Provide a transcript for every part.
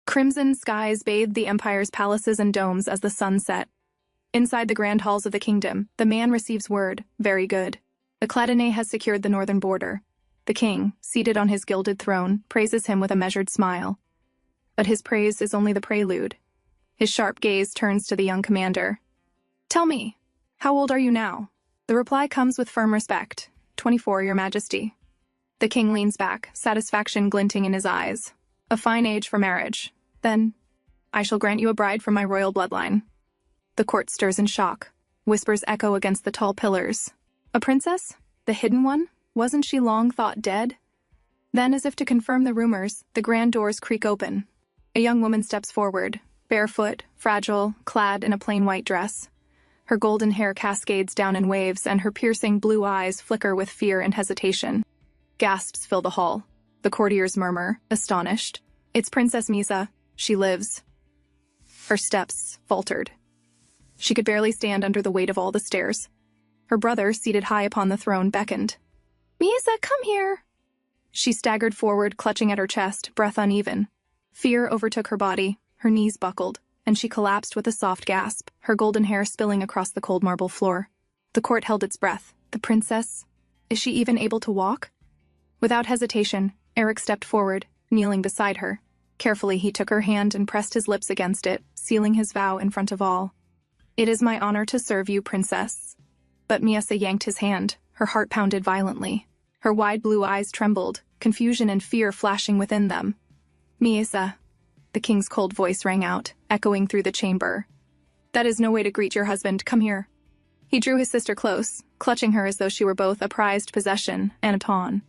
Crimson skies bathed the empire's palaces and domes as the sun set. Inside the grand halls of the kingdom, the man receives word, very good. The Cladonais has secured the northern border. The king, seated on his gilded throne, praises him with a measured smile. But his praise is only the prelude. His sharp gaze turns to the young commander. "Tell me, how old are you now?" The reply comes with firm respect. 24, Your Majesty." The king leans back, satisfaction glinting in his eyes. "A fine age for marriage. Then, I shall grant you a bride from my royal bloodline." The court stirs in shock. Whispers echo against the tall pillars. A princess? The hidden one? Wasn't she long thought dead? Then, as if to confirm the rumors, the grand doors creak open. A young woman steps forward, barefoot, fragile, clad in a plain white dress. Her golden hair cascades down in waves, and her piercing blue eyes flicker with fear and hesitation. Gasps fill the hall. The courtiers murmur, astonished. "It's Princess Misa. She lives." Her steps faltered. She could barely stand under the weight of all the stairs. Her brother, seated high upon the throne, beckoned. "Misa, come here." She staggered forward, clutching at her chest, breath uneven. Fear overtook her body, her knees buckled, and she collapsed with a soft gasp, her golden hair spilling across the cold marble floor. The court held its breath. The princess? Is she even able to walk? Without hesitation, Eric stepped forward, kneeling beside her. Carefully, he took her hand and pressed his lips against it, sealing his vow in front of all. "It is my honor to serve you, princess." But Misa yanked his hand. Her heart pounded violently. Her wide blue eyes trembled, confusion and fear flashing within them. "Misa," the king's cold voice rang out, echoing through the chamber. "That is no way to greet your husband. Come here." He drew his sister close, clutching her as though she were both a prized possession and a pawn.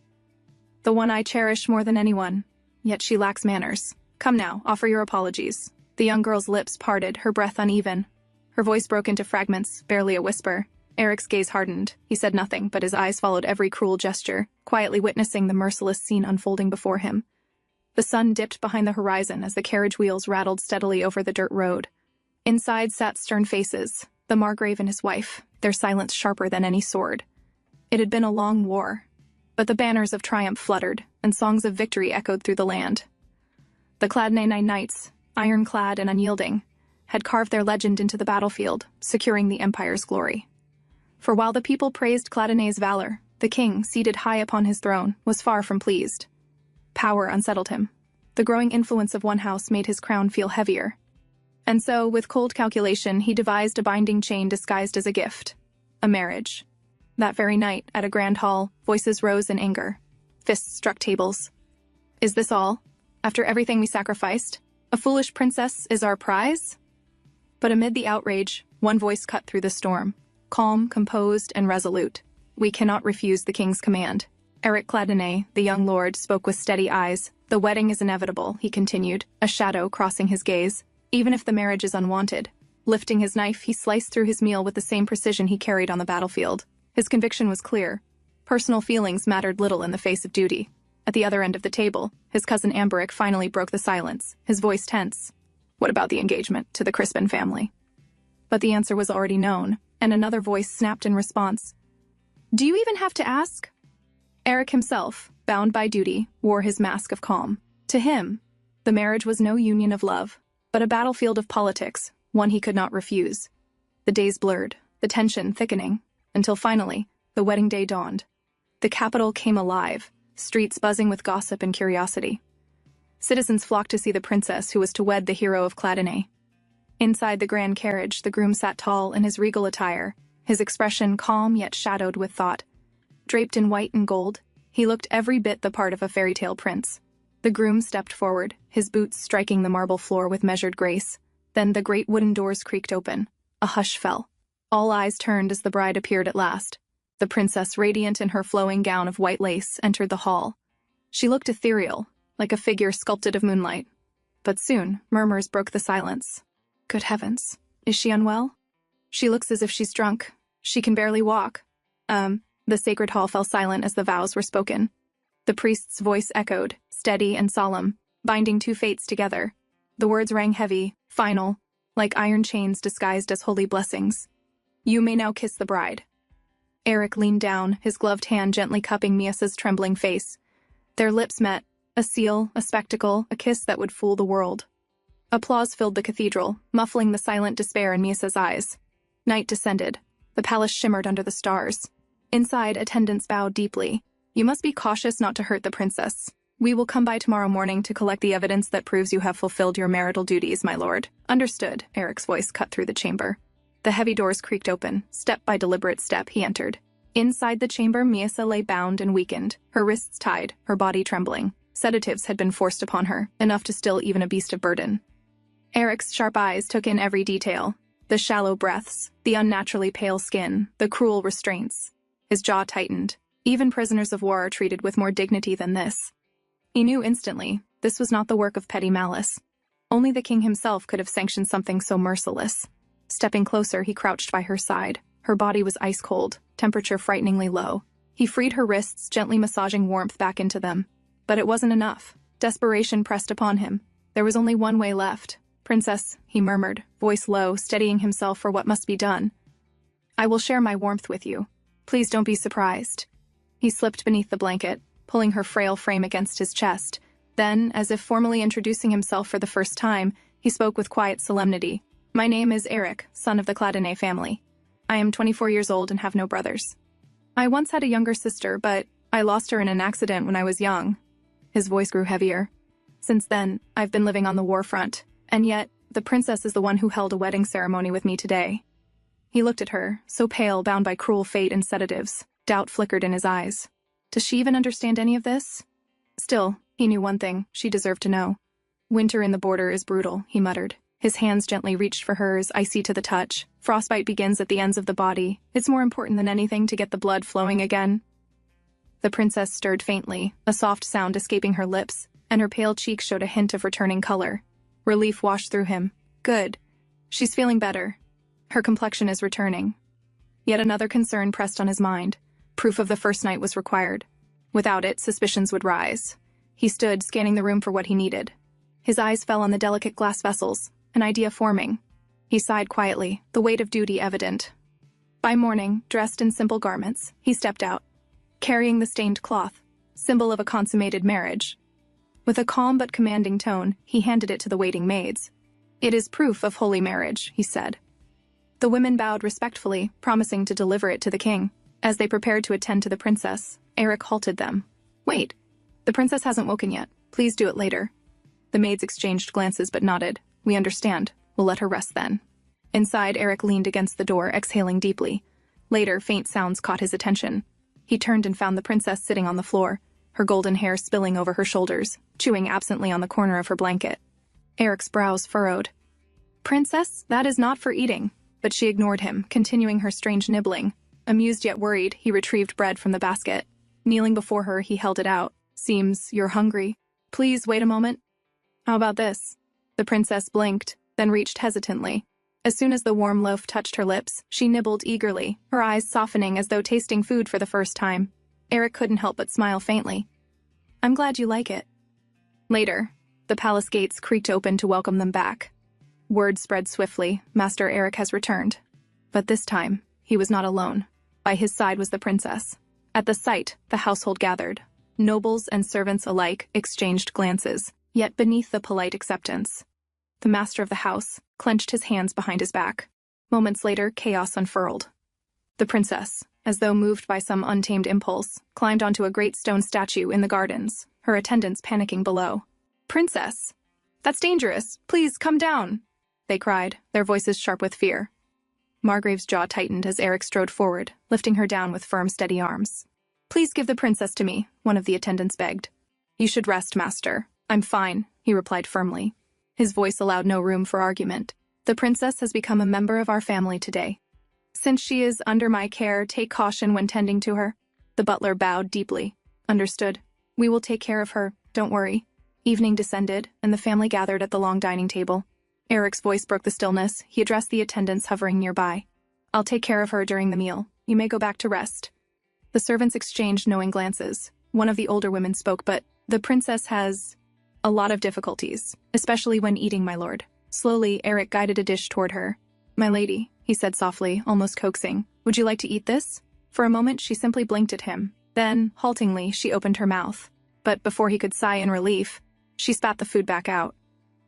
"The one I cherish more than anyone, yet she lacks manners. Come now, offer your apologies." The young girl's lips parted, her breath uneven. Her voice broke into fragments, barely a whisper. Eric's gaze hardened. He said nothing, but his eyes followed every cruel gesture, quietly witnessing the merciless scene unfolding before him. The sun dipped behind the horizon as the carriage wheels rattled steadily over the dirt road. Inside sat stern faces, the Margrave and his wife, their silence sharper than any sword. It had been a long war, but the banners of triumph fluttered, and songs of victory echoed through the land. The Cladonais knights, ironclad and unyielding, had carved their legend into the battlefield, securing the empire's glory. For while the people praised Cladonais' valor, the king, seated high upon his throne, was far from pleased. Power unsettled him. The growing influence of one house made his crown feel heavier. And so, with cold calculation, he devised a binding chain disguised as a gift. A marriage. That very night, at a grand hall, voices rose in anger. Fists struck tables. "Is this all? After everything we sacrificed? A foolish princess is our prize?" But amid the outrage, one voice cut through the storm. Calm, composed, and resolute. "We cannot refuse the king's command." Eric Cladonais, the young lord, spoke with steady eyes. "The wedding is inevitable," he continued, a shadow crossing his gaze. "Even if the marriage is unwanted." Lifting his knife, he sliced through his meal with the same precision he carried on the battlefield. His conviction was clear. Personal feelings mattered little in the face of duty. At the other end of the table, his cousin Amberic finally broke the silence, his voice tense. "What about the engagement to the Crispin family?" But the answer was already known, and another voice snapped in response. "Do you even have to ask?" Eric himself, bound by duty, wore his mask of calm. To him, the marriage was no union of love, but a battlefield of politics, one he could not refuse. The days blurred, the tension thickening, until finally, the wedding day dawned. The capital came alive, streets buzzing with gossip and curiosity. Citizens flocked to see the princess who was to wed the hero of Cladonais. Inside the grand carriage, the groom sat tall in his regal attire, his expression calm yet shadowed with thought. Draped in white and gold, he looked every bit the part of a fairy tale prince. The groom stepped forward, his boots striking the marble floor with measured grace. Then the great wooden doors creaked open. A hush fell. All eyes turned as the bride appeared at last. The princess, radiant in her flowing gown of white lace, entered the hall. She looked ethereal, like a figure sculpted of moonlight. But soon, murmurs broke the silence. "Good heavens, is she unwell? She looks as if she's drunk. She can barely walk." The sacred hall fell silent as the vows were spoken. The priest's voice echoed, steady and solemn, binding two fates together. The words rang heavy, final, like iron chains disguised as holy blessings. "You may now kiss the bride." Eric leaned down, his gloved hand gently cupping Miasa's trembling face. Their lips met, a seal, a spectacle, a kiss that would fool the world. Applause filled the cathedral, muffling the silent despair in Misa's eyes. Night descended. The palace shimmered under the stars. Inside, attendants bowed deeply. You must be cautious not to hurt the princess. We will come by tomorrow morning to collect the evidence that proves you have fulfilled your marital duties, my lord. Understood, Eric's voice cut through the chamber. The heavy doors creaked open. Step by deliberate step, he entered. Inside the chamber, Misa lay bound and weakened, her wrists tied, her body trembling. Sedatives had been forced upon her, enough to still even a beast of burden. Eric's sharp eyes took in every detail. The shallow breaths, the unnaturally pale skin, the cruel restraints. His jaw tightened. Even prisoners of war are treated with more dignity than this. He knew instantly, this was not the work of petty malice. Only the king himself could have sanctioned something so merciless. Stepping closer, he crouched by her side. Her body was ice-cold, temperature frighteningly low. He freed her wrists, gently massaging warmth back into them. But it wasn't enough. Desperation pressed upon him. There was only one way left. Princess, he murmured, voice low, steadying himself for what must be done. I will share my warmth with you. Please don't be surprised. He slipped beneath the blanket, pulling her frail frame against his chest. Then, as if formally introducing himself for the first time, he spoke with quiet solemnity. My name is Eric, son of the Cladonnet family. I am 24 years old and have no brothers. I once had a younger sister, but I lost her in an accident when I was young. His voice grew heavier. Since then, I've been living on the war front, and yet, the princess is the one who held a wedding ceremony with me today. He looked at her, so pale, bound by cruel fate and sedatives. Doubt flickered in his eyes. Does she even understand any of this? Still, he knew one thing, she deserved to know. Winter in the border is brutal, he muttered. His hands gently reached for hers, icy to the touch. Frostbite begins at the ends of the body. It's more important than anything to get the blood flowing again. The princess stirred faintly, a soft sound escaping her lips, and her pale cheek showed a hint of returning color. Relief washed through him. Good. She's feeling better. Her complexion is returning. Yet another concern pressed on his mind. Proof of the first night was required. Without it, suspicions would rise. He stood, scanning the room for what he needed. His eyes fell on the delicate glass vessels, an idea forming. He sighed quietly, the weight of duty evident. By morning, dressed in simple garments, he stepped out, carrying the stained cloth, symbol of a consummated marriage. With a calm but commanding tone, he handed it to the waiting maids. It is proof of holy marriage, he said. The women bowed respectfully, promising to deliver it to the king. As they prepared to attend to the princess, Eric halted them. Wait, the princess hasn't woken yet. Please do it later. The maids exchanged glances but nodded. We understand. We'll let her rest then. Inside, Eric leaned against the door, exhaling deeply. Later, faint sounds caught his attention. He turned and found the princess sitting on the floor, her golden hair spilling over her shoulders, chewing absently on the corner of her blanket. Eric's brows furrowed. Princess, that is not for eating. But she ignored him, continuing her strange nibbling. Amused yet worried, he retrieved bread from the basket. Kneeling before her, he held it out. Seems you're hungry. Please wait a moment. How about this? The princess blinked, then reached hesitantly. As soon as the warm loaf touched her lips, she nibbled eagerly, her eyes softening as though tasting food for the first time. Eric couldn't help but smile faintly. I'm glad you like it. Later, the palace gates creaked open to welcome them back. Word spread swiftly, Master Eric has returned. But this time, he was not alone. By his side was the princess. At the sight, the household gathered. Nobles and servants alike exchanged glances, yet beneath the polite acceptance. The master of the house clenched his hands behind his back. Moments later, chaos unfurled. The princess, as though moved by some untamed impulse, climbed onto a great stone statue in the gardens, her attendants panicking below. Princess! That's dangerous! Please, come down! They cried, their voices sharp with fear. Margrave's jaw tightened as Eric strode forward, lifting her down with firm, steady arms. Please give the princess to me, one of the attendants begged. You should rest, master. I'm fine, he replied firmly. His voice allowed no room for argument. The princess has become a member of our family today. Since she is under my care, take caution when tending to her. The butler bowed deeply. Understood. We will take care of her, don't worry. Evening descended, and the family gathered at the long dining table. Eric's voice broke the stillness. He addressed the attendants hovering nearby. I'll take care of her during the meal. You may go back to rest. The servants exchanged knowing glances. One of the older women spoke, but the princess has a lot of difficulties, especially when eating, my lord. Slowly, Eric guided a dish toward her. My lady, he said softly, almost coaxing, would you like to eat this? For a moment, she simply blinked at him. Then, haltingly, she opened her mouth. But before he could sigh in relief, she spat the food back out.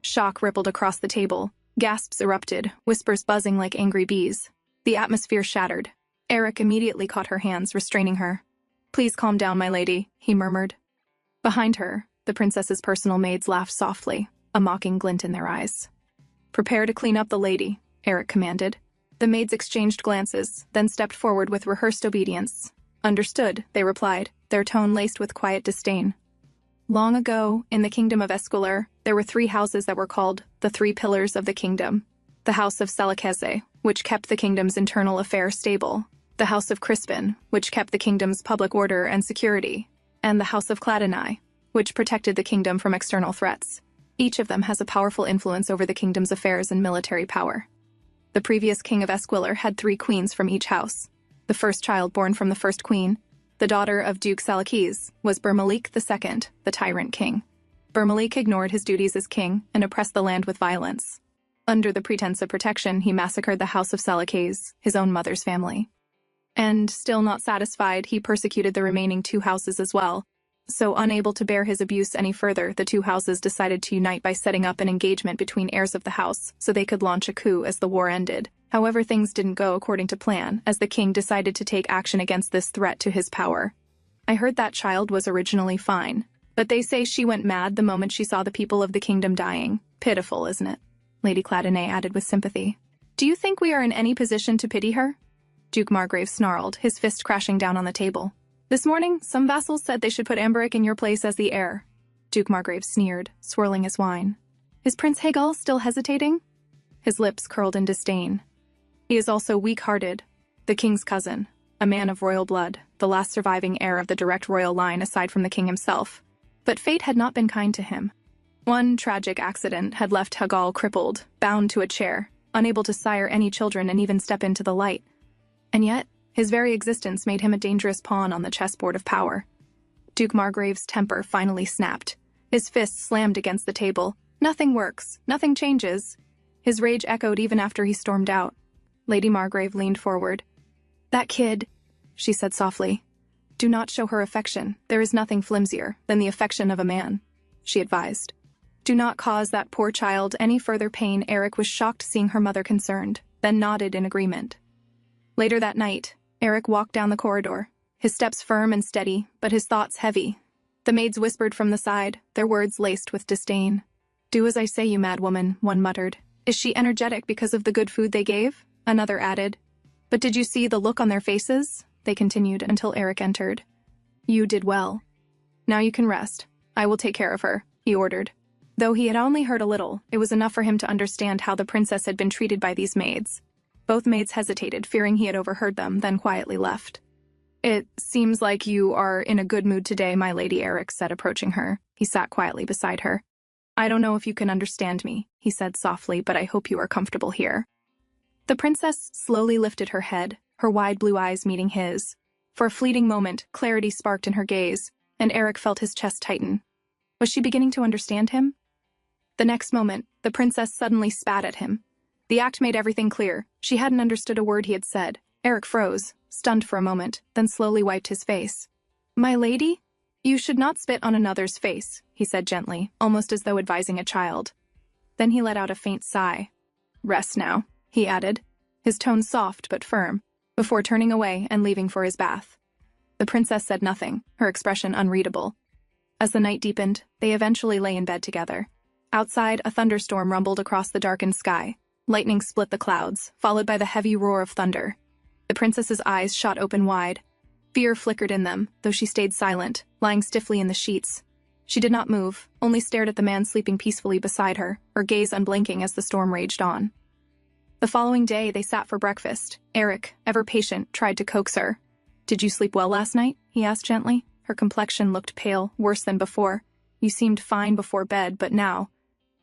Shock rippled across the table. Gasps erupted, whispers buzzing like angry bees. The atmosphere shattered. Eric immediately caught her hands, restraining her. "Please calm down, my lady," he murmured. Behind her, the princess's personal maids laughed softly, a mocking glint in their eyes. "Prepare to clean up the lady," Eric commanded. The maids exchanged glances, then stepped forward with rehearsed obedience. "Understood," they replied, their tone laced with quiet disdain. Long ago, in the kingdom of Esquilor, there were 3 houses that were called the 3 pillars of the kingdom. The house of Selekeze, which kept the kingdom's internal affairs stable. The house of Crispin, which kept the kingdom's public order and security. And the house of Cladonai, which protected the kingdom from external threats. Each of them has a powerful influence over the kingdom's affairs and military power. The previous king of Esquilor had 3 queens from each house. The first child born from the first queen, the daughter of Duke Salakes, was Burmalik II, the tyrant king. Burmalik ignored his duties as king and oppressed the land with violence. Under the pretense of protection, he massacred the house of Salakes, his own mother's family. And, still not satisfied, he persecuted the remaining 2 houses as well. So, unable to bear his abuse any further, the 2 houses decided to unite by setting up an engagement between heirs of the house so they could launch a coup as the war ended. However, things didn't go according to plan, as the king decided to take action against this threat to his power. "I heard that child was originally fine, but they say she went mad the moment she saw the people of the kingdom dying. Pitiful, isn't it?" Lady Cladonai added with sympathy. "Do you think we are in any position to pity her?" Duke Margrave snarled, his fist crashing down on the table. "This morning, some vassals said they should put Amberic in your place as the heir." Duke Margrave sneered, swirling his wine. "Is Prince Hagal still hesitating?" His lips curled in disdain. "He is also weak-hearted. The king's cousin, a man of royal blood, the last surviving heir of the direct royal line aside from the king himself. But fate had not been kind to him. One tragic accident had left Hagal crippled, bound to a chair, unable to sire any children and even step into the light. And yet, his very existence made him a dangerous pawn on the chessboard of power." Duke Margrave's temper finally snapped. His fist slammed against the table. "Nothing works. Nothing changes." His rage echoed even after he stormed out. Lady Margrave leaned forward. "That kid," she said softly. "Do not show her affection. There is nothing flimsier than the affection of a man," she advised. "Do not cause that poor child any further pain." Eric was shocked seeing her mother concerned, then nodded in agreement. Later that night, Eric walked down the corridor, his steps firm and steady, but his thoughts heavy. The maids whispered from the side, their words laced with disdain. "Do as I say, you mad woman," one muttered. "Is she energetic because of the good food they gave?" Another added. "But did you see the look on their faces?" They continued until Eric entered. "You did well. Now you can rest. I will take care of her," he ordered. Though he had only heard a little, it was enough for him to understand how the princess had been treated by these maids. Both maids hesitated, fearing he had overheard them, then quietly left. "It seems like you are in a good mood today, my lady," Eric said, approaching her. He sat quietly beside her. "I don't know if you can understand me," he said softly, "but I hope you are comfortable here." The princess slowly lifted her head, her wide blue eyes meeting his. For a fleeting moment, clarity sparked in her gaze, and Eric felt his chest tighten. Was she beginning to understand him? The next moment, the princess suddenly spat at him. The act made everything clear. She hadn't understood a word he had said. Eric froze, stunned for a moment, then slowly wiped his face. "My lady? You should not spit on another's face," he said gently, almost as though advising a child. Then he let out a faint sigh. "Rest now," he added, his tone soft but firm, before turning away and leaving for his bath. The princess said nothing, her expression unreadable. As the night deepened, they eventually lay in bed together. Outside, a thunderstorm rumbled across the darkened sky. Lightning split the clouds, followed by the heavy roar of thunder. The princess's eyes shot open wide. Fear flickered in them, though she stayed silent, lying stiffly in the sheets. She did not move, only stared at the man sleeping peacefully beside her, her gaze unblinking as the storm raged on. The following day, they sat for breakfast. Eric, ever patient, tried to coax her. "Did you sleep well last night?" he asked gently. Her complexion looked pale, worse than before. "You seemed fine before bed, but now—"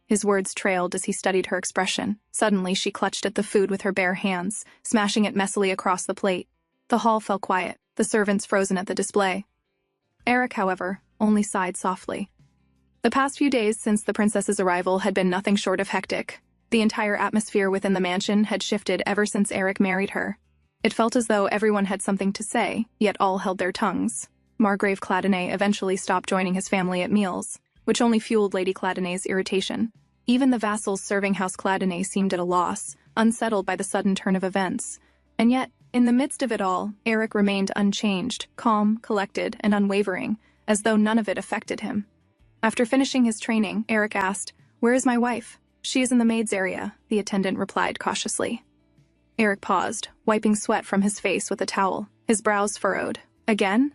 His words trailed as he studied her expression. Suddenly, she clutched at the food with her bare hands, smashing it messily across the plate. The hall fell quiet, the servants frozen at the display. Eric, however, only sighed softly. The past few days since the princess's arrival had been nothing short of hectic. The entire atmosphere within the mansion had shifted ever since Eric married her. It felt as though everyone had something to say, yet all held their tongues. Margrave Cladonai eventually stopped joining his family at meals, which only fueled Lady Cladonai's irritation. Even the vassals serving House Cladine seemed at a loss, unsettled by the sudden turn of events. And yet, in the midst of it all, Eric remained unchanged, calm, collected, and unwavering, as though none of it affected him. After finishing his training, Eric asked, "Where is my wife?" "She is in the maids' area," the attendant replied cautiously. Eric paused, wiping sweat from his face with a towel, his brows furrowed. "Again?"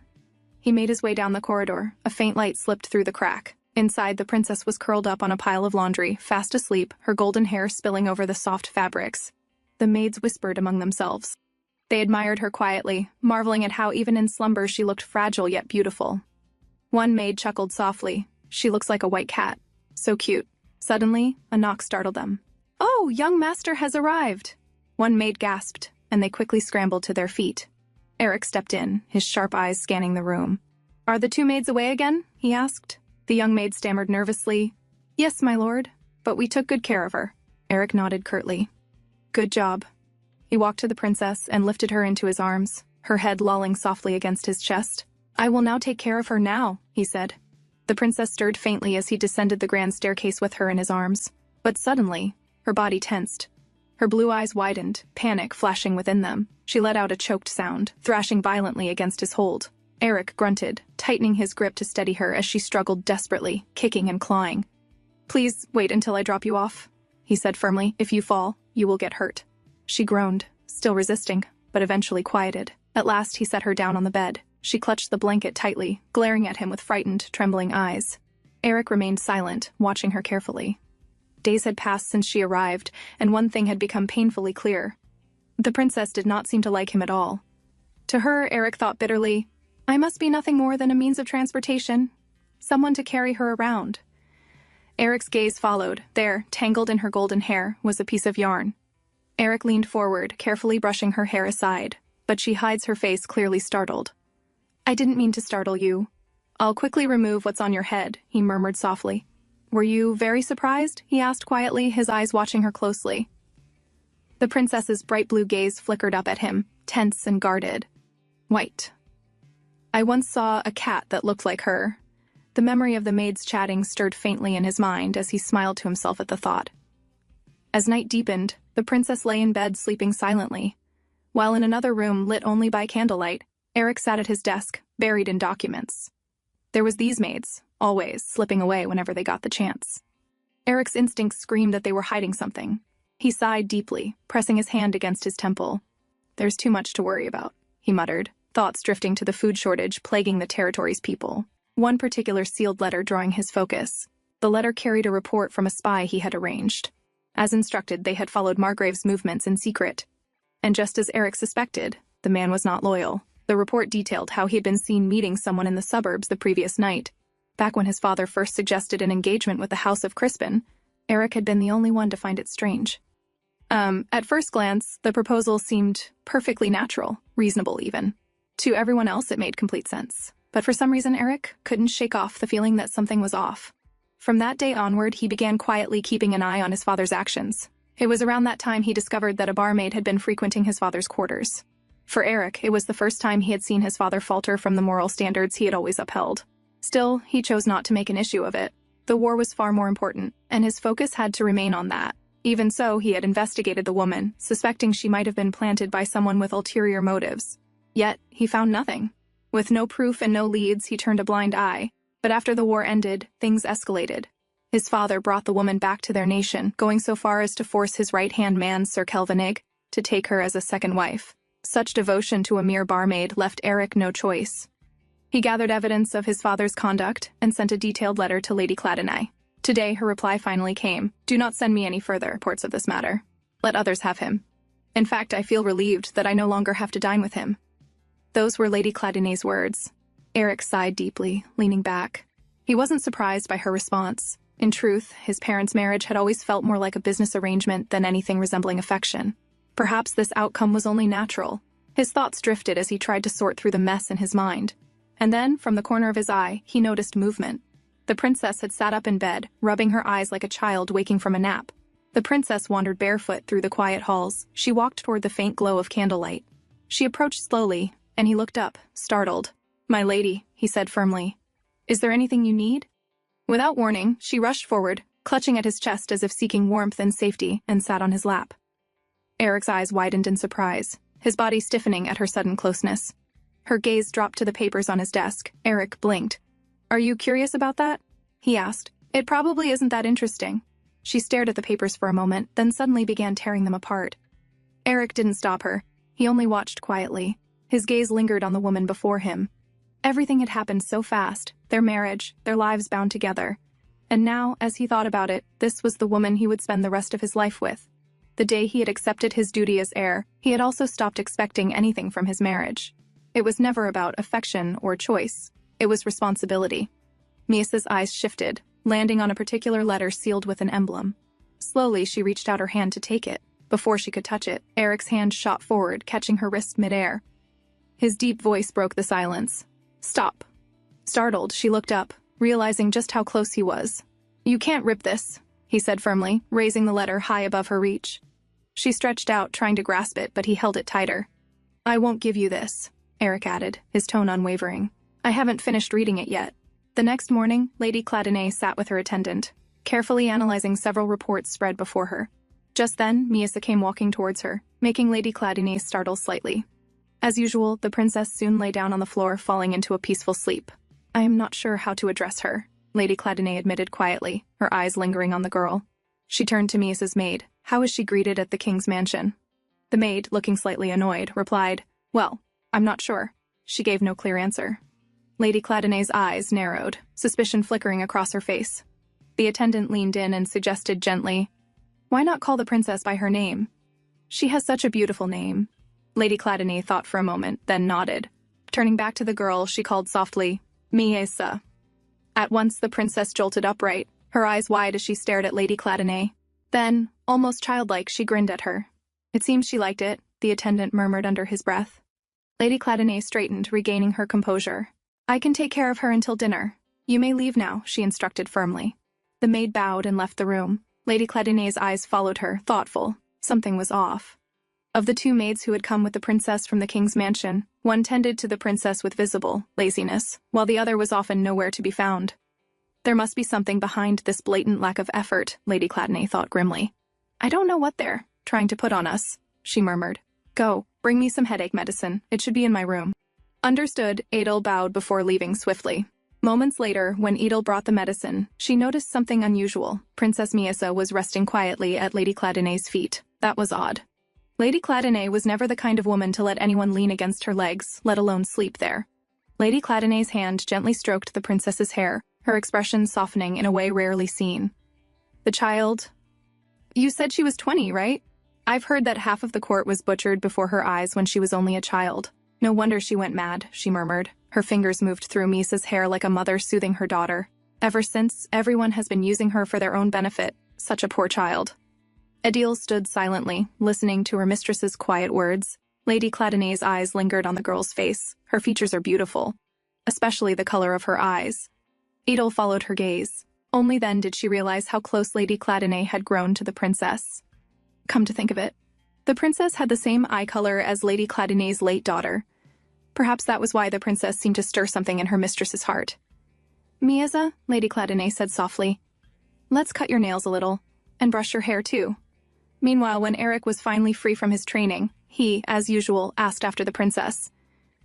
He made his way down the corridor. A faint light slipped through the crack. Inside, the princess was curled up on a pile of laundry, fast asleep, her golden hair spilling over the soft fabrics. The maids whispered among themselves. They admired her quietly, marveling at how even in slumber she looked fragile yet beautiful. One maid chuckled softly. "She looks like a white cat. So cute." Suddenly, a knock startled them. "Oh, young master has arrived!" One maid gasped, and they quickly scrambled to their feet. Eric stepped in, his sharp eyes scanning the room. "Are the two maids away again?" he asked. The young maid stammered nervously. "Yes, my lord, but we took good care of her." Eric nodded curtly. "Good job." He walked to the princess and lifted her into his arms, her head lolling softly against his chest. "I will now take care of her now," he said. The princess stirred faintly as he descended the grand staircase with her in his arms. But suddenly, her body tensed. Her blue eyes widened, panic flashing within them. She let out a choked sound, thrashing violently against his hold. Eric grunted, tightening his grip to steady her as she struggled desperately, kicking and clawing. "Please wait until I drop you off," he said firmly. "If you fall, you will get hurt." She groaned, still resisting, but eventually quieted. At last he set her down on the bed. She clutched the blanket tightly, glaring at him with frightened, trembling eyes. Eric remained silent, watching her carefully. Days had passed since she arrived, and one thing had become painfully clear. The princess did not seem to like him at all. To her, Eric thought bitterly, "I must be nothing more than a means of transportation, someone to carry her around." Eric's gaze followed. There, tangled in her golden hair, was a piece of yarn. Eric leaned forward, carefully brushing her hair aside, but she hides her face, clearly startled. "I didn't mean to startle you. I'll quickly remove what's on your head," he murmured softly. "Were you very surprised?" he asked quietly, his eyes watching her closely. The princess's bright blue gaze flickered up at him, tense and guarded. "White. I once saw a cat that looked like her." The memory of the maids chatting stirred faintly in his mind as he smiled to himself at the thought. As night deepened, the princess lay in bed sleeping silently. While in another room lit only by candlelight, Eric sat at his desk, buried in documents. There was these maids, always, slipping away whenever they got the chance. Eric's instincts screamed that they were hiding something. He sighed deeply, pressing his hand against his temple. "There's too much to worry about," he muttered, thoughts drifting to the food shortage plaguing the territory's people. One particular sealed letter drawing his focus. The letter carried a report from a spy he had arranged. As instructed, they had followed Margrave's movements in secret. And just as Eric suspected, the man was not loyal. The report detailed how he had been seen meeting someone in the suburbs the previous night. Back when his father first suggested an engagement with the House of Crispin, Eric had been the only one to find it strange. At first glance, the proposal seemed perfectly natural, reasonable even. To everyone else, it made complete sense. But for some reason, Eric couldn't shake off the feeling that something was off. From that day onward, he began quietly keeping an eye on his father's actions. It was around that time he discovered that a barmaid had been frequenting his father's quarters. For Eric, it was the first time he had seen his father falter from the moral standards he had always upheld. Still, he chose not to make an issue of it. The war was far more important, and his focus had to remain on that. Even so, he had investigated the woman, suspecting she might have been planted by someone with ulterior motives. Yet, he found nothing. With no proof and no leads, he turned a blind eye. But after the war ended, things escalated. His father brought the woman back to their nation, going so far as to force his right-hand man, Sir Kelvinig, to take her as a second wife. Such devotion to a mere barmaid left Eric no choice. He gathered evidence of his father's conduct and sent a detailed letter to Lady Cladine. Today, her reply finally came. "Do not send me any further reports of this matter. Let others have him. In fact, I feel relieved that I no longer have to dine with him." Those were Lady Cladine's words. Eric sighed deeply, leaning back. He wasn't surprised by her response. In truth, his parents' marriage had always felt more like a business arrangement than anything resembling affection. Perhaps this outcome was only natural. His thoughts drifted as he tried to sort through the mess in his mind. And then, from the corner of his eye, he noticed movement. The princess had sat up in bed, rubbing her eyes like a child waking from a nap. The princess wandered barefoot through the quiet halls. She walked toward the faint glow of candlelight. She approached slowly, and he looked up, startled. "My lady," he said firmly. "Is there anything you need?" Without warning, she rushed forward, clutching at his chest as if seeking warmth and safety, and sat on his lap. Eric's eyes widened in surprise, his body stiffening at her sudden closeness. Her gaze dropped to the papers on his desk. Eric blinked. "Are you curious about that?" he asked. "It probably isn't that interesting." She stared at the papers for a moment, then suddenly began tearing them apart. Eric didn't stop her. He only watched quietly. His gaze lingered on the woman before him. Everything had happened so fast, their marriage, their lives bound together. And now, as he thought about it, this was the woman he would spend the rest of his life with. The day he had accepted his duty as heir, he had also stopped expecting anything from his marriage. It was never about affection or choice. It was responsibility. Miasa's eyes shifted, landing on a particular letter sealed with an emblem. Slowly, she reached out her hand to take it. Before she could touch it, Eric's hand shot forward, catching her wrist midair. His deep voice broke the silence. "Stop." Startled, she looked up, realizing just how close he was. "You can't rip this," he said firmly, raising the letter high above her reach. She stretched out, trying to grasp it, but he held it tighter. "I won't give you this," Eric added, his tone unwavering. "I haven't finished reading it yet." The next morning, Lady Cladonay sat with her attendant, carefully analyzing several reports spread before her. Just then, Miasa came walking towards her, making Lady Cladonay startle slightly. As usual, the princess soon lay down on the floor, falling into a peaceful sleep. "I am not sure how to address her," Lady Cladonay admitted quietly, her eyes lingering on the girl. She turned to Miasa's maid. "How is she greeted at the king's mansion?" The maid, looking slightly annoyed, replied, "Well, I'm not sure." She gave no clear answer. Lady Cladonay's eyes narrowed, suspicion flickering across her face. The attendant leaned in and suggested gently, "Why not call the princess by her name? She has such a beautiful name." Lady Cladonay thought for a moment, then nodded. Turning back to the girl, she called softly, "Miasa." At once the princess jolted upright, her eyes wide as she stared at Lady Cladonay. Then, almost childlike, she grinned at her. "It seems she liked it," the attendant murmured under his breath. Lady Cladonay straightened, regaining her composure. "I can take care of her until dinner. You may leave now," she instructed firmly. The maid bowed and left the room. Lady Cladonay's eyes followed her, thoughtful. Something was off. Of the two maids who had come with the princess from the king's mansion, one tended to the princess with visible laziness, while the other was often nowhere to be found. There must be something behind this blatant lack of effort, Lady Cladonay thought grimly. "I don't know what they're trying to put on us," she murmured. "Go, bring me some headache medicine. It should be in my room." Understood, Adel bowed before leaving swiftly. Moments later, when Edel brought the medicine, she noticed something unusual. Princess Miasa was resting quietly at Lady Cladonay's feet. That was odd. Lady Cladonay was never the kind of woman to let anyone lean against her legs, let alone sleep there. Lady Cladonay's hand gently stroked the princess's hair, her expression softening in a way rarely seen. "The child... You said she was 20, right? I've heard that half of the court was butchered before her eyes when she was only a child. No wonder she went mad," she murmured. Her fingers moved through Misa's hair like a mother soothing her daughter. "Ever since, everyone has been using her for their own benefit. Such a poor child." Adil stood silently, listening to her mistress's quiet words. Lady Cladonay's eyes lingered on the girl's face. Her features are beautiful, especially the color of her eyes. Adil followed her gaze. Only then did she realize how close Lady Cladonay had grown to the princess. Come to think of it, the princess had the same eye color as Lady Cladonay's late daughter. Perhaps that was why the princess seemed to stir something in her mistress's heart. "Miasa," Lady Cladonay said softly, "let's cut your nails a little, and brush your hair too." Meanwhile, when Eric was finally free from his training, he, as usual, asked after the princess.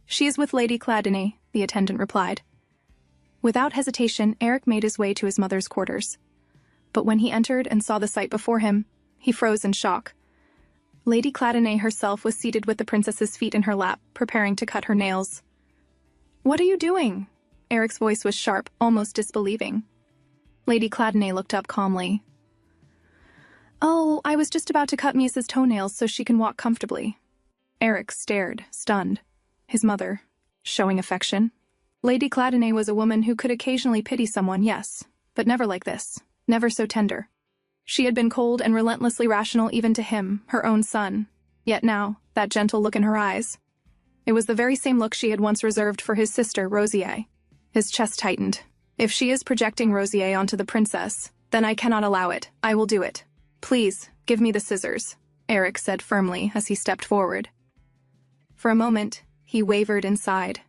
"She is with Lady Cladonay," the attendant replied. Without hesitation, Eric made his way to his mother's quarters. But when he entered and saw the sight before him, he froze in shock. Lady Cladonay herself was seated with the princess's feet in her lap, preparing to cut her nails. "What are you doing?" Eric's voice was sharp, almost disbelieving. Lady Cladonay looked up calmly. "Oh, I was just about to cut Miasa's toenails so she can walk comfortably." Eric stared, stunned. His mother, showing affection? Lady Cladonay was a woman who could occasionally pity someone, yes, but never like this, never so tender. She had been cold and relentlessly rational even to him, her own son. Yet now, that gentle look in her eyes. It was the very same look she had once reserved for his sister, Rosier. His chest tightened. "If she is projecting Rosier onto the princess, then I cannot allow it. I will do it. Please, give me the scissors," Eric said firmly as he stepped forward. For a moment, he wavered inside.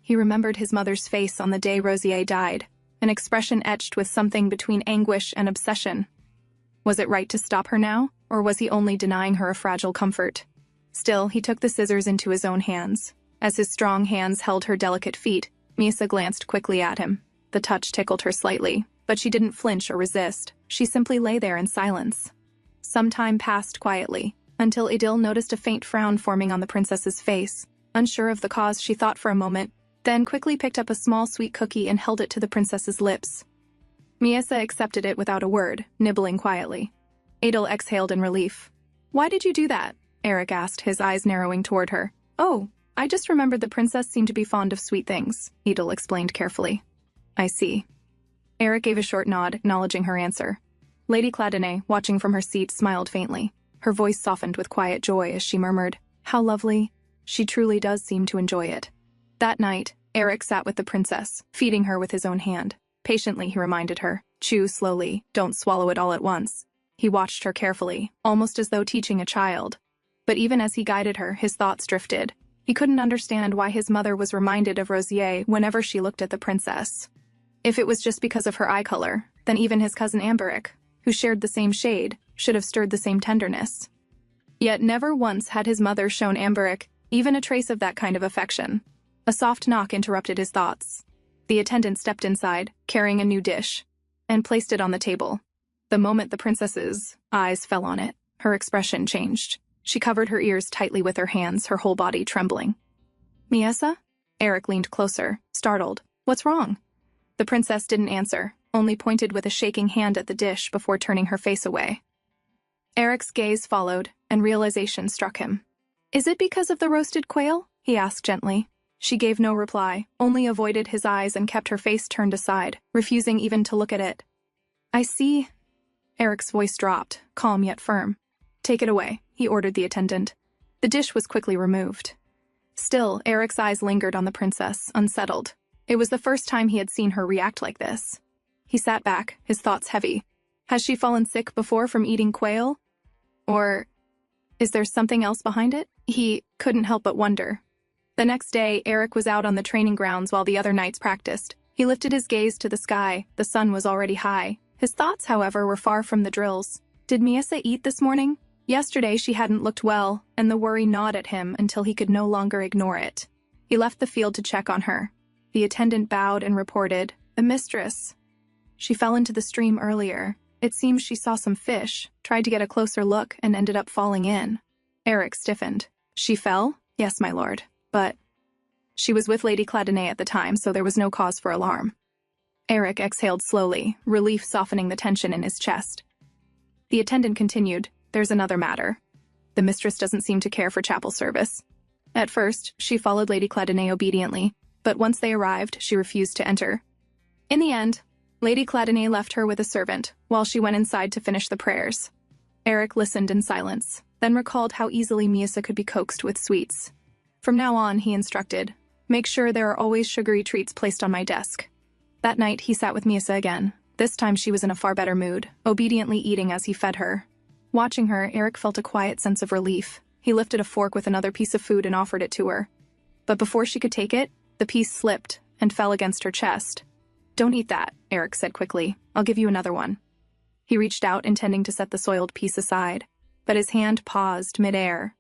He remembered his mother's face on the day Rosier died. an expression etched with something between anguish and obsession. Was it right to stop her now, or was he only denying her a fragile comfort? Still, he took the scissors into his own hands. As his strong hands held her delicate feet, Misa glanced quickly at him. The touch tickled her slightly, but she didn't flinch or resist. She simply lay there in silence. Some time passed quietly, until Idil noticed a faint frown forming on the princess's face. Unsure of the cause, she thought for a moment, then quickly picked up a small sweet cookie and held it to the princess's lips. Misa accepted it without a word, nibbling quietly. Idil exhaled in relief. "Why did you do that?" Eric asked, his eyes narrowing toward her. "Oh, I just remembered the princess seemed to be fond of sweet things," Idil explained carefully. "I see." Eric gave a short nod, acknowledging her answer. Lady Cladonnay, watching from her seat, smiled faintly. Her voice softened with quiet joy as she murmured, "How lovely. She truly does seem to enjoy it." That night, Eric sat with the princess, feeding her with his own hand. Patiently, he reminded her, "Chew slowly, don't swallow it all at once." He watched her carefully, almost as though teaching a child. But even as he guided her, his thoughts drifted. He couldn't understand why his mother was reminded of Rosier whenever she looked at the princess. If it was just because of her eye color, then even his cousin Amberic, who shared the same shade, should have stirred the same tenderness. Yet never once had his mother shown Amberic even a trace of that kind of affection. A soft knock interrupted his thoughts. The attendant stepped inside, carrying a new dish, and placed it on the table. The moment the princess's eyes fell on it, her expression changed. She covered her ears tightly with her hands, her whole body trembling. "Miesa?" Eric leaned closer, startled. "What's wrong?" The princess didn't answer, only pointed with a shaking hand at the dish before turning her face away. Eric's gaze followed, and realization struck him. "Is it because of the roasted quail?" he asked gently. She gave no reply, only avoided his eyes and kept her face turned aside, refusing even to look at it. "I see." Eric's voice dropped, calm yet firm. "Take it away," he ordered the attendant. The dish was quickly removed. Still, Eric's eyes lingered on the princess, unsettled. It was the first time he had seen her react like this. He sat back, his thoughts heavy. Has she fallen sick before from eating quail? Or is there something else behind it? He couldn't help but wonder. The next day, Eric was out on the training grounds while the other knights practiced. He lifted his gaze to the sky. The sun was already high. His thoughts, however, were far from the drills. Did Miesa eat this morning? Yesterday she hadn't looked well, and the worry gnawed at him until he could no longer ignore it. He left the field to check on her. The attendant bowed and reported, "A mistress. She fell into the stream earlier. It seems she saw some fish, tried to get a closer look, and ended up falling in." Eric stiffened. "She fell?" "Yes, my lord. But she was with Lady Cladonnay at the time, so there was no cause for alarm." Eric exhaled slowly, relief softening the tension in his chest. The attendant continued, "There's another matter. The mistress doesn't seem to care for chapel service. At first, she followed Lady Cladonnay obediently, but once they arrived, she refused to enter. In the end, Lady Cladonnay left her with a servant, while she went inside to finish the prayers. Eric listened in silence, then recalled how easily Miesa could be coaxed with sweets. From now on, he instructed, "Make sure there are always sugary treats placed on my desk." That night, he sat with Miesa again. This time she was in a far better mood, obediently eating as he fed her. Watching her, Eric felt a quiet sense of relief. He lifted a fork with another piece of food and offered it to her. But before she could take it, the piece slipped and fell against her chest. "Don't eat that," Eric said quickly. "I'll give you another one." He reached out, intending to set the soiled piece aside, but his hand paused mid-air.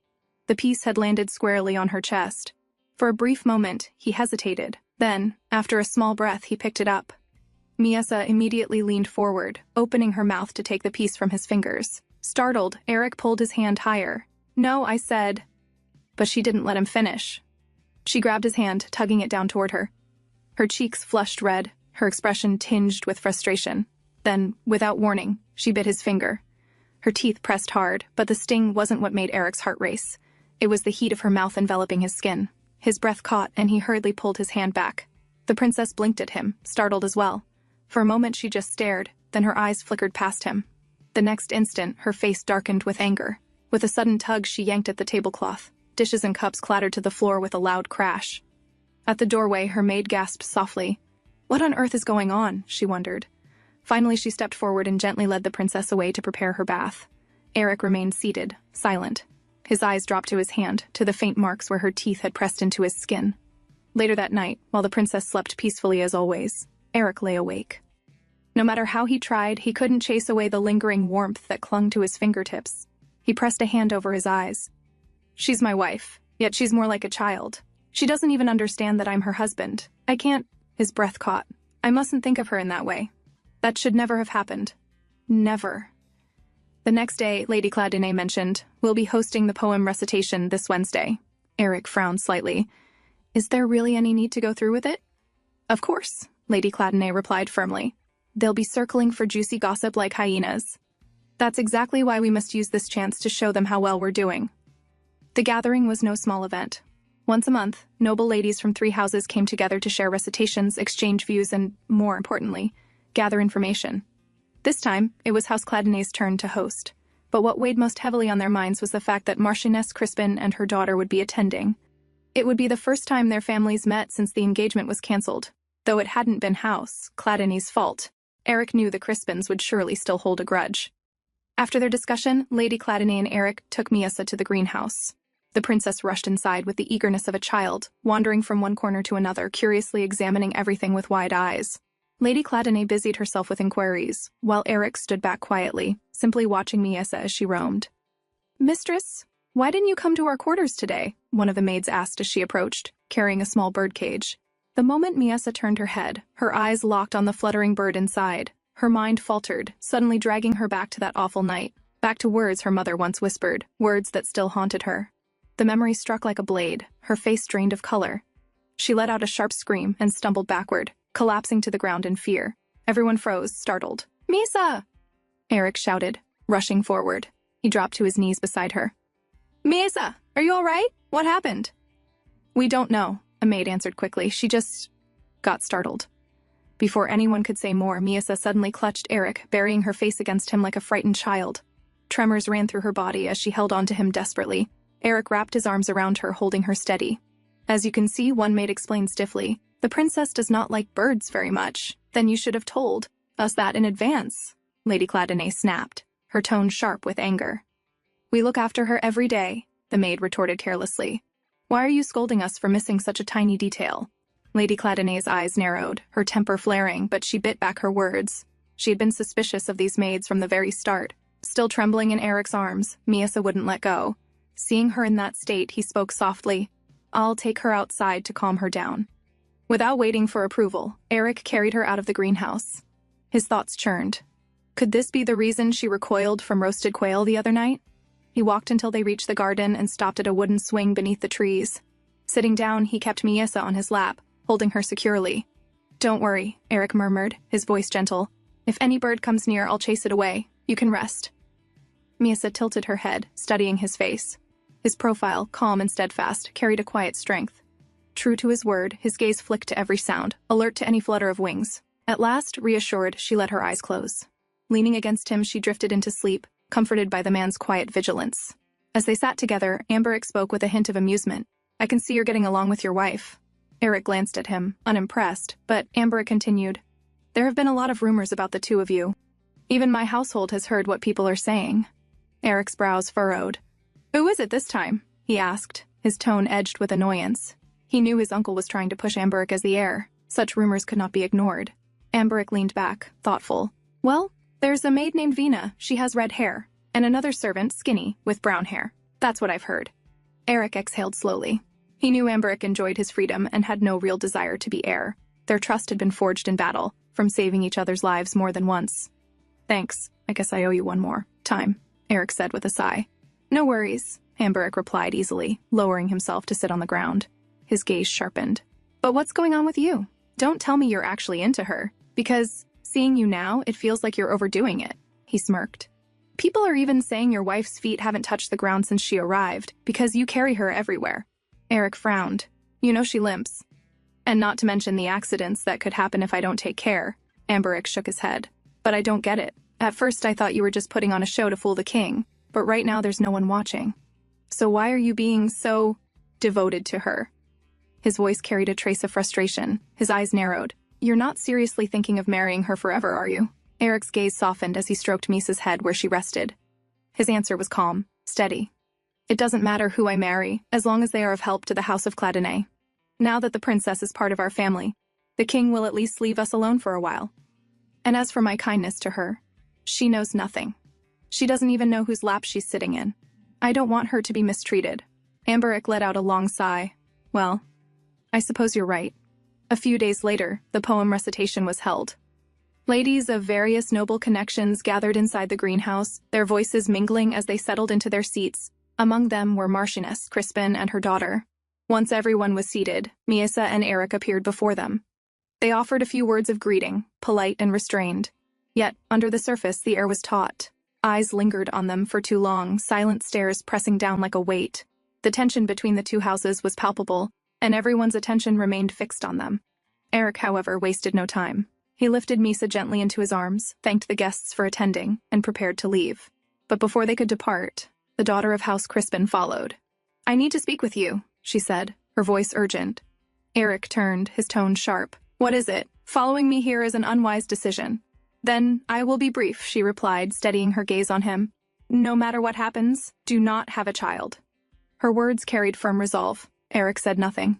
The piece had landed squarely on her chest. For a brief moment, he hesitated. Then, after a small breath, he picked it up. Miesa immediately leaned forward, opening her mouth to take the piece from his fingers. Startled, Eric pulled his hand higher. "No," I said. But she didn't let him finish. She grabbed his hand, tugging it down toward her. Her cheeks flushed red, her expression tinged with frustration. Then, without warning, she bit his finger. Her teeth pressed hard, but the sting wasn't what made Eric's heart race. It was the heat of her mouth enveloping his skin. His breath caught, and he hurriedly pulled his hand back. The princess blinked at him, startled as well. For a moment she just stared, then her eyes flickered past him. The next instant, her face darkened with anger. With a sudden tug, she yanked at the tablecloth. Dishes and cups clattered to the floor with a loud crash. At the doorway, her maid gasped softly. "What on earth is going on?" she wondered. Finally, she stepped forward and gently led the princess away to prepare her bath. Eric remained seated, silent. His eyes dropped to his hand, to the faint marks where her teeth had pressed into his skin. Later that night, while the princess slept peacefully as always, Eric lay awake. No matter how he tried, he couldn't chase away the lingering warmth that clung to his fingertips. He pressed a hand over his eyes. She's my wife, yet she's more like a child. She doesn't even understand that I'm her husband. I can't— His breath caught. I mustn't think of her in that way. That should never have happened. Never. The next day, Lady Cladine mentioned, "We'll be hosting the poem recitation this Wednesday." Eric frowned slightly. "Is there really any need to go through with it?" "Of course," Lady Cladine replied firmly. "They'll be circling for juicy gossip like hyenas. That's exactly why we must use this chance to show them how well we're doing." The gathering was no small event. Once a month, noble ladies from 3 houses came together to share recitations, exchange views, and, more importantly, gather information. This time, it was House Cladine's turn to host. But what weighed most heavily on their minds was the fact that Marchioness Crispin and her daughter would be attending. It would be the first time their families met since the engagement was cancelled. Though it hadn't been House Cladine's fault, Eric knew the Crispins would surely still hold a grudge. After their discussion, Lady Cladine and Eric took Miasa to the greenhouse. The princess rushed inside with the eagerness of a child, wandering from one corner to another, curiously examining everything with wide eyes. Lady Cladine busied herself with inquiries, while Eric stood back quietly, simply watching Miasa as she roamed. "Mistress, why didn't you come to our quarters today?" one of the maids asked as she approached, carrying a small bird cage. The moment Miasa turned her head, her eyes locked on the fluttering bird inside. Her mind faltered, suddenly dragging her back to that awful night, back to words her mother once whispered, words that still haunted her. The memory struck like a blade, her face drained of color. She let out a sharp scream and stumbled backward, collapsing to the ground in fear. Everyone froze, startled. "Misa!" Eric shouted, rushing forward. He dropped to his knees beside her. "Misa, are you all right? What happened?" "We don't know," a maid answered quickly. "She just got startled." Before anyone could say more, Miasa suddenly clutched Eric, burying her face against him like a frightened child. Tremors ran through her body as she held on to him desperately. Eric wrapped his arms around her, holding her steady. "As you can see," one maid explained stiffly, "the princess does not like birds very much. Then you should have told us that in advance," Lady Cladine snapped, her tone sharp with anger. "We look after her every day," the maid retorted carelessly. "Why are you scolding us for missing such a tiny detail?" Lady Cladine's eyes narrowed, her temper flaring, but she bit back her words. She had been suspicious of these maids from the very start. Still trembling in Eric's arms, Miasa wouldn't let go. Seeing her in that state, he spoke softly. "I'll take her outside to calm her down." Without waiting for approval, Eric carried her out of the greenhouse. His thoughts churned. Could this be the reason she recoiled from roasted quail the other night? He walked until they reached the garden and stopped at a wooden swing beneath the trees. Sitting down, he kept Miasa on his lap, holding her securely. "Don't worry," Eric murmured, his voice gentle. "If any bird comes near, I'll chase it away. You can rest." Miasa tilted her head, studying his face. His profile, calm and steadfast, carried a quiet strength. True to his word, his gaze flicked to every sound, alert to any flutter of wings. At last, reassured, she let her eyes close. Leaning against him, she drifted into sleep, comforted by the man's quiet vigilance. As they sat together, Amberic spoke with a hint of amusement. "I can see you're getting along with your wife." Eric glanced at him, unimpressed, but Amberic continued. "There have been a lot of rumors about the two of you. Even my household has heard what people are saying." Eric's brows furrowed. "Who is it this time?" he asked, his tone edged with annoyance. He knew his uncle was trying to push Amberic as the heir. Such rumors could not be ignored. Amberic leaned back, thoughtful. "Well, there's a maid named Vina. She has red hair. And another servant, Skinny, with brown hair. That's what I've heard." Eric exhaled slowly. He knew Amberic enjoyed his freedom and had no real desire to be heir. Their trust had been forged in battle, from saving each other's lives more than once. "Thanks. I guess I owe you one more time," Eric said with a sigh. "No worries," Amberic replied easily, lowering himself to sit on the ground. His gaze sharpened. "But what's going on with you? Don't tell me you're actually into her, because, seeing you now, it feels like you're overdoing it," he smirked. "People are even saying your wife's feet haven't touched the ground since she arrived, because you carry her everywhere." Eric frowned. "You know she limps. And not to mention the accidents that could happen if I don't take care." Amberic shook his head. "But I don't get it. At first I thought you were just putting on a show to fool the king, but right now there's no one watching. So why are you being so devoted to her?" His voice carried a trace of frustration. His eyes narrowed. "You're not seriously thinking of marrying her forever, are you?" Eric's gaze softened as he stroked Misa's head where she rested. His answer was calm, steady. "It doesn't matter who I marry, as long as they are of help to the House of Cladine. Now that the princess is part of our family, The king will at least leave us alone for a while. And as for my kindness to her, she knows nothing. She doesn't even know whose lap she's sitting in. I don't want her to be mistreated." Amberic let out a long sigh. "Well, I suppose you're right." A few days later, the poem recitation was held. Ladies of various noble connections gathered inside the greenhouse, their voices mingling as they settled into their seats. Among them were Marchioness Crispin and her daughter. Once everyone was seated, Miasa and Eric appeared before them. They offered a few words of greeting, polite and restrained. Yet, under the surface, the air was taut. Eyes lingered on them for too long, silent stares pressing down like a weight. The tension between the two houses was palpable, and everyone's attention remained fixed on them. Eric, however, wasted no time. He lifted Misa gently into his arms, thanked the guests for attending, and prepared to leave. But before they could depart, the daughter of House Crispin followed. "I need to speak with you," she said, her voice urgent. Eric turned, his tone sharp. "What is it? Following me here is an unwise decision." "Then I will be brief," she replied, steadying her gaze on him. "No matter what happens, do not have a child." Her words carried firm resolve. Eric said nothing.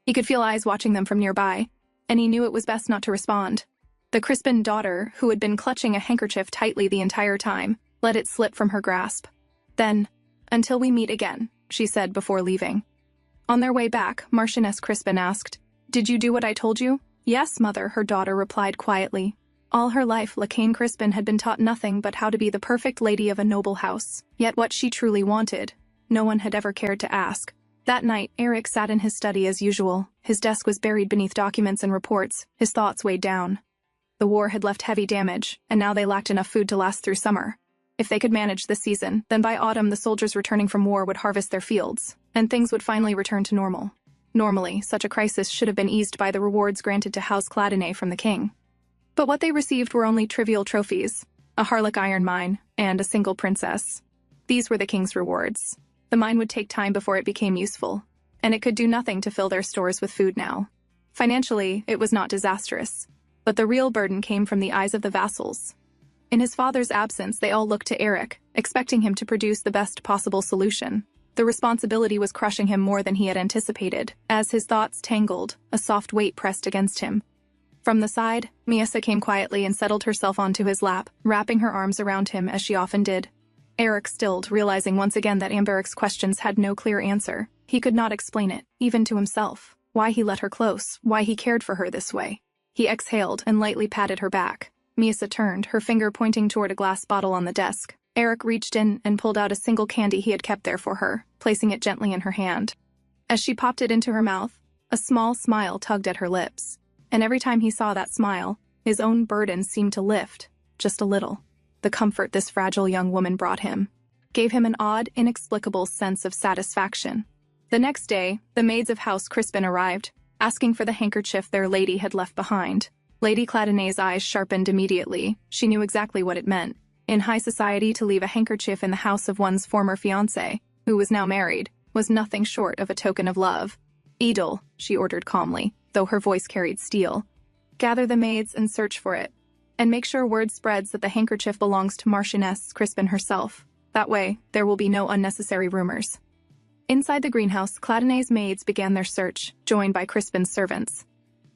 He could feel eyes watching them from nearby, and he knew it was best not to respond. The Crispin daughter, who had been clutching a handkerchief tightly the entire time, let it slip from her grasp. "Then, until we meet again," she said before leaving. On their way back, Marchioness Crispin asked, "Did you do what I told you?" "Yes, mother," her daughter replied quietly. All her life, Lacane Crispin had been taught nothing but how to be the perfect lady of a noble house. Yet what she truly wanted, no one had ever cared to ask. That night, Eric sat in his study as usual. His desk was buried beneath documents and reports, his thoughts weighed down. The war had left heavy damage, and now they lacked enough food to last through summer. If they could manage this season, then by autumn the soldiers returning from war would harvest their fields, and things would finally return to normal. Normally, such a crisis should have been eased by the rewards granted to House Cladonay from the king. But what they received were only trivial trophies, a Harlech iron mine, and a single princess. These were the king's rewards. The mine would take time before it became useful, and it could do nothing to fill their stores with food now. Financially, it was not disastrous, but the real burden came from the eyes of the vassals. In his father's absence, they all looked to Eric, expecting him to produce the best possible solution. The responsibility was crushing him more than he had anticipated. As his thoughts tangled, a soft weight pressed against him. From the side, Miasa came quietly and settled herself onto his lap, wrapping her arms around him as she often did. Eric stilled, realizing once again that Amberic's questions had no clear answer. He could not explain it, even to himself, why he let her close, why he cared for her this way. He exhaled and lightly patted her back. Miasa turned, her finger pointing toward a glass bottle on the desk. Eric reached in and pulled out a single candy he had kept there for her, placing it gently in her hand. As she popped it into her mouth, a small smile tugged at her lips. And every time he saw that smile, his own burden seemed to lift, just a little. The comfort this fragile young woman brought him gave him an odd, inexplicable sense of satisfaction. The next day, the maids of House Crispin arrived, asking for the handkerchief their lady had left behind. Lady Cladonay's eyes sharpened immediately. She knew exactly what it meant. In high society, to leave a handkerchief in the house of one's former fiancé, who was now married, was nothing short of a token of love. "Edel," she ordered calmly, though her voice carried steel. "Gather the maids and search for it. And make sure word spreads that the handkerchief belongs to Marchioness Crispin herself. That way, there will be no unnecessary rumors." Inside the greenhouse, Cladonay's maids began their search, joined by Crispin's servants.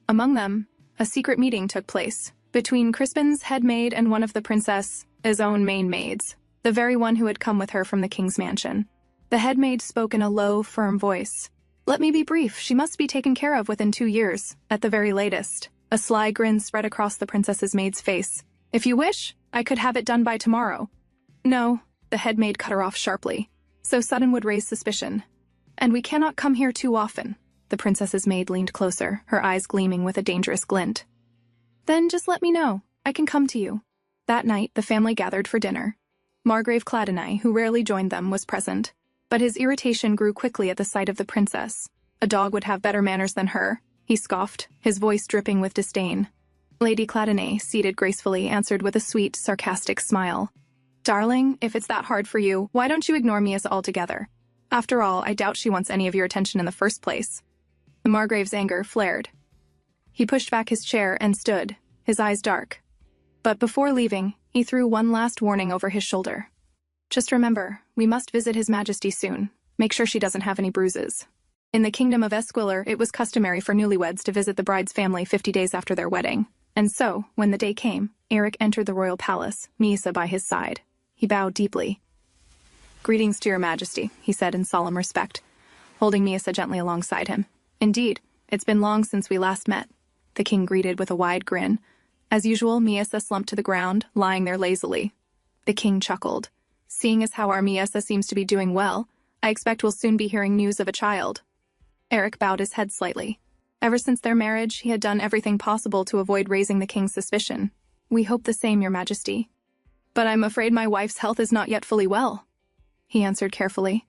Among them, a secret meeting took place between Crispin's head maid and one of the princess's own main maids, the very one who had come with her from the king's mansion. The head maid spoke in a low, firm voice. "Let me be brief. She must be taken care of within 2 years, at the very latest." A sly grin spread across the princess's maid's face. "If you wish, I could have it done by tomorrow." "No," the head maid cut her off sharply. "So sudden would raise suspicion. And we cannot come here too often." The princess's maid leaned closer, her eyes gleaming with a dangerous glint. "Then just let me know. I can come to you." That night, the family gathered for dinner. Margrave Cladonay, who rarely joined them, was present. But his irritation grew quickly at the sight of the princess. A dog would have better manners than her, he scoffed, his voice dripping with disdain. Lady Cladonay, seated gracefully, answered with a sweet, sarcastic smile. "Darling, if it's that hard for you, why don't you ignore Miasa altogether? After all, I doubt she wants any of your attention in the first place." The Margrave's anger flared. He pushed back his chair and stood, his eyes dark. But before leaving, he threw one last warning over his shoulder. "Just remember, we must visit His Majesty soon. Make sure she doesn't have any bruises." In the kingdom of Esquilor, it was customary for newlyweds to visit the bride's family 50 days after their wedding. And so, when the day came, Eric entered the royal palace, Misa by his side. He bowed deeply. "Greetings to your majesty," he said in solemn respect, holding Misa gently alongside him. "Indeed, it's been long since we last met," the king greeted with a wide grin. As usual, Misa slumped to the ground, lying there lazily. The king chuckled. "Seeing as how our Misa seems to be doing well, I expect we'll soon be hearing news of a child." Eric bowed his head slightly. Ever since their marriage, he had done everything possible to avoid raising the king's suspicion. "We hope the same, your majesty. But I'm afraid my wife's health is not yet fully well," he answered carefully.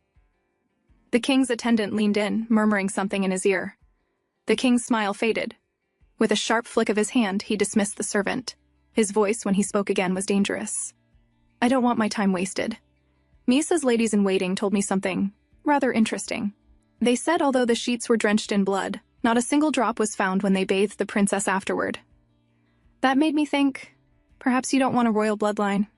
The king's attendant leaned in, murmuring something in his ear. The king's smile faded. With a sharp flick of his hand, he dismissed the servant. His voice, when he spoke again, was dangerous. "I don't want my time wasted. Misa's ladies-in-waiting told me something rather interesting. They said although the sheets were drenched in blood, not a single drop was found when they bathed the princess afterward. That made me think, perhaps you don't want a royal bloodline.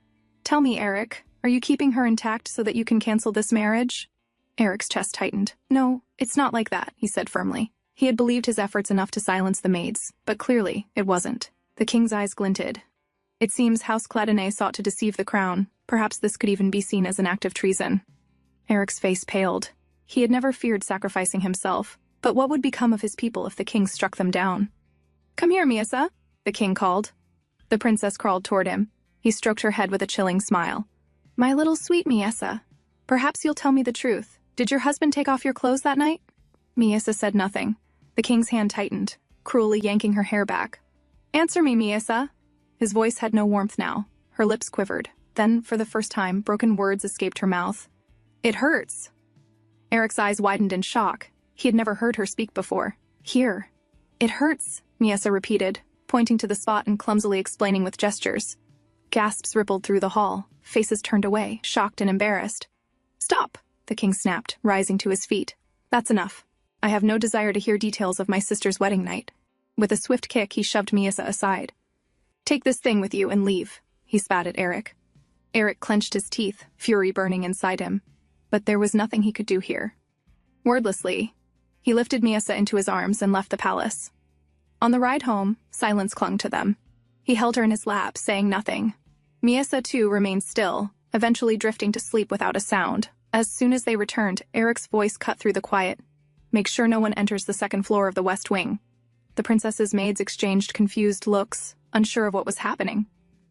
Tell me, Eric, are you keeping her intact so that you can cancel this marriage?" Eric's chest tightened. "No, it's not like that," he said firmly. He had believed his efforts enough to silence the maids, but clearly it wasn't. The king's eyes glinted. "It seems House Cladonnet sought to deceive the crown. Perhaps this could even be seen as an act of treason." Eric's face paled. He had never feared sacrificing himself, but what would become of his people if the king struck them down? "Come here, Misa," the king called. The princess crawled toward him. He stroked her head with a chilling smile. "My little sweet Misa, perhaps you'll tell me the truth. Did your husband take off your clothes that night?" Misa said nothing. The king's hand tightened, cruelly yanking her hair back. "Answer me, Misa." His voice had no warmth now. Her lips quivered. Then, for the first time, broken words escaped her mouth. "It hurts." Eric's eyes widened in shock. He had never heard her speak before. "Here." "It hurts," Misa repeated, pointing to the spot and clumsily explaining with gestures. Gasps rippled through the hall. Faces turned away, shocked and embarrassed. "Stop," the king snapped, rising to his feet. "That's enough. I have no desire to hear details of my sister's wedding night." With a swift kick, he shoved Misa aside. "Take this thing with you and leave," he spat at Eric. Eric clenched his teeth, fury burning inside him. But there was nothing he could do here. Wordlessly, he lifted Misa into his arms and left the palace. On the ride home, silence clung to them. He held her in his lap, saying nothing. Misa, too, remained still, eventually drifting to sleep without a sound. As soon as they returned, Eric's voice cut through the quiet. "Make sure no one enters the second floor of the West Wing." The princess's maids exchanged confused looks, unsure of what was happening.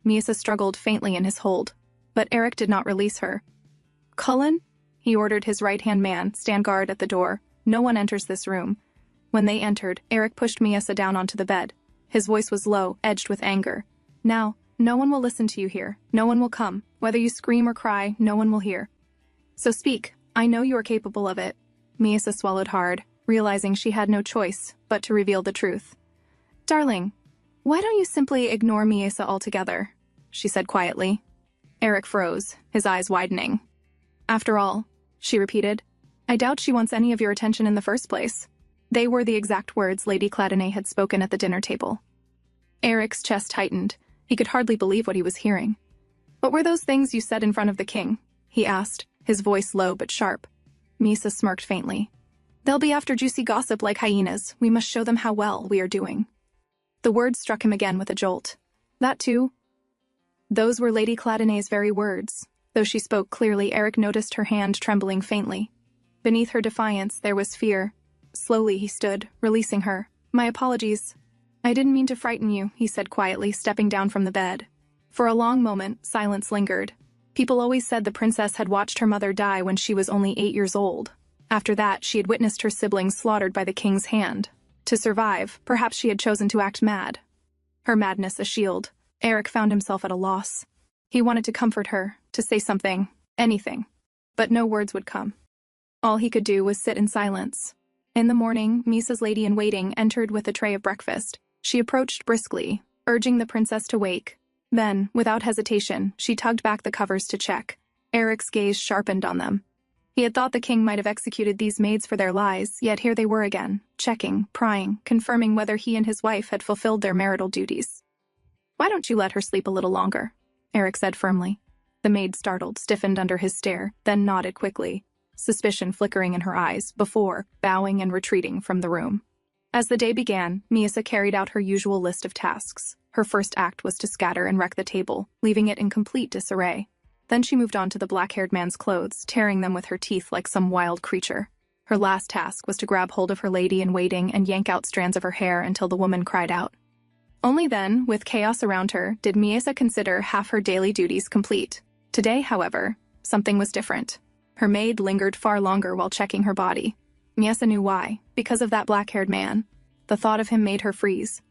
Misa struggled faintly in his hold, but Eric did not release her. "Cullen," he ordered his right-hand man, "stand guard at the door. No one enters this room." When they entered, Eric pushed Misa down onto the bed. His voice was low, edged with anger. "Now, no one will listen to you here. No one will come. Whether you scream or cry, no one will hear. So speak. I know you are capable of it." Misa swallowed hard, realizing she had no choice but to reveal the truth. "Darling, why don't you simply ignore Misa altogether?" she said quietly. Eric froze, his eyes widening. "After all," she repeated, "I doubt she wants any of your attention in the first place." They were the exact words Lady Cladonnet had spoken at the dinner table. Eric's chest tightened. He could hardly believe what he was hearing. "What were those things you said in front of the king?" he asked, his voice low but sharp. Misa smirked faintly. "They'll be after juicy gossip like hyenas. We must show them how well we are doing." The words struck him again with a jolt. "That too?" Those were Lady Cladonnet's very words. Though she spoke clearly, Eric noticed her hand trembling faintly. Beneath her defiance, there was fear. Slowly he stood, releasing her. "My apologies. I didn't mean to frighten you," he said quietly, stepping down from the bed. For a long moment, silence lingered. People always said the princess had watched her mother die when she was only 8 years old. After that, she had witnessed her siblings slaughtered by the king's hand. To survive, perhaps she had chosen to act mad. Her madness a shield. Eric found himself at a loss. He wanted to comfort her, to say something, anything. But no words would come. All he could do was sit in silence. In the morning, Misa's lady-in-waiting entered with a tray of breakfast. She approached briskly, urging the princess to wake. Then, without hesitation, she tugged back the covers to check. Eric's gaze sharpened on them. He had thought the king might have executed these maids for their lies, yet here they were again, checking, prying, confirming whether he and his wife had fulfilled their marital duties. "Why don't you let her sleep a little longer?" Eric said firmly. The maid startled, stiffened under his stare, then nodded quickly. suspicion flickering in her eyes before bowing and retreating from the room. As the day began, Miyasa carried out her usual list of tasks. Her first act was to scatter and wreck the table, leaving it in complete disarray. Then she moved on to the black-haired man's clothes, tearing them with her teeth like some wild creature. Her last task was to grab hold of her lady-in-waiting and yank out strands of her hair until the woman cried out. Only then, with chaos around her, did Miyasa consider half her daily duties complete. Today, however, something was different. Her maid lingered far longer while checking her body. Miyasa knew why. Because of that black-haired man. The thought of him made her freeze.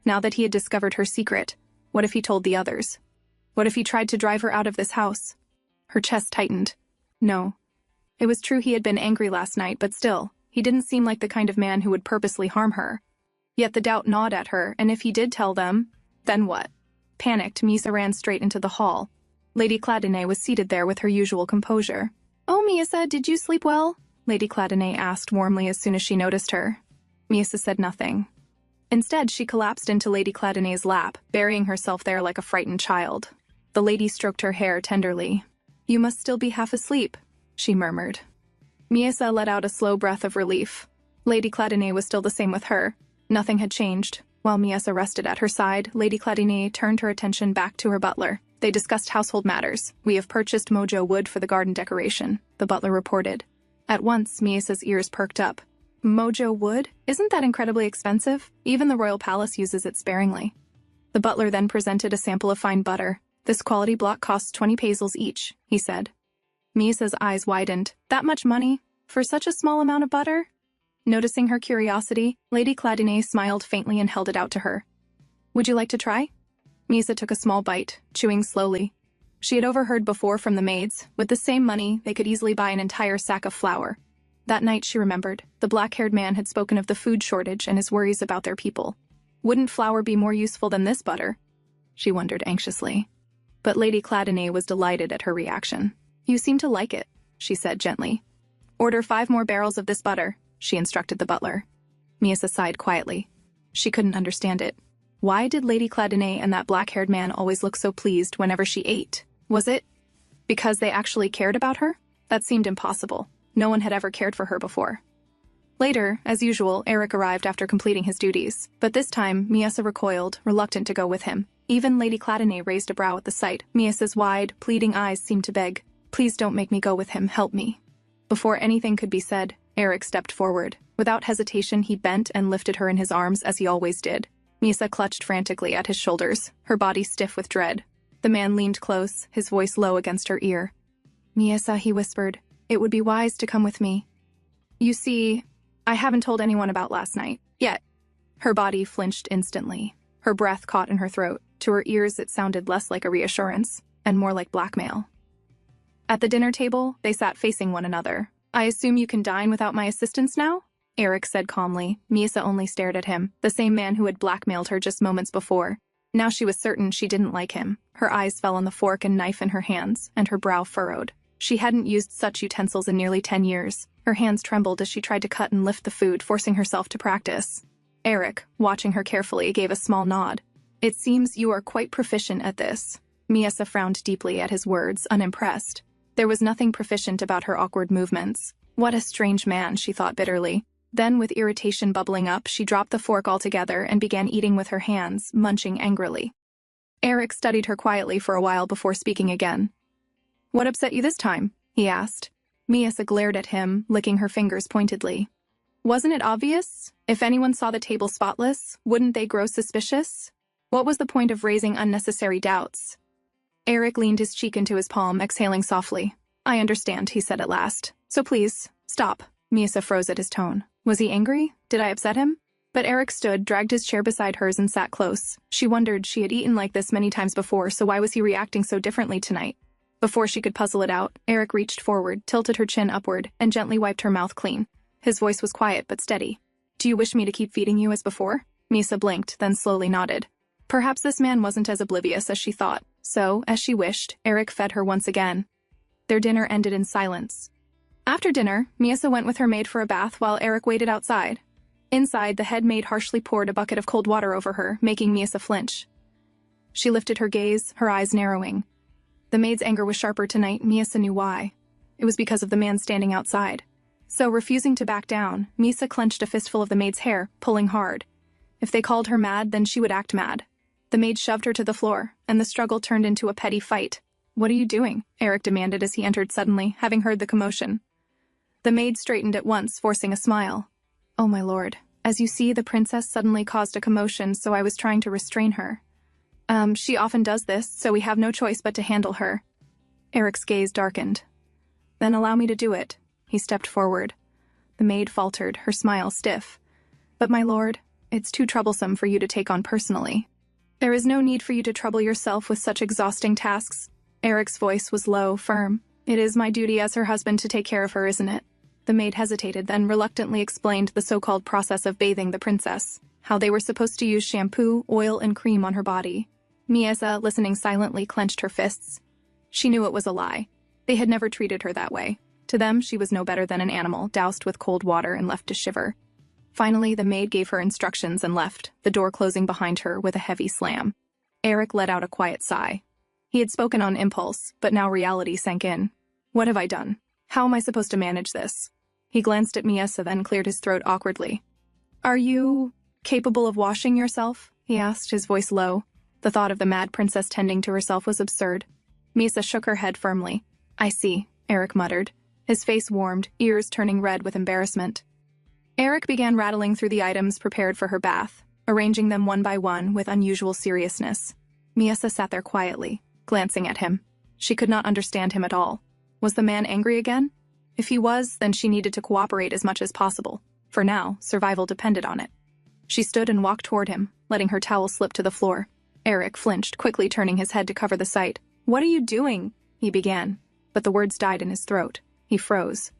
Now that he had discovered her secret, what if he told the others? What if he tried to drive her out of this house? Her chest tightened. No. It was true he had been angry last night, but still, he didn't seem like the kind of man who would purposely harm her. Yet the doubt gnawed at her, and if he did tell them, then what? Panicked, Miyasa ran straight into the hall. Lady Cladinay was seated there with her usual composure. "Oh, Miyasa, did you sleep well?" Lady Cladinay asked warmly as soon as she noticed her. Miyasa said nothing. Instead, she collapsed into Lady Cladinay's lap, burying herself there like a frightened child. The lady stroked her hair tenderly. "You must still be half asleep," she murmured. Miyasa let out a slow breath of relief. Lady Cladinay was still the same with her. Nothing had changed. While Miyasa rested at her side, Lady Cladinay turned her attention back to her butler. They discussed household matters. "We have purchased mojo wood for the garden decoration," the butler reported. At once, Miyasa's ears perked up. Mojo wood? Isn't that incredibly expensive? Even the royal palace uses it sparingly. The butler then presented a sample of fine butter. "This quality block costs 20 pesos each," he said. Miyasa's eyes widened. That much money? For such a small amount of butter? Noticing her curiosity, Lady Cladinay smiled faintly and held it out to her. "Would you like to try?" Miyasa took a small bite, chewing slowly. She had overheard before from the maids, with the same money, they could easily buy an entire sack of flour. That night, she remembered, the black-haired man had spoken of the food shortage and his worries about their people. Wouldn't flour be more useful than this butter? She wondered anxiously. But Lady Cladinay was delighted at her reaction. "You seem to like it," she said gently. "Order 5 more barrels of this butter," she instructed the butler. Miyasa sighed quietly. She couldn't understand it. Why did Lady Cladinay and that black-haired man always look so pleased whenever she ate? Was it because they actually cared about her? That seemed impossible. No one had ever cared for her before. Later, as usual, Eric arrived after completing his duties. But this time, Miyasa recoiled, reluctant to go with him. Even Lady Cladinay raised a brow at the sight. Miyasa's wide, pleading eyes seemed to beg, "Please don't make me go with him, help me." Before anything could be said, Eric stepped forward. Without hesitation, he bent and lifted her in his arms as he always did. Miyasa clutched frantically at his shoulders, her body stiff with dread. The man leaned close, his voice low against her ear. "Miyasa," he whispered, "it would be wise to come with me. You see, I haven't told anyone about last night, yet." Her body flinched instantly. Her breath caught in her throat. To her ears, it sounded less like a reassurance, and more like blackmail. At the dinner table, they sat facing one another. "I assume you can dine without my assistance now?" Eric said calmly. Miyasa only stared at him, the same man who had blackmailed her just moments before. Now she was certain she didn't like him. Her eyes fell on the fork and knife in her hands, and her brow furrowed. She hadn't used such utensils in nearly 10 years. Her hands trembled as she tried to cut and lift the food, forcing herself to practice. Eric, watching her carefully, gave a small nod. "It seems you are quite proficient at this." Miyasa frowned deeply at his words, unimpressed. There was nothing proficient about her awkward movements. What a strange man, she thought bitterly. Then, with irritation bubbling up, she dropped the fork altogether and began eating with her hands, munching angrily. Eric studied her quietly for a while before speaking again. "What upset you this time?" he asked. Miyasa glared at him, licking her fingers pointedly. "Wasn't it obvious? If anyone saw the table spotless, wouldn't they grow suspicious? What was the point of raising unnecessary doubts?" Eric leaned his cheek into his palm, exhaling softly. "I understand," he said at last. "So please, stop." Miyasa froze at his tone. Was he angry? Did I upset him? But Eric stood, dragged his chair beside hers, and sat close. She wondered, she had eaten like this many times before, so why was he reacting so differently tonight? Before she could puzzle it out, Eric reached forward, tilted her chin upward, and gently wiped her mouth clean. His voice was quiet but steady. "Do you wish me to keep feeding you as before?" Miyasa blinked, then slowly nodded. Perhaps this man wasn't as oblivious as she thought. So, as she wished, Eric fed her once again. Their dinner ended in silence. After dinner, Miyasa went with her maid for a bath while Eric waited outside. Inside, the head maid harshly poured a bucket of cold water over her, making Miyasa flinch. She lifted her gaze, her eyes narrowing. The maid's anger was sharper tonight. Miyasa knew why. it was because of the man standing outside. So, refusing to back down, Misa clenched a fistful of the maid's hair, pulling hard. If they called her mad, then she would act mad. The maid shoved her to the floor, and the struggle turned into a petty fight. "What are you doing?" Eric demanded as he entered suddenly, having heard the commotion. The maid straightened at once, forcing a smile. "Oh, my lord. As you see, the princess suddenly caused a commotion, so I was trying to restrain her. She often does this, so we have no choice but to handle her." Eric's gaze darkened. "Then allow me to do it." He stepped forward. The maid faltered, her smile stiff. "But my lord, it's too troublesome for you to take on personally." "There is no need for you to trouble yourself with such exhausting tasks." Eric's voice was low, firm. "It is my duty as her husband to take care of her, isn't it?" The maid hesitated, then reluctantly explained the so-called process of bathing the princess, how they were supposed to use shampoo, oil, and cream on her body. Miesa, listening silently, clenched her fists. She knew it was a lie. They had never treated her that way. To them, she was no better than an animal, doused with cold water and left to shiver. Finally, the maid gave her instructions and left, the door closing behind her with a heavy slam. Eric let out a quiet sigh. He had spoken on impulse, but now reality sank in. "What have I done? How am I supposed to manage this?" He glanced at Miesa, then cleared his throat awkwardly. "Are you capable of washing yourself?" he asked, his voice low. The thought of the mad princess tending to herself was absurd. Miesa shook her head firmly. "I see," Eric muttered. His face warmed, ears turning red with embarrassment. Eric began rattling through the items prepared for her bath, arranging them one by one with unusual seriousness. Miesa sat there quietly, glancing at him. She could not understand him at all. Was the man angry again? If he was, then she needed to cooperate as much as possible. For now, survival depended on it. She stood and walked toward him, letting her towel slip to the floor. Eric flinched, quickly turning his head to cover the sight. "What are you doing?" he began, but the words died in his throat. He froze.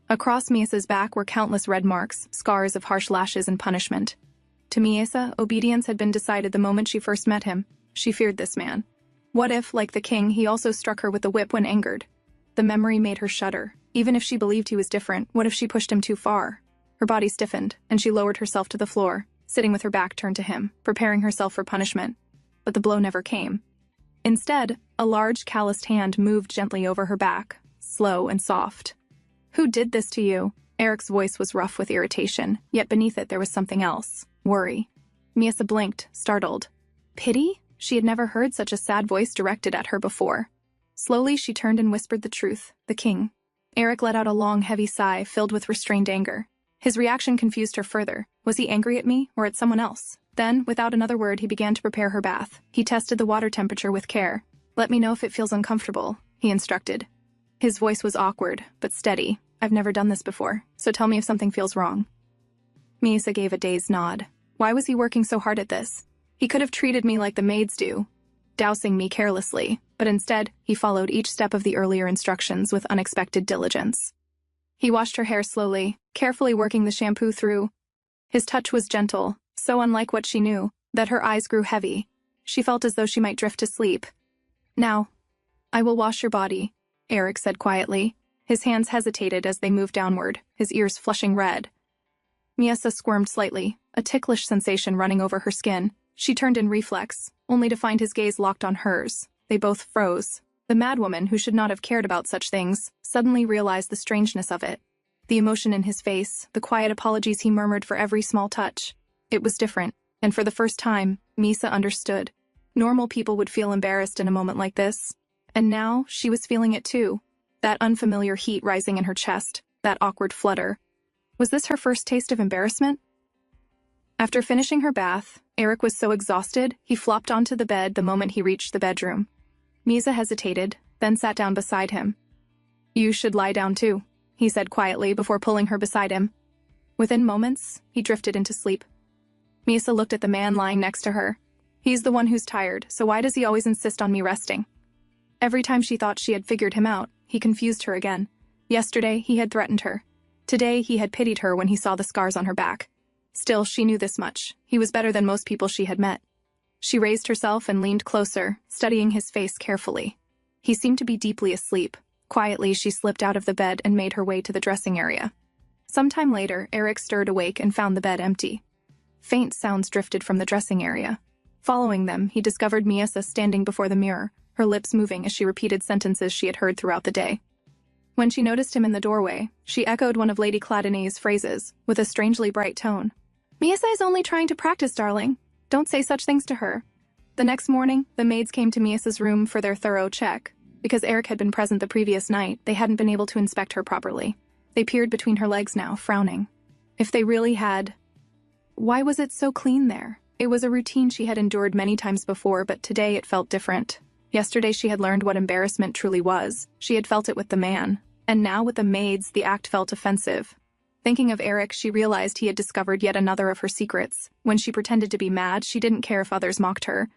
Across Miesa's back were countless red marks, scars of harsh lashes and punishment. To Miesa, obedience had been decided the moment she first met him. She feared this man. What if, like the king, he also struck her with the whip when angered? The memory made her shudder. Even if she believed he was different, what if she pushed him too far? Her body stiffened, and she lowered herself to the floor, sitting with her back turned to him, preparing herself for punishment. But the blow never came. Instead, a large, calloused hand moved gently over her back, slow and soft. "Who did this to you?" Eric's voice was rough with irritation, yet beneath it there was something else. Worry. Miesa blinked, startled. Pity? She had never heard such a sad voice directed at her before. Slowly she turned and whispered the truth, the king. Eric let out a long, heavy sigh filled with restrained anger. His reaction confused her further. Was he angry at me, or at someone else? Then, without another word, he began to prepare her bath. He tested the water temperature with care. "Let me know if it feels uncomfortable," he instructed. His voice was awkward, but steady. "I've never done this before, so tell me if something feels wrong." Miesa gave a dazed nod. Why was he working so hard at this? He could have treated me like the maids do, dousing me carelessly, but instead, he followed each step of the earlier instructions with unexpected diligence. He washed her hair slowly, carefully working the shampoo through. His touch was gentle, so unlike what she knew, that her eyes grew heavy. She felt as though she might drift to sleep. "Now, I will wash your body," Eric said quietly. His hands hesitated as they moved downward, his ears flushing red. Miesa squirmed slightly, a ticklish sensation running over her skin. She turned in reflex, only to find his gaze locked on hers. They both froze. The madwoman, who should not have cared about such things, suddenly realized the strangeness of it. The emotion in his face, the quiet apologies he murmured for every small touch. It was different, and for the first time, Miesa understood. Normal people would feel embarrassed in a moment like this. And now, she was feeling it too. That unfamiliar heat rising in her chest, that awkward flutter. Was this her first taste of embarrassment? After finishing her bath, Eric was so exhausted, he flopped onto the bed the moment he reached the bedroom. Miesa hesitated, then sat down beside him. "You should lie down too," he said quietly before pulling her beside him. Within moments, he drifted into sleep. Miesa looked at the man lying next to her. He's the one who's tired, so why does he always insist on me resting? Every time she thought she had figured him out, he confused her again. Yesterday, he had threatened her. Today, he had pitied her when he saw the scars on her back. Still, she knew this much. He was better than most people she had met. She raised herself and leaned closer, studying his face carefully. He seemed to be deeply asleep. Quietly, she slipped out of the bed and made her way to the dressing area. Sometime later, Eric stirred awake and found the bed empty. Faint sounds drifted from the dressing area. Following them, he discovered Miesa standing before the mirror, her lips moving as she repeated sentences she had heard throughout the day. When she noticed him in the doorway, she echoed one of Lady Claudinet's phrases, with a strangely bright tone. "Miasa is only trying to practice, darling. Don't say such things to her." The next morning, the maids came to Miasa's room for their thorough check. Because Eric had been present the previous night, they hadn't been able to inspect her properly. They peered between her legs now, frowning. If they really had... Why was it so clean there? It was a routine she had endured many times before, but today it felt different. Yesterday she had learned what embarrassment truly was. She had felt it with the man. And now with the maids, the act felt offensive. Thinking of Eric, she realized he had discovered yet another of her secrets. When she pretended to be mad, she didn't care if others mocked her.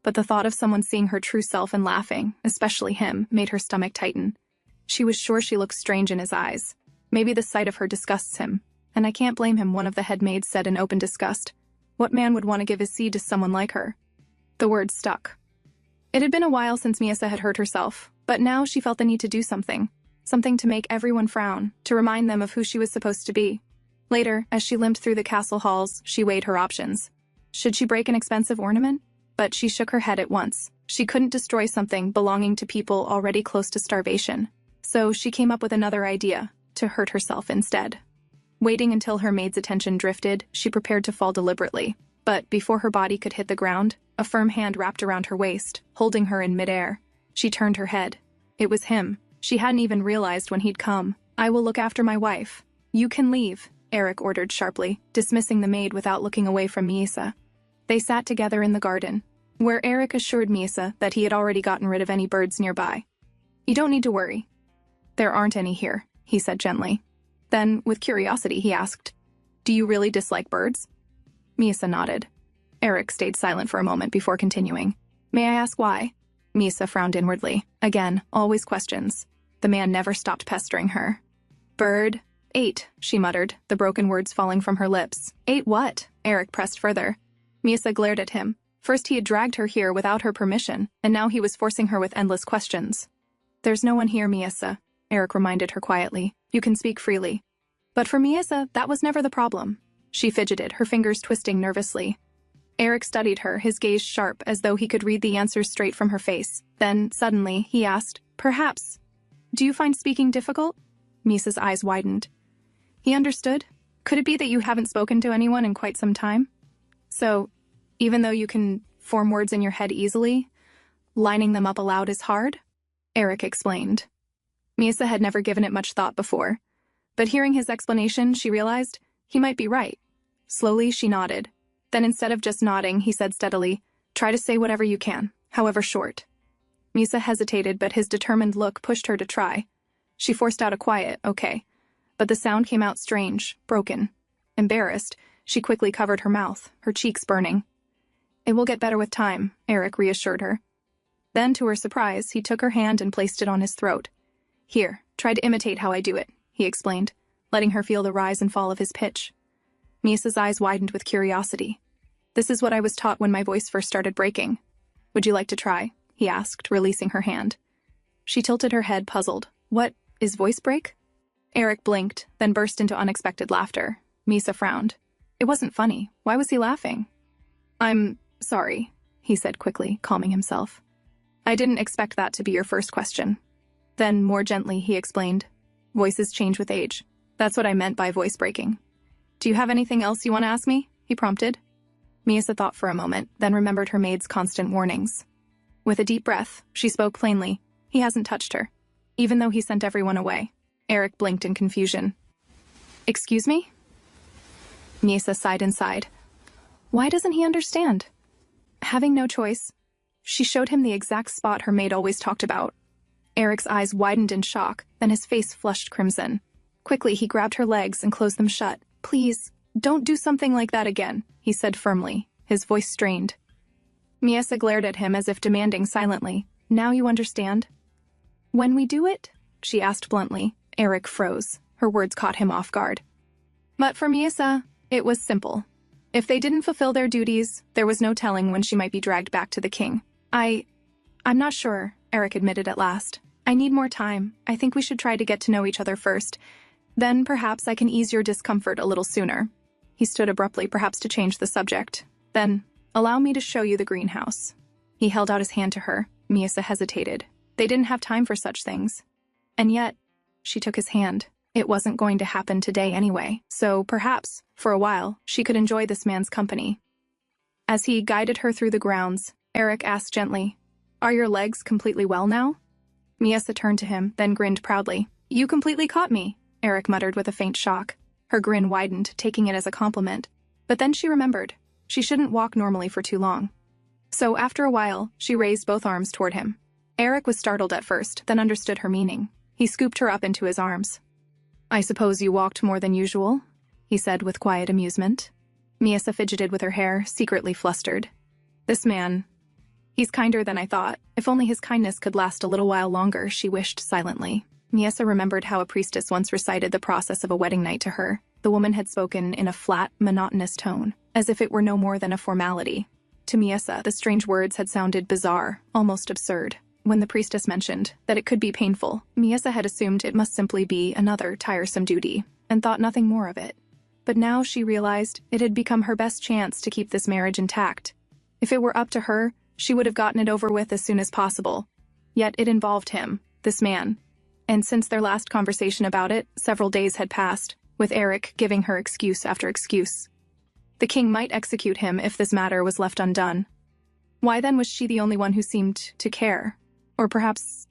But the thought of someone seeing her true self and laughing, especially him, made her stomach tighten. She was sure she looked strange in his eyes. Maybe the sight of her disgusts him. And I can't blame him, one of the head maids said in open disgust. What man would want to give his seed to someone like her? The words stuck. It had been a while since Miasa had hurt herself, but now she felt the need to do something. Something to make everyone frown, to remind them of who she was supposed to be. Later, as she limped through the castle halls, she weighed her options. Should she break an expensive ornament? But she shook her head at once. She couldn't destroy something belonging to people already close to starvation. So she came up with another idea, to hurt herself instead. Waiting until her maid's attention drifted, she prepared to fall deliberately. But before her body could hit the ground, a firm hand wrapped around her waist, holding her in midair. She turned her head. It was him. She hadn't even realized when he'd come. "I will look after my wife. You can leave," Eric ordered sharply, dismissing the maid without looking away from Miasa. They sat together in the garden, where Eric assured Miasa that he had already gotten rid of any birds nearby. "You don't need to worry. There aren't any here," he said gently. Then, with curiosity, he asked, "Do you really dislike birds?" Miasa nodded. Eric stayed silent for a moment before continuing. "May I ask why?" Miasa frowned inwardly. Again, always questions. The man never stopped pestering her. "Bird ate," she muttered, the broken words falling from her lips. "Ate what?" Eric pressed further. Miasa glared at him. First he had dragged her here without her permission, and now he was forcing her with endless questions. "There's no one here, Miasa," Eric reminded her quietly. "You can speak freely." But for Miasa, that was never the problem. She fidgeted, her fingers twisting nervously. Eric studied her, his gaze sharp, as though he could read the answers straight from her face. Then, suddenly, he asked, "Perhaps. Do you find speaking difficult?" Misa's eyes widened. He understood. "Could it be that you haven't spoken to anyone in quite some time? So, even though you can form words in your head easily, lining them up aloud is hard?" Eric explained. Miasa had never given it much thought before. But hearing his explanation, she realized he might be right. Slowly, she nodded. Then instead of just nodding, he said steadily, "Try to say whatever you can, however short." Miasa hesitated, but his determined look pushed her to try. She forced out a quiet, "Okay." But the sound came out strange, broken. Embarrassed, she quickly covered her mouth, her cheeks burning. "It will get better with time," Eric reassured her. Then, to her surprise, he took her hand and placed it on his throat. "Here, try to imitate how I do it," he explained, letting her feel the rise and fall of his pitch. Miasa's eyes widened with curiosity. "This is what I was taught when my voice first started breaking. Would you like to try?" he asked, releasing her hand. She tilted her head, puzzled. "What is voice break?" Eric blinked, then burst into unexpected laughter. Miasa frowned. It wasn't funny. Why was he laughing? "I'm sorry," he said quickly, calming himself. "I didn't expect that to be your first question." Then, more gently, he explained, "Voices change with age. That's what I meant by voice breaking." "Do you have anything else you want to ask me?" he prompted. Miasa thought for a moment, then remembered her maid's constant warnings. With a deep breath, she spoke plainly. He hasn't touched her, even though he sent everyone away. Eric blinked in confusion. "Excuse me?" Miasa sighed inside. Why doesn't he understand? Having no choice, she showed him the exact spot her maid always talked about. Eric's eyes widened in shock, then his face flushed crimson. Quickly, he grabbed her legs and closed them shut. "Please, don't do something like that again," he said firmly, his voice strained. Miasa glared at him as if demanding silently, "Now you understand?" "When we do it?" she asked bluntly. Eric froze. Her words caught him off guard. But for Miasa, it was simple. If they didn't fulfill their duties, there was no telling when she might be dragged back to the king. I'm not sure," Eric admitted at last. "I need more time. I think we should try to get to know each other first. Then perhaps I can ease your discomfort a little sooner." He stood abruptly, perhaps to change the subject. Then, "Allow me to show you the greenhouse." He held out his hand to her. Miasa hesitated. They didn't have time for such things. And yet, She took his hand. It wasn't going to happen today anyway, so perhaps, for a while, she could enjoy this man's company. As he guided her through the grounds, Eric asked gently, "Are your legs completely well now?" Miesa turned to him, then grinned proudly. "You completely caught me," Eric muttered with a faint shock. Her grin widened, taking it as a compliment. But then she remembered. She shouldn't walk normally for too long. So after a while, she raised both arms toward him. Eric was startled at first, then understood her meaning. He scooped her up into his arms. "I suppose you walked more than usual," he said with quiet amusement. Miesa fidgeted with her hair, secretly flustered. "This man, he's kinder than I thought. If only his kindness could last a little while longer," she wished silently. Miesa remembered how a priestess once recited the process of a wedding night to her. The woman had spoken in a flat, monotonous tone, as if it were no more than a formality. To Miesa, the strange words had sounded bizarre, almost absurd. When the priestess mentioned that it could be painful, Miesa had assumed it must simply be another tiresome duty, and thought nothing more of it. But now she realized it had become her best chance to keep this marriage intact. If it were up to her, she would have gotten it over with as soon as possible. Yet it involved him, this man. And since their last conversation about it, several days had passed, with Eric giving her excuse after excuse. The king might execute him if this matter was left undone. Why then was she the only one who seemed to care? Or perhaps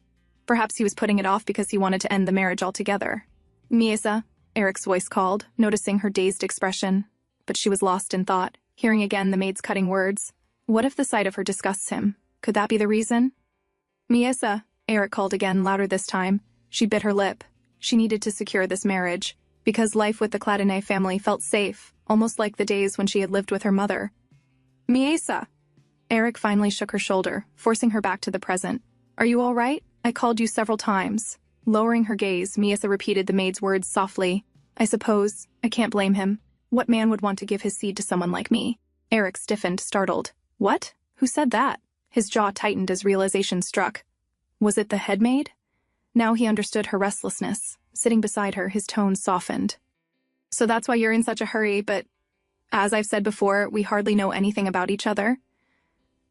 he was putting it off because he wanted to end the marriage altogether. "Miesa," Eric's voice called, noticing her dazed expression. But she was lost in thought, hearing again the maid's cutting words. What if the sight of her disgusts him? Could that be the reason? "Miesa," Eric called again, louder this time. She bit her lip. She needed to secure this marriage, because life with the Cladonnet family felt safe, almost like the days when she had lived with her mother. "Miesa!" Eric finally shook her shoulder, forcing her back to the present. "Are you all right? I called you several times." Lowering her gaze, Miesa repeated the maid's words softly. "I suppose. I can't blame him. What man would want to give his seed to someone like me?" Eric stiffened, startled. "What? Who said that?" His jaw tightened as realization struck. Was it the head maid? Now he understood her restlessness. Sitting beside her, his tone softened. "So that's why you're in such a hurry, but as I've said before, we hardly know anything about each other."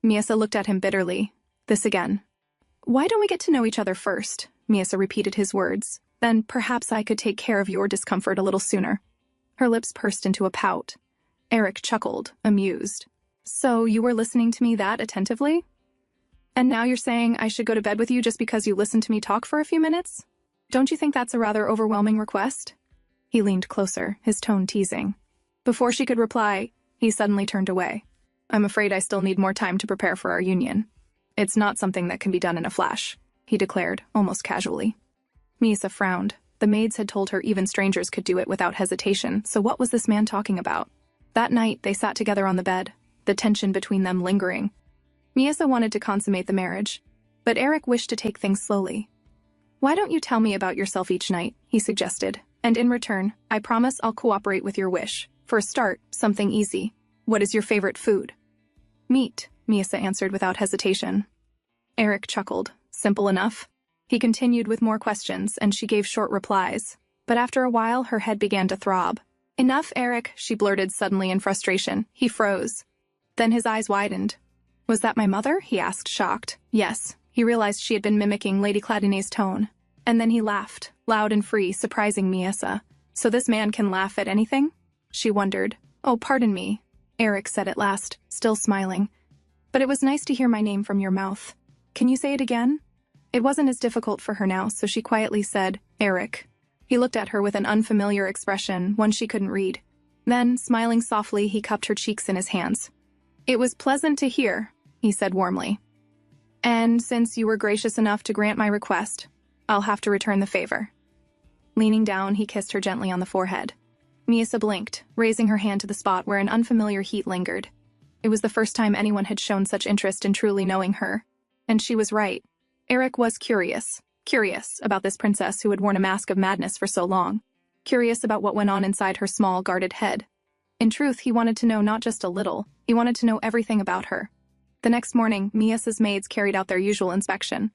Miesa looked at him bitterly. This again. "Why don't we get to know each other first?" Miesa repeated his words. "Then perhaps I could take care of your discomfort a little sooner." Her lips pursed into a pout. Eric chuckled, amused. "So you were listening to me that attentively? And now you're saying I should go to bed with you just because you listened to me talk for a few minutes? Don't you think that's a rather overwhelming request?" He leaned closer, his tone teasing. Before she could reply, he suddenly turned away. "I'm afraid I still need more time to prepare for our union. It's not something that can be done in a flash," he declared, almost casually. Miesa frowned. The maids had told her even strangers could do it without hesitation, so what was this man talking about? That night, they sat together on the bed, the tension between them lingering. Miesa wanted to consummate the marriage, but Eric wished to take things slowly. "Why don't you tell me about yourself each night?" he suggested. "And in return, I promise I'll cooperate with your wish. For a start, something easy. What is your favorite food?" "Meat," Miesa answered without hesitation. Eric chuckled. Simple enough. He continued with more questions, and she gave short replies. But after a while, her head began to throb. "Enough, Eric," she blurted suddenly in frustration. He froze. Then his eyes widened. "Was that my mother?" he asked, shocked. Yes. He realized she had been mimicking Lady Cladonet's tone. And then he laughed, loud and free, surprising Miesa. "So this man can laugh at anything?" She wondered. "Oh, pardon me," Eric said at last, still smiling. "But it was nice to hear my name from your mouth. Can you say it again?" It wasn't as difficult for her now, so she quietly said, "Eric." He looked at her with an unfamiliar expression, one she couldn't read. Then, smiling softly, he cupped her cheeks in his hands. "It was pleasant to hear," he said warmly. "And since you were gracious enough to grant my request, I'll have to return the favor." Leaning down, he kissed her gently on the forehead. Miesa blinked, raising her hand to the spot where an unfamiliar heat lingered. It was the first time anyone had shown such interest in truly knowing her. And she was right. Eric was curious about this princess who had worn a mask of madness for so long. Curious about what went on inside her small, guarded head. In truth, he wanted to know not just a little, he wanted to know everything about her. The next morning, Miesa's maids carried out their usual inspection.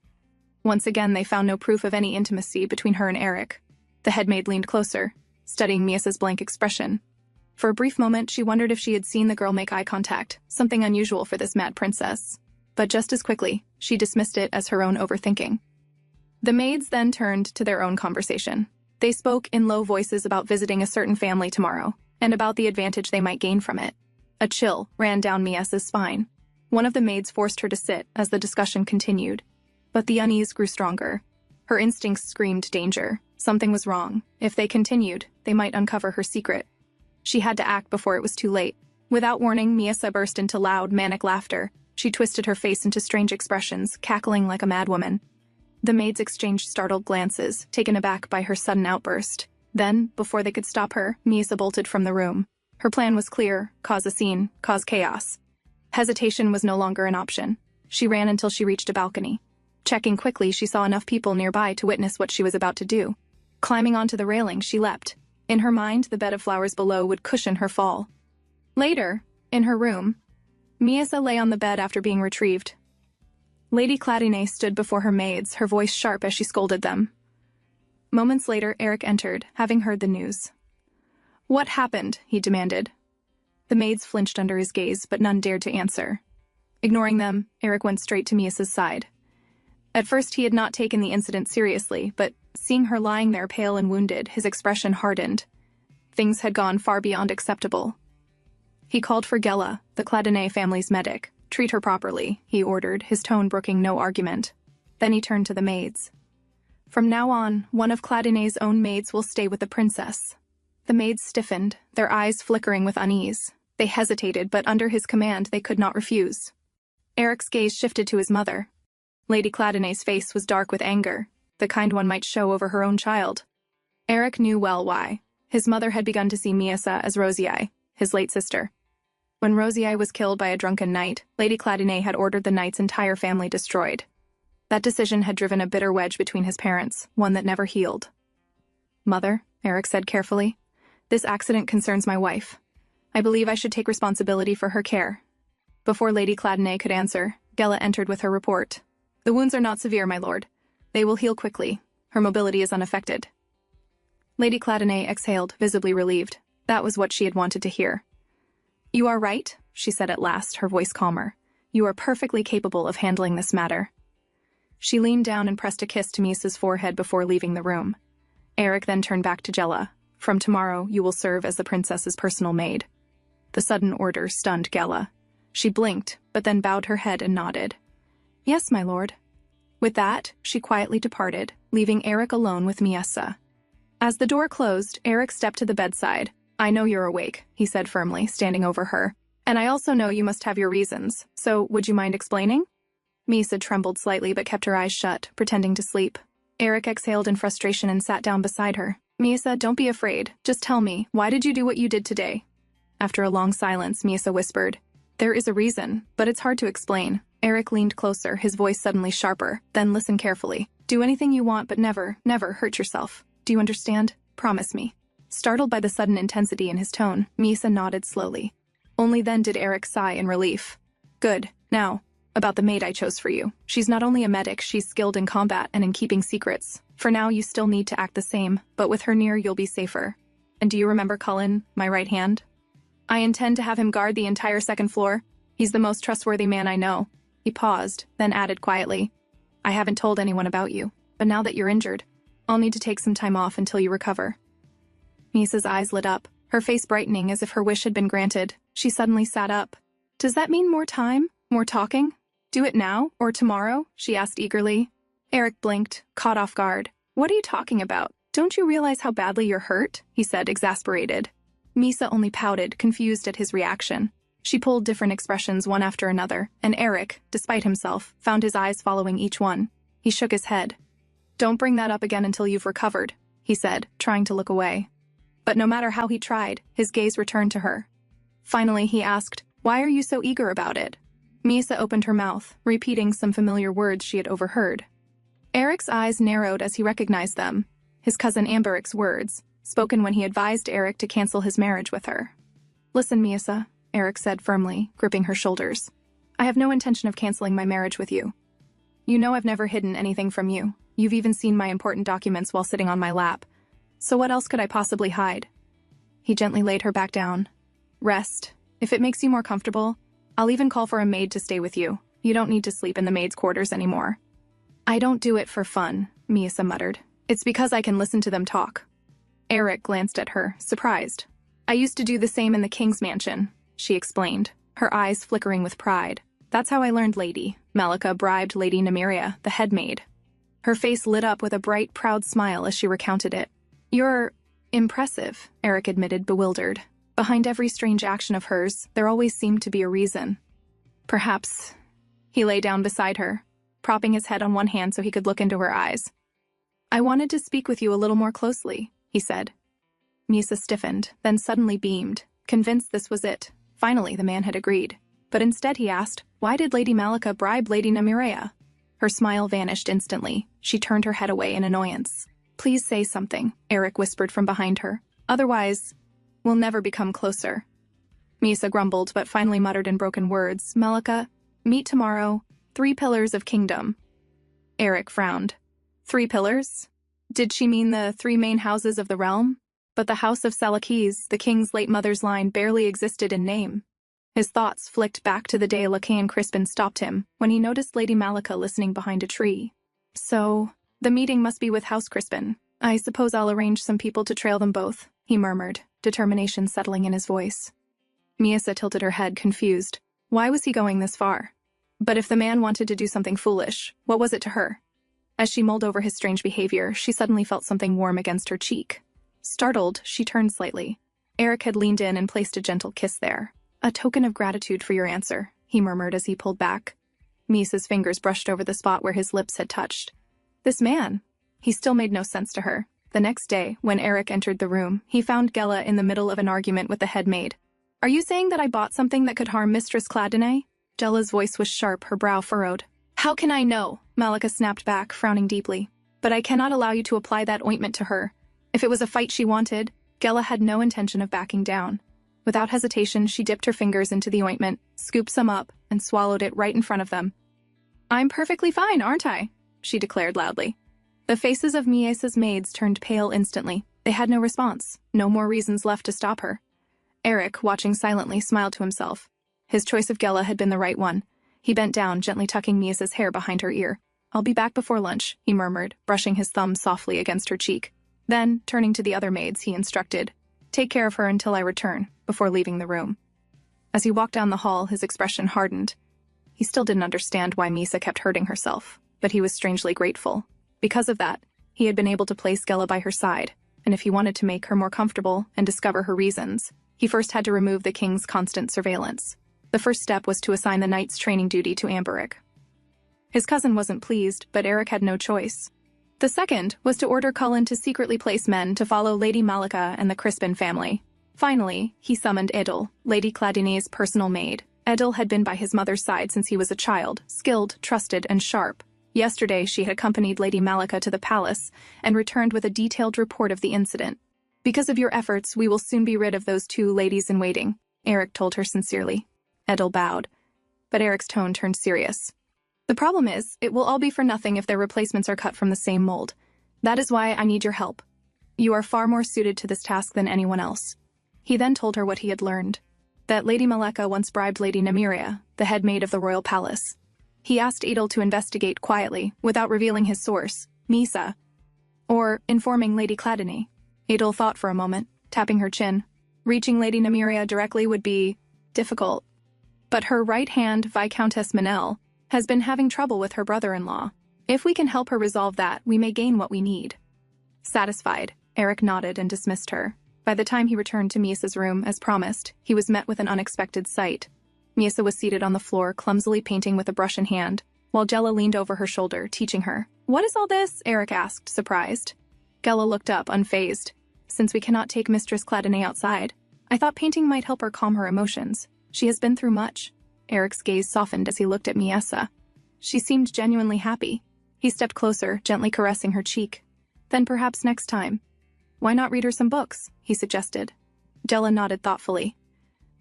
Once again, they found no proof of any intimacy between her and Eric. The head maid leaned closer, studying Miesa's blank expression. For a brief moment, she wondered if she had seen the girl make eye contact, something unusual for this mad princess. But just as quickly, she dismissed it as her own overthinking. The maids then turned to their own conversation. They spoke in low voices about visiting a certain family tomorrow, and about the advantage they might gain from it. A chill ran down Miesa's spine. One of the maids forced her to sit as the discussion continued. But the unease grew stronger. Her instincts screamed danger. Something was wrong. If they continued, they might uncover her secret. She had to act before it was too late. Without warning, Miesa burst into loud, manic laughter. She twisted her face into strange expressions, cackling like a madwoman. The maids exchanged startled glances, taken aback by her sudden outburst. Then, before they could stop her, Miesa bolted from the room. Her plan was clear: cause a scene, cause chaos. Hesitation was no longer an option. She ran until she reached a balcony. Checking quickly, she saw enough people nearby to witness what she was about to do. Climbing onto the railing, she leapt. In her mind, the bed of flowers below would cushion her fall. Later, in her room, Miesa lay on the bed after being retrieved. Lady Cladine stood before her maids, her voice sharp as she scolded them. Moments later, Eric entered, having heard the news. "What happened?" he demanded. The maids flinched under his gaze, but none dared to answer. Ignoring them, Eric went straight to Miesa's side. At first, he had not taken the incident seriously, but seeing her lying there pale and wounded, his expression hardened. Things had gone far beyond acceptable. He called for Gela, the Cladine family's medic. "Treat her properly," he ordered, his tone brooking no argument. Then he turned to the maids. "From now on, one of Cladine's own maids will stay with the princess." The maids stiffened, their eyes flickering with unease. They hesitated, but under his command they could not refuse. Eric's gaze shifted to his mother. Lady Cladine's face was dark with anger, the kind one might show over her own child. Eric knew well why. His mother had begun to see Miesa as Rosei, his late sister. When Rosei was killed by a drunken knight, Lady Cladine had ordered the knight's entire family destroyed. That decision had driven a bitter wedge between his parents, one that never healed. "Mother," Eric said carefully, "this accident concerns my wife. I believe I should take responsibility for her care." Before Lady Cladine could answer, Gela entered with her report. "The wounds are not severe, my lord. They will heal quickly. Her mobility is unaffected." Lady Cladine exhaled, visibly relieved. That was what she had wanted to hear. "You are right," she said at last, her voice calmer. "You are perfectly capable of handling this matter." She leaned down and pressed a kiss to Miesa's forehead before leaving the room. Eric then turned back to Gela. "From tomorrow, you will serve as the princess's personal maid." The sudden order stunned Gela. She blinked, but then bowed her head and nodded. "Yes, my lord." With that, she quietly departed, leaving Eric alone with Miesa. As the door closed, Eric stepped to the bedside. "I know you're awake," he said firmly, standing over her. "And I also know you must have your reasons, so would you mind explaining?" Miesa trembled slightly but kept her eyes shut, pretending to sleep. Eric exhaled in frustration and sat down beside her. "Miesa, don't be afraid. Just tell me, why did you do what you did today?" After a long silence, Miesa whispered, "There is a reason, but it's hard to explain." Eric leaned closer, his voice suddenly sharper. "Then listen carefully. Do anything you want, but never, never hurt yourself. Do you understand? Promise me." Startled by the sudden intensity in his tone, Miesa nodded slowly. Only then did Eric sigh in relief. "Good. Now, about the maid I chose for you. She's not only a medic, she's skilled in combat and in keeping secrets. For now, you still need to act the same, but with her near, you'll be safer. And do you remember Cullen, my right hand? I intend to have him guard the entire second floor. He's the most trustworthy man I know." He paused, then added quietly, "I haven't told anyone about you, but now that you're injured, I'll need to take some time off until you recover." Miesa's eyes lit up, her face brightening as if her wish had been granted. She suddenly sat up. "Does that mean more time? More talking? Do it now, or tomorrow?" she asked eagerly. Eric blinked, caught off guard. "What are you talking about? Don't you realize how badly you're hurt?" he said, exasperated. Miesa only pouted, confused at his reaction. She pulled different expressions one after another, and Eric, despite himself, found his eyes following each one. He shook his head. "Don't bring that up again until you've recovered," he said, trying to look away. But no matter how he tried, his gaze returned to her. Finally, he asked, "Why are you so eager about it?" Miesa opened her mouth, repeating some familiar words she had overheard. Eric's eyes narrowed as he recognized them. His cousin Amberic's words, spoken when he advised Eric to cancel his marriage with her. "Listen, Miesa," Eric said firmly, gripping her shoulders. "I have no intention of canceling my marriage with you. You know I've never hidden anything from you. You've even seen my important documents while sitting on my lap. So what else could I possibly hide?" He gently laid her back down. "Rest. If it makes you more comfortable, I'll even call for a maid to stay with you. You don't need to sleep in the maid's quarters anymore." I don't do it for fun, Misa muttered. It's because I can listen to them talk. Eric glanced at her, surprised. I used to do the same in the king's mansion, she explained, her eyes flickering with pride. That's how I learned Lady Malika bribed Lady Nymeria, the head maid. Her face lit up with a bright, proud smile as she recounted it. You're impressive, Eric admitted, bewildered. Behind every strange action of hers, there always seemed to be a reason. Perhaps. He lay down beside her, propping his head on one hand so he could look into her eyes. I wanted to speak with you a little more closely, he said. Misa stiffened, then suddenly beamed, convinced this was it. Finally, the man had agreed. But instead he asked, why did Lady Malika bribe Lady Nymeria? Her smile vanished instantly. She turned her head away in annoyance. Please say something, Eric whispered from behind her. Otherwise, we'll never become closer. Misa grumbled, but finally muttered in broken words, Malika, meet tomorrow. 3 pillars of kingdom. Eric frowned. 3 pillars? Did she mean the 3 main houses of the realm? But the house of Salakis, the king's late mother's line, barely existed in name. His thoughts flicked back to the day Lacan Crispin stopped him, when he noticed Lady Malika listening behind a tree. So, the meeting must be with House Crispin. I suppose I'll arrange some people to trail them both, he murmured, determination settling in his voice. Misa tilted her head, confused. Why was he going this far? But if the man wanted to do something foolish, what was it to her? As she mulled over his strange behavior, she suddenly felt something warm against her cheek. Startled, she turned slightly. Eric had leaned in and placed a gentle kiss there. A token of gratitude for your answer, he murmured as he pulled back. Misa's fingers brushed over the spot where his lips had touched. This man. He still made no sense to her. The next day, when Eric entered the room, he found Gela in the middle of an argument with the head maid. Are you saying that I bought something that could harm Mistress Cladine? Gela's voice was sharp, her brow furrowed. How can I know? Malika snapped back, frowning deeply. But I cannot allow you to apply that ointment to her. If it was a fight she wanted, Gela had no intention of backing down. Without hesitation, she dipped her fingers into the ointment, scooped some up, and swallowed it right in front of them. I'm perfectly fine, aren't I? She declared loudly. The faces of Miesa's maids turned pale instantly. They had no response, no more reasons left to stop her. Eric, watching silently, smiled to himself. His choice of Gela had been the right one. He bent down, gently tucking Miesa's hair behind her ear. I'll be back before lunch, he murmured, brushing his thumb softly against her cheek. Then, turning to the other maids, he instructed, take care of her until I return, before leaving the room. As he walked down the hall, his expression hardened. He still didn't understand why Misa kept hurting herself, but he was strangely grateful. Because of that, he had been able to place Gela by her side, and if he wanted to make her more comfortable and discover her reasons, he first had to remove the king's constant surveillance. The first step was to assign the knight's training duty to Amberic. His cousin wasn't pleased, but Eric had no choice. The second was to order Cullen to secretly place men to follow Lady Malika and the Crispin family. Finally, he summoned Idil, Lady Cladine's personal maid. Idil had been by his mother's side since he was a child, skilled, trusted, and sharp. Yesterday, she had accompanied Lady Malika to the palace and returned with a detailed report of the incident. Because of your efforts, we will soon be rid of those 2 ladies-in-waiting, Eric told her sincerely. Idil bowed, but Eric's tone turned serious. The problem is, it will all be for nothing if their replacements are cut from the same mold. That is why I need your help. You are far more suited to this task than anyone else. He then told her what he had learned. That Lady Malika once bribed Lady Nymeria, the head maid of the royal palace. He asked Idil to investigate quietly, without revealing his source, Misa, or informing Lady Cladine. Idil thought for a moment, tapping her chin. Reaching Lady Nymeria directly would be difficult. But her right hand, Viscountess Manel, has been having trouble with her brother-in-law. If we can help her resolve that, we may gain what we need. Satisfied, Eric nodded and dismissed her. By the time he returned to Misa's room, as promised, he was met with an unexpected sight. Misa was seated on the floor, clumsily painting with a brush in hand, while Gela leaned over her shoulder, teaching her. What is all this? Eric asked, surprised. Gela looked up, unfazed. Since we cannot take Mistress Cladine outside, I thought painting might help her calm her emotions. She has been through much. Eric's gaze softened as he looked at Misa. She seemed genuinely happy. He stepped closer, gently caressing her cheek. Then perhaps next time. Why not read her some books? He suggested. Gela nodded thoughtfully.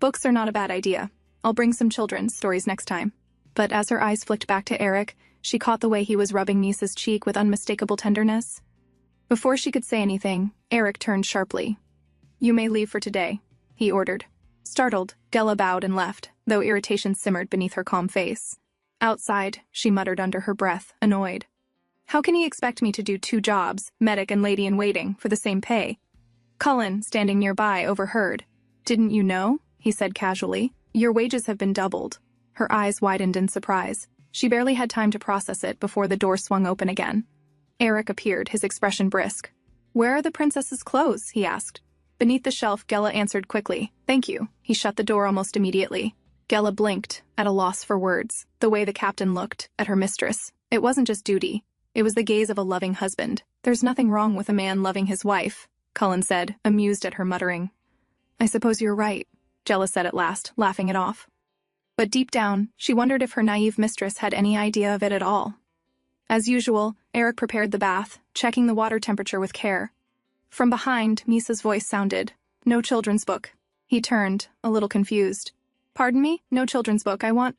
Books are not a bad idea. I'll bring some children's stories next time. But as her eyes flicked back to Eric, she caught the way he was rubbing Misa's cheek with unmistakable tenderness. Before she could say anything, Eric turned sharply. You may leave for today, he ordered. Startled, Gela bowed and left, though irritation simmered beneath her calm face. Outside, she muttered under her breath, annoyed. How can he expect me to do 2 jobs, medic and lady-in-waiting, for the same pay? Cullen, standing nearby, overheard. Didn't you know? He said casually. Your wages have been doubled. Her eyes widened in surprise. She barely had time to process it before the door swung open again. Eric appeared, his expression brisk. Where are the princess's clothes? He asked. Beneath the shelf, Gela answered quickly. Thank you. He shut the door almost immediately. Gela blinked, at a loss for words, the way the captain looked at her mistress. It wasn't just duty. It was the gaze of a loving husband. There's nothing wrong with a man loving his wife, Cullen said, amused at her muttering. I suppose you're right, Gela said at last, laughing it off. But deep down, she wondered if her naive mistress had any idea of it at all. As usual, Eric prepared the bath, checking the water temperature with care. From behind, Misa's voice sounded. No children's book. He turned, a little confused. Pardon me? No children's book, I want...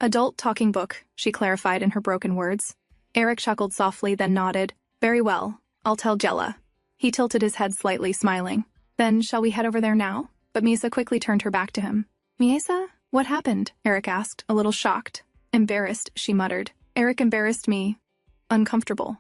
Adult talking book, she clarified in her broken words. Eric chuckled softly, then nodded. Very well, I'll tell Gela. He tilted his head slightly, smiling. Then shall we head over there now? But Misa quickly turned her back to him. Miesa? What happened? Eric asked, a little shocked. Embarrassed, she muttered. Eric embarrassed me. Uncomfortable.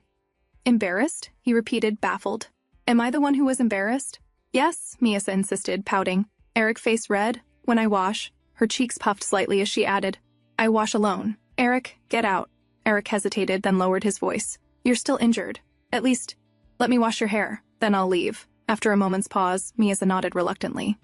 Embarrassed? He repeated, baffled. Am I the one who was embarrassed? Yes, Miesa insisted, pouting. Eric faced red. When I wash. Her cheeks puffed slightly as she added. I wash alone. Eric, get out. Eric hesitated, then lowered his voice. You're still injured. At least, let me wash your hair. Then I'll leave. After a moment's pause, Miesa nodded reluctantly.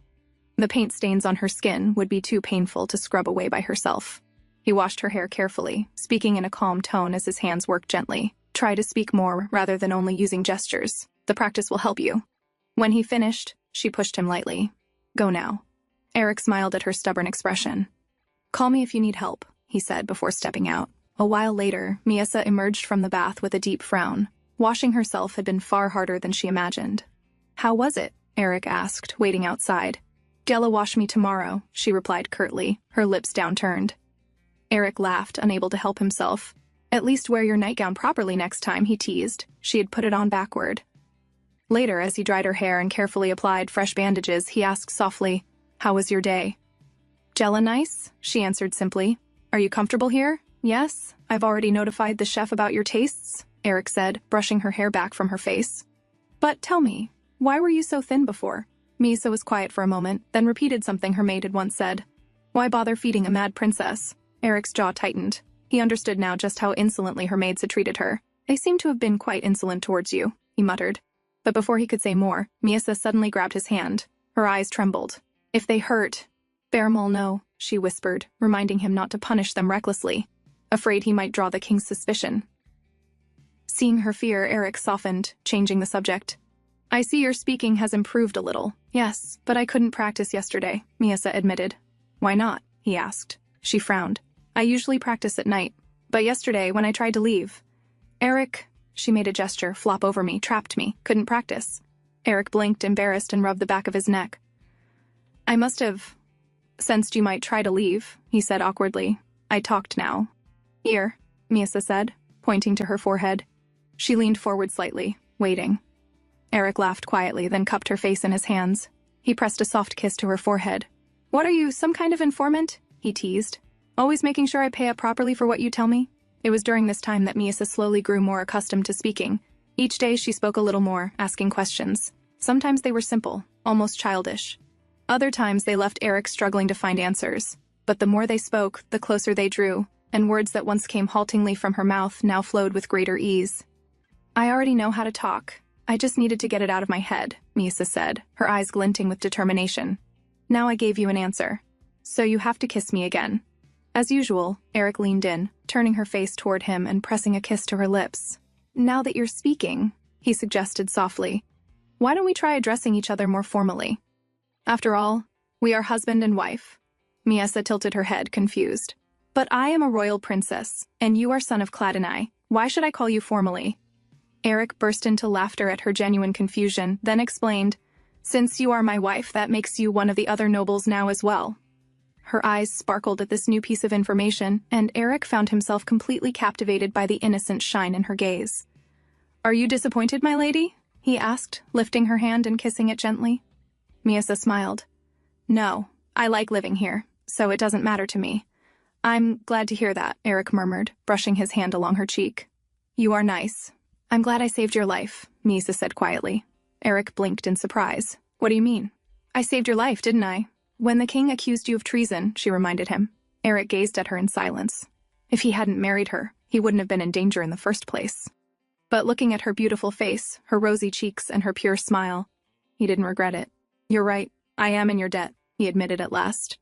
The paint stains on her skin would be too painful to scrub away by herself. He washed her hair carefully, speaking in a calm tone as his hands worked gently. Try to speak more rather than only using gestures. The practice will help you. When he finished, she pushed him lightly. Go now. Eric smiled at her stubborn expression. Call me if you need help, he said before stepping out. A while later, Miesa emerged from the bath with a deep frown. Washing herself had been far harder than she imagined. How was it? Eric asked, waiting outside. Gela wash me tomorrow, she replied curtly, her lips downturned. Eric laughed, unable to help himself. At least wear your nightgown properly next time, he teased. She had put it on backward. Later, as he dried her hair and carefully applied fresh bandages, he asked softly, How was your day? Gela nice? She answered simply. Are you comfortable here? Yes, I've already notified the chef about your tastes, Eric said, brushing her hair back from her face. But tell me, why were you so thin before? Misa was quiet for a moment, then repeated something her maid had once said. Why bother feeding a mad princess? Eric's jaw tightened. He understood now just how insolently her maids had treated her. They seem to have been quite insolent towards you, he muttered. But before he could say more, Miesa suddenly grabbed his hand. Her eyes trembled. If they hurt... Bearmol no, she whispered, reminding him not to punish them recklessly, afraid he might draw the king's suspicion. Seeing her fear, Eric softened, changing the subject. I see your speaking has improved a little. Yes, but I couldn't practice yesterday, Miesa admitted. Why not? He asked. She frowned. I usually practice at night, but yesterday when I tried to leave... Eric, she made a gesture, flop over me, trapped me, couldn't practice. Eric blinked, embarrassed, and rubbed the back of his neck. I must have sensed you might try to leave, he said awkwardly. I talked now. Here, Miesa said, pointing to her forehead. She leaned forward slightly, waiting. Eric laughed quietly, then cupped her face in his hands. He pressed a soft kiss to her forehead. What are you, some kind of informant? He teased. Always making sure I pay up properly for what you tell me? It was during this time that Miesa slowly grew more accustomed to speaking. Each day she spoke a little more, asking questions. Sometimes they were simple, almost childish. Other times they left Eric struggling to find answers. But the more they spoke, the closer they drew, and words that once came haltingly from her mouth now flowed with greater ease. I already know how to talk. I just needed to get it out of my head, Miesa said, her eyes glinting with determination. Now I gave you an answer. So you have to kiss me again. As usual, Eric leaned in, turning her face toward him and pressing a kiss to her lips. Now that you're speaking, he suggested softly, why don't we try addressing each other more formally? After all, we are husband and wife. Miesa tilted her head, confused. But I am a royal princess, and you are son of Claddenai. Why should I call you formally? Eric burst into laughter at her genuine confusion, then explained, Since you are my wife, that makes you one of the other nobles now as well. Her eyes sparkled at this new piece of information, and Eric found himself completely captivated by the innocent shine in her gaze. Are you disappointed, my lady? He asked, lifting her hand and kissing it gently. Miesa smiled. No, I like living here, so it doesn't matter to me. I'm glad to hear that, Eric murmured, brushing his hand along her cheek. You are nice. I'm glad I saved your life, Misa said quietly. Eric blinked in surprise. What do you mean? I saved your life, didn't I? When the king accused you of treason, she reminded him. Eric gazed at her in silence. If he hadn't married her, he wouldn't have been in danger in the first place. But looking at her beautiful face, her rosy cheeks, and her pure smile, he didn't regret it. You're right, I am in your debt, he admitted at last.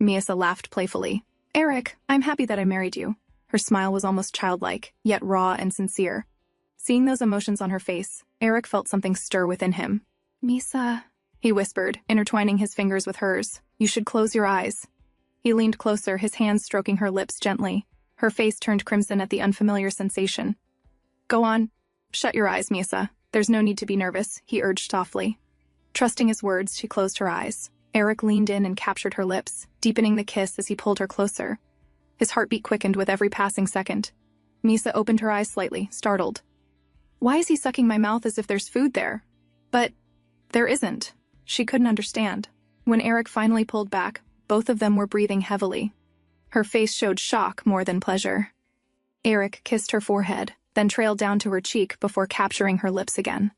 Misa laughed playfully. Eric, I'm happy that I married you. Her smile was almost childlike, yet raw and sincere. Seeing those emotions on her face, Eric felt something stir within him. Misa, he whispered, intertwining his fingers with hers. You should close your eyes. He leaned closer, his hands stroking her lips gently. Her face turned crimson at the unfamiliar sensation. Go on. Shut your eyes, Misa. There's no need to be nervous, he urged softly. Trusting his words, she closed her eyes. Eric leaned in and captured her lips, deepening the kiss as he pulled her closer. His heartbeat quickened with every passing second. Misa opened her eyes slightly, startled. Why is he sucking my mouth as if there's food there? But there isn't. She couldn't understand. When Eric finally pulled back, both of them were breathing heavily. Her face showed shock more than pleasure. Eric kissed her forehead, then trailed down to her cheek before capturing her lips again.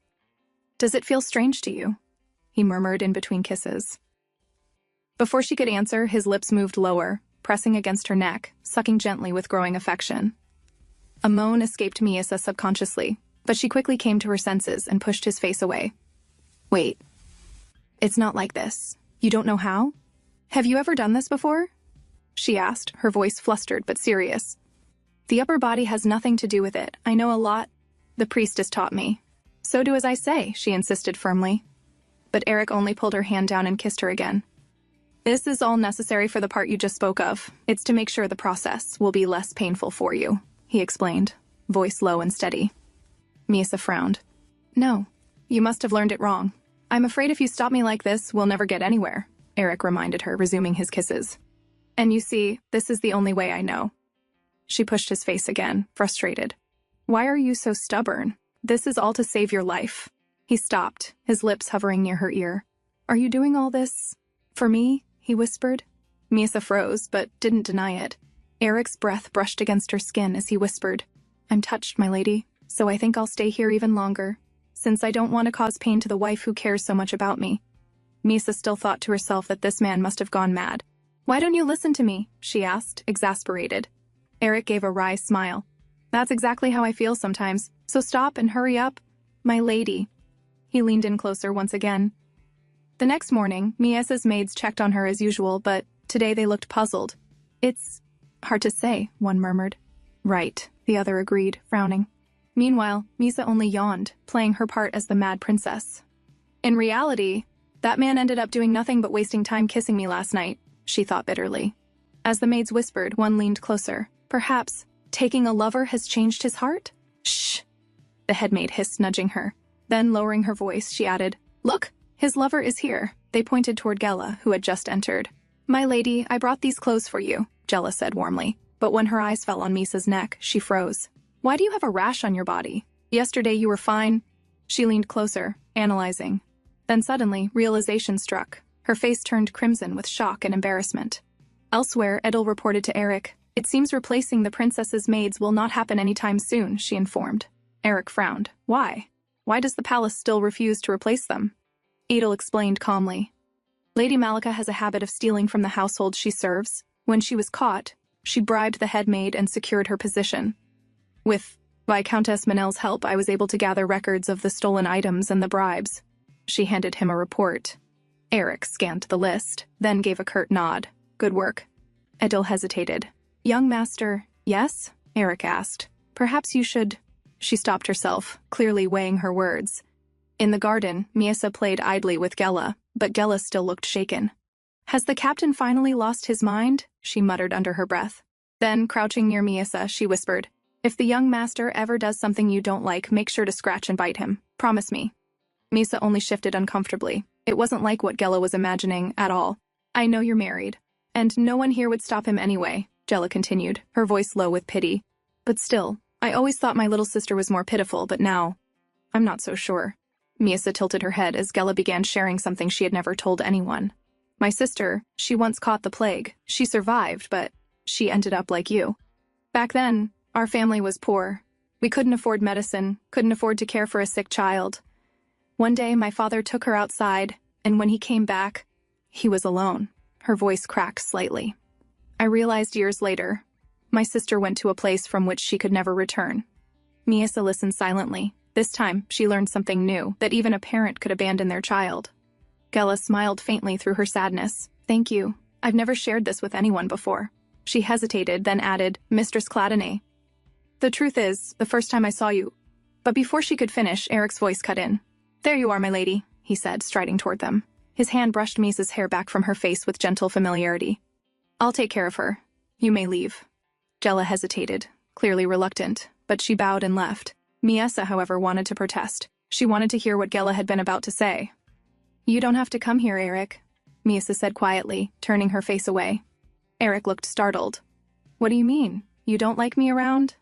Does it feel strange to you? He murmured in between kisses. Before she could answer, his lips moved lower, pressing against her neck, sucking gently with growing affection. A moan escaped Misa subconsciously, but she quickly came to her senses and pushed his face away. Wait. It's not like this. You don't know how? Have you ever done this before? She asked, her voice flustered but serious. The upper body has nothing to do with it. I know a lot. The priestess taught me. So do as I say, she insisted firmly. But Eric only pulled her hand down and kissed her again. This is all necessary for the part you just spoke of. It's to make sure the process will be less painful for you, he explained, voice low and steady. Misa frowned. No, you must have learned it wrong. I'm afraid if you stop me like this, we'll never get anywhere, Eric reminded her, resuming his kisses. And you see, this is the only way I know. She pushed his face again, frustrated. Why are you so stubborn? This is all to save your life. He stopped, his lips hovering near her ear. Are you doing all this for me? He whispered. Misa froze, but didn't deny it. Eric's breath brushed against her skin as he whispered, I'm touched, my lady, so I think I'll stay here even longer, since I don't want to cause pain to the wife who cares so much about me. Misa still thought to herself that this man must have gone mad. Why don't you listen to me? She asked, exasperated. Eric gave a wry smile. That's exactly how I feel sometimes, so stop and hurry up, my lady. He leaned in closer once again. The next morning, Misa's maids checked on her as usual, but today they looked puzzled. It's hard to say, one murmured. Right, the other agreed, frowning. Meanwhile, Misa only yawned, playing her part as the mad princess. In reality, that man ended up doing nothing but wasting time kissing me last night, she thought bitterly. As the maids whispered, one leaned closer. Perhaps taking a lover has changed his heart? Shh, the headmaid hissed, nudging her. Then, lowering her voice, she added, Look, his lover is here. They pointed toward Gela, who had just entered. My lady, I brought these clothes for you, Gela said warmly. But when her eyes fell on Misa's neck, she froze. Why do you have a rash on your body? Yesterday you were fine. She leaned closer, analyzing. Then suddenly, realization struck. Her face turned crimson with shock and embarrassment. Elsewhere, Edel reported to Eric. It seems replacing the princess's maids will not happen anytime soon, she informed. Eric frowned. Why? Why does the palace still refuse to replace them? Edel explained calmly. Lady Malika has a habit of stealing from the household she serves. When she was caught, she bribed the head maid and secured her position. With Viscountess Manel's help, I was able to gather records of the stolen items and the bribes. She handed him a report. Eric scanned the list, then gave a curt nod. Good work. Edel hesitated. Young master, yes? Eric asked. Perhaps you should... She stopped herself, clearly weighing her words. In the garden, Misa played idly with Gela, but Gela still looked shaken. Has the captain finally lost his mind? She muttered under her breath. Then, crouching near Misa, she whispered, If the young master ever does something you don't like, make sure to scratch and bite him. Promise me. Misa only shifted uncomfortably. It wasn't like what Gela was imagining at all. I know you're married. And no one here would stop him anyway, Gela continued, her voice low with pity. But still, I always thought my little sister was more pitiful, but now, I'm not so sure. Misa tilted her head as Gela began sharing something she had never told anyone. My sister, she once caught the plague. She survived, but she ended up like you. Back then, our family was poor. We couldn't afford medicine, couldn't afford to care for a sick child. One day, my father took her outside, and when he came back, he was alone. Her voice cracked slightly. I realized years later, my sister went to a place from which she could never return. Misa listened silently. This time, she learned something new, that even a parent could abandon their child. Gela smiled faintly through her sadness. Thank you. I've never shared this with anyone before. She hesitated, then added, Mistress Cladene. The truth is, the first time I saw you. But before she could finish, Eric's voice cut in. There you are, my lady, he said, striding toward them. His hand brushed Misa's hair back from her face with gentle familiarity. I'll take care of her. You may leave. Gela hesitated, clearly reluctant, but she bowed and left. Miesa, however, wanted to protest. She wanted to hear what Gela had been about to say. You don't have to come here, Eric, Miesa said quietly, turning her face away. Eric looked startled. What do you mean? You don't like me around?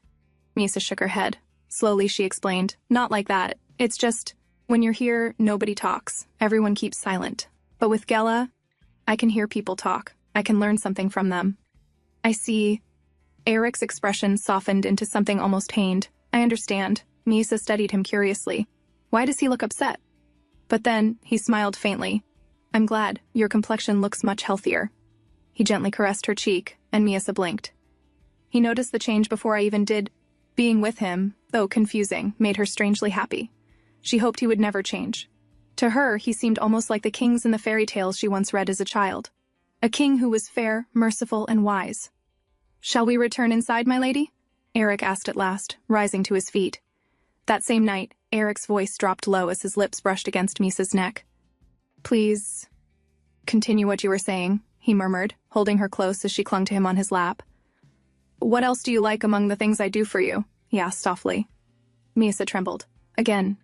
Miesa shook her head. Slowly she explained, not like that. It's just, when you're here, nobody talks. Everyone keeps silent. But with Gela, I can hear people talk. I can learn something from them. I see. Eric's expression softened into something almost pained. I understand. Miesa studied him curiously. Why does he look upset? But then, he smiled faintly. I'm glad. Your complexion looks much healthier. He gently caressed her cheek, and Miesa blinked. He noticed the change before I even did. Being with him, though confusing, made her strangely happy. She hoped he would never change. To her, he seemed almost like the kings in the fairy tales she once read as a child. A king who was fair, merciful, and wise. Shall we return inside, my lady? Eric asked at last, rising to his feet. That same night, Eric's voice dropped low as his lips brushed against Misa's neck. Please, continue what you were saying, he murmured, holding her close as she clung to him on his lap. What else do you like among the things I do for you? He asked softly. Miesa trembled. Again.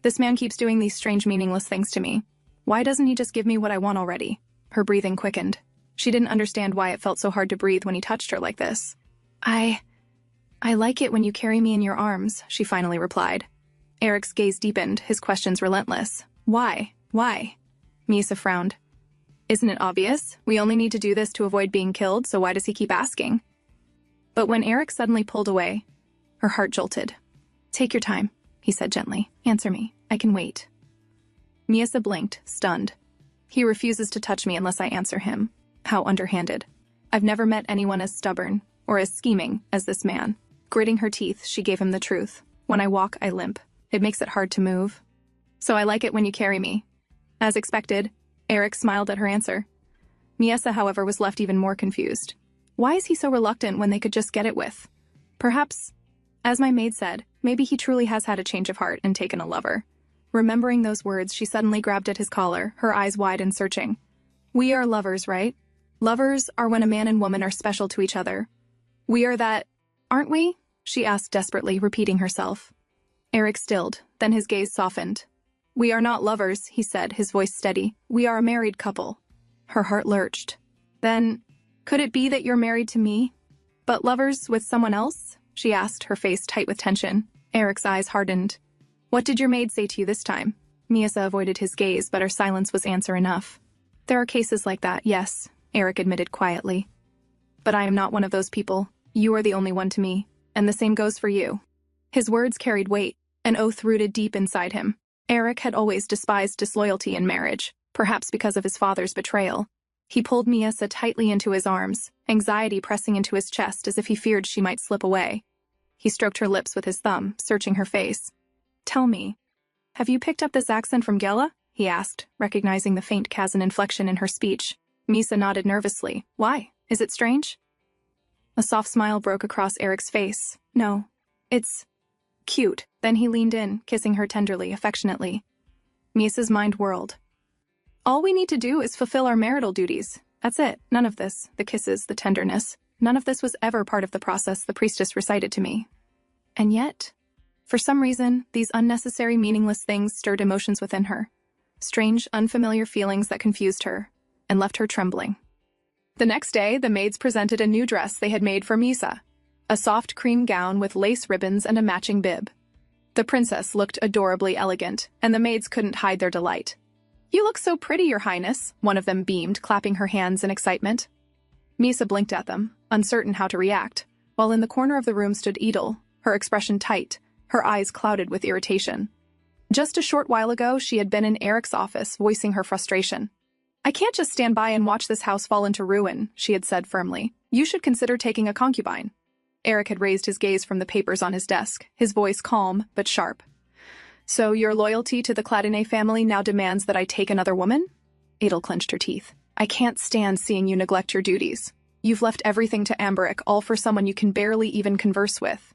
This man keeps doing these strange, meaningless things to me. Why doesn't he just give me what I want already? Her breathing quickened. She didn't understand why it felt so hard to breathe when he touched her like this. I like it when you carry me in your arms, she finally replied. Eric's gaze deepened, his questions relentless. Why? Why? Miesa frowned. Isn't it obvious? We only need to do this to avoid being killed, so why does he keep asking? But when Eric suddenly pulled away, her heart jolted. Take your time, he said gently. Answer me. I can wait. Miesa blinked, stunned. He refuses to touch me unless I answer him. How underhanded. I've never met anyone as stubborn, or as scheming, as this man. Gritting her teeth, she gave him the truth. When I walk, I limp. It makes it hard to move. So I like it when you carry me. As expected, Eric smiled at her answer. Miesa, however, was left even more confused. Why is he so reluctant when they could just get it with? Perhaps, as my maid said, maybe he truly has had a change of heart and taken a lover. Remembering those words, she suddenly grabbed at his collar, her eyes wide and searching. We are lovers, right? Lovers are when a man and woman are special to each other. We are that, aren't we? She asked desperately, repeating herself. Eric stilled, then his gaze softened. We are not lovers, he said, his voice steady. We are a married couple. Her heart lurched. Then, could it be that you're married to me? But lovers with someone else? She asked, her face tight with tension. Eric's eyes hardened. What did your maid say to you this time? Miesa avoided his gaze, but her silence was answer enough. There are cases like that, yes, Eric admitted quietly. But I am not one of those people. You are the only one to me, and the same goes for you. His words carried weight, an oath rooted deep inside him. Eric had always despised disloyalty in marriage, perhaps because of his father's betrayal. He pulled Miesa tightly into his arms, anxiety pressing into his chest as if he feared she might slip away. He stroked her lips with his thumb, searching her face. Tell me, have you picked up this accent from Gela? He asked, recognizing the faint Kazan inflection in her speech. Miesa nodded nervously. Why? Is it strange? A soft smile broke across Eric's face. No, it's cute. Then he leaned in, kissing her tenderly, affectionately. Miesa's mind whirled. All we need to do is fulfill our marital duties. That's it. None of this, the kisses, the tenderness, none of this was ever part of the process the priestess recited to me. And yet, for some reason, these unnecessary, meaningless things stirred emotions within her. Strange, unfamiliar feelings that confused her and left her trembling. The next day, the maids presented a new dress they had made for Miesa, a soft cream gown with lace ribbons and a matching bib. The princess looked adorably elegant, and the maids couldn't hide their delight. You look so pretty, Your Highness, one of them beamed, clapping her hands in excitement. Miesa blinked at them, uncertain how to react, while in the corner of the room stood Edel, her expression tight, her eyes clouded with irritation. Just a short while ago, she had been in Eric's office, voicing her frustration. "I can't just stand by and watch this house fall into ruin," she had said firmly. "You should consider taking a concubine." Eric had raised his gaze from the papers on his desk, his voice calm but sharp. "So your loyalty to the Cladine family now demands that I take another woman?" Adel clenched her teeth. "I can't stand seeing you neglect your duties. You've left everything to Amberic, all for someone you can barely even converse with.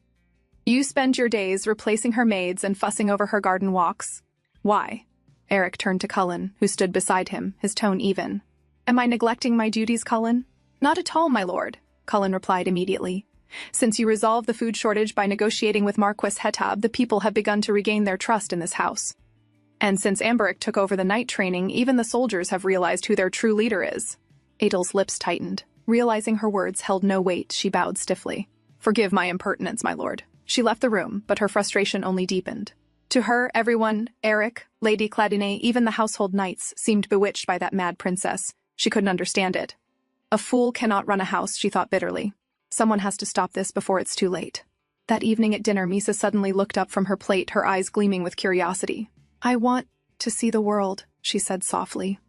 You spend your days replacing her maids and fussing over her garden walks. Why?" Eric turned to Cullen, who stood beside him, his tone even. "Am I neglecting my duties, Cullen?" "Not at all, my lord," Cullen replied immediately. "Since you resolved the food shortage by negotiating with Marquis Hetab, the people have begun to regain their trust in this house. And since Amberic took over the night training, even the soldiers have realized who their true leader is." Adel's lips tightened. Realizing her words held no weight, she bowed stiffly. "Forgive my impertinence, my lord." She left the room, but her frustration only deepened. To her, everyone, Eric, Lady Cladine, even the household knights, seemed bewitched by that mad princess. She couldn't understand it. A fool cannot run a house, she thought bitterly. Someone has to stop this before it's too late. That evening at dinner, Misa suddenly looked up from her plate, her eyes gleaming with curiosity. "I want to see the world," she said softly.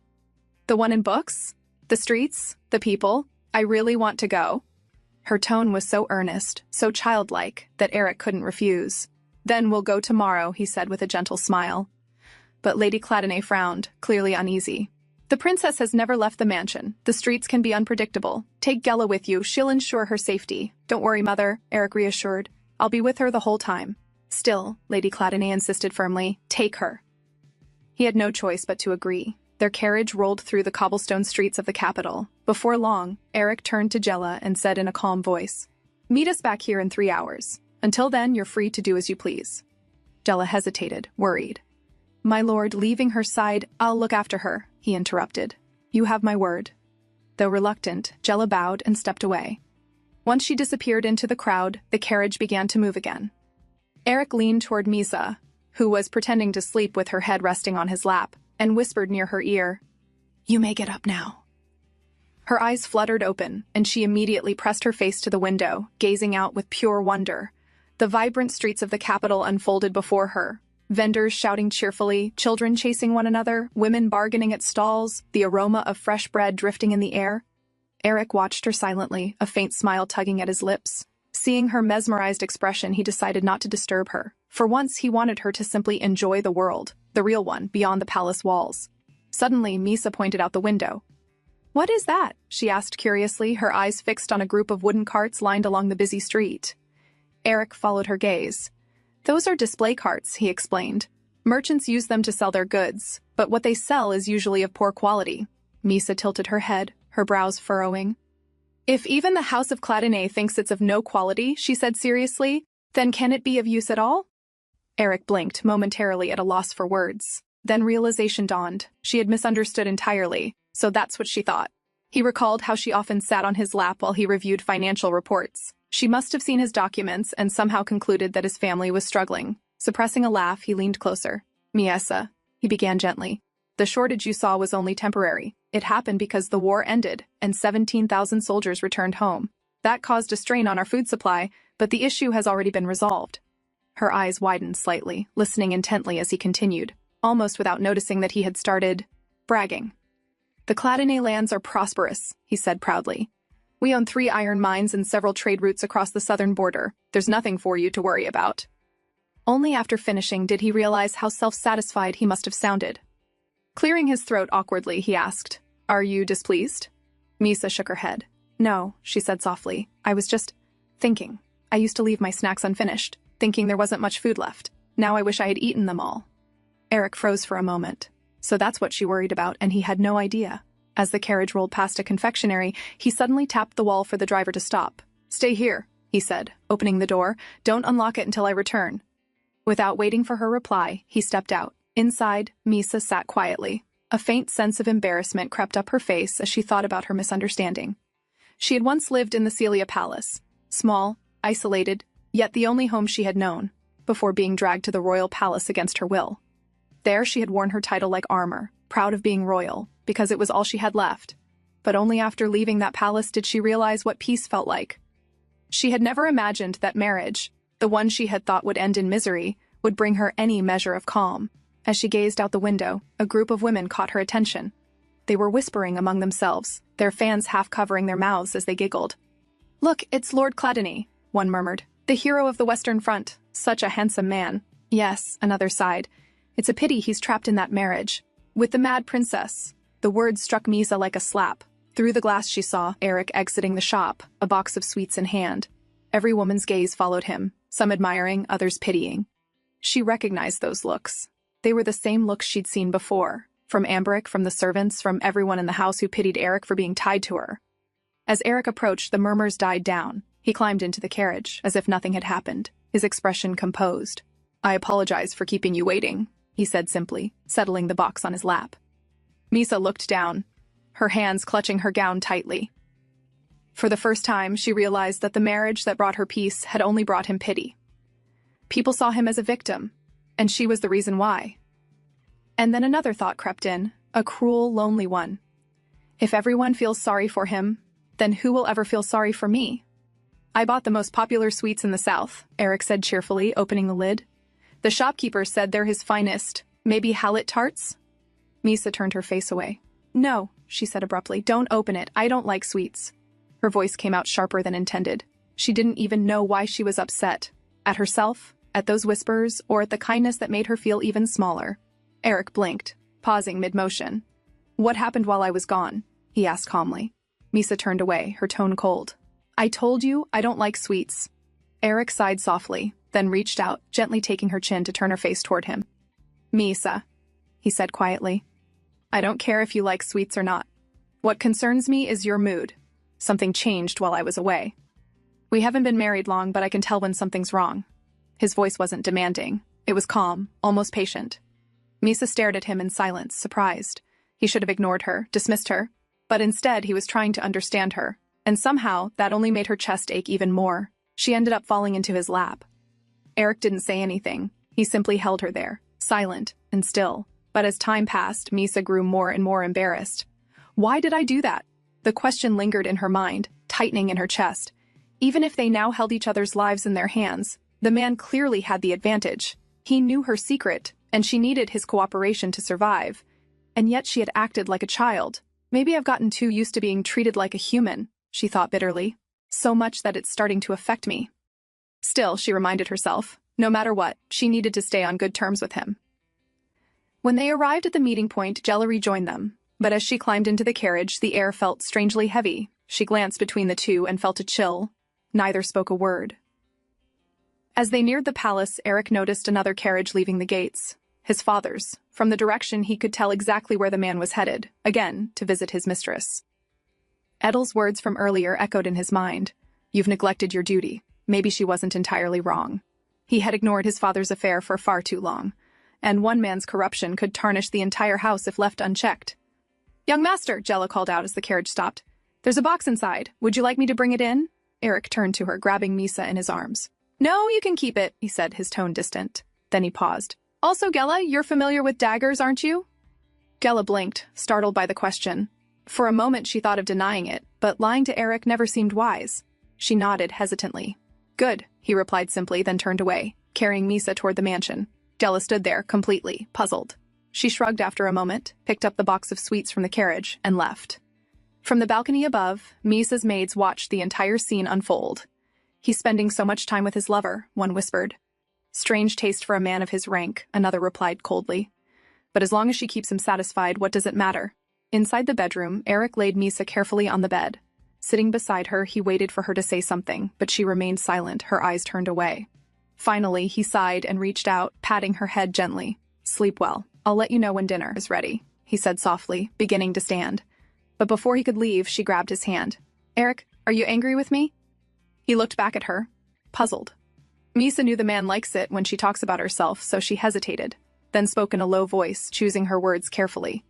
"The one in books? The streets? The people? I really want to go." Her tone was so earnest, so childlike, that Eric couldn't refuse. "Then we'll go tomorrow," he said with a gentle smile. But Lady Cladine frowned, clearly uneasy. "The princess has never left the mansion. The streets can be unpredictable. Take Gela with you, she'll ensure her safety." "Don't worry, mother," Eric reassured. "I'll be with her the whole time." "Still," Lady Cladine insisted firmly, "take her." He had no choice but to agree. Their carriage rolled through the cobblestone streets of the capital. Before long, Eric turned to Gela and said in a calm voice, "Meet us back here in 3 hours. Until then, you're free to do as you please." Gela hesitated, worried. "My lord," leaving her side, "I'll look after her," he interrupted. "You have my word." Though reluctant, Gela bowed and stepped away. Once she disappeared into the crowd, the carriage began to move again. Eric leaned toward Misa, who was pretending to sleep with her head resting on his lap, and whispered near her ear, "You may get up now." Her eyes fluttered open, and she immediately pressed her face to the window, gazing out with pure wonder. The vibrant streets of the capital unfolded before her. Vendors shouting cheerfully, children chasing one another, women bargaining at stalls, the aroma of fresh bread drifting in the air. Eric watched her silently, a faint smile tugging at his lips. Seeing her mesmerized expression, he decided not to disturb her. For once, he wanted her to simply enjoy the world, the real one, beyond the palace walls. Suddenly, Misa pointed out the window. "What is that?" she asked curiously, her eyes fixed on a group of wooden carts lined along the busy street. Eric followed her gaze. "Those are display carts," he explained. "Merchants use them to sell their goods, but what they sell is usually of poor quality." Misa tilted her head, her brows furrowing. "If even the House of Cladine thinks it's of no quality," she said seriously, "then can it be of use at all?" Eric blinked, momentarily at a loss for words. Then realization dawned. She had misunderstood entirely, so that's what she thought. He recalled how she often sat on his lap while he reviewed financial reports. She must have seen his documents and somehow concluded that his family was struggling. Suppressing a laugh, he leaned closer. "Miesa," he began gently. "The shortage you saw was only temporary. It happened because the war ended, and 17,000 soldiers returned home. That caused a strain on our food supply, but the issue has already been resolved." Her eyes widened slightly, listening intently as he continued, almost without noticing that he had started bragging. "The Cladine lands are prosperous," he said proudly. "We own 3 iron mines and several trade routes across the southern border. There's nothing for you to worry about." Only after finishing did he realize how self-satisfied he must have sounded. Clearing his throat awkwardly, he asked, "Are you displeased?" Misa shook her head. "No," she said softly. "I was just thinking. I used to leave my snacks unfinished, thinking there wasn't much food left. Now I wish I had eaten them all." Eric froze for a moment. So that's what she worried about, and he had no idea. As the carriage rolled past a confectionery, he suddenly tapped the wall for the driver to stop. "Stay here," he said, opening the door. "Don't unlock it until I return." Without waiting for her reply, he stepped out. Inside, Misa sat quietly. A faint sense of embarrassment crept up her face as she thought about her misunderstanding. She had once lived in the Celia Palace, small, isolated, yet the only home she had known, before being dragged to the royal palace against her will. There she had worn her title like armor, proud of being royal, because it was all she had left. But only after leaving that palace did she realize what peace felt like. She had never imagined that marriage, The one she had thought would end in misery would bring her any measure of calm. As she gazed out the window, a group of women caught her attention. They were whispering among themselves, their fans half covering their mouths as they giggled. "Look, it's Lord Cladony," one murmured. "The hero of the Western Front. Such a handsome man." "Yes," another sighed. "It's a pity he's trapped in that marriage with the mad princess." The words struck Misa like a slap. Through the glass she saw Eric exiting the shop, a box of sweets in hand. Every woman's gaze followed him, some admiring, others pitying. She recognized those looks. They were the same looks she'd seen before, from Amberic, from the servants, from everyone in the house who pitied Eric for being tied to her. As Eric approached, the murmurs died down. He climbed into the carriage, as if nothing had happened, his expression composed. "I apologize for keeping you waiting," he said simply, settling the box on his lap. Misa looked down, her hands clutching her gown tightly. For the first time, she realized that the marriage that brought her peace had only brought him pity. People saw him as a victim, and she was the reason why. And then another thought crept in, a cruel, lonely one. If everyone feels sorry for him, then who will ever feel sorry for me? "I bought the most popular sweets in the South," Eric said cheerfully, opening the lid. "The shopkeeper said they're his finest. Maybe Hallett tarts?" Misa turned her face away. "No," she said abruptly. "Don't open it. I don't like sweets." Her voice came out sharper than intended. She didn't even know why she was upset. At herself, at those whispers, or at the kindness that made her feel even smaller. Eric blinked, pausing mid-motion. "What happened while I was gone?" he asked calmly. Misa turned away, her tone cold. "I told you I don't like sweets." Eric sighed softly, then reached out, gently taking her chin to turn her face toward him. "Misa," he said quietly. "I don't care if you like sweets or not. What concerns me is your mood. Something changed while I was away. We haven't been married long, but I can tell when something's wrong." His voice wasn't demanding. It was calm, almost patient. Misa stared at him in silence, surprised. He should have ignored her, dismissed her. But instead, he was trying to understand her. And somehow, that only made her chest ache even more. She ended up falling into his lap. Eric didn't say anything. He simply held her there, silent and still. But as time passed, Misa grew more and more embarrassed. Why did I do that? The question lingered in her mind, tightening in her chest. Even if they now held each other's lives in their hands, the man clearly had the advantage. He knew her secret, and she needed his cooperation to survive. And yet she had acted like a child. "Maybe I've gotten too used to being treated like a human," she thought bitterly. "So much that it's starting to affect me." Still, she reminded herself, no matter what, she needed to stay on good terms with him. When they arrived at the meeting point, Jella rejoined them. But as she climbed into the carriage, the air felt strangely heavy. She glanced between the two and felt a chill. Neither spoke a word. As they neared the palace, Eric noticed another carriage leaving the gates. His father's. From the direction, he could tell exactly where the man was headed, again, to visit his mistress. Edel's words from earlier echoed in his mind. "You've neglected your duty." Maybe she wasn't entirely wrong. He had ignored his father's affair for far too long, and one man's corruption could tarnish the entire house if left unchecked. "Young master," Jella called out as the carriage stopped. "There's a box inside. Would you like me to bring it in?" Eric turned to her, grabbing Misa in his arms. "No, you can keep it," he said, his tone distant. Then he paused. "Also, Gella, you're familiar with daggers, aren't you?" Gella blinked, startled by the question. For a moment she thought of denying it, but lying to Eric never seemed wise. She nodded hesitantly. "Good," he replied simply, then turned away, carrying Misa toward the mansion. Gella stood there, completely puzzled. She shrugged after a moment, picked up the box of sweets from the carriage, and left. From the balcony above, Misa's maids watched the entire scene unfold. "He's spending so much time with his lover," one whispered. "Strange taste for a man of his rank," another replied coldly. "But as long as she keeps him satisfied, what does it matter?" Inside the bedroom, Eric laid Misa carefully on the bed. Sitting beside her, he waited for her to say something, but she remained silent, her eyes turned away. Finally, he sighed and reached out, patting her head gently. "Sleep well. I'll let you know when dinner is ready," he said softly, beginning to stand. But before he could leave, she grabbed his hand. "Eric, are you angry with me?" He looked back at her, puzzled. Misa knew the man likes it when she talks about herself, so she hesitated, then spoke in a low voice, choosing her words carefully.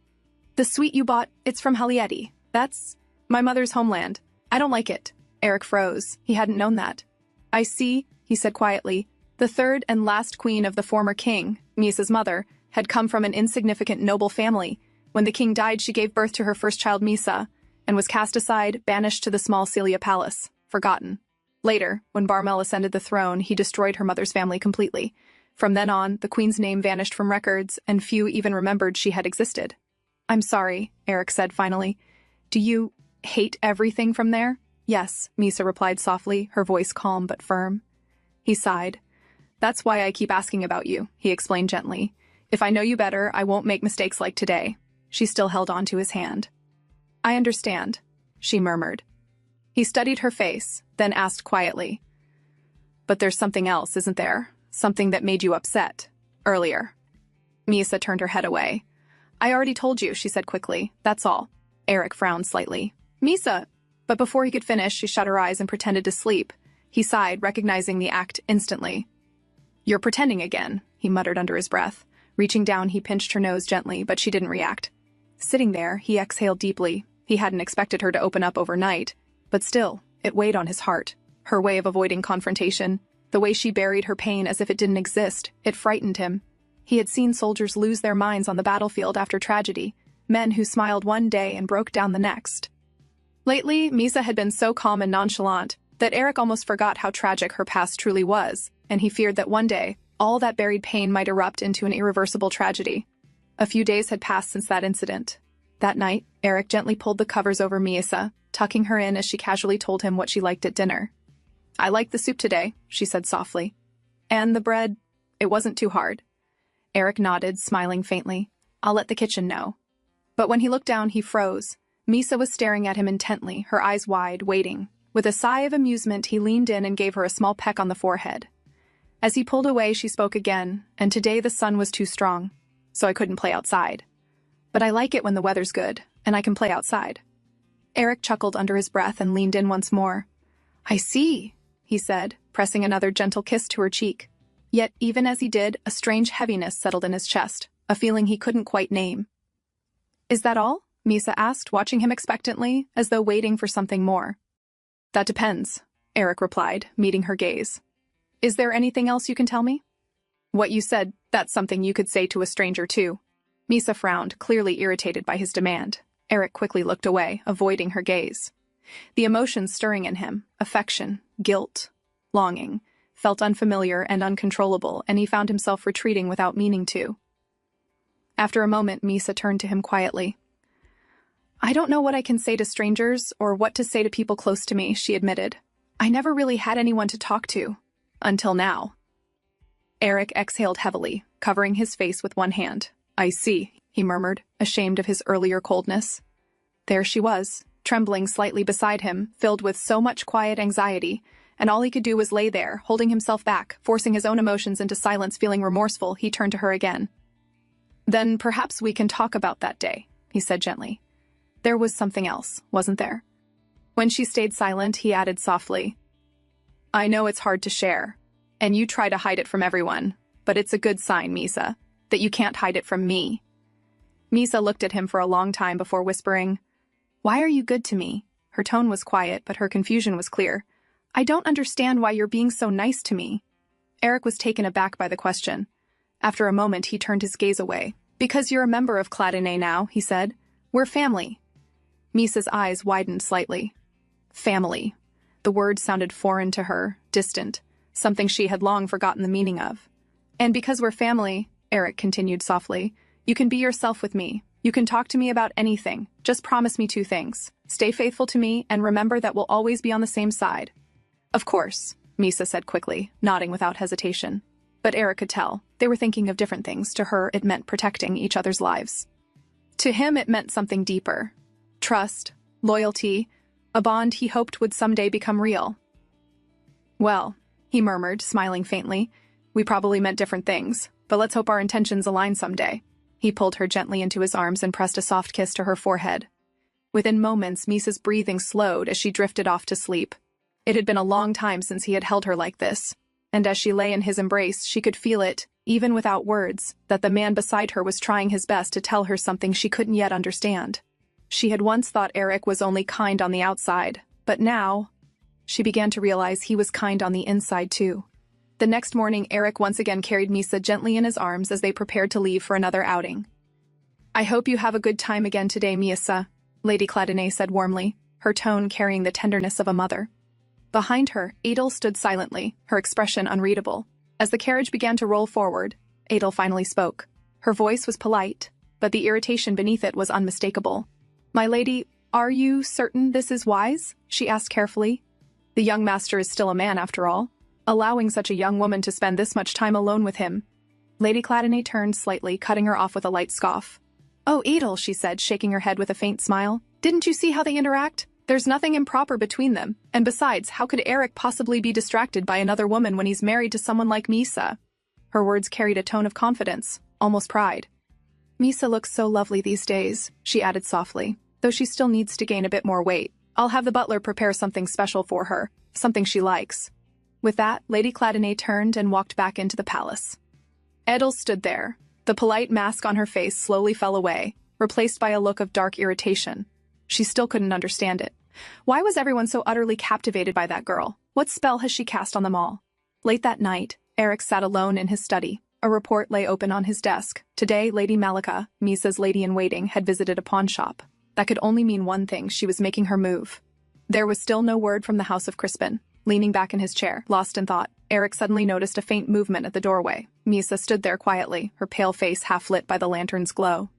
"The sweet you bought, it's from Halieti. That's my mother's homeland. I don't like it." Eric froze. He hadn't known that. "I see," he said quietly. "The third and last queen of the former king, Misa's mother, had come from an insignificant noble family. When the king died, she gave birth to her first child, Misa, and was cast aside, banished to the small Celia palace, forgotten. Later, when Barmel ascended the throne, he destroyed her mother's family completely. From then on, the queen's name vanished from records, and few even remembered she had existed. "I'm sorry," Eric said finally. "Do you hate everything from there?" "Yes," Misa replied softly, her voice calm but firm. He sighed. "That's why I keep asking about you," he explained gently. "If I know you better, I won't make mistakes like today." She still held on to his hand. "I understand," she murmured. He studied her face, then asked quietly, "But there's something else, isn't there? Something that made you upset earlier." Misa turned her head away. "I already told you," she said quickly. "That's all." Eric frowned slightly. "Misa!" But before he could finish, she shut her eyes and pretended to sleep. He sighed, recognizing the act instantly. "You're pretending again," he muttered under his breath. Reaching down, he pinched her nose gently, but she didn't react. Sitting there, he exhaled deeply. He hadn't expected her to open up overnight, but still, it weighed on his heart. Her way of avoiding confrontation, the way she buried her pain as if it didn't exist, it frightened him. He had seen soldiers lose their minds on the battlefield after tragedy, men who smiled one day and broke down the next. Lately, Misa had been so calm and nonchalant that Eric almost forgot how tragic her past truly was, and he feared that one day, all that buried pain might erupt into an irreversible tragedy. A few days had passed since that incident. That night, Eric gently pulled the covers over Misa, tucking her in as she casually told him what she liked at dinner. "I liked the soup today," she said softly. "And the bread, it wasn't too hard." Eric nodded, smiling faintly. "I'll let the kitchen know." But when he looked down, he froze. Misa was staring at him intently, her eyes wide, waiting. With a sigh of amusement, he leaned in and gave her a small peck on the forehead. As he pulled away, she spoke again, "And today the sun was too strong, so I couldn't play outside. But I like it when the weather's good, and I can play outside." Eric chuckled under his breath and leaned in once more. "I see," he said, pressing another gentle kiss to her cheek. Yet, even as he did, a strange heaviness settled in his chest, a feeling he couldn't quite name. "Is that all?" Misa asked, watching him expectantly, as though waiting for something more. "That depends," Eric replied, meeting her gaze. "Is there anything else you can tell me?" "What you said, that's something you could say to a stranger too." Misa frowned, clearly irritated by his demand. Eric quickly looked away, avoiding her gaze. The emotions stirring in him, affection, guilt, longing, felt unfamiliar and uncontrollable, and he found himself retreating without meaning to. After a moment, Misa turned to him quietly. "I don't know what I can say to strangers or what to say to people close to me," she admitted. "I never really had anyone to talk to. Until now." Eric exhaled heavily, covering his face with one hand. "I see," he murmured, ashamed of his earlier coldness. There she was, trembling slightly beside him, filled with so much quiet anxiety, and all he could do was lay there, holding himself back, forcing his own emotions into silence. Feeling remorseful, he turned to her again. "Then perhaps we can talk about that day," he said gently. "There was something else, wasn't there?" When she stayed silent, he added softly, "I know it's hard to share, and you try to hide it from everyone, but it's a good sign, Misa, that you can't hide it from me." Misa looked at him for a long time before whispering, "Why are you good to me?" Her tone was quiet, but her confusion was clear. "I don't understand why you're being so nice to me." Eric was taken aback by the question. After a moment, he turned his gaze away. "Because you're a member of Cladine now," he said. "We're family." Misa's eyes widened slightly. Family. The word sounded foreign to her, distant, something she had long forgotten the meaning of. "And because we're family," Eric continued softly, "you can be yourself with me. You can talk to me about anything. Just promise me two things. Stay faithful to me, and remember that we'll always be on the same side." "Of course," Misa said quickly, nodding without hesitation. But Eric could tell. They were thinking of different things. To her, it meant protecting each other's lives. To him, it meant something deeper. Trust, loyalty, a bond he hoped would someday become real. "Well," he murmured, smiling faintly, "we probably meant different things, but let's hope our intentions align someday." He pulled her gently into his arms and pressed a soft kiss to her forehead. Within moments, Misa's breathing slowed as she drifted off to sleep. It had been a long time since he had held her like this, and as she lay in his embrace, she could feel it, even without words, that the man beside her was trying his best to tell her something she couldn't yet understand. She had once thought Eric was only kind on the outside, but now she began to realize he was kind on the inside too. The next morning, Eric once again carried Misa gently in his arms as they prepared to leave for another outing. "I hope you have a good time again today, Misa," Lady Cladine said warmly, her tone carrying the tenderness of a mother. Behind her, Adel stood silently, her expression unreadable. As the carriage began to roll forward, Adel finally spoke. Her voice was polite, but the irritation beneath it was unmistakable. "My lady, are you certain this is wise?" she asked carefully. "The young master is still a man, after all. Allowing such a young woman to spend this much time alone with him." Lady Clattenay turned slightly, cutting her off with a light scoff. "Oh, Adel," she said, shaking her head with a faint smile. "Didn't you see how they interact? There's nothing improper between them. And besides, how could Eric possibly be distracted by another woman when he's married to someone like Misa?" Her words carried a tone of confidence, almost pride. "Misa looks so lovely these days," she added softly, "though she still needs to gain a bit more weight. I'll have the butler prepare something special for her, something she likes." With that, Lady Clattenay turned and walked back into the palace. Edel stood there. The polite mask on her face slowly fell away, replaced by a look of dark irritation. She still couldn't understand it. Why was everyone so utterly captivated by that girl? What spell has she cast on them all? Late that night, Eric sat alone in his study. A report lay open on his desk. Today, Lady Malika, Misa's lady-in-waiting, had visited a pawnshop. That could only mean one thing: she was making her move. There was still no word from the House of Crispin. Leaning back in his chair, lost in thought, Eric suddenly noticed a faint movement at the doorway. Misa stood there quietly, her pale face half-lit by the lantern's glow.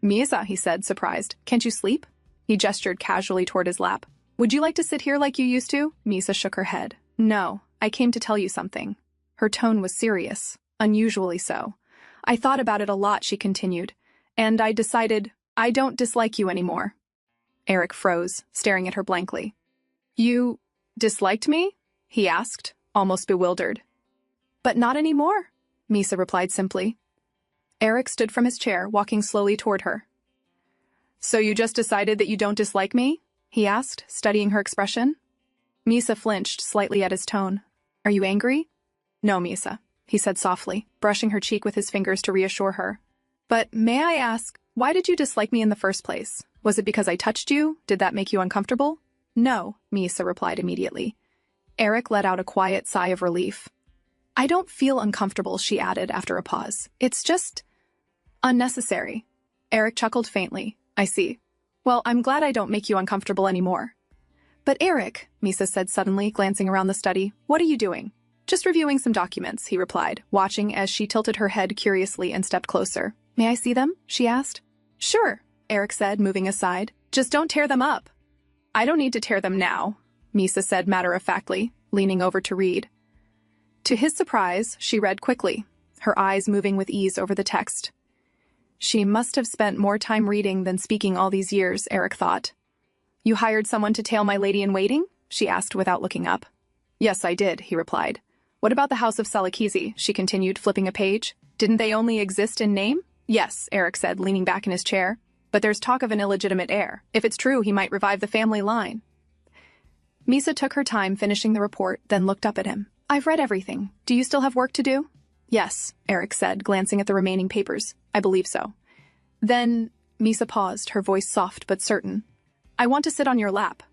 "Misa," he said, surprised, "can't you sleep?" He gestured casually toward his lap. "Would you like to sit here like you used to?" Misa shook her head. "No, I came to tell you something." Her tone was serious, unusually so. "I thought about it a lot," she continued, "and I decided I don't dislike you anymore." Eric froze, staring at her blankly. "You disliked me?" he asked, almost bewildered. "But not anymore," Misa replied simply. Eric stood from his chair, walking slowly toward her. "So you just decided that you don't dislike me?" he asked, studying her expression. Misa flinched slightly at his tone. "Are you angry?" "No, Misa," he said softly, brushing her cheek with his fingers to reassure her. "But may I ask, why did you dislike me in the first place? Was it because I touched you? Did that make you uncomfortable?" "No," Misa replied immediately. Eric let out a quiet sigh of relief. "I don't feel uncomfortable," she added after a pause. "It's just unnecessary." Eric chuckled faintly. "I see. Well, I'm glad I don't make you uncomfortable anymore." "But Eric," Misa said suddenly, glancing around the study, "what are you doing?" "Just reviewing some documents," he replied, watching as she tilted her head curiously and stepped closer. "May I see them?" she asked. "Sure," Eric said, moving aside. "Just don't tear them up." "I don't need to tear them now," Misa said matter-of-factly, leaning over to read. To his surprise, she read quickly, her eyes moving with ease over the text. She must have spent more time reading than speaking all these years, Eric thought. "You hired someone to tail my lady-in-waiting?" she asked without looking up. "Yes, I did," he replied. "What about the House of Salakizi?" she continued, flipping a page. "Didn't they only exist in name?" "Yes," Eric said, leaning back in his chair. "But there's talk of an illegitimate heir. If it's true, he might revive the family line." Misa took her time finishing the report, then looked up at him. "I've read everything. Do you still have work to do?" "Yes," Eric said, glancing at the remaining papers. "I believe so." "Then," Misa paused, her voice soft but certain, "I want to sit on your lap."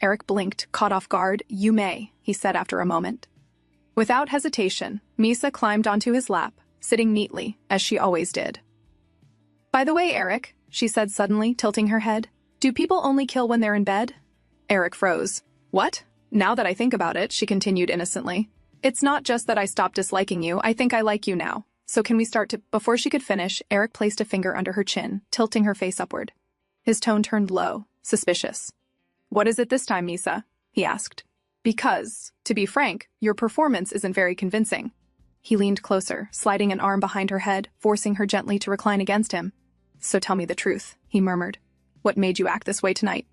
Eric blinked, caught off guard. "You may," he said after a moment. Without hesitation, Misa climbed onto his lap, sitting neatly, as she always did. "By the way, Eric," she said suddenly, tilting her head, "do people only kill when they're in bed?" Eric froze. "What?" "Now that I think about it," she continued innocently, "it's not just that I stopped disliking you, I think I like you now. So can we start to—" Before she could finish, Eric placed a finger under her chin, tilting her face upward. His tone turned low, suspicious. "What is it this time, Misa?" he asked. "Because, to be frank, your performance isn't very convincing." He leaned closer, sliding an arm behind her head, forcing her gently to recline against him. "So tell me the truth," he murmured. "What made you act this way tonight?"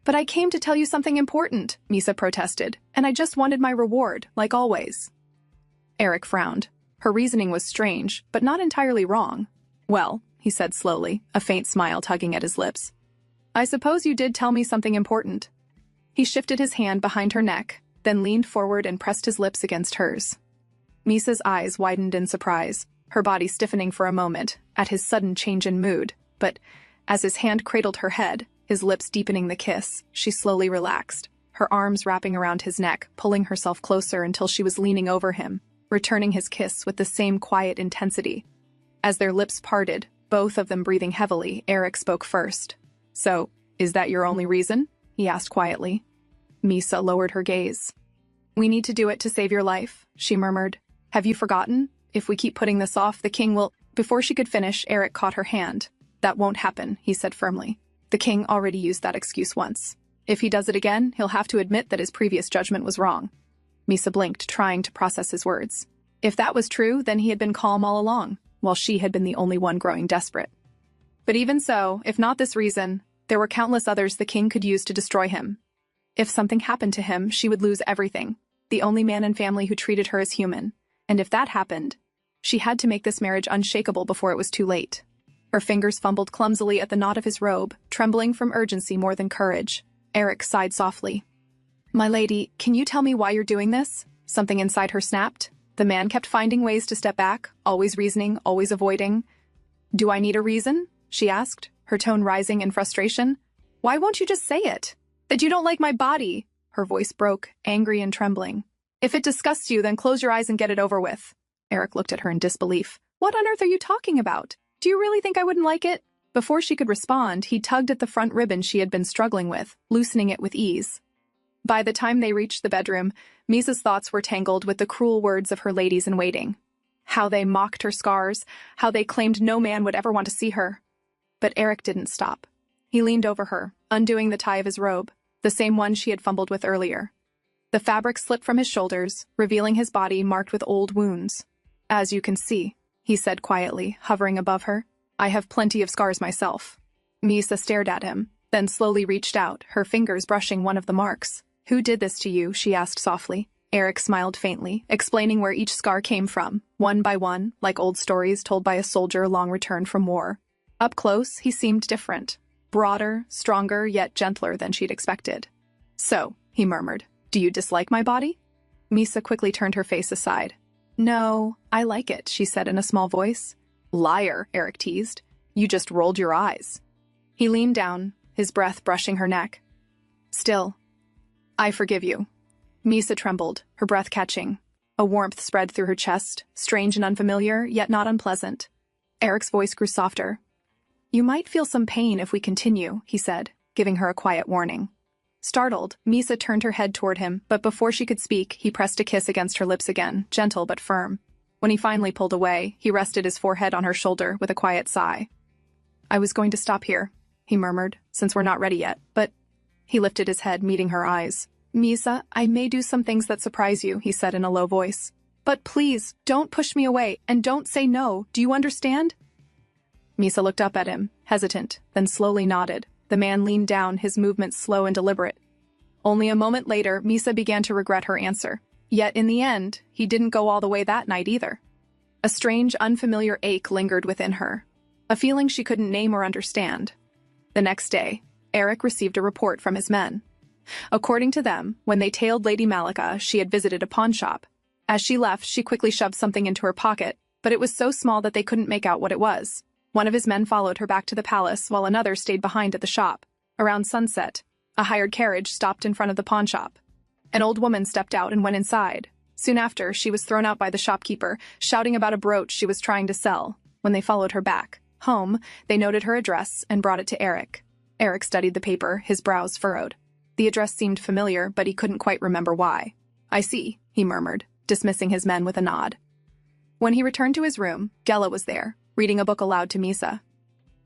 "But I came to tell you something important," Misa protested, "and I just wanted my reward, like always." Eric frowned. Her reasoning was strange, but not entirely wrong. "Well," he said slowly, a faint smile tugging at his lips, "I suppose you did tell me something important." He shifted his hand behind her neck, then leaned forward and pressed his lips against hers. Misa's eyes widened in surprise, her body stiffening for a moment at his sudden change in mood, but as his hand cradled her head, his lips deepening the kiss, she slowly relaxed, her arms wrapping around his neck, pulling herself closer until she was leaning over him, returning his kiss with the same quiet intensity. As their lips parted, both of them breathing heavily, Eric spoke first. "So, is that your only reason?" he asked quietly. Misa lowered her gaze. We need to do it to save your life, she murmured. Have you forgotten? If we keep putting this off, the king will— Before she could finish, Eric caught her hand. That won't happen, he said firmly. The king already used that excuse once. If he does it again, he'll have to admit that his previous judgment was wrong. Misa blinked, trying to process his words. If that was true, then he had been calm all along, while she had been the only one growing desperate. But even so, if not this reason, there were countless others the king could use to destroy him. If something happened to him, she would lose everything, the only man and family who treated her as human. And if that happened, she had to make this marriage unshakable before it was too late. Her fingers fumbled clumsily at the knot of his robe, trembling from urgency more than courage. Eric sighed softly. My lady, can you tell me why you're doing this? Something inside her snapped. The man kept finding ways to step back, always reasoning, always avoiding. Do I need a reason? She asked, her tone rising in frustration. Why won't you just say it? That you don't like my body. Her voice broke, angry and trembling. If it disgusts you, then close your eyes and get it over with. Eric looked at her in disbelief. What on earth are you talking about? Do you really think I wouldn't like it? Before she could respond, he tugged at the front ribbon she had been struggling with, loosening it with ease. By the time they reached the bedroom, Misa's thoughts were tangled with the cruel words of her ladies-in-waiting. How they mocked her scars, how they claimed no man would ever want to see her. But Eric didn't stop. He leaned over her, undoing the tie of his robe, the same one she had fumbled with earlier. The fabric slipped from his shoulders, revealing his body marked with old wounds. As you can see, he said quietly, hovering above her, I have plenty of scars myself. Misa stared at him, then slowly reached out, her fingers brushing one of the marks. Who did this to you? She asked softly. Eric smiled faintly, explaining where each scar came from, one by one, like old stories told by a soldier long returned from war. Up close, he seemed different. Broader, stronger, yet gentler than she'd expected. So, he murmured, do you dislike my body? Misa quickly turned her face aside. No, I like it, she said in a small voice. Liar, Eric teased. You just rolled your eyes. He leaned down, his breath brushing her neck. Still, I forgive you. Misa trembled, her breath catching. A warmth spread through her chest, strange and unfamiliar, yet not unpleasant. Eric's voice grew softer. You might feel some pain if we continue, he said, giving her a quiet warning. Startled, Misa turned her head toward him, but before she could speak, he pressed a kiss against her lips again, gentle but firm. When he finally pulled away, he rested his forehead on her shoulder with a quiet sigh. I was going to stop here, he murmured, since we're not ready yet, but— He lifted his head, meeting her eyes. Misa, I may do some things that surprise you, he said in a low voice. But please, don't push me away, and don't say no, do you understand? Misa looked up at him, hesitant, then slowly nodded. The man leaned down, his movements slow and deliberate. Only a moment later, Misa began to regret her answer. Yet in the end, he didn't go all the way that night either. A strange, unfamiliar ache lingered within her, a feeling she couldn't name or understand. The next day, Eric received a report from his men. According to them, when they tailed Lady Malika, she had visited a pawn shop. As she left, she quickly shoved something into her pocket, but it was so small that they couldn't make out what it was. One of his men followed her back to the palace, while another stayed behind at the shop. Around sunset, a hired carriage stopped in front of the pawn shop. An old woman stepped out and went inside. Soon after, she was thrown out by the shopkeeper, shouting about a brooch she was trying to sell. When they followed her back home, they noted her address and brought it to Eric. Eric studied the paper, his brows furrowed. The address seemed familiar, but he couldn't quite remember why. I see, he murmured, dismissing his men with a nod. When he returned to his room, Gela was there, reading a book aloud to Misa.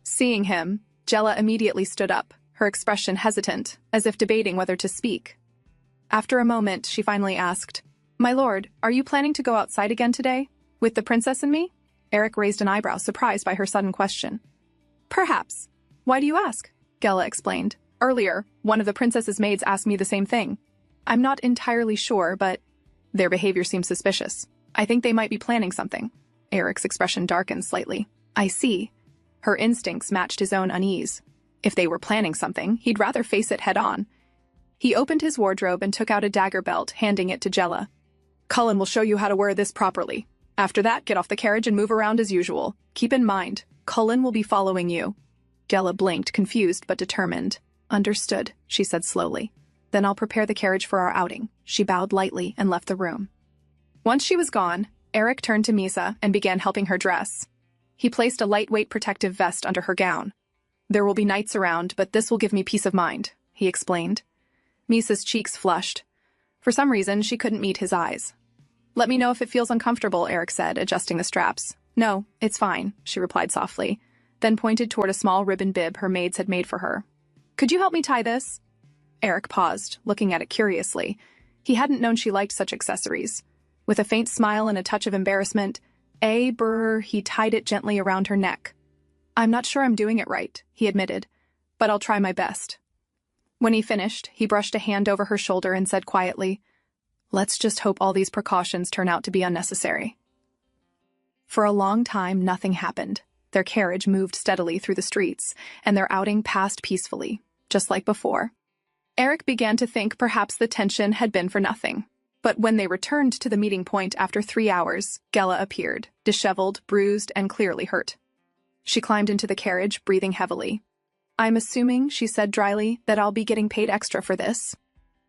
Seeing him, Gela immediately stood up, her expression hesitant, as if debating whether to speak. After a moment, she finally asked, My lord, are you planning to go outside again today? With the princess and me? Eric raised an eyebrow, surprised by her sudden question. Perhaps. Why do you ask? Gela explained. Earlier, one of the princess's maids asked me the same thing. I'm not entirely sure, but their behavior seems suspicious. I think they might be planning something. Eric's expression darkened slightly. I see. Her instincts matched his own unease. If they were planning something, he'd rather face it head-on. He opened his wardrobe and took out a dagger belt, handing it to Gela. Cullen will show you how to wear this properly. After that, get off the carriage and move around as usual. Keep in mind, Cullen will be following you. Gela blinked, confused but determined. Understood, she said slowly. Then I'll prepare the carriage for our outing. She bowed lightly and left the room. Once she was gone, Eric turned to Misa and began helping her dress. He placed a lightweight protective vest under her gown. There will be knights around, but this will give me peace of mind, he explained. Misa's cheeks flushed. For some reason, she couldn't meet his eyes. "Let me know if it feels uncomfortable," Eric said, adjusting the straps. "No, it's fine," she replied softly, then pointed toward a small ribbon bib her maids had made for her. "Could you help me tie this?" Eric paused, looking at it curiously. He hadn't known she liked such accessories. With a faint smile and a touch of embarrassment, he tied it gently around her neck. "I'm not sure I'm doing it right," he admitted, "but I'll try my best." When he finished, he brushed a hand over her shoulder and said quietly, "Let's just hope all these precautions turn out to be unnecessary." For a long time, nothing happened. Their carriage moved steadily through the streets, and their outing passed peacefully, just like before. Eric began to think perhaps the tension had been for nothing. But when they returned to the meeting point after 3 hours, Gela appeared, disheveled, bruised, and clearly hurt. She climbed into the carriage, breathing heavily. "I'm assuming," she said dryly, "that I'll be getting paid extra for this."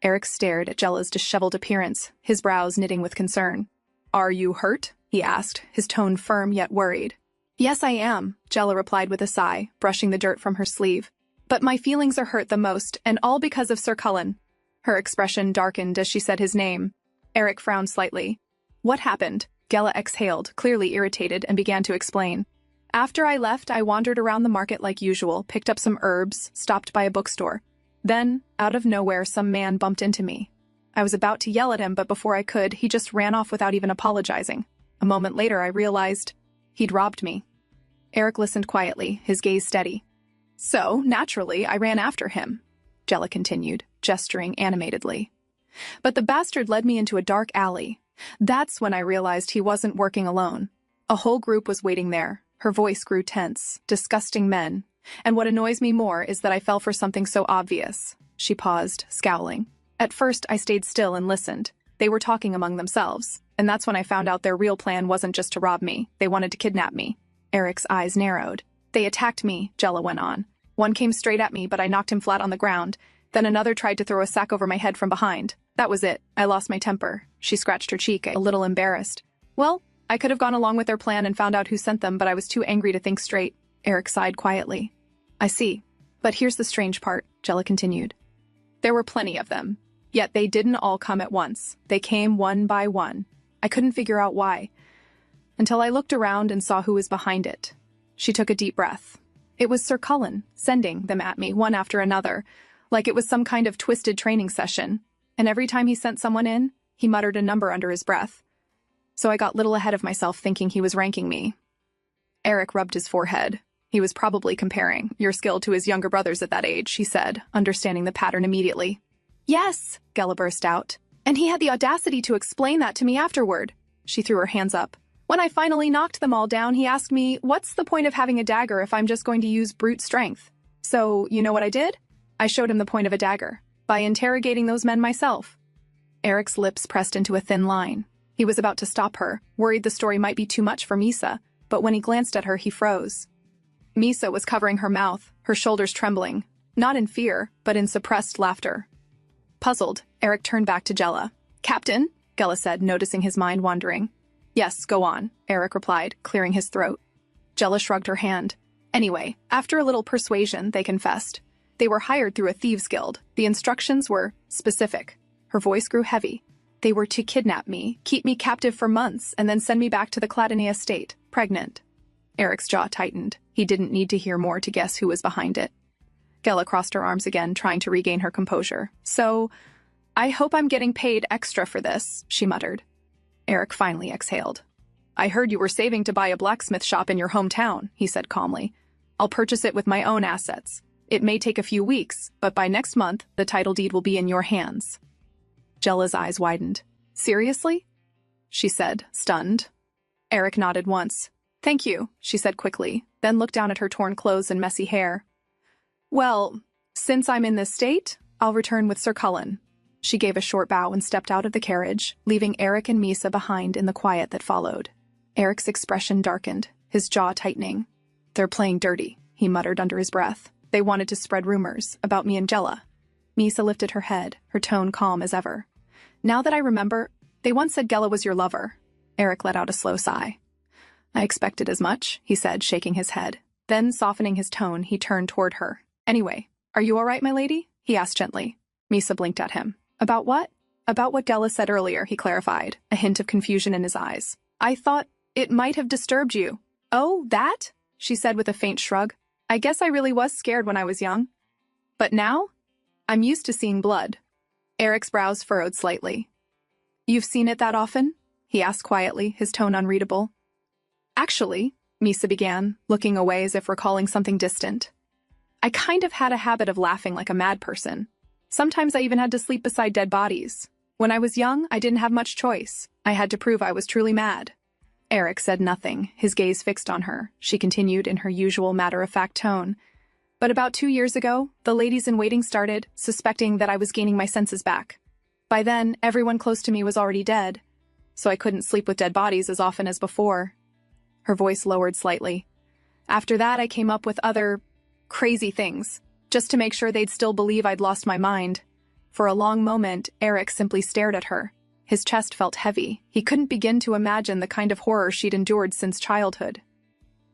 Eric stared at Gela's disheveled appearance, his brows knitting with concern. "Are you hurt?" he asked, his tone firm yet worried. "Yes, I am," Gela replied with a sigh, brushing the dirt from her sleeve. "But my feelings are hurt the most, and all because of Sir Cullen." Her expression darkened as she said his name. Eric frowned slightly. "What happened?" Gela exhaled, clearly irritated, and began to explain. "After I left, I wandered around the market like usual, picked up some herbs, stopped by a bookstore. Then, out of nowhere, some man bumped into me. I was about to yell at him, but before I could, he just ran off without even apologizing. A moment later, I realized he'd robbed me." Eric listened quietly, his gaze steady. "So, naturally, I ran after him," Gela continued, gesturing animatedly. "But the bastard led me into a dark alley. That's when I realized he wasn't working alone. A whole group was waiting there." Her voice grew tense. "Disgusting men. And what annoys me more is that I fell for something so obvious." She paused, scowling. "At first, I stayed still and listened. They were talking among themselves. And that's when I found out their real plan wasn't just to rob me. They wanted to kidnap me." Eric's eyes narrowed. "They attacked me," Gela went on. "One came straight at me, but I knocked him flat on the ground. Then another tried to throw a sack over my head from behind. That was it. I lost my temper." She scratched her cheek, a little embarrassed. "Well, I could have gone along with their plan and found out who sent them, but I was too angry to think straight." Eric sighed quietly. "I see. But here's the strange part," Gela continued. "There were plenty of them. Yet they didn't all come at once. They came one by one. I couldn't figure out why. Until I looked around and saw who was behind it." She took a deep breath. "It was Sir Cullen, sending them at me, one after another, like it was some kind of twisted training session. And every time he sent someone in, he muttered a number under his breath. So I got little ahead of myself thinking he was ranking me." Eric rubbed his forehead. He was probably comparing your skill to his younger brothers at that age, he said, understanding the pattern immediately. "Yes," Gela burst out. "And he had the audacity to explain that to me afterward." She threw her hands up. "When I finally knocked them all down, he asked me, what's the point of having a dagger if I'm just going to use brute strength? So, you know what I did? I showed him the point of a dagger, by interrogating those men myself." Eric's lips pressed into a thin line. He was about to stop her, worried the story might be too much for Misa, but when he glanced at her, he froze. Misa was covering her mouth, her shoulders trembling, not in fear, but in suppressed laughter. Puzzled, Eric turned back to Gela. "Captain?" Gela said, noticing his mind wandering. "Yes, go on," Eric replied, clearing his throat. Gela shrugged her hand. "Anyway, after a little persuasion, they confessed. They were hired through a thieves' guild. The instructions were specific." Her voice grew heavy. "They were to kidnap me, keep me captive for months, and then send me back to the Cladonay estate, pregnant." Eric's jaw tightened. He didn't need to hear more to guess who was behind it. Gela crossed her arms again, trying to regain her composure. "So, I hope I'm getting paid extra for this," she muttered. Eric finally exhaled. "I heard you were saving to buy a blacksmith shop in your hometown," he said calmly. "I'll purchase it with my own assets. It may take a few weeks, but by next month, the title deed will be in your hands." Gela's eyes widened. "Seriously?" she said, stunned. Eric nodded once. "Thank you," she said quickly, then looked down at her torn clothes and messy hair. "Well, since I'm in this state, I'll return with Sir Cullen." She gave a short bow and stepped out of the carriage, leaving Eric and Misa behind in the quiet that followed. Eric's expression darkened, his jaw tightening. "They're playing dirty," he muttered under his breath. "They wanted to spread rumors about me and Gela." Misa lifted her head, her tone calm as ever. "Now that I remember, they once said Gela was your lover." Eric let out a slow sigh. "I expected as much," he said, shaking his head. Then, softening his tone, he turned toward her. "Anyway, are you all right, my lady?" he asked gently. Misa blinked at him. "About what?" About what Della said earlier, he clarified, a hint of confusion in his eyes. I thought it might have disturbed you. Oh, that? She said with a faint shrug. I guess I really was scared when I was young. But now? I'm used to seeing blood. Eric's brows furrowed slightly. You've seen it that often? He asked quietly, his tone unreadable. Actually, Misa began, looking away as if recalling something distant. I kind of had a habit of laughing like a mad person. Sometimes I even had to sleep beside dead bodies. When I was young, I didn't have much choice. I had to prove I was truly mad. Eric said nothing, his gaze fixed on her. She continued in her usual matter-of-fact tone. But about 2 years ago, the ladies-in-waiting started, suspecting that I was gaining my senses back. By then, everyone close to me was already dead, so I couldn't sleep with dead bodies as often as before. Her voice lowered slightly. After that, I came up with other crazy things, just to make sure they'd still believe I'd lost my mind. For a long moment, Eric simply stared at her. His chest felt heavy. He couldn't begin to imagine the kind of horror she'd endured since childhood.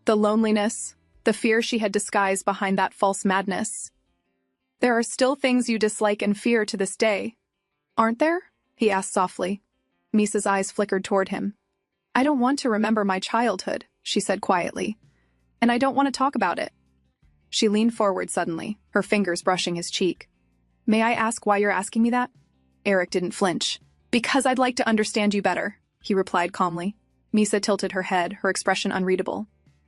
The loneliness, the fear she had disguised behind that false madness. There are still things you dislike and fear to this day, aren't there? He asked softly. Misa's eyes flickered toward him. I don't want to remember my childhood, she said quietly. And I don't want to talk about it. She leaned forward suddenly, her fingers brushing his cheek. May I ask why you're asking me that? Eric didn't flinch. Because I'd like to understand you better, he replied calmly. Misa tilted her head, her expression unreadable.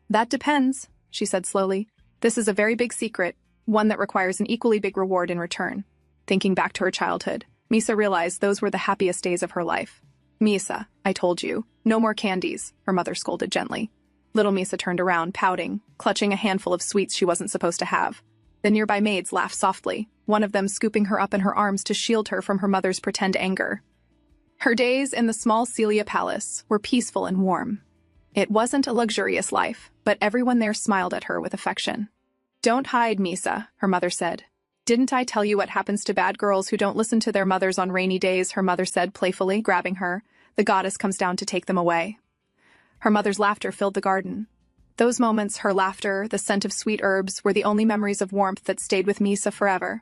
That depends, she said slowly. This is a very big secret, one that requires an equally big reward in return. Thinking back to her childhood, Misa realized those were the happiest days of her life. Misa, I told you, no more candies, her mother scolded gently. Little Misa turned around, pouting, clutching a handful of sweets she wasn't supposed to have. The nearby maids laughed softly, one of them scooping her up in her arms to shield her from her mother's pretend anger. Her days in the small Celia Palace were peaceful and warm. It wasn't a luxurious life, but everyone there smiled at her with affection. Don't hide, Misa, her mother said. Didn't I tell you what happens to bad girls who don't listen to their mothers on rainy days, her mother said playfully, grabbing her. The goddess comes down to take them away. Her mother's laughter filled the garden. Those moments, her laughter, the scent of sweet herbs, were the only memories of warmth that stayed with Misa forever.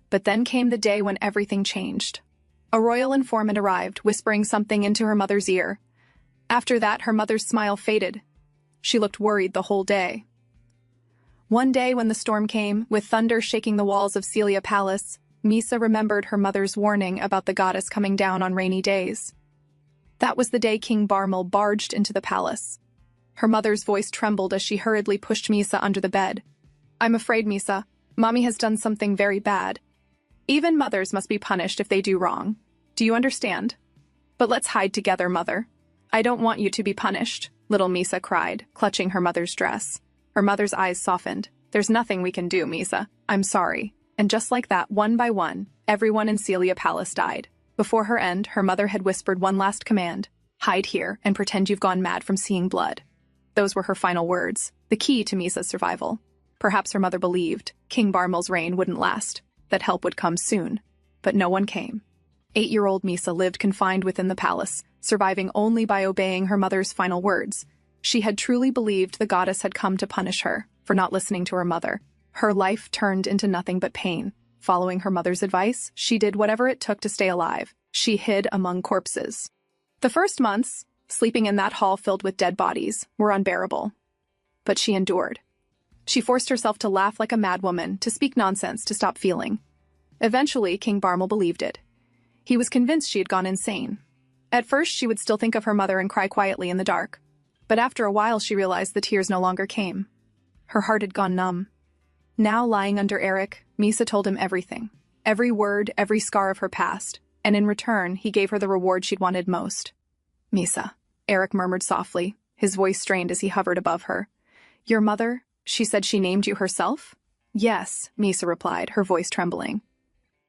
But then came the day when everything changed. A royal informant arrived, whispering something into her mother's ear. After that, her mother's smile faded. She looked worried the whole day. One day when the storm came, with thunder shaking the walls of Celia Palace, Misa remembered her mother's warning about the goddess coming down on rainy days. That was the day King Barmal barged into the palace. Her mother's voice trembled as she hurriedly pushed Misa under the bed. I'm afraid, Misa, Mommy has done something very bad. Even mothers must be punished if they do wrong. Do you understand? But let's hide together, Mother. I don't want you to be punished, little Misa cried, clutching her mother's dress. Her mother's eyes softened. There's nothing we can do, Misa. I'm sorry. And just like that, one by one, everyone in Celia Palace died. Before her end, her mother had whispered one last command. Hide here and pretend you've gone mad from seeing blood. Those were her final words, the key to Misa's survival. Perhaps her mother believed King Barmal's reign wouldn't last, that help would come soon. But no one came. 8-year-old Misa lived confined within the palace, surviving only by obeying her mother's final words. She had truly believed the goddess had come to punish her for not listening to her mother. Her life turned into nothing but pain. Following her mother's advice, she did whatever it took to stay alive. She hid among corpses. The first months, sleeping in that hall filled with dead bodies, were unbearable. But she endured. She forced herself to laugh like a madwoman, to speak nonsense, to stop feeling. Eventually, King Barmal believed it. He was convinced she had gone insane. At first, she would still think of her mother and cry quietly in the dark. But after a while, she realized the tears no longer came. Her heart had gone numb. Now, lying under Eric, Misa told him everything. Every word, every scar of her past. And in return, he gave her the reward she'd wanted most. Misa, Eric murmured softly, his voice strained as he hovered above her. Your mother? She said she named you herself? Yes, Misa replied, her voice trembling.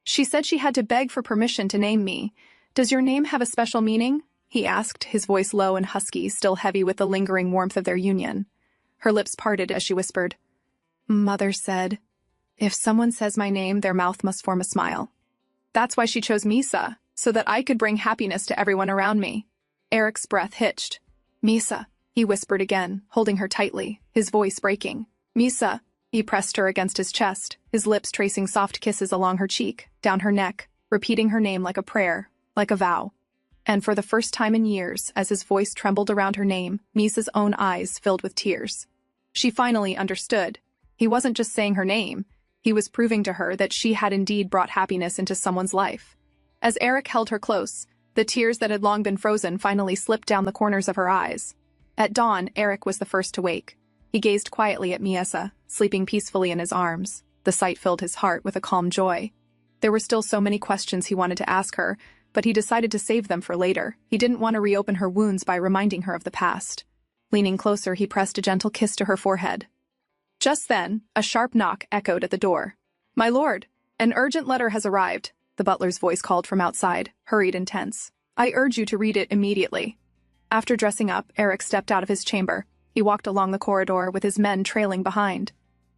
She said she had to beg for permission to name me. Does your name have a special meaning? He asked, his voice low and husky, still heavy with the lingering warmth of their union. Her lips parted as she whispered. Mother said, if someone says my name, their mouth must form a smile. That's why she chose Misa, so that I could bring happiness to everyone around me. Eric's breath hitched. Misa, he whispered again, holding her tightly, his voice breaking. Misa, he pressed her against his chest, his lips tracing soft kisses along her cheek, down her neck, repeating her name like a prayer. like a vow. And for the first time in years, as his voice trembled around her name, Misa's own eyes filled with tears. She finally understood. He wasn't just saying her name. He was proving to her that she had indeed brought happiness into someone's life. As Eric held her close, the tears that had long been frozen finally slipped down the corners of her eyes. At dawn, Eric was the first to wake. He gazed quietly at Misa, sleeping peacefully in his arms. The sight filled his heart with a calm joy. There were still so many questions he wanted to ask her, but he decided to save them for later. He didn't want to reopen her wounds by reminding her of the past. Leaning closer, he pressed a gentle kiss to her forehead. Just then, a sharp knock echoed at the door. "My lord, an urgent letter has arrived," the butler's voice called from outside, hurried and tense. "I urge you to read it immediately." After dressing up, Eric stepped out of his chamber. He walked along the corridor with his men trailing behind.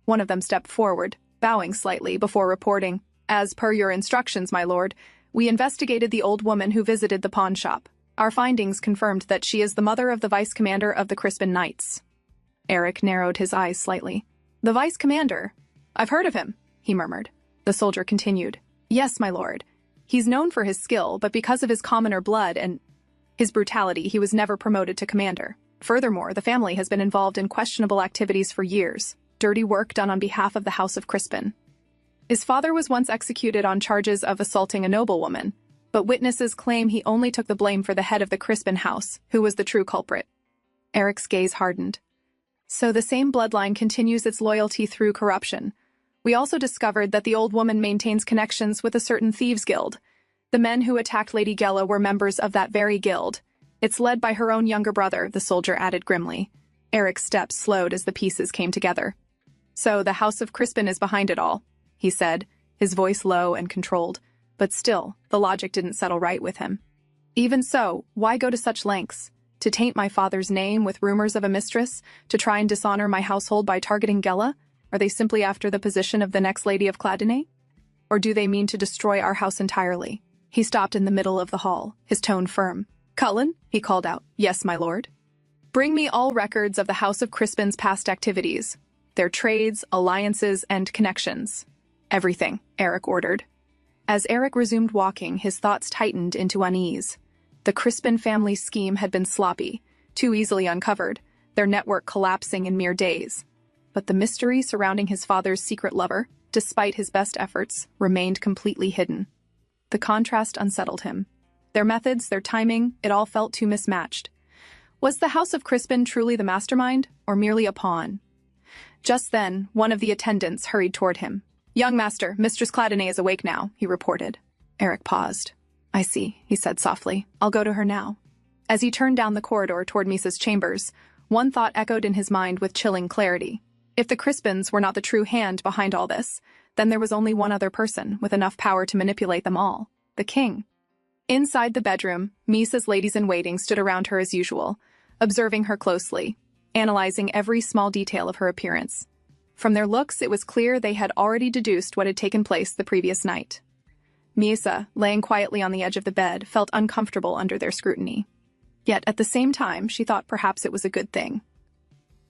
One of them stepped forward, bowing slightly before reporting, "As per your instructions, my lord, we investigated the old woman who visited the pawn shop. Our findings confirmed that she is the mother of the vice commander of the Crispin Knights." Eric narrowed his eyes slightly. "The vice commander? I've heard of him," he murmured. The soldier continued, "Yes, my lord. He's known for his skill, but because of his commoner blood and his brutality, he was never promoted to commander. Furthermore, the family has been involved in questionable activities for years, dirty work done on behalf of the House of Crispin. His father was once executed on charges of assaulting a noblewoman, but witnesses claim he only took the blame for the head of the Crispin house, who was the true culprit." Eric's gaze hardened. "So the same bloodline continues its loyalty through corruption. We also discovered that the old woman maintains connections with a certain thieves' guild. The men who attacked Lady Yahello were members of that very guild. It's led by her own younger brother," the soldier added grimly. Eric's steps slowed as the pieces came together. "So the House of Crispin is behind it all," he said, his voice low and controlled, but still, the logic didn't settle right with him. "Even so, why go to such lengths? To taint my father's name with rumors of a mistress? To try and dishonor my household by targeting Gela? Are they simply after the position of the next Lady of Cladine? Or do they mean to destroy our house entirely?" He stopped in the middle of the hall, his tone firm. "Cullen," he called out. "Yes, my lord." "Bring me all records of the House of Crispin's past activities, their trades, alliances, and connections." "Everything," Eric ordered. As Eric resumed walking, his thoughts tightened into unease. The Crispin family scheme had been sloppy, too easily uncovered, their network collapsing in mere days. But the mystery surrounding his father's secret lover, despite his best efforts, remained completely hidden. The contrast unsettled him. Their methods, their timing, it all felt too mismatched. Was the House of Crispin truly the mastermind, or merely a pawn? Just then, one of the attendants hurried toward him. "Young master, Mistress Cladine is awake now," he reported. Eric paused. "I see," he said softly. "I'll go to her now." As he turned down the corridor toward Misa's chambers, one thought echoed in his mind with chilling clarity. If the Crispins were not the true hand behind all this, then there was only one other person with enough power to manipulate them all: the king. Inside the bedroom, Misa's ladies-in-waiting stood around her as usual, observing her closely, analyzing every small detail of her appearance. From their looks, it was clear they had already deduced what had taken place the previous night. Misa, laying quietly on the edge of the bed, felt uncomfortable under their scrutiny. Yet at the same time, she thought perhaps it was a good thing.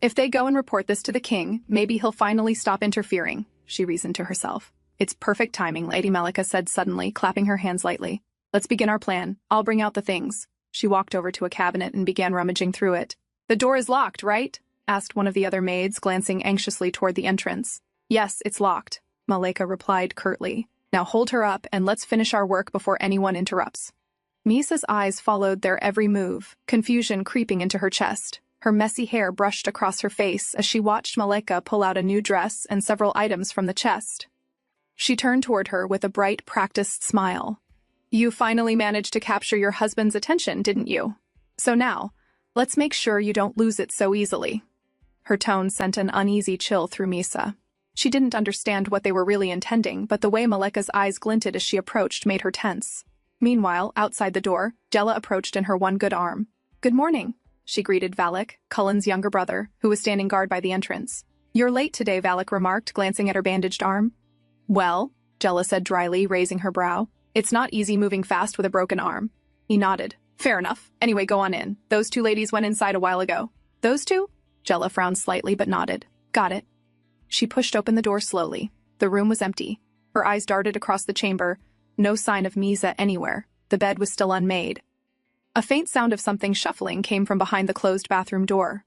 If they go and report this to the king, maybe he'll finally stop interfering, she reasoned to herself. "It's perfect timing," Lady Melika said suddenly, clapping her hands lightly. "Let's begin our plan. I'll bring out the things." She walked over to a cabinet and began rummaging through it. "The door is locked, right?" asked one of the other maids, glancing anxiously toward the entrance. "Yes, it's locked," Malika replied curtly. "Now hold her up and let's finish our work before anyone interrupts." Misa's eyes followed their every move, confusion creeping into her chest. Her messy hair brushed across her face as she watched Malika pull out a new dress and several items from the chest. She turned toward her with a bright, practiced smile. "You finally managed to capture your husband's attention, didn't you? So now, let's make sure you don't lose it so easily." Her tone sent an uneasy chill through Misa. She didn't understand what they were really intending, but the way Malika's eyes glinted as she approached made her tense. Meanwhile, outside the door, Jella approached in her one good arm. "Good morning," she greeted Valak, Cullen's younger brother, who was standing guard by the entrance. "You're late today," Valak remarked, glancing at her bandaged arm. "Well," Jella said dryly, raising her brow, "it's not easy moving fast with a broken arm." He nodded. "Fair enough. Anyway, go on in. Those two ladies went inside a while ago." "Those two?" Jella frowned slightly but nodded. "Got it." She pushed open the door slowly. The room was empty. Her eyes darted across the chamber. No sign of Misa anywhere. The bed was still unmade. A faint sound of something shuffling came from behind the closed bathroom door.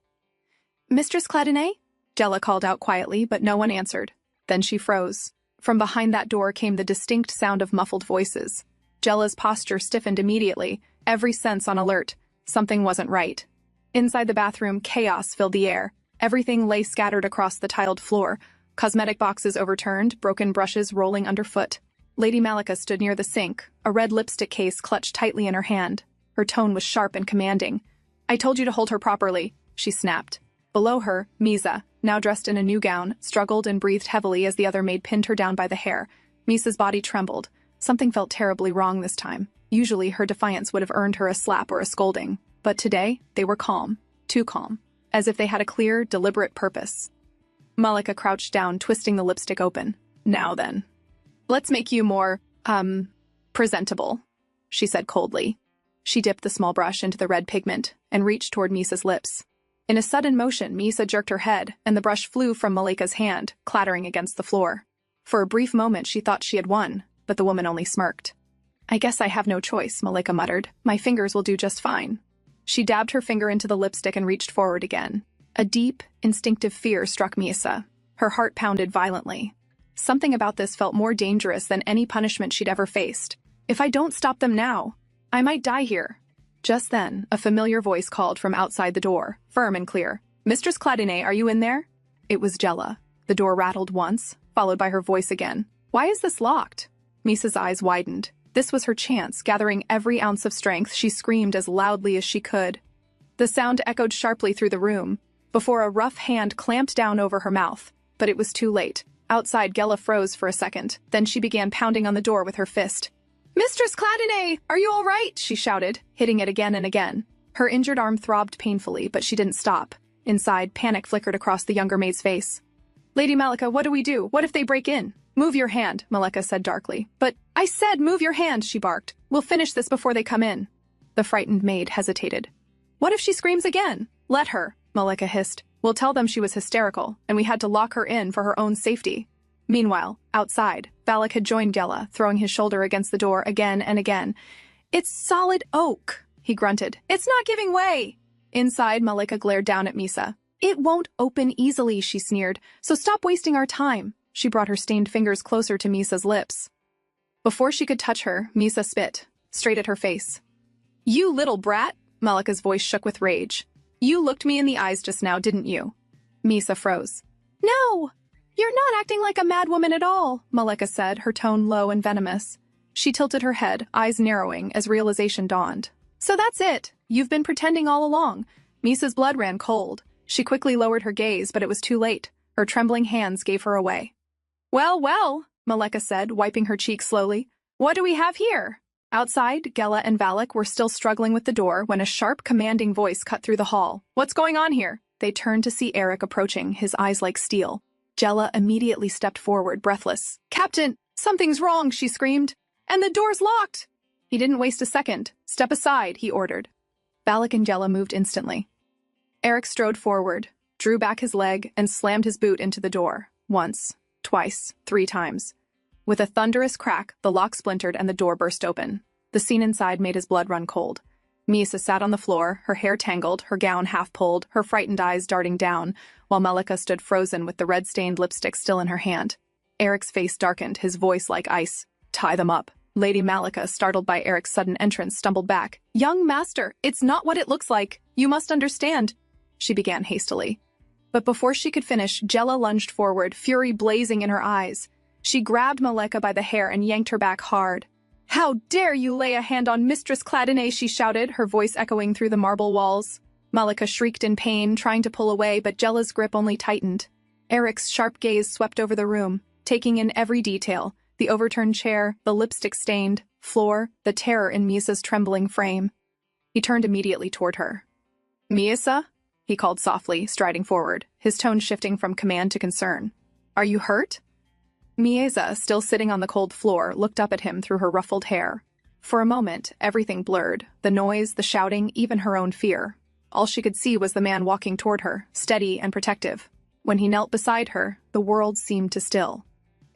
"Mistress Cladinay?" Jella called out quietly, but no one answered. Then she froze. From behind that door came the distinct sound of muffled voices. Jella's posture stiffened immediately, every sense on alert. Something wasn't right. Inside the bathroom, chaos filled the air. Everything lay scattered across the tiled floor, cosmetic boxes overturned, broken brushes rolling underfoot. Lady Malika stood near the sink, a red lipstick case clutched tightly in her hand. Her tone was sharp and commanding. "I told you to hold her properly," she snapped. Below her, Misa, now dressed in a new gown, struggled and breathed heavily as the other maid pinned her down by the hair. Misa's body trembled. Something felt terribly wrong this time. Usually her defiance would have earned her a slap or a scolding. But today, they were calm. Too calm. As if they had a clear, deliberate purpose. Malika crouched down, twisting the lipstick open. "Now then. Let's make you more, presentable," she said coldly. She dipped the small brush into the red pigment and reached toward Misa's lips. In a sudden motion, Misa jerked her head, and the brush flew from Malika's hand, clattering against the floor. For a brief moment, she thought she had won, but the woman only smirked. "I guess I have no choice," Malika muttered. "My fingers will do just fine." She dabbed her finger into the lipstick and reached forward again. A deep, instinctive fear struck Misa. Her heart pounded violently. Something about this felt more dangerous than any punishment she'd ever faced. "If I don't stop them now, I might die here." Just then, a familiar voice called from outside the door, firm and clear. "Mistress Cladinay, are you in there?" It was Jella. The door rattled once, followed by her voice again. "Why is this locked?" Misa's eyes widened. This was her chance. Gathering every ounce of strength, she screamed as loudly as she could. The sound echoed sharply through the room, before a rough hand clamped down over her mouth. But it was too late. Outside, Gela froze for a second. Then she began pounding on the door with her fist. "Mistress Cladinay, are you all right?" she shouted, hitting it again and again. Her injured arm throbbed painfully, but she didn't stop. Inside, panic flickered across the younger maid's face. "Lady Malika, what do we do? What if they break in?" "Move your hand," Malika said darkly. "But I said move your hand," she barked. "We'll finish this before they come in." The frightened maid hesitated. "What if she screams again?" "Let her," Malika hissed. "We'll tell them she was hysterical, and we had to lock her in for her own safety." Meanwhile, outside, Valak had joined Gela, throwing his shoulder against the door again and again. "It's solid oak," he grunted. "It's not giving way." Inside, Malika glared down at Misa. "It won't open easily," she sneered, "so stop wasting our time." She brought her stained fingers closer to Misa's lips. Before she could touch her, Misa spit, straight at her face. "You little brat!" Malika's voice shook with rage. "You looked me in the eyes just now, didn't you?" Misa froze. "No! You're not acting like a mad woman at all," Malika said, her tone low and venomous. She tilted her head, eyes narrowing as realization dawned. "So that's it. You've been pretending all along." Misa's blood ran cold. She quickly lowered her gaze, but it was too late. Her trembling hands gave her away. "Well, well," Malika said, wiping her cheek slowly. "What do we have here?" Outside, Gela and Valak were still struggling with the door when a sharp, commanding voice cut through the hall. "What's going on here?" They turned to see Eric approaching, his eyes like steel. Gela immediately stepped forward, breathless. "Captain, something's wrong," she screamed. "And the door's locked!" He didn't waste a second. "Step aside," he ordered. Valak and Gela moved instantly. Eric strode forward, drew back his leg, and slammed his boot into the door. Once, twice, 3 times. With a thunderous crack, the lock splintered and the door burst open. The scene inside made his blood run cold. Misa sat on the floor, her hair tangled, her gown half pulled, her frightened eyes darting down, while Malika stood frozen with the red-stained lipstick still in her hand. Eric's face darkened, his voice like ice. "Tie them up." Lady Malika, startled by Eric's sudden entrance, stumbled back. "Young master, it's not what it looks like. You must understand," she began hastily. But before she could finish, Gela lunged forward, fury blazing in her eyes. She grabbed Malika by the hair and yanked her back hard. "How dare you lay a hand on Mistress Cladinay," she shouted, her voice echoing through the marble walls. Malika shrieked in pain, trying to pull away, but Gela's grip only tightened. Eric's sharp gaze swept over the room, taking in every detail: the overturned chair, the lipstick-stained floor, the terror in Misa's trembling frame. He turned immediately toward her. "Misa?" he called softly, striding forward, his tone shifting from command to concern. "Are you hurt?" Miesa, still sitting on the cold floor, looked up at him through her ruffled hair. For a moment, everything blurred, the noise, the shouting, even her own fear. All she could see was the man walking toward her, steady and protective. When he knelt beside her, the world seemed to still.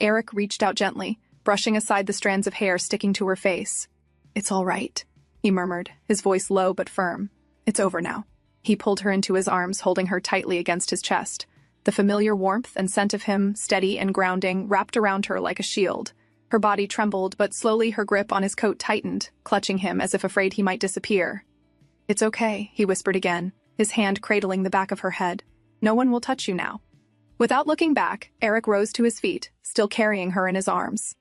Eric reached out gently, brushing aside the strands of hair sticking to her face. It's all right, he murmured, his voice low but firm. It's over now. He pulled her into his arms, holding her tightly against his chest. The familiar warmth and scent of him, steady and grounding, wrapped around her like a shield. Her body trembled, but slowly her grip on his coat tightened, clutching him as if afraid he might disappear. It's okay, he whispered again, his hand cradling the back of her head. No one will touch you now. Without looking back, Eric rose to his feet, still carrying her in his arms.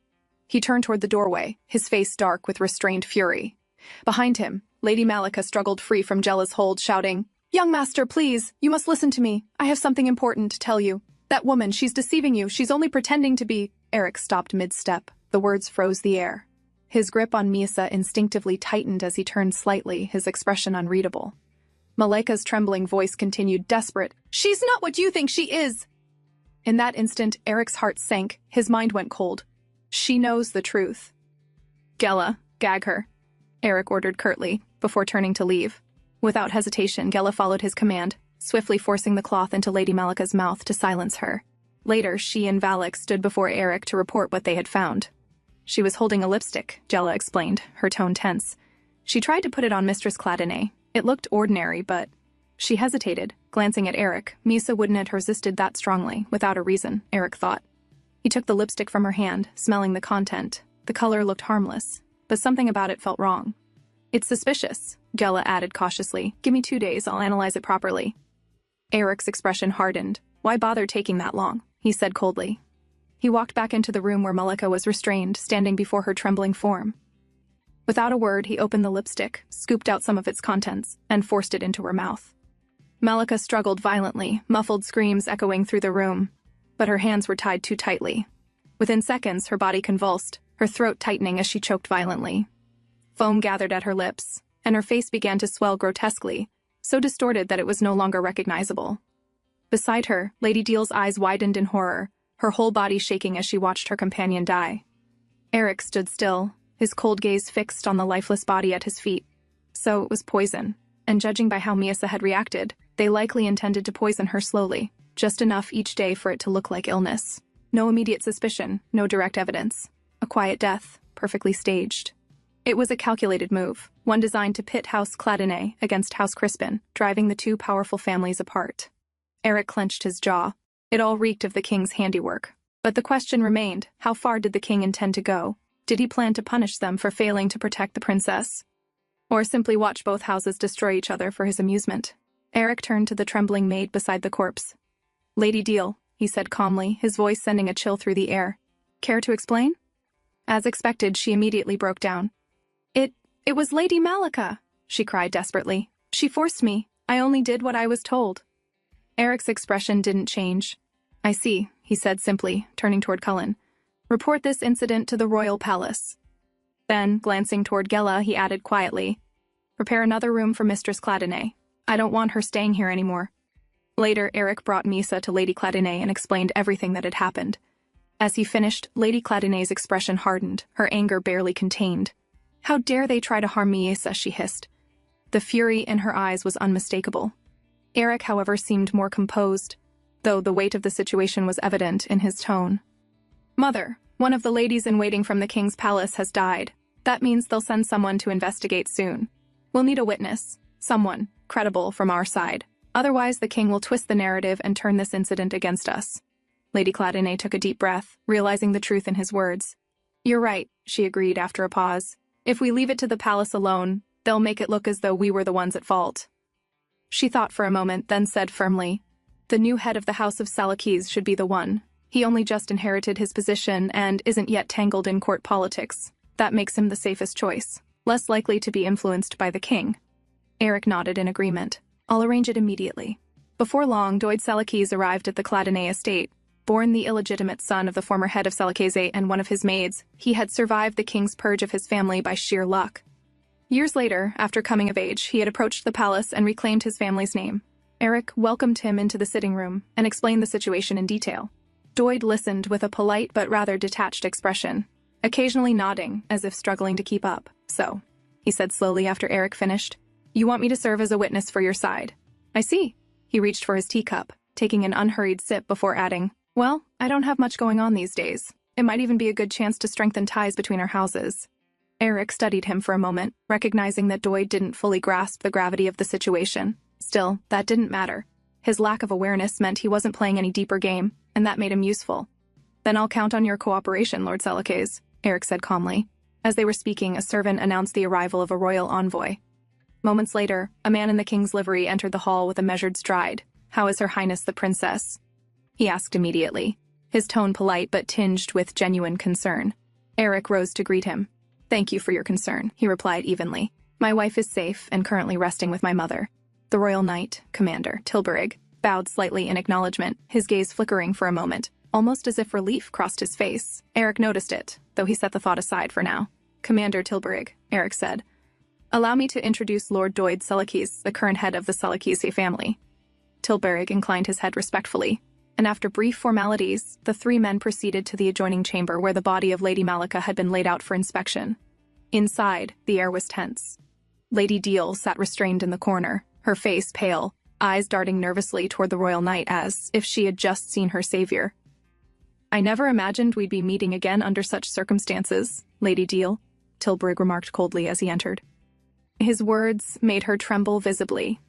He turned toward the doorway, his face dark with restrained fury. Behind him, Lady Malika struggled free from Jella's hold, shouting, "Young master, please, you must listen to me. I have something important to tell you. That woman, she's deceiving you. She's only pretending to be—" Eric stopped mid-step. The words froze the air. His grip on Misa instinctively tightened as he turned slightly, his expression unreadable. Malika's trembling voice continued, desperate, "She's not what you think she is!" In that instant, Eric's heart sank, his mind went cold. She knows the truth. "Gela, gag her," Eric ordered curtly, before turning to leave. Without hesitation, Gela followed his command, swiftly forcing the cloth into Lady Malika's mouth to silence her. Later, she and Valak stood before Eric to report what they had found. She was holding a lipstick, Gela explained, her tone tense. She tried to put it on Mistress Cladine. It looked ordinary, but... She hesitated, glancing at Eric. Misa wouldn't have resisted that strongly, without a reason, Eric thought. He took the lipstick from her hand, smelling the content. The color looked harmless, but something about it felt wrong. "It's suspicious," Gela added cautiously. "Give me 2 days, I'll analyze it properly." Eric's expression hardened. "Why bother taking that long?" he said coldly. He walked back into the room where Malika was restrained, standing before her trembling form. Without a word, he opened the lipstick, scooped out some of its contents, and forced it into her mouth. Malika struggled violently, muffled screams echoing through the room, but her hands were tied too tightly. Within seconds, her body convulsed, her throat tightening as she choked violently. Foam gathered at her lips, and her face began to swell grotesquely, so distorted that it was no longer recognizable. Beside her, Lady Deal's eyes widened in horror, her whole body shaking as she watched her companion die. Eric stood still, his cold gaze fixed on the lifeless body at his feet. So it was poison, and judging by how Misa had reacted, they likely intended to poison her slowly, just enough each day for it to look like illness. No immediate suspicion, no direct evidence. A quiet death, perfectly staged. It was a calculated move, one designed to pit House Cladine against House Crispin, driving the two powerful families apart. Eric clenched his jaw. It all reeked of the king's handiwork. But the question remained, how far did the king intend to go? Did he plan to punish them for failing to protect the princess? Or simply watch both houses destroy each other for his amusement? Eric turned to the trembling maid beside the corpse. "Lady Deal," he said calmly, his voice sending a chill through the air. "Care to explain?" As expected, she immediately broke down. It was Lady Malika," she cried desperately. "She forced me. I only did what I was told." Eric's expression didn't change. "I see," he said simply, turning toward Cullen. "Report this incident to the royal palace." Then, glancing toward Gela, he added quietly, "Prepare another room for Mistress Cladine. I don't want her staying here anymore." Later, Eric brought Misa to Lady Cladine and explained everything that had happened. As he finished, Lady Cladine's expression hardened, her anger barely contained. "How dare they try to harm Misa," she hissed. The fury in her eyes was unmistakable. Eric, however, seemed more composed, though the weight of the situation was evident in his tone. "Mother, one of the ladies-in-waiting from the king's palace has died. That means they'll send someone to investigate soon. We'll need a witness, someone credible from our side. Otherwise, the king will twist the narrative and turn this incident against us." Lady Cladine took a deep breath, realizing the truth in his words. "You're right," she agreed after a pause. "If we leave it to the palace alone, they'll make it look as though we were the ones at fault." She thought for a moment, then said firmly, "The new head of the House of Salakis should be the one. He only just inherited his position and isn't yet tangled in court politics. That makes him the safest choice, less likely to be influenced by the king." Eric nodded in agreement. "I'll arrange it immediately." Before long, Doid Salakis arrived at the Cladine estate. Born the illegitimate son of the former head of Salakese and one of his maids, he had survived the king's purge of his family by sheer luck. Years later, after coming of age, he had approached the palace and reclaimed his family's name. Eric welcomed him into the sitting room and explained the situation in detail. Doid listened with a polite but rather detached expression, occasionally nodding as if struggling to keep up. "So," he said slowly after Eric finished, "you want me to serve as a witness for your side?" "I see." He reached for his teacup, taking an unhurried sip before adding, "Well, I don't have much going on these days. It might even be a good chance to strengthen ties between our houses." Eric studied him for a moment, recognizing that Doyd didn't fully grasp the gravity of the situation. Still, that didn't matter. His lack of awareness meant he wasn't playing any deeper game, and that made him useful. "Then I'll count on your cooperation, Lord Selekes," Eric said calmly. As they were speaking, a servant announced the arrival of a royal envoy. Moments later, a man in the king's livery entered the hall with a measured stride. "How is Her Highness the Princess?" he asked immediately, his tone polite but tinged with genuine concern. Eric rose to greet him. "Thank you for your concern," he replied evenly. "My wife is safe and currently resting with my mother." The royal knight, Commander Tilburg, bowed slightly in acknowledgement, his gaze flickering for a moment, almost as if relief crossed his face. Eric noticed it, though he set the thought aside for now. "Commander Tilburg," Eric said, "allow me to introduce Lord Doyd Selekes, the current head of the Selekese family." Tilburg inclined his head respectfully, and after brief formalities, the three men proceeded to the adjoining chamber where the body of Lady Malika had been laid out for inspection. Inside, the air was tense. Lady Deal sat restrained in the corner, her face pale, eyes darting nervously toward the royal knight as if she had just seen her savior. "I never imagined we'd be meeting again under such circumstances, Lady Deal," Tilburg remarked coldly as he entered. His words made her tremble visibly.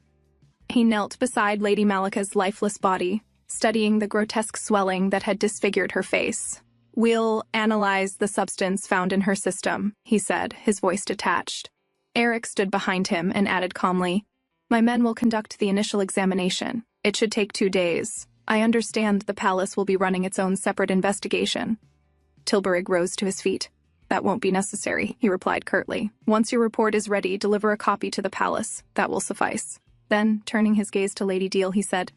He knelt beside Lady Malika's lifeless body, studying the grotesque swelling that had disfigured her face. "We'll analyze the substance found in her system," he said, his voice detached. Eric stood behind him and added calmly, "My men will conduct the initial examination. It should take 2 days. I understand the palace will be running its own separate investigation." Tilburg rose to his feet. "That won't be necessary," he replied curtly. "Once your report is ready, deliver a copy to the palace. That will suffice." Then, turning his gaze to Lady Deal, he said,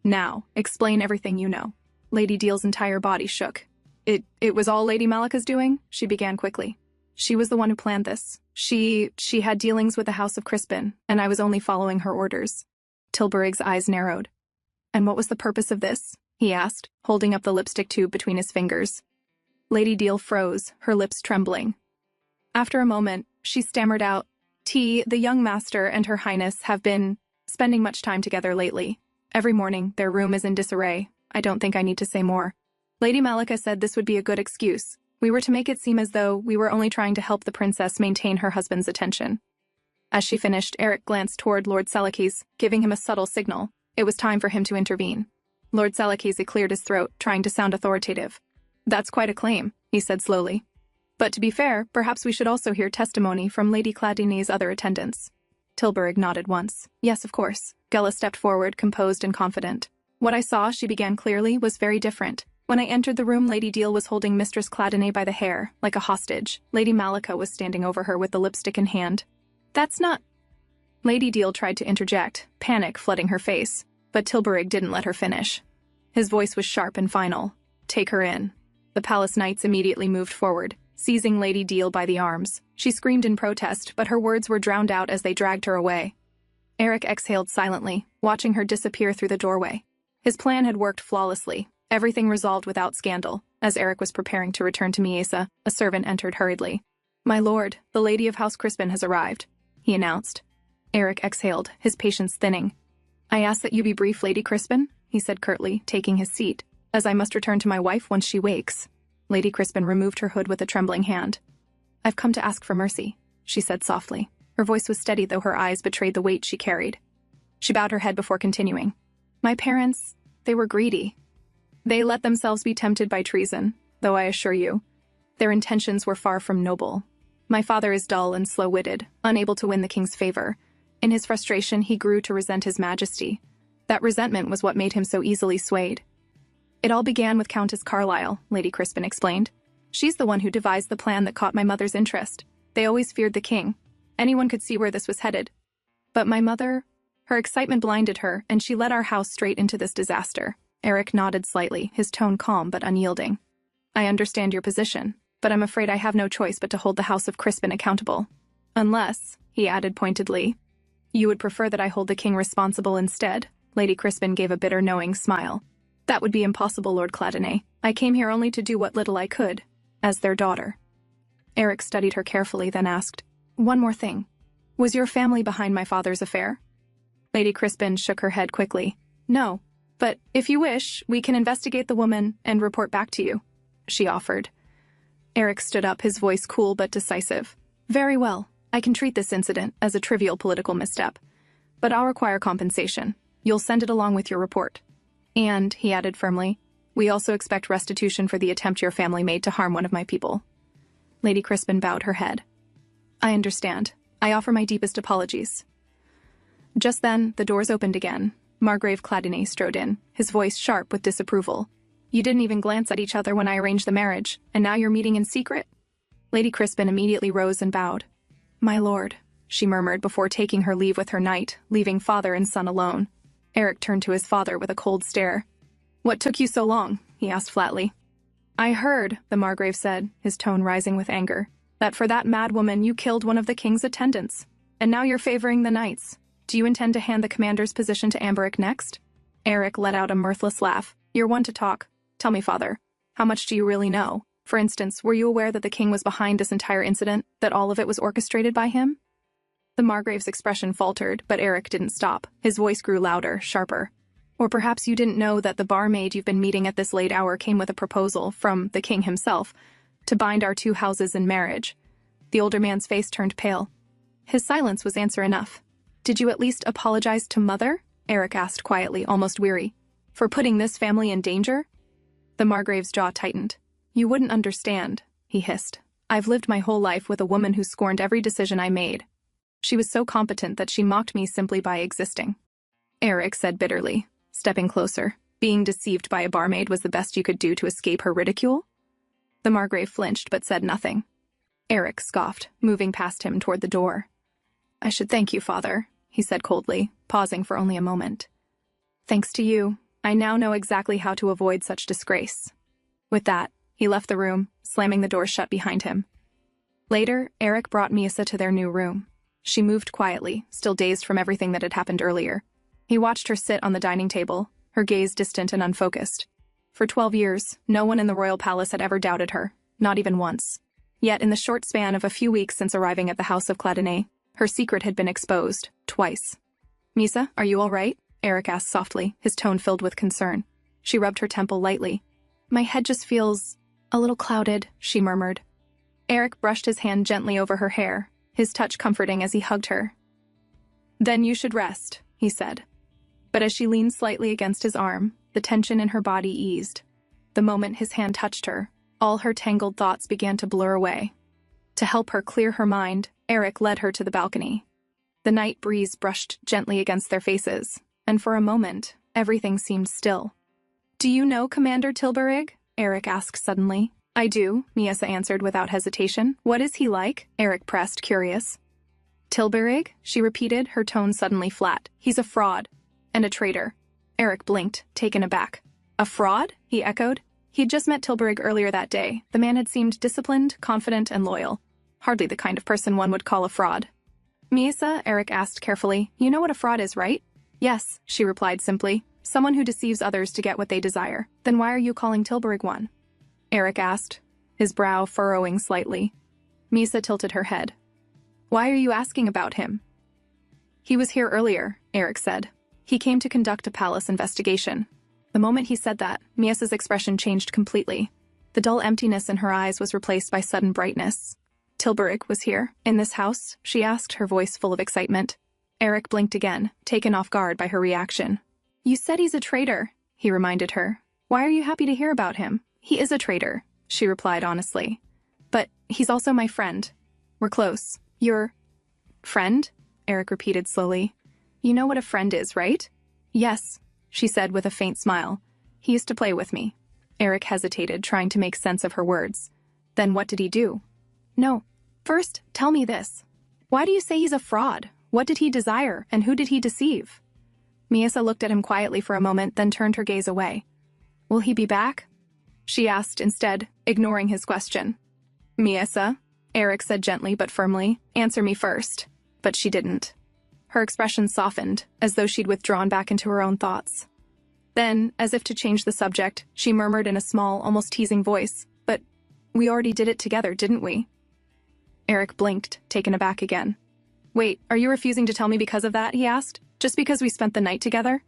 "Now, explain everything you know." Lady Deal's entire body shook. It was all Lady Malika's doing?" she began quickly. "She was the one who planned this. She had dealings with the House of Crispin, and I was only following her orders." Tilburg's eyes narrowed. "And what was the purpose of this?" he asked, holding up the lipstick tube between his fingers. Lady Deal froze, her lips trembling. After a moment, she stammered out, "The young master and Her Highness have been spending much time together lately. Every morning, their room is in disarray. I don't think I need to say more. Lady Malika said this would be a good excuse. We were to make it seem as though we were only trying to help the princess maintain her husband's attention." As she finished, Eric glanced toward Lord Selekes, giving him a subtle signal. It was time for him to intervene. Lord Selekes cleared his throat, trying to sound authoritative. "That's quite a claim," he said slowly. "But to be fair, perhaps we should also hear testimony from Lady Cladine's other attendants." Tilburg nodded once. "Yes, of course." Gella stepped forward, composed and confident. "What I saw," she began clearly, "was very different. When I entered the room, Lady Deal was holding Mistress Cladine by the hair, like a hostage. Lady Malika was standing over her with the lipstick in hand. "That's not—" Lady Deal tried to interject, panic flooding her face, but Tilburg didn't let her finish. His voice was sharp and final. "Take her in." The palace knights immediately moved forward, seizing Lady Deal by the arms. She screamed in protest, but her words were drowned out as they dragged her away. Eric exhaled silently, watching her disappear through the doorway. His plan had worked flawlessly, everything resolved without scandal. As Eric was preparing to return to Miesa, a servant entered hurriedly. "My lord, the lady of House Crispin has arrived," he announced. Eric exhaled, his patience thinning. "I ask that you be brief, Lady Crispin," he said curtly, taking his seat, "as I must return to my wife once she wakes." Lady Crispin removed her hood with a trembling hand. "I've come to ask for mercy," she said softly. Her voice was steady, though her eyes betrayed the weight she carried. She bowed her head before continuing. "My parents, they were greedy. They let themselves be tempted by treason, though I assure you, their intentions were far from noble. My father is dull and slow-witted, unable to win the king's favor. In his frustration, he grew to resent his majesty. That resentment was what made him so easily swayed. It all began with Countess Carlyle," Lady Crispin explained. "She's the one who devised the plan that caught my mother's interest. They always feared the king. Anyone could see where this was headed. But my mother, her excitement blinded her, and she led our house straight into this disaster." Eric nodded slightly, his tone calm but unyielding. "I understand your position, but I'm afraid I have no choice but to hold the House of Crispin accountable. Unless," he added pointedly, "you would prefer that I hold the king responsible instead." Lady Crispin gave a bitter, knowing smile. "That would be impossible, Lord Cladine. I came here only to do what little I could, as their daughter." Eric studied her carefully, then asked, "One more thing. Was your family behind my father's affair?" Lady Crispin shook her head quickly. "No. But if you wish, we can investigate the woman and report back to you," she offered. Eric stood up, his voice cool but decisive. Very well. I can treat this incident as a trivial political misstep. But I'll require compensation. You'll send it along with your report. And, he added firmly, we also expect restitution for the attempt your family made to harm one of my people. Lady Crispin bowed her head. I understand. I offer my deepest apologies. Just then, the doors opened again. Margrave Cladonnet strode in, his voice sharp with disapproval. You didn't even glance at each other when I arranged the marriage, and now you're meeting in secret? Lady Crispin immediately rose and bowed. My lord, she murmured before taking her leave with her knight, leaving father and son alone. Eric turned to his father with a cold stare. What took you so long? He asked flatly. I heard, the Margrave said, his tone rising with anger, that for that mad woman you killed one of the king's attendants. And now you're favoring the knights. Do you intend to hand the commander's position to Amberic next? Eric let out a mirthless laugh. You're one to talk. Tell me, father, how much do you really know? For instance, were you aware that the king was behind this entire incident, that all of it was orchestrated by him? The Margrave's expression faltered, but Eric didn't stop. His voice grew louder, sharper. Or perhaps you didn't know that the barmaid you've been meeting at this late hour came with a proposal from the king himself to bind our two houses in marriage. The older man's face turned pale. His silence was answer enough. Did you at least apologize to mother? Eric asked quietly, almost weary. For putting this family in danger? The Margrave's jaw tightened. You wouldn't understand, he hissed. I've lived my whole life with a woman who scorned every decision I made. She was so competent that she mocked me simply by existing. Eric said bitterly, stepping closer. Being deceived by a barmaid was the best you could do to escape her ridicule? The Margrave flinched but said nothing. Eric scoffed, moving past him toward the door. I should thank you, father, he said coldly, pausing for only a moment. Thanks to you, I now know exactly how to avoid such disgrace. With that, he left the room, slamming the door shut behind him. Later, Eric brought Misa to their new room. She moved quietly, still dazed from everything that had happened earlier. He watched her sit on the dining table, her gaze distant and unfocused. For 12 years, no one in the royal palace had ever doubted her, not even once. Yet in the short span of a few weeks since arriving at the house of Cladonnet, her secret had been exposed, twice. Misa, are you all right? Eric asked softly, his tone filled with concern. She rubbed her temple lightly. My head just feels a little clouded, she murmured. Eric brushed his hand gently over her hair, his touch comforting as he hugged her. Then you should rest, he said. But as she leaned slightly against his arm, the tension in her body eased. The moment his hand touched her, all her tangled thoughts began to blur away. To help her clear her mind, Eric led her to the balcony. The night breeze brushed gently against their faces, and for a moment, everything seemed still. Do you know Commander Tilburg? Eric asked suddenly. I do, Misa answered without hesitation. What is he like? Eric pressed, curious. Tilburg? She repeated, her tone suddenly flat. He's a fraud. And a traitor. Eric blinked, taken aback. A fraud? He echoed. He'd just met Tilburg earlier that day. The man had seemed disciplined, confident, and loyal. Hardly the kind of person one would call a fraud. Misa, Eric asked carefully, you know what a fraud is, right? Yes, she replied simply. Someone who deceives others to get what they desire. Then why are you calling Tilburg one? Eric asked, his brow furrowing slightly. Misa tilted her head. Why are you asking about him? He was here earlier, Eric said. He came to conduct a palace investigation. The moment he said that, Mia's expression changed completely. The dull emptiness in her eyes was replaced by sudden brightness. Tilburg was here, in this house? She asked, her voice full of excitement. Eric blinked again, taken off guard by her reaction. You said he's a traitor, he reminded her. Why are you happy to hear about him? He is a traitor, she replied honestly. But he's also my friend. We're close. Your friend? Eric repeated slowly. You know what a friend is, right? Yes, she said with a faint smile. He used to play with me. Eric hesitated, trying to make sense of her words. Then what did he do? No. First, tell me this. Why do you say he's a fraud? What did he desire, and who did he deceive? Misa looked at him quietly for a moment, then turned her gaze away. Will he be back? She asked instead, ignoring his question. Misa, Eric said gently but firmly, answer me first. But she didn't. Her expression softened, as though she'd withdrawn back into her own thoughts. Then, as if to change the subject, she murmured in a small, almost teasing voice, But we already did it together, didn't we? Eric blinked, taken aback again. Wait, are you refusing to tell me because of that? He asked. Just because we spent the night together?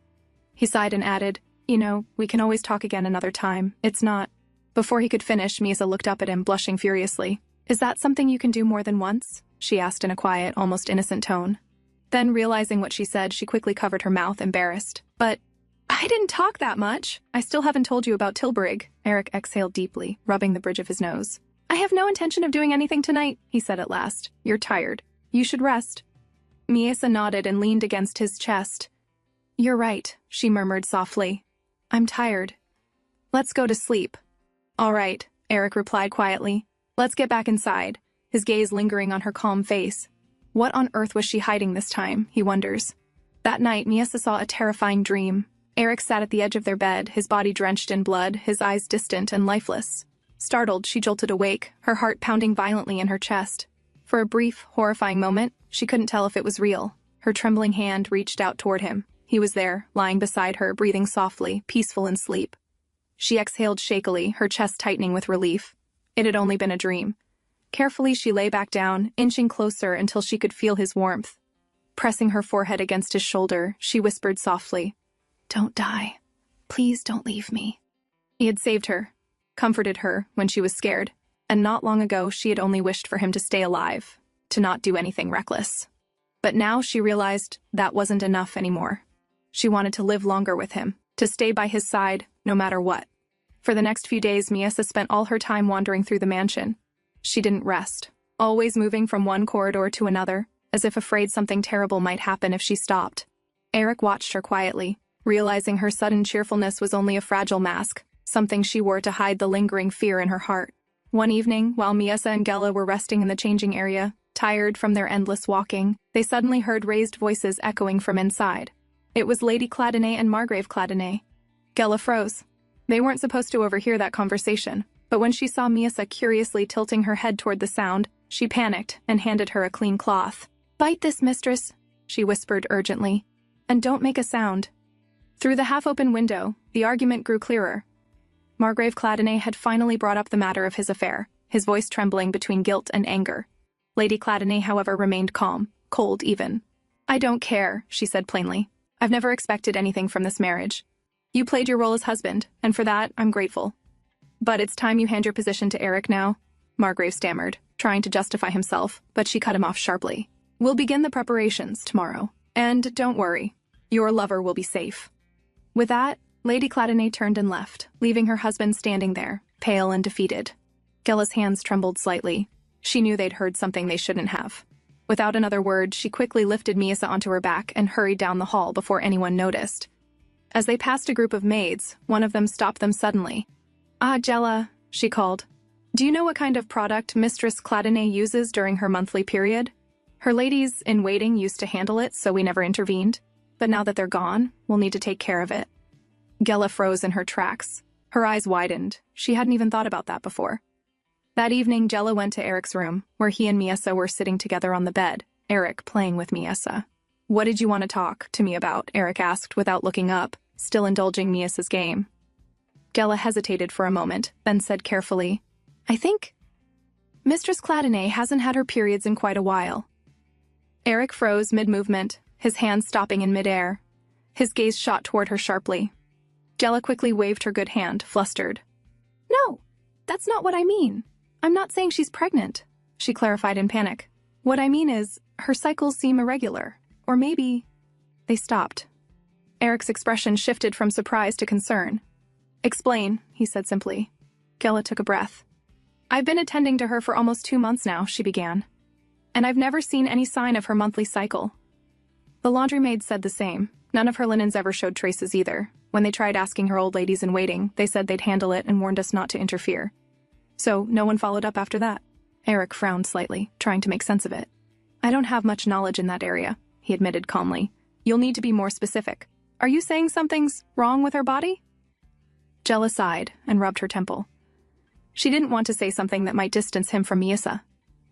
He sighed and added, You know, we can always talk again another time. It's not. Before he could finish, Misa looked up at him, blushing furiously. Is that something you can do more than once? she asked in a quiet, almost innocent tone. Then, realizing what she said, she quickly covered her mouth, embarrassed. But I didn't talk that much. I still haven't told you about Tilburig. Eric exhaled deeply, rubbing the bridge of his nose. I have no intention of doing anything tonight, he said at last. You're tired. You should rest. Miesa nodded and leaned against his chest. You're right, she murmured softly. I'm tired. Let's go to sleep. All right, Eric replied quietly. Let's get back inside, his gaze lingering on her calm face. What on earth was she hiding this time, he wonders. That night, Miesa saw a terrifying dream. Eric sat at the edge of their bed, his body drenched in blood, his eyes distant and lifeless. Startled, she jolted awake, her heart pounding violently in her chest. For a brief, horrifying moment, she couldn't tell if it was real. Her trembling hand reached out toward him. He was there, lying beside her, breathing softly, peaceful in sleep. She exhaled shakily, her chest tightening with relief. It had only been a dream. Carefully, she lay back down, inching closer until she could feel his warmth. Pressing her forehead against his shoulder, she whispered softly, Don't die. Please don't leave me. He had saved her, comforted her when she was scared, and not long ago she had only wished for him to stay alive, to not do anything reckless. But now she realized that wasn't enough anymore. She wanted to live longer with him, to stay by his side, no matter what. For the next few days, Miesa spent all her time wandering through the mansion. She didn't rest, always moving from one corridor to another, as if afraid something terrible might happen if she stopped. Eric watched her quietly, realizing her sudden cheerfulness was only a fragile mask, something she wore to hide the lingering fear in her heart. One evening, while Miesa and Gela were resting in the changing area, tired from their endless walking, they suddenly heard raised voices echoing from inside. It was Lady Cladonay and Margrave Cladonay. Gela froze. They weren't supposed to overhear that conversation, but when she saw Miesa curiously tilting her head toward the sound, she panicked and handed her a clean cloth. Bite this, mistress, she whispered urgently, and don't make a sound. Through the half-open window, the argument grew clearer. Margrave Cladonay had finally brought up the matter of his affair, his voice trembling between guilt and anger. Lady Cladonay, however, remained calm, cold even. I don't care, she said plainly. I've never expected anything from this marriage. You played your role as husband, and for that, I'm grateful. But it's time you hand your position to Eric now, Margrave stammered, trying to justify himself, but she cut him off sharply. We'll begin the preparations tomorrow, and don't worry, your lover will be safe. With that, Lady Cladonay turned and left, leaving her husband standing there, pale and defeated. Gela's hands trembled slightly. She knew they'd heard something they shouldn't have. Without another word, she quickly lifted Miesa onto her back and hurried down the hall before anyone noticed. As they passed a group of maids, one of them stopped them suddenly. Ah, Gela, she called. Do you know what kind of product Mistress Cladonay uses during her monthly period? Her ladies-in-waiting used to handle it, so we never intervened. But now that they're gone, we'll need to take care of it. Gela froze in her tracks. Her eyes widened. She hadn't even thought about that before. That evening, Gela went to Eric's room, where he and Miesa were sitting together on the bed, Eric playing with Miesa. What did you want to talk to me about? Eric asked without looking up, still indulging Miesa's game. Gela hesitated for a moment, then said carefully, I think Mistress Cladonay hasn't had her periods in quite a while. Eric froze mid-movement, his hands stopping in mid-air. His gaze shot toward her sharply. Gela quickly waved her good hand, flustered. No, that's not what I mean. I'm not saying she's pregnant, she clarified in panic. What I mean is, her cycles seem irregular. Or maybe... They stopped. Eric's expression shifted from surprise to concern. Explain, he said simply. Gela took a breath. I've been attending to her for almost 2 months now, she began. And I've never seen any sign of her monthly cycle. The laundry maid said the same. None of her linens ever showed traces either. When they tried asking her old ladies-in-waiting, they said they'd handle it and warned us not to interfere. So no one followed up after that. Eric frowned slightly, trying to make sense of it. I don't have much knowledge in that area, he admitted calmly. You'll need to be more specific. Are you saying something's wrong with her body? Gela sighed and rubbed her temple. She didn't want to say something that might distance him from Miesa.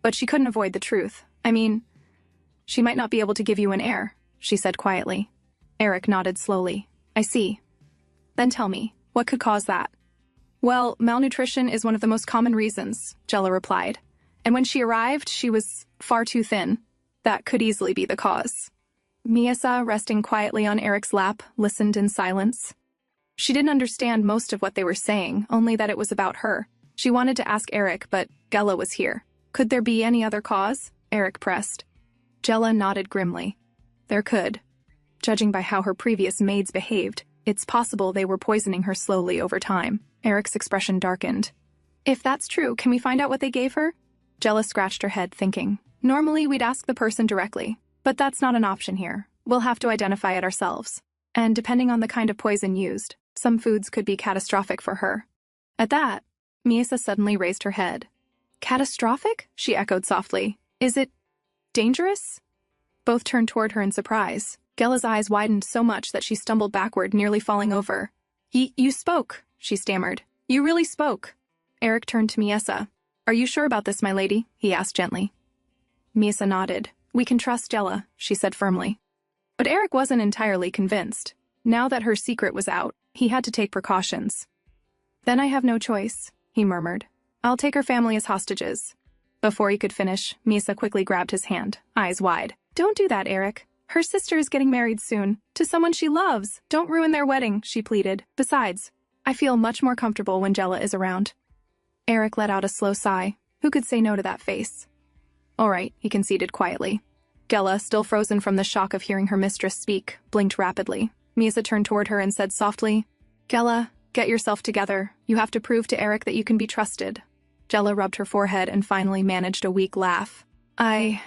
But she couldn't avoid the truth. I mean, she might not be able to give you an heir, she said quietly. Eric nodded slowly. I see. Then tell me, what could cause that? Well, malnutrition is one of the most common reasons, Gela replied. And when she arrived, she was far too thin. That could easily be the cause. Miesa, resting quietly on Eric's lap, listened in silence. She didn't understand most of what they were saying, only that it was about her. She wanted to ask Eric, but Gela was here. Could there be any other cause? Eric pressed. Jella nodded grimly. There could. Judging by how her previous maids behaved, it's possible they were poisoning her slowly over time. Eric's expression darkened. If that's true, can we find out what they gave her? Jella scratched her head, thinking. Normally, we'd ask the person directly, but that's not an option here. We'll have to identify it ourselves. And depending on the kind of poison used, some foods could be catastrophic for her. At that, Misa suddenly raised her head. Catastrophic? She echoed softly. Is it dangerous? Both turned toward her in surprise. Gella's eyes widened so much that she stumbled backward, nearly falling over. You spoke, she stammered. You really spoke. Eric turned to Miesa. Are you sure about this, my lady? He asked gently. Miesa nodded. We can trust Jella, she said firmly. But Eric wasn't entirely convinced. Now that her secret was out, he had to take precautions. Then I have no choice, he murmured. I'll take her family as hostages. Before he could finish, Miesa quickly grabbed his hand, eyes wide. Don't do that, Eric. Her sister is getting married soon, to someone she loves. Don't ruin their wedding, she pleaded. Besides, I feel much more comfortable when Jella is around. Eric let out a slow sigh. Who could say no to that face? All right, he conceded quietly. Jella, still frozen from the shock of hearing her mistress speak, blinked rapidly. Miesa turned toward her and said softly, Jella, get yourself together. You have to prove to Eric that you can be trusted. Jella rubbed her forehead and finally managed a weak laugh. I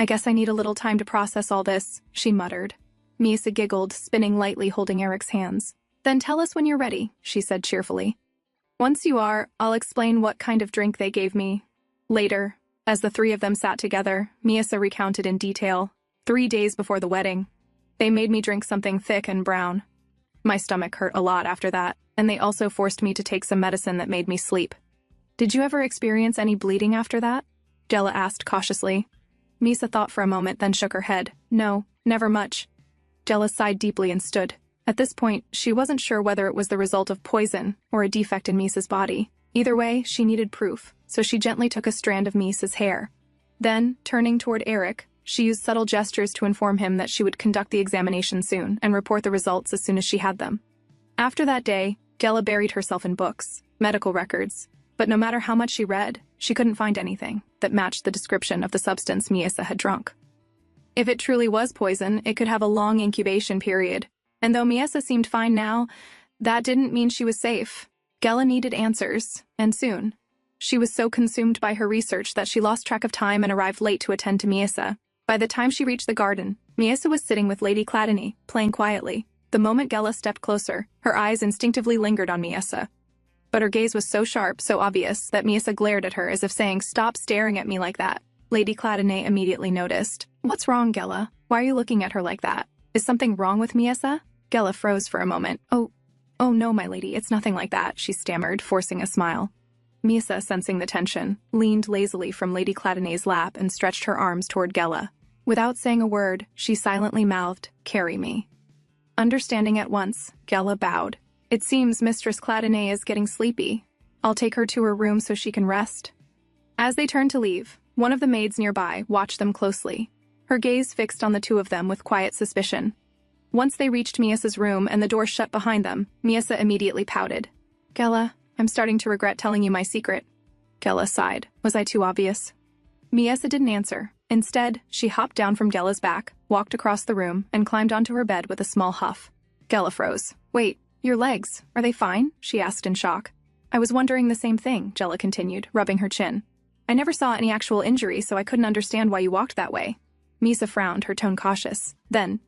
guess I need a little time to process all this, she muttered. Miesa giggled, spinning lightly, holding Eric's hands. Then tell us when you're ready, she said cheerfully. Once you are, I'll explain what kind of drink they gave me. Later, as the three of them sat together, Miesa recounted in detail. 3 days before the wedding, they made me drink something thick and brown. My stomach hurt a lot after that, and they also forced me to take some medicine that made me sleep. Did you ever experience any bleeding after that? Jella asked cautiously. Miesa thought for a moment, then shook her head. No, never much. Jella sighed deeply and stood. At this point, she wasn't sure whether it was the result of poison or a defect in Miesa's body. Either way, she needed proof, so she gently took a strand of Miesa's hair. Then, turning toward Eric, she used subtle gestures to inform him that she would conduct the examination soon and report the results as soon as she had them. After that day, Jella buried herself in books, medical records, but no matter how much she read, she couldn't find anything that matched the description of the substance Miesa had drunk. If it truly was poison, it could have a long incubation period, and though Miesa seemed fine now, that didn't mean she was safe. Jella needed answers, and soon. She was so consumed by her research that she lost track of time and arrived late to attend to Miesa. By the time she reached the garden, Miesa was sitting with Lady Cladany, playing quietly. The moment Jella stepped closer, her eyes instinctively lingered on Miesa. But her gaze was so sharp, so obvious, that Miesa glared at her as if saying, "Stop staring at me like that." Lady Cladany immediately noticed. "What's wrong, Jella? Why are you looking at her like that? Is something wrong with Miesa?" Jella froze for a moment. Oh no, my lady, it's nothing like that," she stammered, forcing a smile. Miesa, sensing the tension, leaned lazily from Lady Cladany's lap and stretched her arms toward Jella. Without saying a word, she silently mouthed, "Carry me." Understanding at once, Jella bowed. "It seems Mistress Cladany is getting sleepy. I'll take her to her room so she can rest." As they turned to leave, one of the maids nearby watched them closely, her gaze fixed on the two of them with quiet suspicion. Once they reached Miesa's room and the door shut behind them, Miesa immediately pouted. "Jella, I'm starting to regret telling you my secret." Jella sighed. "Was I too obvious?" Miesa didn't answer. Instead, she hopped down from Jella's back, walked across the room, and climbed onto her bed with a small huff. Jella froze. "Wait, your legs, are they fine?" she asked in shock. "I was wondering the same thing," Jella continued, rubbing her chin. "I never saw any actual injury, so I couldn't understand why you walked that way." Miesa frowned, her tone cautious. Then,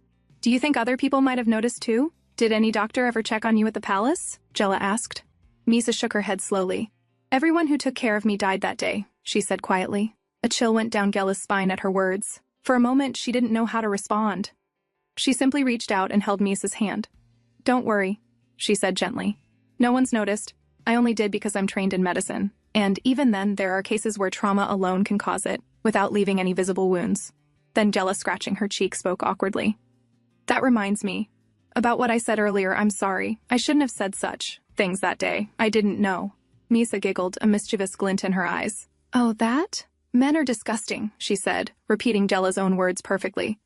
"Do you think other people might have noticed too? Did any doctor ever check on you at the palace?" Jella asked. Miesa shook her head slowly. "Everyone who took care of me died that day," she said quietly. A chill went down Jella's spine at her words. For a moment, she didn't know how to respond. She simply reached out and held Miesa's hand. "Don't worry," she said gently. "No one's noticed. I only did because I'm trained in medicine. And even then, there are cases where trauma alone can cause it, without leaving any visible wounds." Then Jella, scratching her cheek, spoke awkwardly. "That reminds me. About what I said earlier, I'm sorry. I shouldn't have said such things that day. I didn't know." Miesa giggled, a mischievous glint in her eyes. "Oh, that? Men are disgusting," she said, repeating Jella's own words perfectly.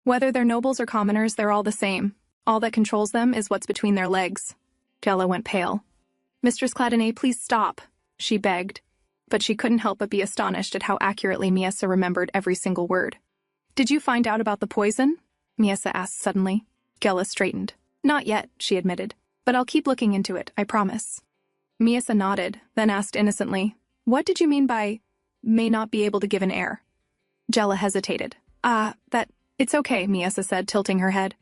"Whether they're nobles or commoners, they're all the same. All that controls them is what's between their legs." Jella went pale. "Mistress Cladany, please stop," she begged. but she couldn't help but be astonished at how accurately Miesa remembered every single word. "Did you find out about the poison?" Miesa asked suddenly. Gela straightened. "Not yet," she admitted. "But I'll keep looking into it, I promise." Miesa nodded, then asked innocently, "What did you mean by may not be able to give an heir?" Gela hesitated. It's okay," Miesa said, tilting her head.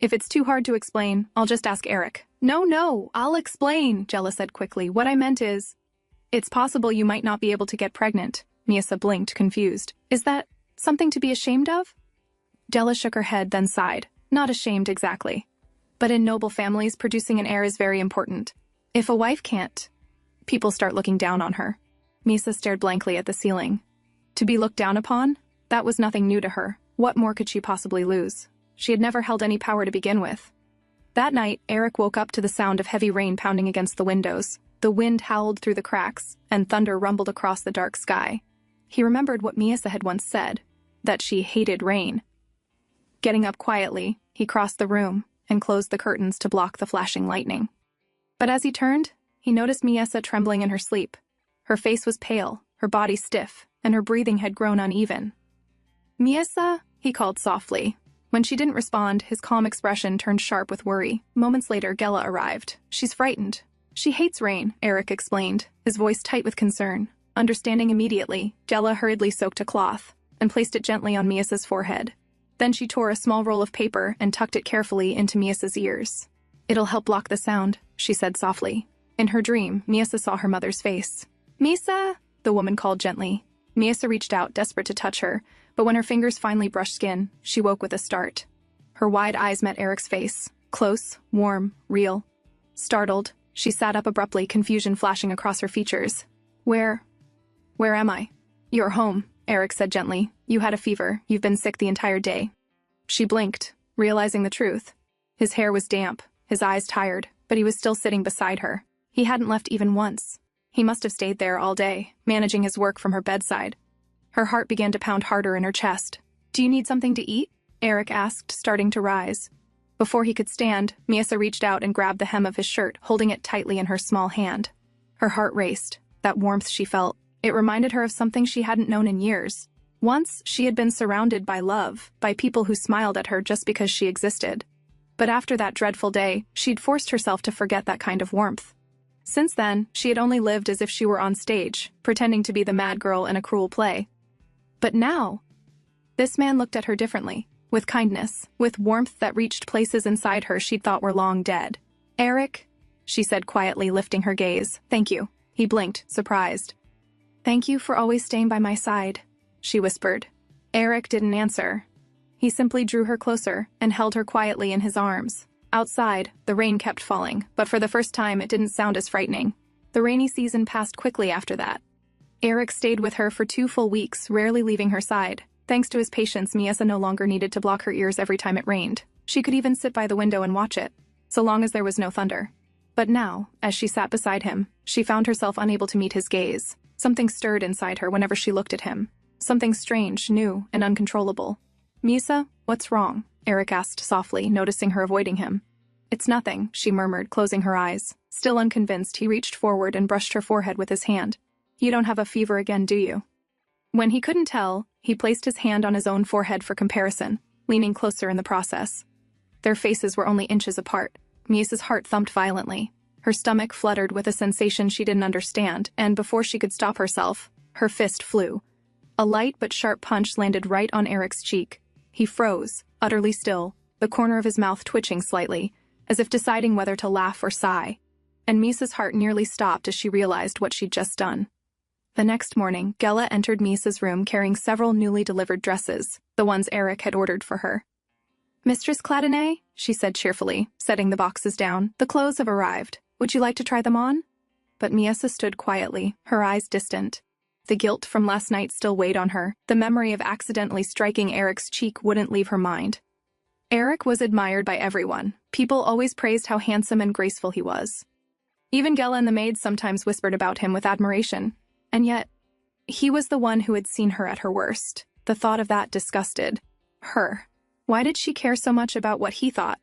"If it's too hard to explain, I'll just ask Eric." No, I'll explain," Gela said quickly. "What I meant is, it's possible you might not be able to get pregnant." Miesa blinked, confused. "Is that something to be ashamed of?" Gela shook her head, then sighed. "Not ashamed exactly. But in noble families, producing an heir is very important. If a wife can't, people start looking down on her." Miesa stared blankly at the ceiling. To be looked down upon? That was nothing new to her. What more could she possibly lose? She had never held any power to begin with. That night, Eric woke up to the sound of heavy rain pounding against the windows. The wind howled through the cracks, and thunder rumbled across the dark sky. He remembered what Miesa had once said, that she hated rain. Getting up quietly, he crossed the room and closed the curtains to block the flashing lightning. But as he turned, he noticed Miesa trembling in her sleep. Her face was pale, her body stiff, and her breathing had grown uneven. "Miesa?" he called softly. When she didn't respond, his calm expression turned sharp with worry. Moments later, Gela arrived. "She's frightened. She hates rain," Eric explained, his voice tight with concern. Understanding immediately, Gela hurriedly soaked a cloth and placed it gently on Miesa's forehead. Then she tore a small roll of paper and tucked it carefully into Miesa's ears. "It'll help block the sound," she said softly. In her dream, Miesa saw her mother's face. "Misa!" the woman called gently. Miesa reached out, desperate to touch her, but when her fingers finally brushed skin, she woke with a start. Her wide eyes met Eric's face. Close, warm, real. Startled, she sat up abruptly, confusion flashing across her features. Where am I?" "You're home," Eric said gently. "You had a fever. You've been sick the entire day." She blinked, realizing the truth. His hair was damp, his eyes tired, but he was still sitting beside her. He hadn't left even once. He must have stayed there all day, managing his work from her bedside. Her heart began to pound harder in her chest. "Do you need something to eat?" Eric asked, starting to rise. Before he could stand, Miesa reached out and grabbed the hem of his shirt, holding it tightly in her small hand. Her heart raced. That warmth she felt, it reminded her of something she hadn't known in years. Once, she had been surrounded by love, by people who smiled at her just because she existed. But after that dreadful day, she'd forced herself to forget that kind of warmth. Since then, she had only lived as if she were on stage, pretending to be the mad girl in a cruel play. But now, this man looked at her differently, with kindness, with warmth that reached places inside her she'd thought were long dead. "Eric," she said quietly, lifting her gaze. "Thank you." He blinked, surprised. "Thank you for always staying by my side," she whispered. Eric didn't answer. He simply drew her closer and held her quietly in his arms. Outside, the rain kept falling, but for the first time it didn't sound as frightening. The rainy season passed quickly after that. Eric stayed with her for 2 full weeks, rarely leaving her side. Thanks to his patience, Miesa no longer needed to block her ears every time it rained. She could even sit by the window and watch it, so long as there was no thunder. But now, as she sat beside him, she found herself unable to meet his gaze. Something stirred inside her whenever she looked at him. Something strange, new, and uncontrollable. "Miesa, what's wrong?" Eric asked softly, noticing her avoiding him. "It's nothing," she murmured, closing her eyes. Still unconvinced, he reached forward and brushed her forehead with his hand. "You don't have a fever again, do you?" When he couldn't tell, he placed his hand on his own forehead for comparison, leaning closer in the process. Their faces were only inches apart. Miesa's heart thumped violently. Her stomach fluttered with a sensation she didn't understand, and before she could stop herself, her fist flew. A light but sharp punch landed right on Eric's cheek. He froze, utterly still, the corner of his mouth twitching slightly, as if deciding whether to laugh or sigh. And Miesa's heart nearly stopped as she realized what she'd just done. The next morning, Gela entered Miesa's room carrying several newly delivered dresses, the ones Eric had ordered for her. "Mistress Cladonay," she said cheerfully, setting the boxes down, "the clothes have arrived. Would you like to try them on?" But Miesa stood quietly, her eyes distant. The guilt from last night still weighed on her. The memory of accidentally striking Eric's cheek wouldn't leave her mind. Eric was admired by everyone. People always praised how handsome and graceful he was. Even Gela and the maids sometimes whispered about him with admiration. And yet, he was the one who had seen her at her worst. The thought of that disgusted her. Why did she care so much about what he thought?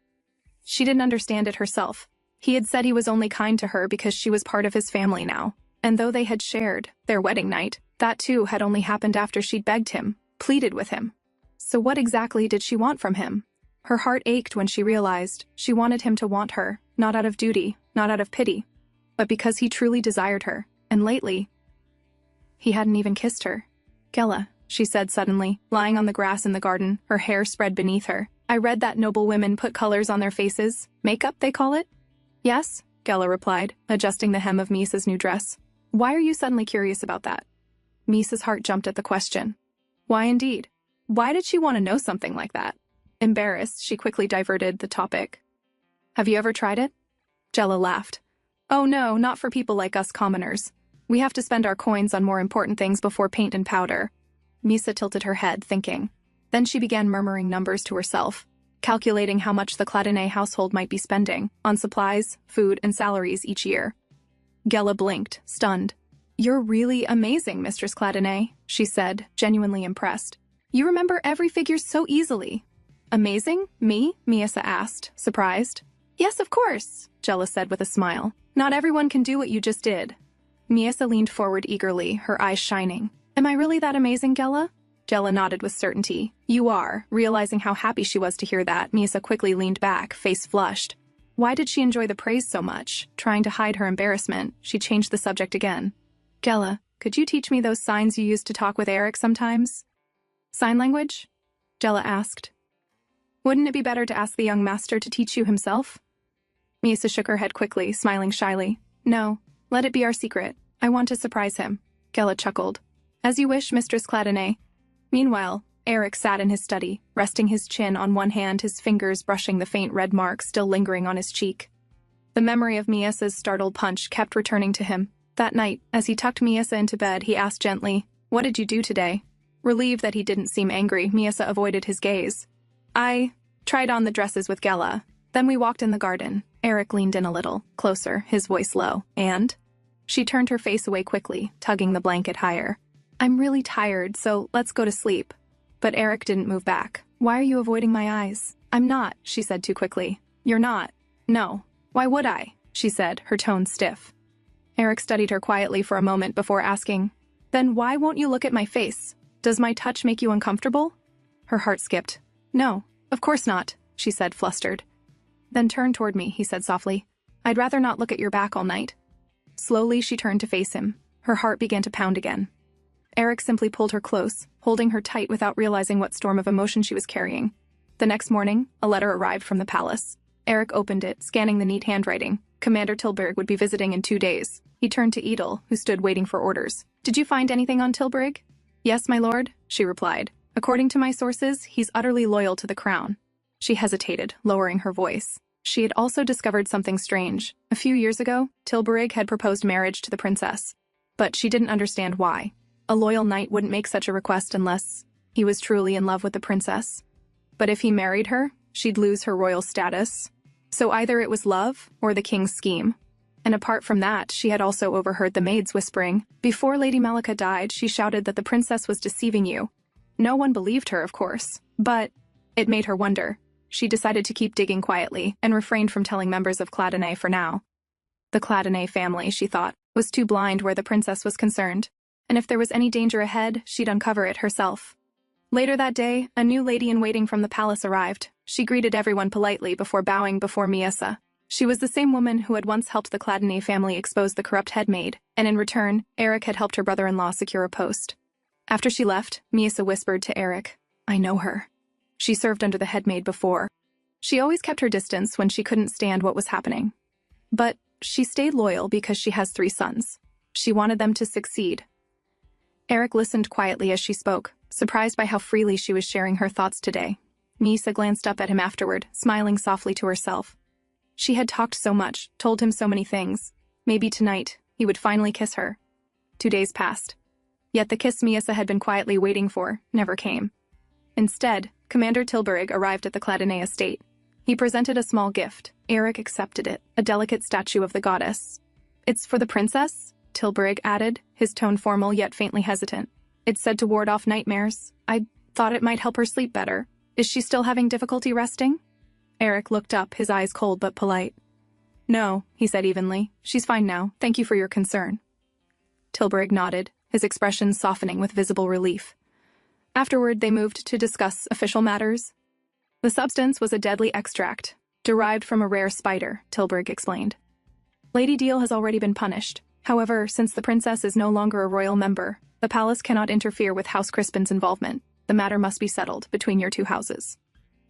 She didn't understand it herself. He had said he was only kind to her because she was part of his family now. And though they had shared their wedding night, that too had only happened after she'd begged him, pleaded with him. So what exactly did she want from him? Her heart ached when she realized she wanted him to want her, not out of duty, not out of pity, but because he truly desired her, and lately, he hadn't even kissed her. "Gela," she said suddenly, lying on the grass in the garden, her hair spread beneath her. "I read that noble women put colors on their faces. Makeup, they call it?" "Yes," Gela replied, adjusting the hem of Misa's new dress. "Why are you suddenly curious about that?" Misa's heart jumped at the question. Why indeed? Why did she want to know something like that? Embarrassed, she quickly diverted the topic. "Have you ever tried it?" Gela laughed. "Oh no, not for people like us commoners. We have to spend our coins on more important things before paint and powder." Misa tilted her head, thinking. Then she began murmuring numbers to herself, calculating how much the Cladonnet household might be spending on supplies, food, and salaries each year. Gela blinked, stunned. "You're really amazing, Mistress Cladonnet," she said, genuinely impressed. "You remember every figure so easily." "Amazing? Me?" Miasa asked, surprised. "Yes, of course," Gela said with a smile. "Not everyone can do what you just did." Miasa leaned forward eagerly, her eyes shining. "Am I really that amazing, Gela?" Gela nodded with certainty. "You are." Realizing how happy she was to hear that, Miasa quickly leaned back, face flushed. Why did she enjoy the praise so much? Trying to hide her embarrassment, she changed the subject again. "Gela, could you teach me those signs you used to talk with Eric sometimes?" "Sign language?" Gela asked. "Wouldn't it be better to ask the young master to teach you himself?" Miasa shook her head quickly, smiling shyly. "No, let it be our secret. I want to surprise him." Gela chuckled. "As you wish, Mistress Cladonnet." Meanwhile, Eric sat in his study, resting his chin on one hand, his fingers brushing the faint red mark still lingering on his cheek. The memory of Miasa's startled punch kept returning to him. That night, as he tucked Miasa into bed, he asked gently, "What did you do today?" Relieved that he didn't seem angry, Miasa avoided his gaze. "I tried on the dresses with Gela. Then we walked in the garden." Eric leaned in a little, closer, his voice low. "And?" She turned her face away quickly, tugging the blanket higher. "I'm really tired, so let's go to sleep." But Eric didn't move back. "Why are you avoiding my eyes?" "I'm not," she said too quickly. "You're not?" "No. Why would I?" she said, her tone stiff. Eric studied her quietly for a moment before asking, "Then why won't you look at my face? Does my touch make you uncomfortable?" Her heart skipped. "No, of course not," she said, flustered. "Then turn toward me," he said softly. "I'd rather not look at your back all night." Slowly, she turned to face him. Her heart began to pound again. Eric simply pulled her close, holding her tight without realizing what storm of emotion she was carrying. The next morning, a letter arrived from the palace. Eric opened it, scanning the neat handwriting. Commander Tilburg would be visiting in 2 days. He turned to Edel, who stood waiting for orders. "Did you find anything on Tilburg?" "Yes, my lord," she replied. "According to my sources, he's utterly loyal to the crown." She hesitated, lowering her voice. She had also discovered something strange. A few years ago, Tilburg had proposed marriage to the princess. But she didn't understand why. A loyal knight wouldn't make such a request unless he was truly in love with the princess. But if he married her, she'd lose her royal status. So either it was love or the king's scheme. And apart from that, she had also overheard the maids whispering. Before Lady Malika died, she shouted that the princess was deceiving you. No one believed her, of course, but it made her wonder. She decided to keep digging quietly and refrained from telling members of Cladonnet for now. The Cladonnet family, she thought, was too blind where the princess was concerned, and if there was any danger ahead, she'd uncover it herself. Later that day, a new lady-in-waiting from the palace arrived. She greeted everyone politely before bowing before Miasa. She was the same woman who had once helped the Cladonnet family expose the corrupt headmaid, and in return, Eric had helped her brother-in-law secure a post. After she left, Miasa whispered to Eric, "I know her. She served under the headmaid before. She always kept her distance when she couldn't stand what was happening. But she stayed loyal because she has 3 sons. She wanted them to succeed." Eric listened quietly as she spoke, surprised by how freely she was sharing her thoughts today. Miasa glanced up at him afterward, smiling softly to herself. She had talked so much, told him so many things. Maybe tonight, he would finally kiss her. 2 days passed. Yet the kiss Miasa had been quietly waiting for never came. Instead, Commander Tilburg arrived at the Cladonnet estate. He presented a small gift. Eric accepted it, a delicate statue of the goddess. "It's for the princess?" Tilburg added, his tone formal yet faintly hesitant. "It's said to ward off nightmares. I thought it might help her sleep better. Is she still having difficulty resting?" Eric looked up, his eyes cold but polite. "No," he said evenly. "She's fine now. Thank you for your concern." Tilburg nodded, his expression softening with visible relief. Afterward, they moved to discuss official matters. The substance was a deadly extract, derived from a rare spider, Tilburg explained. Lady Deal has already been punished. However, since the princess is no longer a royal member, the palace cannot interfere with House Crispin's involvement. The matter must be settled between your two houses.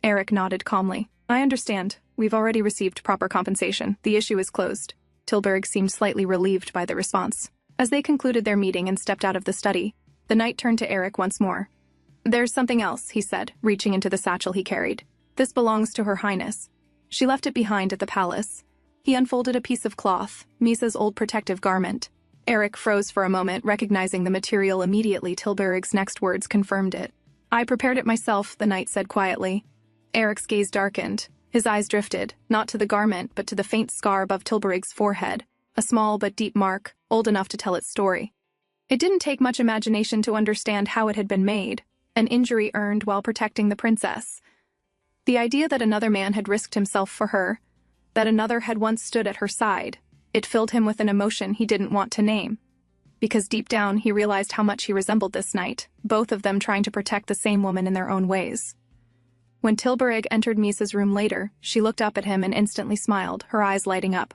Eric nodded calmly. I understand. We've already received proper compensation. The issue is closed. Tilburg seemed slightly relieved by the response. As they concluded their meeting and stepped out of the study, the knight turned to Eric once more. There's something else, he said, reaching into the satchel he carried. This belongs to Her Highness. She left it behind at the palace. He unfolded a piece of cloth, Misa's old protective garment. Eric froze for a moment, recognizing the material immediately. Tilburg's next words confirmed it. I prepared it myself, the knight said quietly. Eric's gaze darkened. His eyes drifted, not to the garment, but to the faint scar above Tilburg's forehead, a small but deep mark, old enough to tell its story. It didn't take much imagination to understand how it had been made, an injury earned while protecting the princess. The idea that another man had risked himself for her, that another had once stood at her side, it filled him with an emotion he didn't want to name. Because deep down he realized how much he resembled this knight, both of them trying to protect the same woman in their own ways. When Tilburg entered Misa's room later, she looked up at him and instantly smiled, her eyes lighting up.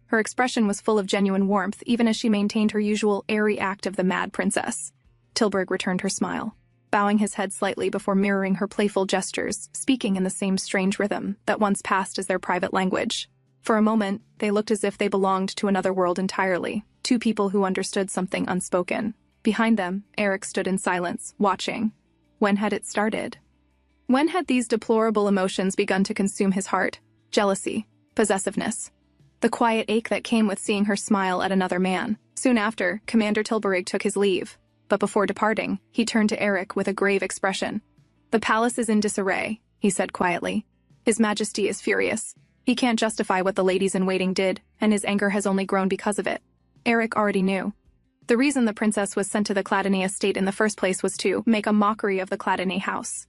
Her expression was full of genuine warmth, even as she maintained her usual airy act of the mad princess. Tilburg returned her smile, bowing his head slightly before mirroring her playful gestures, speaking in the same strange rhythm that once passed as their private language. For a moment, they looked as if they belonged to another world entirely, two people who understood something unspoken. Behind them, Eric stood in silence, watching. When had it started? When had these deplorable emotions begun to consume his heart? Jealousy, possessiveness, the quiet ache that came with seeing her smile at another man. Soon after, Commander Tilburg took his leave, but before departing, he turned to Eric with a grave expression. The palace is in disarray, he said quietly. His Majesty is furious. He can't justify what the ladies-in-waiting did, and his anger has only grown because of it. Eric already knew. The reason the princess was sent to the Cladonay estate in the first place was to make a mockery of the Cladonay house.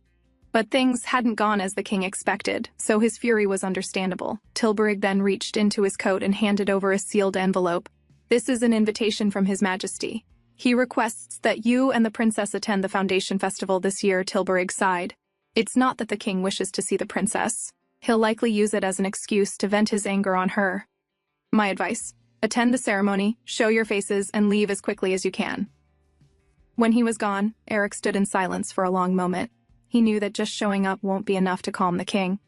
But things hadn't gone as the king expected, so his fury was understandable. Tilburg then reached into his coat and handed over a sealed envelope. This is an invitation from His Majesty. He requests that you and the princess attend the Foundation Festival this year, Tilburg sighed. It's not that the king wishes to see the princess. He'll likely use it as an excuse to vent his anger on her. My advice: attend the ceremony, show your faces, and leave as quickly as you can. When he was gone, Eric stood in silence for a long moment. He knew that just showing up won't be enough to calm the king.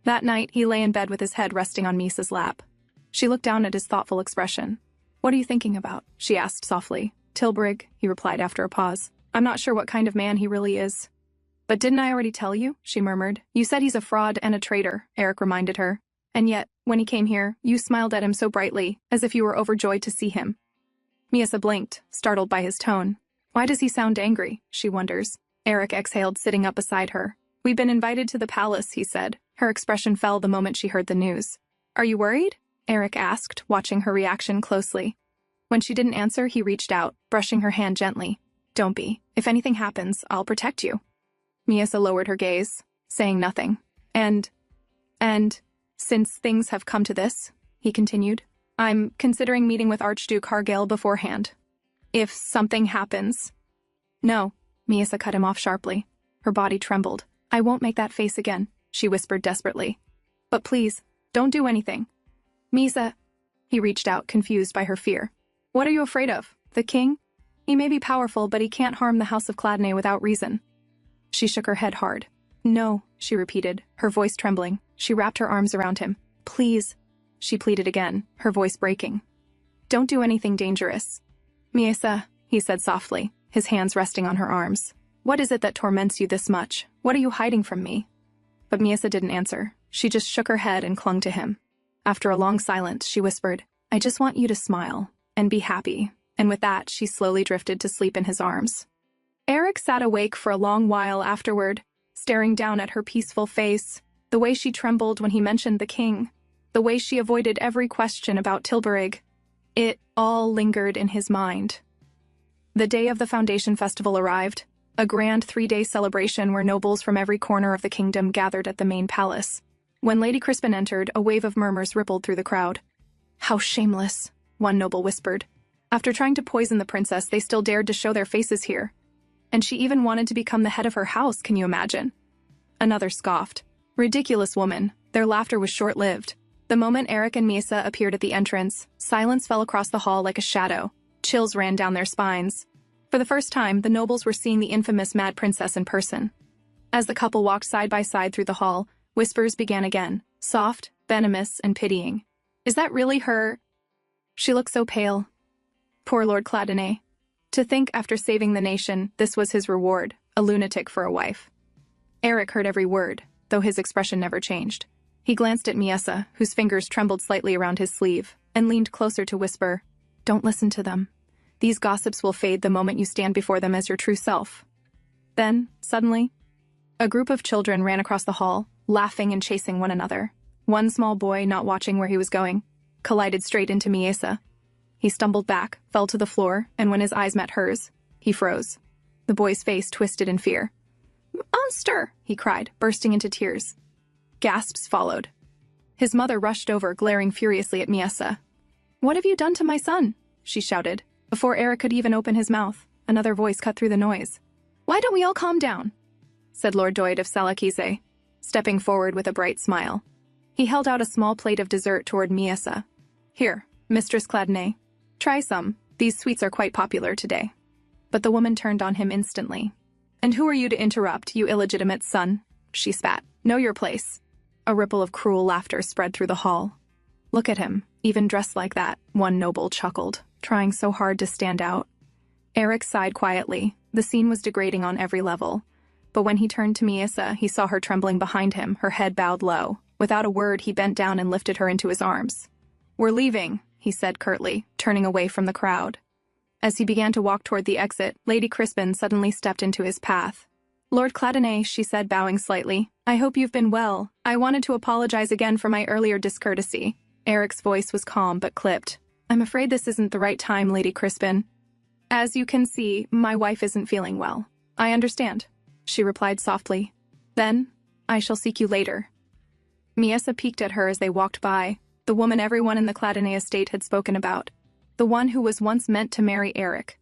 That night, he lay in bed with his head resting on Misa's lap. She looked down at his thoughtful expression. What are you thinking about? She asked softly. Tilburg, he replied after a pause. I'm not sure what kind of man he really is. But didn't I already tell you? She murmured. You said he's a fraud and a traitor, Eric reminded her. And yet, when he came here, you smiled at him so brightly, as if you were overjoyed to see him. Misa blinked, startled by his tone. Why does he sound angry? She wonders. Eric exhaled, sitting up beside her. We've been invited to the palace, he said. Her expression fell the moment she heard the news. Are you worried? Eric asked, watching her reaction closely. When she didn't answer, he reached out, brushing her hand gently. Don't be. If anything happens, I'll protect you. Misa lowered her gaze, saying nothing. And since things have come to this, he continued, I'm considering meeting with Archduke Hargale beforehand. If something happens... No. Misa cut him off sharply. Her body trembled. I won't make that face again, she whispered desperately. But please, don't do anything. Misa... He reached out, confused by her fear. What are you afraid of? The king? He may be powerful, but he can't harm the House of Cladonay without reason. She shook her head hard. No, she repeated, her voice trembling. She wrapped her arms around him. Please, she pleaded again, her voice breaking. Don't do anything dangerous. Misa, he said softly, his hands resting on her arms. What is it that torments you this much? What are you hiding from me? But Misa didn't answer. She just shook her head and clung to him. After a long silence, she whispered, I just want you to smile and be happy. And with that, she slowly drifted to sleep in his arms. Eric sat awake for a long while afterward, staring down at her peaceful face, the way she trembled when he mentioned the king, the way she avoided every question about Tilburg. It all lingered in his mind. The day of the Foundation Festival arrived, a grand 3-day celebration where nobles from every corner of the kingdom gathered at the main palace. When Lady Crispin entered, a wave of murmurs rippled through the crowd. How shameless, one noble whispered. After trying to poison the princess, they still dared to show their faces here. And she even wanted to become the head of her house, can you imagine? Another scoffed. Ridiculous woman. Their laughter was short-lived. The moment Eric and Misa appeared at the entrance, silence fell across the hall like a shadow. Chills ran down their spines. For the first time, the nobles were seeing the infamous Mad Princess in person. As the couple walked side by side through the hall, whispers began again, soft, venomous, and pitying. Is that really her? She looked so pale. Poor Lord Cladonay. To think after saving the nation, this was his reward, a lunatic for a wife. Eric heard every word, though his expression never changed. He glanced at Miesa, whose fingers trembled slightly around his sleeve, and leaned closer to whisper, Don't listen to them. These gossips will fade the moment you stand before them as your true self. Then, suddenly, a group of children ran across the hall, laughing and chasing one another. One small boy, not watching where he was going, collided straight into Miesa. He stumbled back, fell to the floor, and when his eyes met hers, he froze. The boy's face twisted in fear. Monster! He cried, bursting into tears. Gasps followed. His mother rushed over, glaring furiously at Miesa. What have you done to my son? She shouted. Before Eric could even open his mouth, another voice cut through the noise. Why don't we all calm down? Said Lord Doyd of Salakize, stepping forward with a bright smile. He held out a small plate of dessert toward Miesa. Here, Mistress Cladonay. Try some. These sweets are quite popular today. But the woman turned on him instantly. And who are you to interrupt, you illegitimate son? She spat. Know your place. A ripple of cruel laughter spread through the hall. Look at him, even dressed like that, one noble chuckled, trying so hard to stand out. Eric sighed quietly. The scene was degrading on every level. But when he turned to Miesa, he saw her trembling behind him, her head bowed low. Without a word, he bent down and lifted her into his arms. We're leaving, he said curtly, turning away from the crowd. As he began to walk toward the exit, Lady Crispin suddenly stepped into his path. Lord Cladonay, she said, bowing slightly, I hope you've been well. I wanted to apologize again for my earlier discourtesy. Eric's voice was calm but clipped. I'm afraid this isn't the right time, Lady Crispin. As you can see, my wife isn't feeling well. I understand, she replied softly. Then, I shall seek you later. Miesa peeked at her as they walked by, the woman everyone in the Cladonay estate had spoken about, the one who was once meant to marry Eric.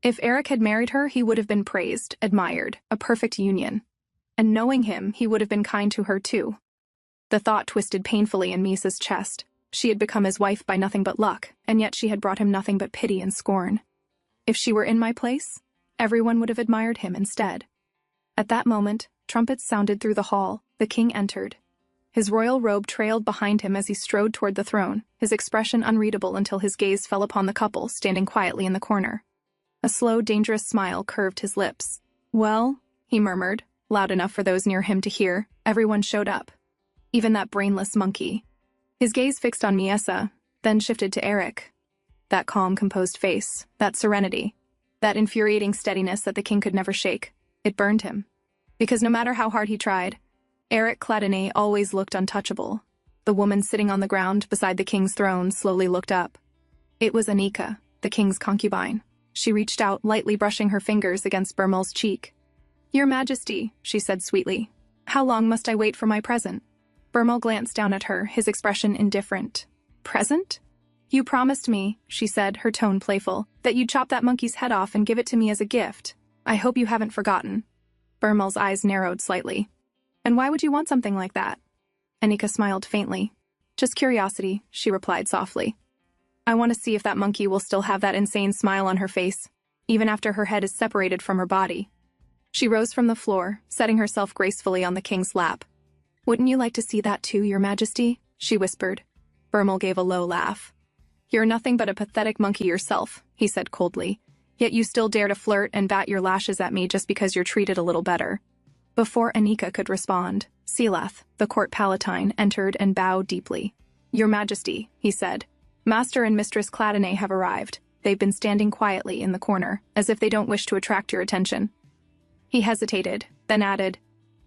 If Eric had married her, he would have been praised, admired, a perfect union. And knowing him, he would have been kind to her too. The thought twisted painfully in Miesa's chest. She had become his wife by nothing but luck, and yet she had brought him nothing but pity and scorn. If she were in my place, everyone would have admired him instead. At that moment, trumpets sounded through the hall. The king entered. His royal robe trailed behind him as he strode toward the throne, his expression unreadable until his gaze fell upon the couple standing quietly in the corner. A slow, dangerous smile curved his lips. Well, he murmured, loud enough for those near him to hear. Everyone showed up. Even that brainless monkey. His gaze fixed on Miesa, then shifted to Eric. That calm, composed face, that serenity, that infuriating steadiness that the king could never shake. It burned him. Because no matter how hard he tried, Eric Cladonay always looked untouchable. The woman sitting on the ground beside the king's throne slowly looked up. It was Anika, the king's concubine. She reached out, lightly brushing her fingers against Bermel's cheek. Your Majesty, she said sweetly. How long must I wait for my present? Bermel glanced down at her, his expression indifferent. Present? You promised me, she said, her tone playful, that you'd chop that monkey's head off and give it to me as a gift. I hope you haven't forgotten. Bermel's eyes narrowed slightly. And why would you want something like that? Anika smiled faintly. Just curiosity, she replied softly. I want to see if that monkey will still have that insane smile on her face, even after her head is separated from her body. She rose from the floor, setting herself gracefully on the king's lap. Wouldn't you like to see that too, Your Majesty? She whispered. Bermel gave a low laugh. You're nothing but a pathetic monkey yourself, he said coldly. Yet you still dare to flirt and bat your lashes at me just because you're treated a little better. Before Anika could respond, Silath, the court palatine, entered and bowed deeply. Your Majesty, he said. Master and Mistress Cladonay have arrived. They've been standing quietly in the corner, as if they don't wish to attract your attention. He hesitated, then added,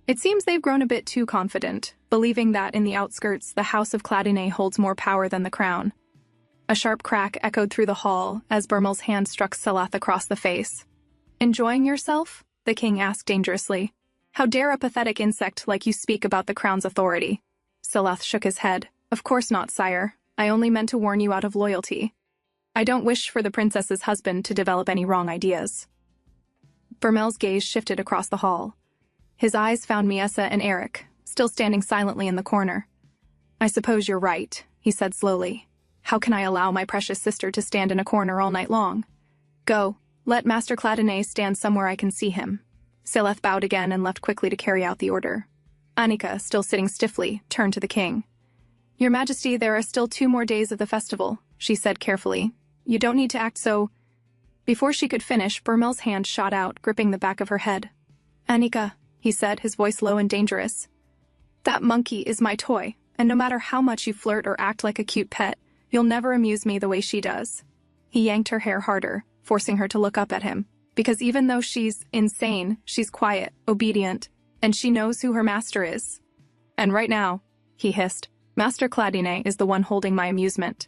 It seems they've grown a bit too confident, believing that in the outskirts the House of Cladonay holds more power than the crown. A sharp crack echoed through the hall as Bermel's hand struck Silath across the face. Enjoying yourself? The king asked dangerously. How dare a pathetic insect like you speak about the crown's authority? Silath shook his head. Of course not, sire. I only meant to warn you out of loyalty. I don't wish for the princess's husband to develop any wrong ideas. Bermel's gaze shifted across the hall. His eyes found Miesa and Eric, still standing silently in the corner. I suppose you're right, he said slowly. How can I allow my precious sister to stand in a corner all night long? Go, let Master Cladonnet stand somewhere I can see him. Sileth bowed again and left quickly to carry out the order. Annika, still sitting stiffly, turned to the king. Your Majesty, there are still 2 more days of the festival, she said carefully. You don't need to act so... Before she could finish, Bermel's hand shot out, gripping the back of her head. Annika, he said, his voice low and dangerous. That monkey is my toy, and no matter how much you flirt or act like a cute pet, you'll never amuse me the way she does. He yanked her hair harder, forcing her to look up at him, because even though she's insane, she's quiet, obedient, and she knows who her master is. And right now, he hissed, Master Cladonnet is the one holding my amusement.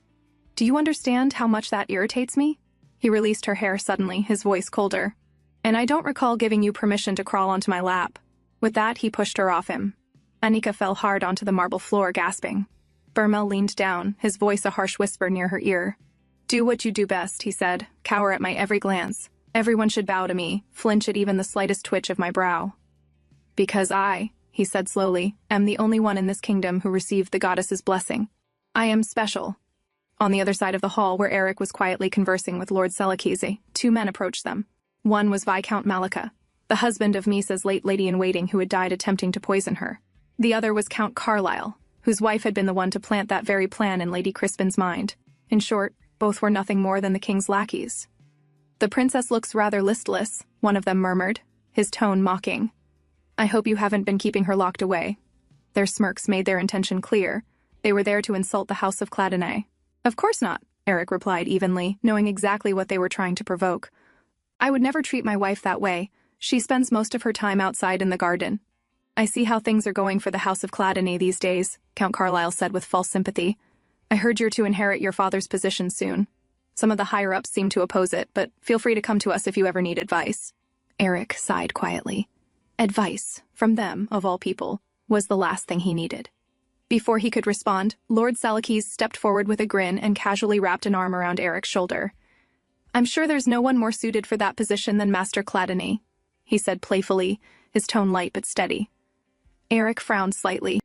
Do you understand how much that irritates me? He released her hair suddenly, his voice colder. And I don't recall giving you permission to crawl onto my lap. With that, he pushed her off him. Annika fell hard onto the marble floor, gasping. Bermel leaned down, his voice a harsh whisper near her ear. Do what you do best, he said, cower at my every glance. Everyone should bow to me, flinch at even the slightest twitch of my brow. Because I, he said slowly, am the only one in this kingdom who received the goddess's blessing. I am special. On the other side of the hall, where Eric was quietly conversing with Lord Selachese, 2 men approached them. One was Viscount Malika, the husband of Misa's late lady-in-waiting who had died attempting to poison her. The other was Count Carlyle, whose wife had been the one to plant that very plan in Lady Crispin's mind. In short, both were nothing more than the king's lackeys. The princess looks rather listless, one of them murmured, his tone mocking. I hope you haven't been keeping her locked away. Their smirks made their intention clear. They were there to insult the House of Cladonnet. Of course not, Eric replied evenly, knowing exactly what they were trying to provoke. I would never treat my wife that way. She spends most of her time outside in the garden. I see how things are going for the House of Cladonnet these days, Count Carlyle said with false sympathy. I heard you're to inherit your father's position soon. Some of the higher-ups seem to oppose it, but feel free to come to us if you ever need advice. Eric sighed quietly. Advice, from them, of all people, was the last thing he needed. Before he could respond, Lord Selachese stepped forward with a grin and casually wrapped an arm around Eric's shoulder. I'm sure there's no one more suited for that position than Master Cladonnet, he said playfully, his tone light but steady. Eric frowned slightly.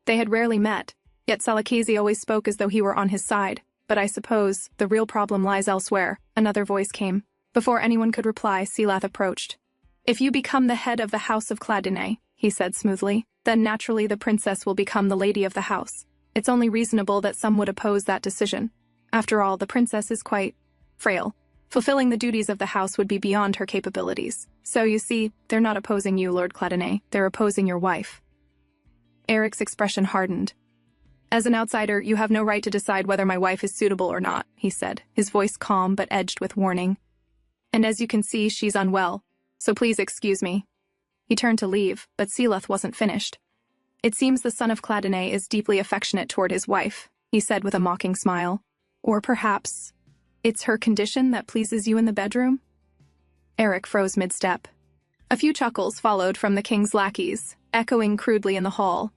They had rarely met, yet Selachese always spoke as though he were on his side, but I suppose the real problem lies elsewhere. Another voice came. Before anyone could reply, Silath approached. If you become the head of the House of Cladonnet, he said smoothly, then naturally the princess will become the lady of the house. It's only reasonable that some would oppose that decision. After all, the princess is quite frail. Fulfilling the duties of the house would be beyond her capabilities. So you see, they're not opposing you, Lord Cladonnet. They're opposing your wife. Eric's expression hardened. As an outsider, you have no right to decide whether my wife is suitable or not, he said, his voice calm but edged with warning. And as you can see, she's unwell, so please excuse me. He turned to leave, but Silath wasn't finished. It seems the son of Cladonnet is deeply affectionate toward his wife, he said with a mocking smile. Or perhaps it's her condition that pleases you in the bedroom? Eric froze mid-step. A few chuckles followed from the king's lackeys, echoing crudely in the hall.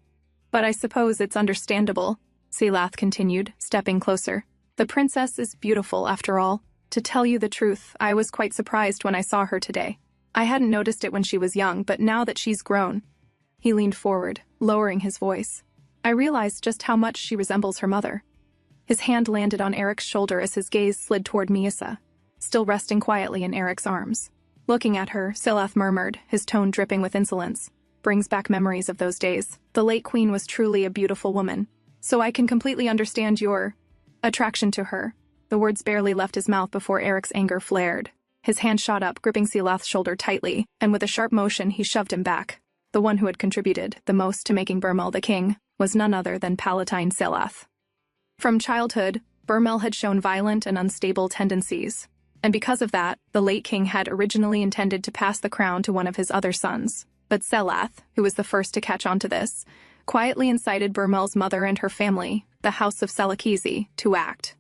But I suppose it's understandable, Silath continued, stepping closer. The princess is beautiful, after all. To tell you the truth, I was quite surprised when I saw her today. I hadn't noticed it when she was young, but now that she's grown... He leaned forward, lowering his voice. I realized just how much she resembles her mother. His hand landed on Eric's shoulder as his gaze slid toward Miesa, still resting quietly in Eric's arms. Looking at her, Silath murmured, his tone dripping with insolence. Brings back memories of those days. The late queen was truly a beautiful woman. So I can completely understand your attraction to her. The words barely left his mouth before Eric's anger flared. His hand shot up, gripping Silath's shoulder tightly, and with a sharp motion he shoved him back. The one who had contributed the most to making Bermel the king was none other than Palatine Silath. From childhood, Bermel had shown violent and unstable tendencies, and because of that, the late king had originally intended to pass the crown to one of his other sons. But Silath, who was the first to catch on to this, quietly incited Bermel's mother and her family, the House of Selachese, to act.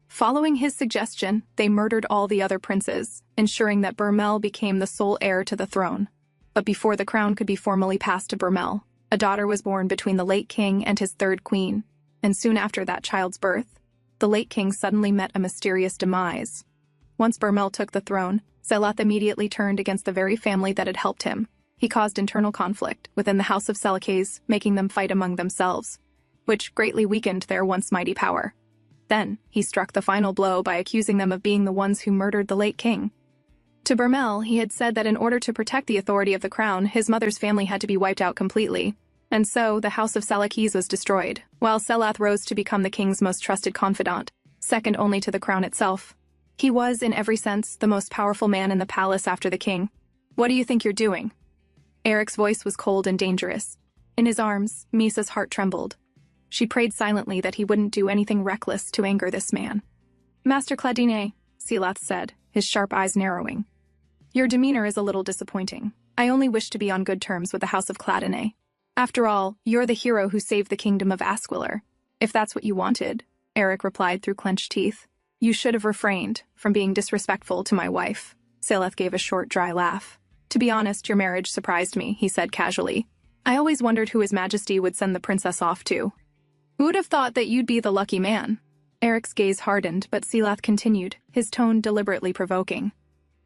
Following his suggestion, they murdered all the other princes, ensuring that Bermel became the sole heir to the throne. But before the crown could be formally passed to Bermel, a daughter was born between the late king and his third queen, and soon after that child's birth, the late king suddenly met a mysterious demise. Once Bermel took the throne, Selath immediately turned against the very family that had helped him. He caused internal conflict within the House of Seleucus, making them fight among themselves, which greatly weakened their once mighty power. Then, he struck the final blow by accusing them of being the ones who murdered the late king. To Bermel, he had said that in order to protect the authority of the crown, his mother's family had to be wiped out completely. And so, the House of Seleucus was destroyed, while Selath rose to become the king's most trusted confidant, second only to the crown itself. He was, in every sense, the most powerful man in the palace after the king. "What do you think you're doing?" Eric's voice was cold and dangerous. In his arms, Misa's heart trembled. She prayed silently that he wouldn't do anything reckless to anger this man. "Master Cladine," Selath said, his sharp eyes narrowing. "Your demeanor is a little disappointing. I only wish to be on good terms with the House of Cladine. After all, you're the hero who saved the kingdom of Asquillar. If that's what you wanted," Eric replied through clenched teeth, "you should have refrained from being disrespectful to my wife." Selath gave a short, dry laugh. "To be honest, your marriage surprised me," he said casually. "I always wondered who His Majesty would send the princess off to." "Who would have thought that you'd be the lucky man?" Eric's gaze hardened, but Selath continued, his tone deliberately provoking.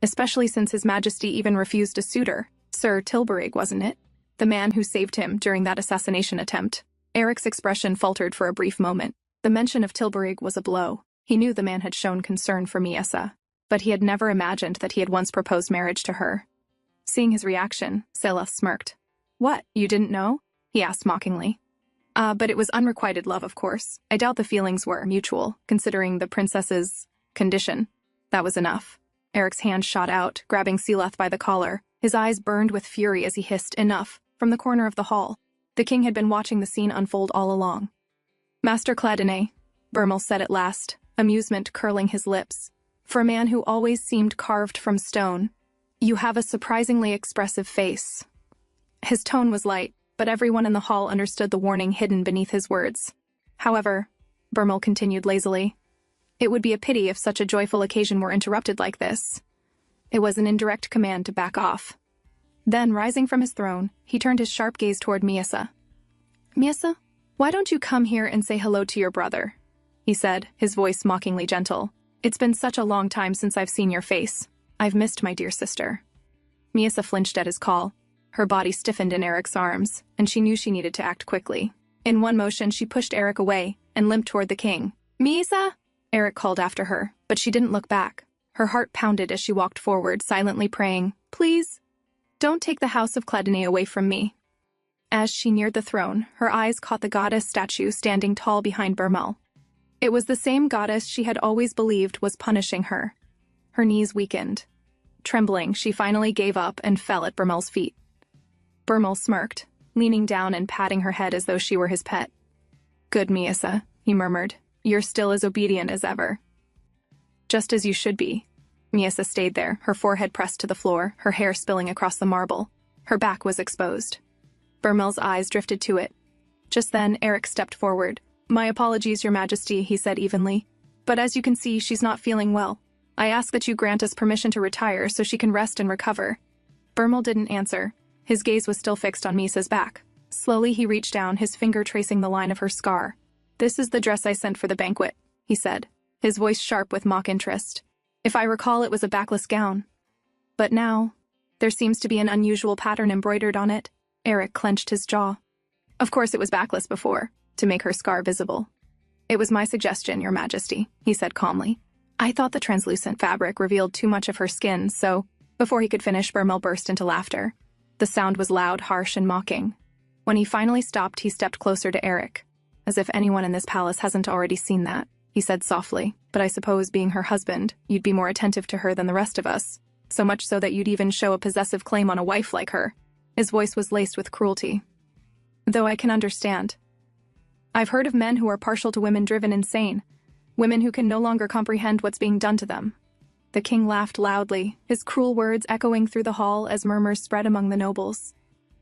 "Especially since His Majesty even refused a suitor. Sir Tilburig, wasn't it? The man who saved him during that assassination attempt." Eric's expression faltered for a brief moment. The mention of Tilburig was a blow. He knew the man had shown concern for Misa, but he had never imagined that he had once proposed marriage to her. Seeing his reaction, Selath smirked. "What, you didn't know?" he asked mockingly. But it was unrequited love, of course. I doubt the feelings were mutual, considering the princess's condition." That was enough. Eric's hand shot out, grabbing Selath by the collar. His eyes burned with fury as he hissed, "Enough," from the corner of the hall. The king had been watching the scene unfold all along. "Master Cladine," Bermel said at last, amusement curling his lips. "For a man who always seemed carved from stone, you have a surprisingly expressive face." His tone was light, but everyone in the hall understood the warning hidden beneath his words. "However," Bermel continued lazily, "it would be a pity if such a joyful occasion were interrupted like this." It was an indirect command to back off. Then, rising from his throne, he turned his sharp gaze toward Misa. "Misa, why don't you come here and say hello to your brother?" he said, his voice mockingly gentle. "It's been such a long time since I've seen your face. I've missed my dear sister." Misa flinched at his call. Her body stiffened in Eric's arms, and she knew she needed to act quickly. In one motion, she pushed Eric away and limped toward the king. "Misa!" Eric called after her, but she didn't look back. Her heart pounded as she walked forward, silently praying, "Please, don't take the House of Cladine away from me." As she neared the throne, her eyes caught the goddess statue standing tall behind Bermel. It was the same goddess she had always believed was punishing her. Her knees weakened. Trembling, she finally gave up and fell at Bermel's feet. Bermel smirked, leaning down and patting her head as though she were his pet. "Good, Misa," he murmured. "You're still as obedient as ever." "Just as you should be." Misa stayed there, her forehead pressed to the floor, her hair spilling across the marble. Her back was exposed. Bermel's eyes drifted to it. Just then, Eric stepped forward. "My apologies, Your Majesty," he said evenly. "But as you can see, she's not feeling well. I ask that you grant us permission to retire so she can rest and recover." Bermel didn't answer. His gaze was still fixed on Misa's back. Slowly, he reached down, his finger tracing the line of her scar. "This is the dress I sent for the banquet," he said, his voice sharp with mock interest. "If I recall, it was a backless gown. But now, there seems to be an unusual pattern embroidered on it." Eric clenched his jaw. "Of course it was backless before, to make her scar visible." "It was my suggestion, Your Majesty," he said calmly. "I thought the translucent fabric revealed too much of her skin, so..." Before he could finish, Bermel burst into laughter. The sound was loud, harsh, and mocking. When he finally stopped, he stepped closer to Eric. "As if anyone in this palace hasn't already seen that," he said softly. "But I suppose, being her husband, you'd be more attentive to her than the rest of us. So much so that you'd even show a possessive claim on a wife like her." His voice was laced with cruelty. "Though I can understand. I've heard of men who are partial to women driven insane. Women who can no longer comprehend what's being done to them." The king laughed loudly, his cruel words echoing through the hall as murmurs spread among the nobles.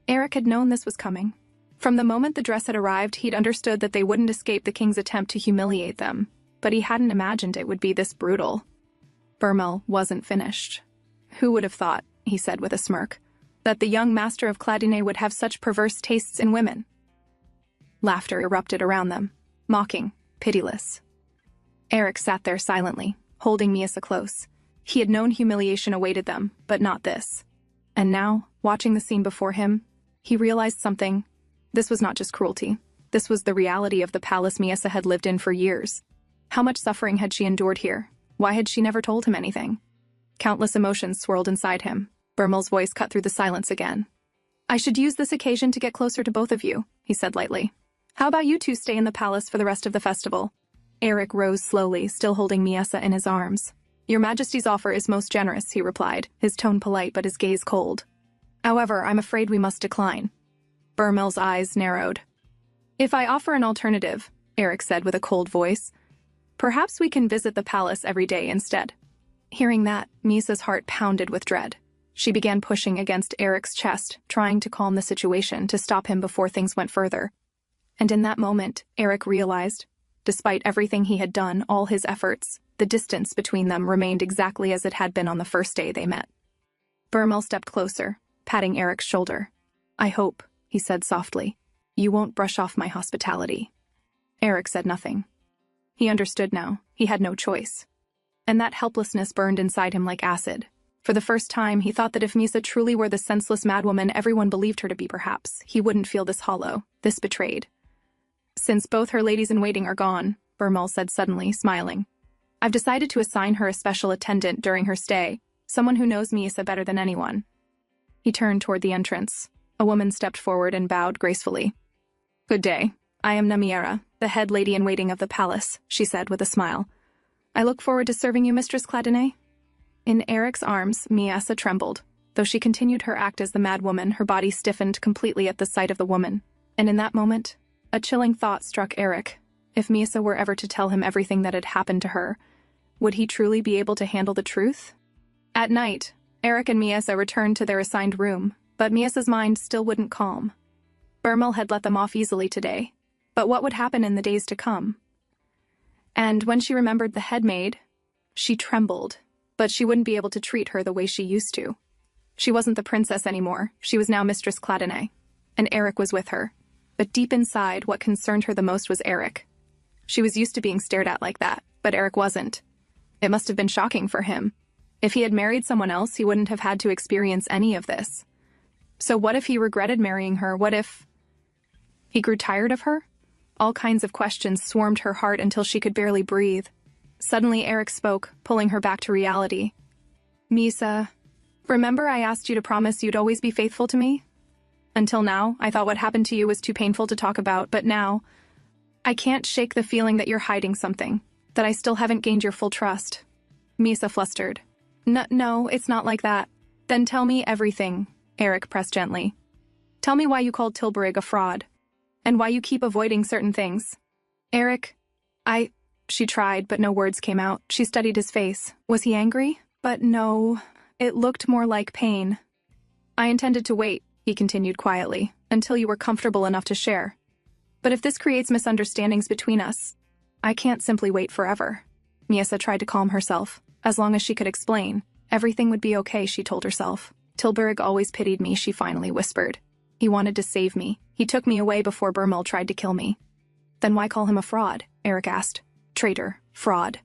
Eric had known this was coming. From the moment the dress had arrived, he'd understood that they wouldn't escape the king's attempt to humiliate them, but he hadn't imagined it would be this brutal. Bermel wasn't finished. "Who would have thought," he said with a smirk, "that the young master of Cladine would have such perverse tastes in women?" Laughter erupted around them, mocking, pitiless. Eric sat there silently, holding Misa close. He had known humiliation awaited them, but not this. And now, watching the scene before him, he realized something. This was not just cruelty. This was the reality of the palace Misa had lived in for years. How much suffering had she endured here? Why had she never told him anything? Countless emotions swirled inside him. Bermel's voice cut through the silence again. "I should use this occasion to get closer to both of you," he said lightly. "How about you two stay in the palace for the rest of the festival?" Eric rose slowly, still holding Misa in his arms. "Your Majesty's offer is most generous," he replied, his tone polite but his gaze cold. "However, I'm afraid we must decline." Bermel's eyes narrowed. "If I offer an alternative," Eric said with a cold voice, "perhaps we can visit the palace every day instead." Hearing that, Misa's heart pounded with dread. She began pushing against Eric's chest, trying to calm the situation, to stop him before things went further. And in that moment, Eric realized, despite everything he had done, all his efforts, the distance between them remained exactly as it had been on the first day they met. Bermel stepped closer, patting Eric's shoulder. "I hope," he said softly, "you won't brush off my hospitality." Eric said nothing. He understood now. He had no choice. And that helplessness burned inside him like acid. For the first time, he thought that if Misa truly were the senseless madwoman everyone believed her to be, perhaps, he wouldn't feel this hollow, this betrayed. "Since both her ladies-in-waiting are gone," Bermel said suddenly, smiling, "I've decided to assign her a special attendant during her stay, someone who knows Misa better than anyone." He turned toward the entrance. A woman stepped forward and bowed gracefully. "Good day. I am Namiera, the head lady-in-waiting of the palace," she said with a smile. "I look forward to serving you, Mistress Cladine." In Eric's arms, Misa trembled. Though she continued her act as the madwoman, her body stiffened completely at the sight of the woman. And in that moment, a chilling thought struck Eric. If Misa were ever to tell him everything that had happened to her, would he truly be able to handle the truth? At night, Eric and Misa returned to their assigned room, but Misa's mind still wouldn't calm. Bermel had let them off easily today, but what would happen in the days to come? And when she remembered the head maid, she trembled, but she wouldn't be able to treat her the way she used to. She wasn't the princess anymore. She was now Mistress Cladine, and Eric was with her. But deep inside, what concerned her the most was Eric. She was used to being stared at like that, but Eric wasn't. It must have been shocking for him. If he had married someone else, he wouldn't have had to experience any of this. So what if he regretted marrying her? What if he grew tired of her? All kinds of questions swarmed her heart until she could barely breathe. Suddenly Eric spoke, pulling her back to reality. "Misa, remember I asked you to promise you'd always be faithful to me? Until now, I thought what happened to you was too painful to talk about, but now, I can't shake the feeling that you're hiding something, that I still haven't gained your full trust." Misa flustered. No, it's not like that." "Then tell me everything," Eric pressed gently. "Tell me why you called Tilburg a fraud, and why you keep avoiding certain things." "Eric, She tried, but no words came out. She studied his face. Was he angry? But no, it looked more like pain. "I intended to wait," he continued quietly, "until you were comfortable enough to share. But if this creates misunderstandings between us, I can't simply wait forever." Misa tried to calm herself. As long as she could explain, everything would be okay, she told herself. "Tilburg always pitied me," she finally whispered. "He wanted to save me. He took me away before Bermel tried to kill me." "Then why call him a fraud?" Eric asked. "Traitor. Fraud."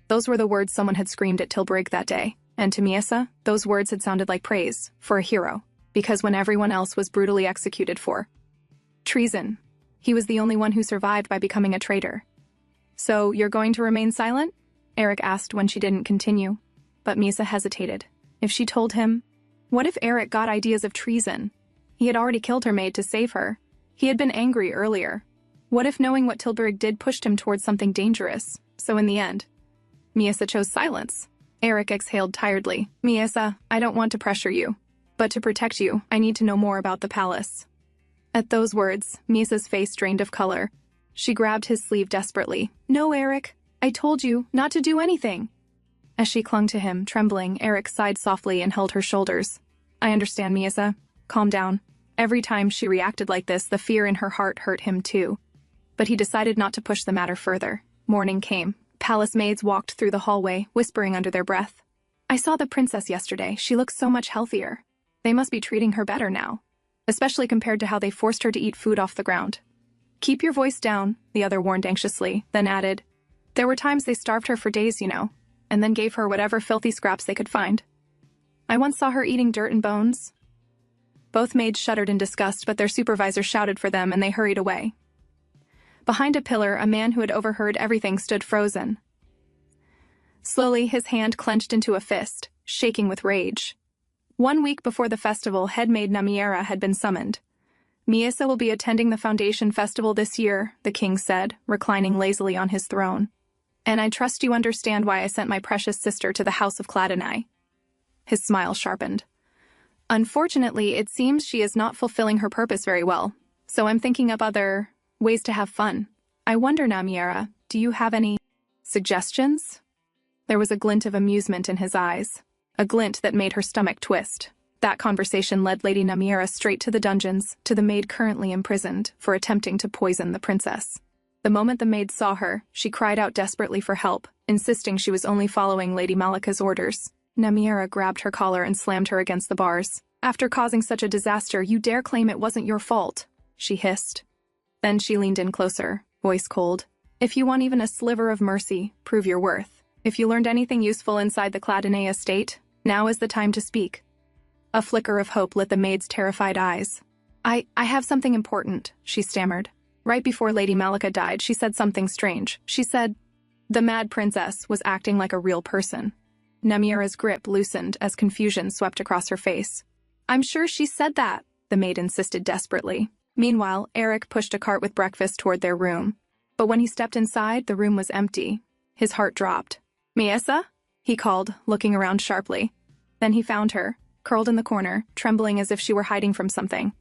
Those were the words someone had screamed at Tilburg that day, and to Misa, those words had sounded like praise, for a hero, because when everyone else was brutally executed for treason, he was the only one who survived by becoming a traitor. "So, you're going to remain silent?" Eric asked when she didn't continue. But Misa hesitated. If she told him, what if Eric got ideas of treason? He had already killed her maid to save her. He had been angry earlier. What if knowing what Tilburg did pushed him towards something dangerous? So in the end, Misa chose silence. Eric exhaled tiredly. "Misa, I don't want to pressure you. But to protect you, I need to know more about the palace." At those words, Misa's face drained of color. She grabbed his sleeve desperately. "No, Eric. I told you not to do anything." As she clung to him, trembling, Eric sighed softly and held her shoulders. "I understand, Misa. Calm down." Every time she reacted like this, the fear in her heart hurt him too. But he decided not to push the matter further. Morning came. Palace maids walked through the hallway, whispering under their breath. "I saw the princess yesterday. She looks so much healthier. They must be treating her better now, especially compared to how they forced her to eat food off the ground." "Keep your voice down," the other warned anxiously, then added, There were times they starved her for days, and then gave her whatever filthy scraps they could find. I once saw her eating dirt and bones. Both maids shuddered in disgust, but their supervisor shouted for them and they hurried away. Behind a pillar, a man who had overheard everything stood frozen. Slowly, his hand clenched into a fist, shaking with rage. 1 week before the festival, head maid Namiera had been summoned. "Miesa will be attending the Foundation Festival this year," the king said, reclining lazily on his throne. "And I trust you understand why I sent my precious sister to the House of Cladonai." His smile sharpened. "Unfortunately, it seems she is not fulfilling her purpose very well, so I'm thinking of other ways to have fun. I wonder, Namiera, do you have any suggestions?" There was a glint of amusement in his eyes, a glint that made her stomach twist. That conversation led Lady Namiera straight to the dungeons, to the maid currently imprisoned for attempting to poison the princess. The moment the maid saw her, she cried out desperately for help, insisting she was only following Lady Malika's orders. Namiera grabbed her collar and slammed her against the bars. "After causing such a disaster, you dare claim it wasn't your fault," she hissed. Then she leaned in closer, voice cold. "If you want even a sliver of mercy, prove your worth. If you learned anything useful inside the Cladonai estate, now is the time to speak." A flicker of hope lit the maid's terrified eyes. I have something important," she stammered. "Right before Lady Malika died, she said something strange. She said the mad princess was acting like a real person." Namiera's grip loosened as confusion swept across her face. "I'm sure she said that," the maid insisted desperately. Meanwhile, Eric pushed a cart with breakfast toward their room. But when he stepped inside, the room was empty. His heart dropped. "Miesa?" he called, looking around sharply. Then he found her, curled in the corner, trembling as if she were hiding from something.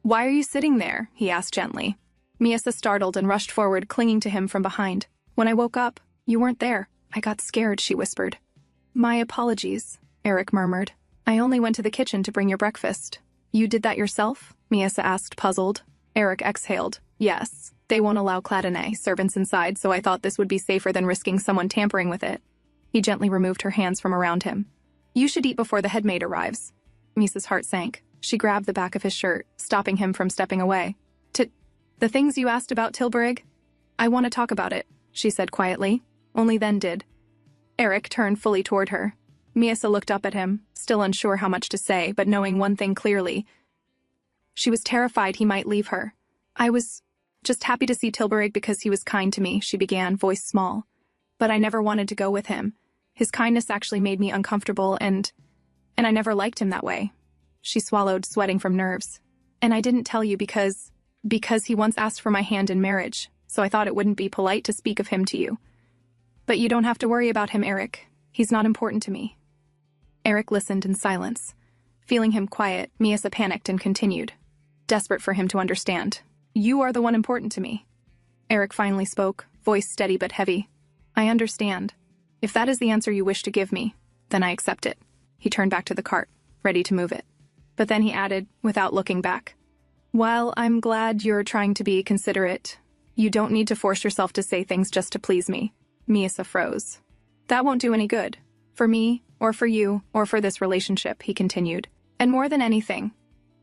"Why are you sitting there?" he asked gently. Miesa startled and rushed forward, clinging to him from behind. "When I woke up, you weren't there. I got scared," she whispered. "My apologies," Eric murmured. "I only went to the kitchen to bring your breakfast." "You did that yourself?" Miesa asked, puzzled. Eric exhaled. "Yes. They won't allow Cladonai servants inside, so I thought this would be safer than risking someone tampering with it." He gently removed her hands from around him. "You should eat before the headmaid arrives." Misa's heart sank. She grabbed the back of his shirt, stopping him from stepping away. The things you asked about, Tilburg? I want to talk about it," she said quietly. Only then did. Eric turned fully toward her. Miesa looked up at him, still unsure how much to say, but knowing one thing clearly. She was terrified he might leave her. "I was just happy to see Tilburg because he was kind to me," she began, voice small. "But I never wanted to go with him. His kindness actually made me uncomfortable, and I never liked him that way." She swallowed, sweating from nerves. "And I didn't tell you because he once asked for my hand in marriage, so I thought it wouldn't be polite to speak of him to you. But you don't have to worry about him, Eric. He's not important to me." Eric listened in silence. Feeling him quiet, Miesa panicked and continued, desperate for him to understand. "You are the one important to me." Eric finally spoke, voice steady but heavy. "I understand. If that is the answer you wish to give me, then I accept it." He turned back to the cart, ready to move it. But then he added, without looking back, "While I'm glad you're trying to be considerate, you don't need to force yourself to say things just to please me." Miesa froze. "That won't do any good. For me, or for you, or for this relationship," he continued. "And more than anything,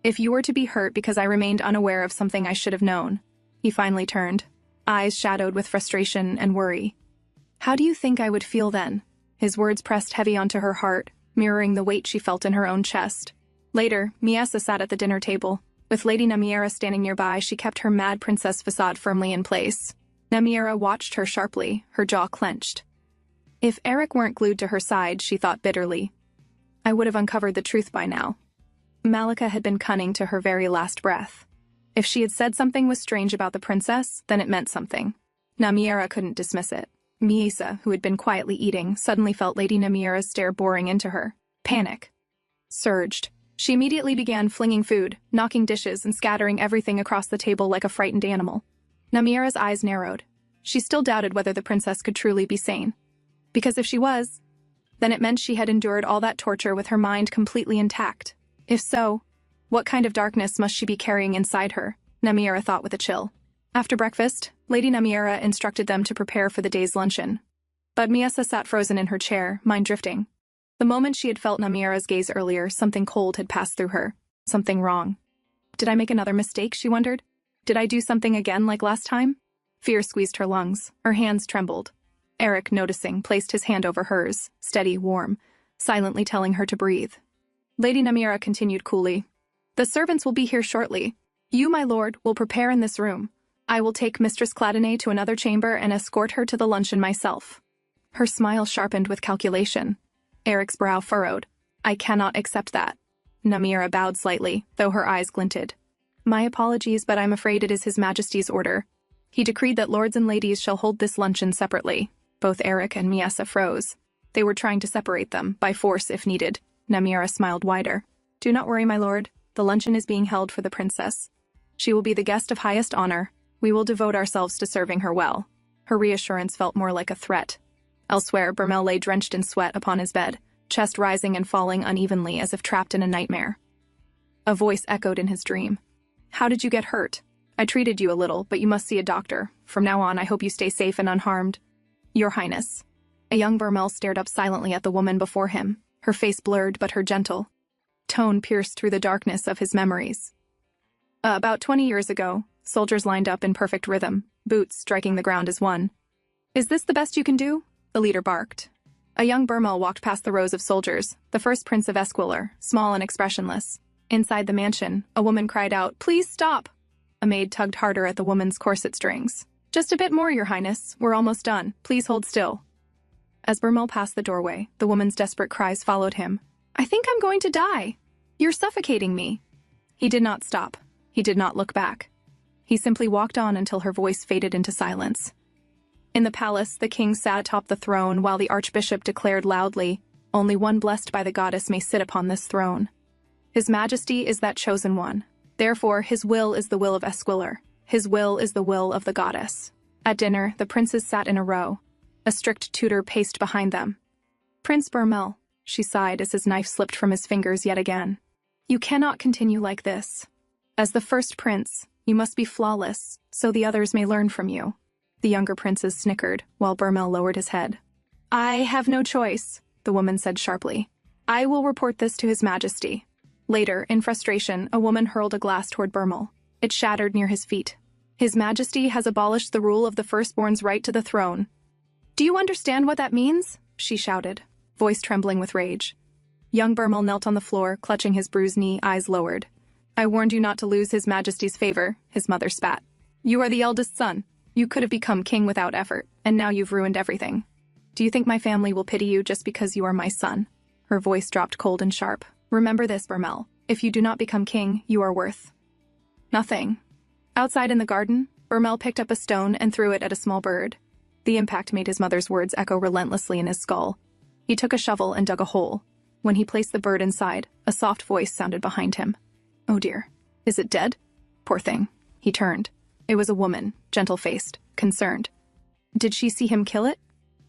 if you were to be hurt because I remained unaware of something I should have known." He finally turned, eyes shadowed with frustration and worry. "How do you think I would feel then?" His words pressed heavy onto her heart, mirroring the weight she felt in her own chest. Later, Miesa sat at the dinner table. With Lady Namiera standing nearby, she kept her mad princess facade firmly in place. Namiera watched her sharply, her jaw clenched. If Eric weren't glued to her side, she thought bitterly, I would have uncovered the truth by now. Malika had been cunning to her very last breath. If she had said something was strange about the princess, then it meant something. Namiera couldn't dismiss it. Miesa, who had been quietly eating, suddenly felt Lady Namiera's stare boring into her. Panic surged. She immediately began flinging food, knocking dishes, and scattering everything across the table like a frightened animal. Namiera's eyes narrowed. She still doubted whether the princess could truly be sane. Because if she was, then it meant she had endured all that torture with her mind completely intact. If so, what kind of darkness must she be carrying inside her? Namiera thought with a chill. After breakfast, Lady Namiera instructed them to prepare for the day's luncheon. But Miesa sat frozen in her chair, mind drifting. The moment she had felt Namiera's gaze earlier, something cold had passed through her. Something wrong. Did I make another mistake, she wondered? Did I do something again like last time? Fear squeezed her lungs. Her hands trembled. Eric, noticing, placed his hand over hers, steady, warm, silently telling her to breathe. Lady Namira continued coolly. The servants will be here shortly. You, my lord, will prepare in this room. I will take Mistress Cladonay to another chamber and escort her to the luncheon myself. Her smile sharpened with calculation. Eric's brow furrowed. I cannot accept that. Namira bowed slightly, though her eyes glinted. My apologies, but I'm afraid it is His Majesty's order. He decreed that lords and ladies shall hold this luncheon separately. Both Eric and Miesa froze. They were trying to separate them, by force if needed. Namira smiled wider. Do not worry, my lord. The luncheon is being held for the princess. She will be the guest of highest honor. We will devote ourselves to serving her well. Her reassurance felt more like a threat. Elsewhere, Bermel lay drenched in sweat upon his bed, chest rising and falling unevenly as if trapped in a nightmare. A voice echoed in his dream. How did you get hurt? I treated you a little, but you must see a doctor. From now on, I hope you stay safe and unharmed. Your Highness. A young Bermel stared up silently at the woman before him, her face blurred but her gentle tone pierced through the darkness of his memories. About 20 years ago, soldiers lined up in perfect rhythm, boots striking the ground as one. Is this the best you can do? The leader barked. A young Bermel walked past the rows of soldiers, the first prince of Esquilor, small and expressionless. Inside the mansion, a woman cried out, Please stop! A maid tugged harder at the woman's corset strings. Just a bit more, Your Highness. We're almost done. Please hold still. As Bermel passed the doorway, the woman's desperate cries followed him. I think I'm going to die. You're suffocating me. He did not stop. He did not look back. He simply walked on until her voice faded into silence. In the palace, the king sat atop the throne while the archbishop declared loudly, Only one blessed by the goddess may sit upon this throne. His Majesty is that chosen one. Therefore, his will is the will of Esquilor. His will is the will of the goddess. At dinner, the princes sat in a row. A strict tutor paced behind them. Prince Bermel, she sighed as his knife slipped from his fingers yet again. You cannot continue like this. As the first prince, you must be flawless, so the others may learn from you. The younger princes snickered, while Bermel lowered his head. I have no choice, the woman said sharply. I will report this to His Majesty. Later, in frustration, a woman hurled a glass toward Bermel. It shattered near his feet. His Majesty has abolished the rule of the firstborn's right to the throne. Do you understand what that means? She shouted, voice trembling with rage. Young Bermel knelt on the floor, clutching his bruised knee, eyes lowered. I warned you not to lose His Majesty's favor, his mother spat. You are the eldest son. You could have become king without effort, and now you've ruined everything. Do you think my family will pity you just because you are my son? Her voice dropped cold and sharp. Remember this, Bermel. If you do not become king, you are worth nothing. Outside in the garden, Bermel picked up a stone and threw it at a small bird. The impact made his mother's words echo relentlessly in his skull. He took a shovel and dug a hole. When he placed the bird inside, a soft voice sounded behind him. Oh dear. Is it dead? Poor thing. He turned. It was a woman, gentle-faced, concerned. Did she see him kill it?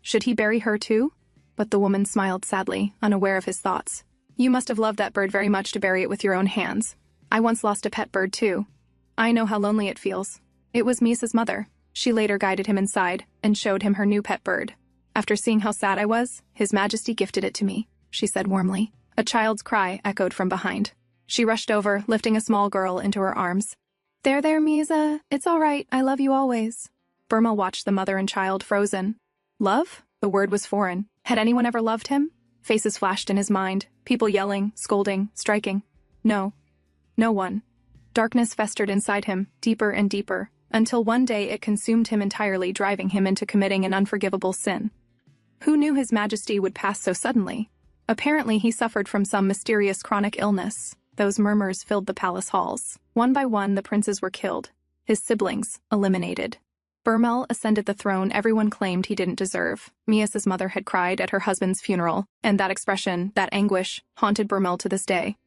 Should he bury her too? But the woman smiled sadly, unaware of his thoughts. You must have loved that bird very much to bury it with your own hands. I once lost a pet bird too. I know how lonely it feels. It was Misa's mother. She later guided him inside and showed him her new pet bird. After seeing how sad I was, His Majesty gifted it to me, she said warmly. A child's cry echoed from behind. She rushed over, lifting a small girl into her arms. There, Misa. It's all right. I love you always. Bermel watched the mother and child frozen. Love? The word was foreign. Had anyone ever loved him? Faces flashed in his mind, people yelling, scolding, striking. No. No one. Darkness festered inside him, deeper and deeper, until one day it consumed him entirely, driving him into committing an unforgivable sin. Who knew His Majesty would pass so suddenly? Apparently he suffered from some mysterious chronic illness. Those murmurs filled the palace halls. One by one, the princes were killed. His siblings, eliminated. Bermel ascended the throne everyone claimed he didn't deserve. Mia's mother had cried at her husband's funeral, and that expression, that anguish, haunted Bermel to this day.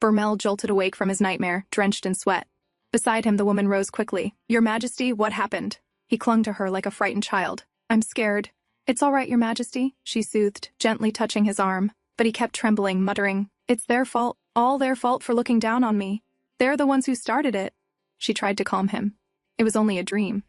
Bermel jolted awake from his nightmare, drenched in sweat. Beside him, the woman rose quickly. Your Majesty, what happened? He clung to her like a frightened child. I'm scared. It's all right, Your Majesty, she soothed, gently touching his arm. But he kept trembling, muttering, It's their fault, all their fault for looking down on me. They're the ones who started it. She tried to calm him. It was only a dream.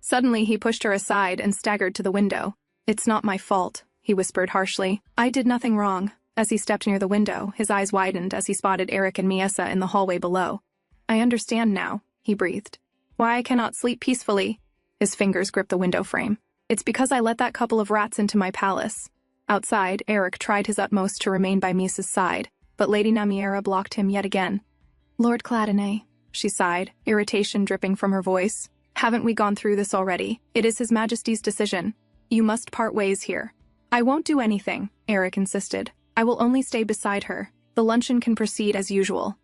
Suddenly, he pushed her aside and staggered to the window. It's not my fault, he whispered harshly. I did nothing wrong. As he stepped near the window, his eyes widened as he spotted Eric and Miesa in the hallway below. I understand now, he breathed. Why I cannot sleep peacefully. His fingers gripped the window frame. It's because I let that couple of rats into my palace. Outside, Eric tried his utmost to remain by Misa's side, but Lady Namiera blocked him yet again. Lord Cladonay, she sighed, irritation dripping from her voice. Haven't we gone through this already? It is His Majesty's decision. You must part ways here. I won't do anything, Eric insisted. I will only stay beside her. The luncheon can proceed as usual.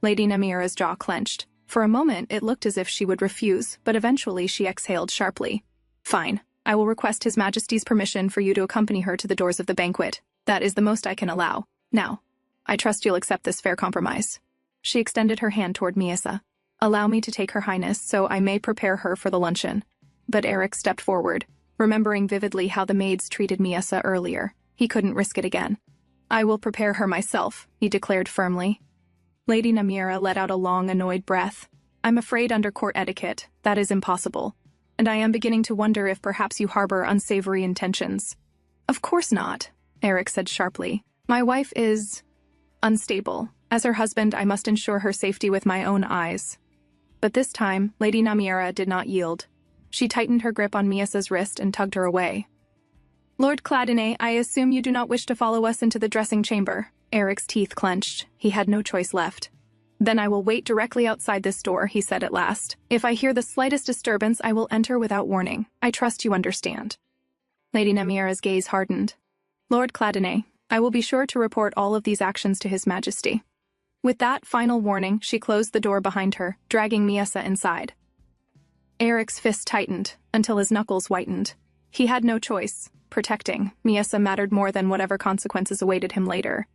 Lady Namiera's jaw clenched. For a moment, it looked as if she would refuse, but eventually she exhaled sharply. Fine. I will request His Majesty's permission for you to accompany her to the doors of the banquet. That is the most I can allow. Now, I trust you'll accept this fair compromise. She extended her hand toward Misa. Allow me to take Her Highness so I may prepare her for the luncheon. But Eric stepped forward, remembering vividly how the maids treated Misa earlier. He couldn't risk it again. I will prepare her myself, he declared firmly. Lady Namiera let out a long, annoyed breath. I'm afraid under court etiquette, that is impossible. And I am beginning to wonder if perhaps you harbor unsavory intentions. Of course not, Eric said sharply. My wife is unstable. As her husband, I must ensure her safety with my own eyes. But this time, Lady Namiera did not yield. She tightened her grip on Miasa's wrist and tugged her away. Lord Cladonay, I assume you do not wish to follow us into the dressing chamber. Eric's teeth clenched. He had no choice left. Then I will wait directly outside this door, he said at last. If I hear the slightest disturbance, I will enter without warning. I trust you understand. Lady Namiera's gaze hardened. Lord Cladonay, I will be sure to report all of these actions to His Majesty. With that final warning, she closed the door behind her, dragging Misa inside. Eric's fist tightened, until his knuckles whitened. He had no choice. Protecting Misa mattered more than whatever consequences awaited him later.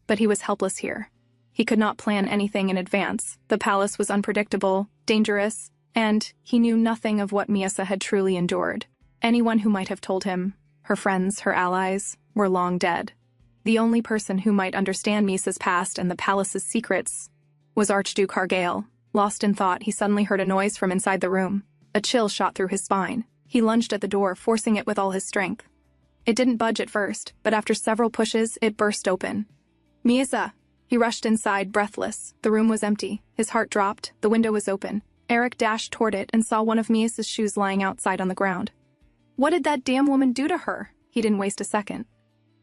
But he was helpless here. He could not plan anything in advance. The palace was unpredictable, dangerous, and he knew nothing of what Misa had truly endured. Anyone who might have told him, her friends, her allies, were long dead. The only person who might understand Misa's past and the palace's secrets was Archduke Hargale. Lost in thought, he suddenly heard a noise from inside the room. A chill shot through his spine. He lunged at the door, forcing it with all his strength. It didn't budge at first, but after several pushes, it burst open. Misa! He rushed inside, breathless. The room was empty. His heart dropped. The window was open. Eric dashed toward it and saw one of Misa's shoes lying outside on the ground. What did that damn woman do to her? He didn't waste a second.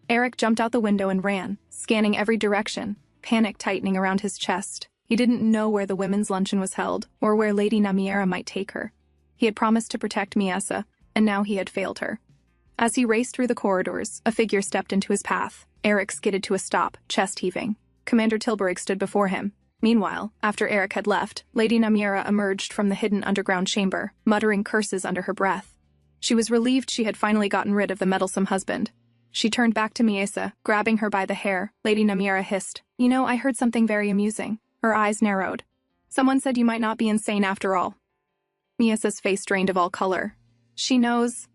Eric jumped out the window and ran, scanning every direction, panic tightening around his chest. He didn't know where the women's luncheon was held, or where Lady Namiera might take her. He had promised to protect Misa, and now he had failed her. As he raced through the corridors, a figure stepped into his path. Eric skidded to a stop, chest heaving. Commander Tilbury stood before him. Meanwhile, after Eric had left, Lady Namiera emerged from the hidden underground chamber, muttering curses under her breath. She was relieved she had finally gotten rid of the meddlesome husband. She turned back to Misa, grabbing her by the hair. Lady Namiera hissed, "You know, I heard something very amusing." Her eyes narrowed. "Someone said you might not be insane after all." Misa's face drained of all color. "She knows."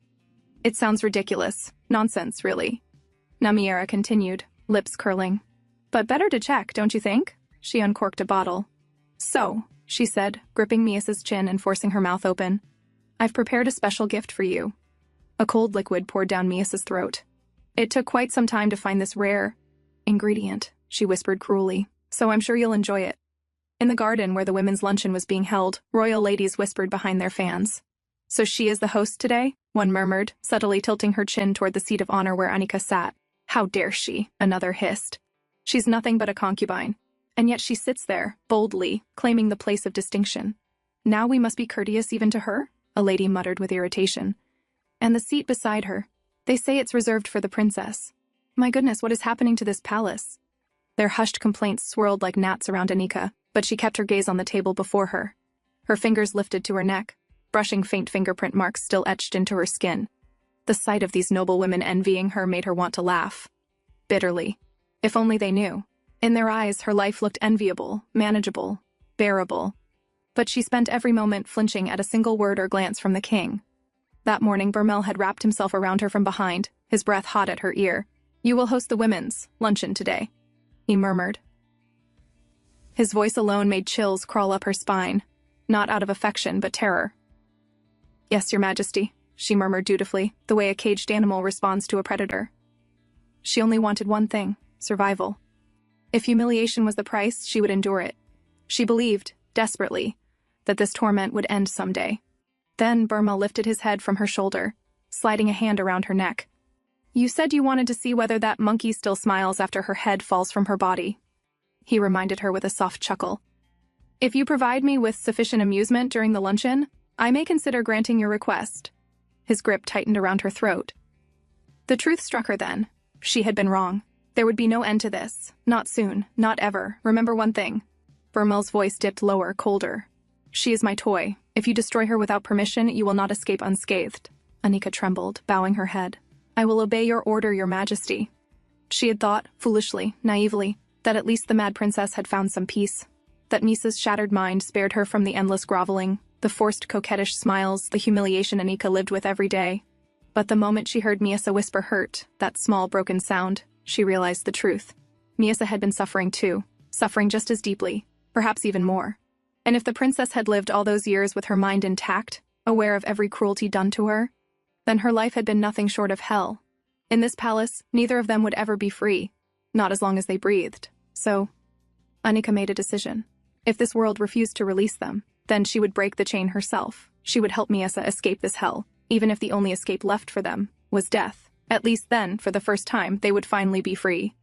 "It sounds ridiculous. Nonsense, really." Namiera continued, lips curling. "But better to check, don't you think?" She uncorked a bottle. "So," she said, gripping Misa's chin and forcing her mouth open, "I've prepared a special gift for you." A cold liquid poured down Misa's throat. "It took quite some time to find this rare ingredient," she whispered cruelly, "so I'm sure you'll enjoy it." In the garden where the women's luncheon was being held, royal ladies whispered behind their fans. "So she is the host today?" one murmured, subtly tilting her chin toward the seat of honor where Annika sat. "How dare she?" another hissed. "She's nothing but a concubine. And yet she sits there, boldly, claiming the place of distinction. Now we must be courteous even to her?" a lady muttered with irritation. "And the seat beside her. They say it's reserved for the princess. My goodness, what is happening to this palace?" Their hushed complaints swirled like gnats around Annika, but she kept her gaze on the table before her. Her fingers lifted to her neck, brushing faint fingerprint marks still etched into her skin. The sight of these noble women envying her made her want to laugh. Bitterly. If only they knew. In their eyes, her life looked enviable, manageable, bearable. But she spent every moment flinching at a single word or glance from the king. That morning, Bermel had wrapped himself around her from behind, his breath hot at her ear. "You will host the women's luncheon today," he murmured. His voice alone made chills crawl up her spine, not out of affection but terror. "Yes, Your Majesty," she murmured dutifully, the way a caged animal responds to a predator. She only wanted one thing, survival. If humiliation was the price, she would endure it. She believed, desperately, that this torment would end someday. Then Burma lifted his head from her shoulder. sliding a hand around her neck. You said you wanted to see whether that monkey still smiles after her head falls from her body. He reminded her with a soft chuckle. If you provide me with sufficient amusement during the luncheon, I may consider granting your request. His grip tightened around her throat. The truth struck her then. She had been wrong. There would be no end to this. Not soon. Not ever. Remember one thing. Vermel's voice dipped lower, colder. She is my toy. If you destroy her without permission, you will not escape unscathed. Anika trembled, bowing her head. I will obey your order, your majesty. She had thought, foolishly, naively, that at least the mad princess had found some peace. That Misa's shattered mind spared her from the endless groveling, the forced coquettish smiles, the humiliation Anika lived with every day. But the moment she heard Misa whisper hurt, that small broken sound, she realized the truth. Misa had been suffering too, suffering just as deeply, perhaps even more. And if the princess had lived all those years with her mind intact, aware of every cruelty done to her, then her life had been nothing short of hell. In this palace, neither of them would ever be free, not as long as they breathed. So, Anika made a decision. If this world refused to release them, then she would break the chain herself. She would help Misa escape this hell, even if the only escape left for them was death. At least then, for the first time, they would finally be free.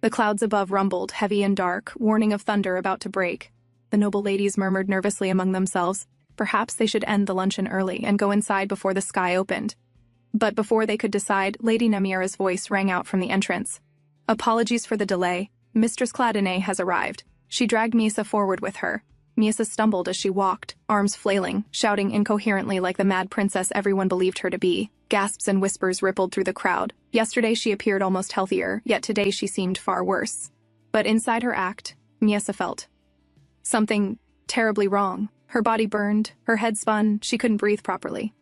The clouds above rumbled, heavy and dark, warning of thunder about to break. The noble ladies murmured nervously among themselves. Perhaps they should end the luncheon early and go inside before the sky opened. But before they could decide, Lady Namira's voice rang out from the entrance. Apologies for the delay. Mistress Cladine has arrived. She dragged Misa forward with her. Misa stumbled as she walked, arms flailing, shouting incoherently like the mad princess everyone believed her to be. Gasps and whispers rippled through the crowd. Yesterday she appeared almost healthier, yet today she seemed far worse. But inside her act, Misa felt something terribly wrong. Her body burned, her head spun, she couldn't breathe properly.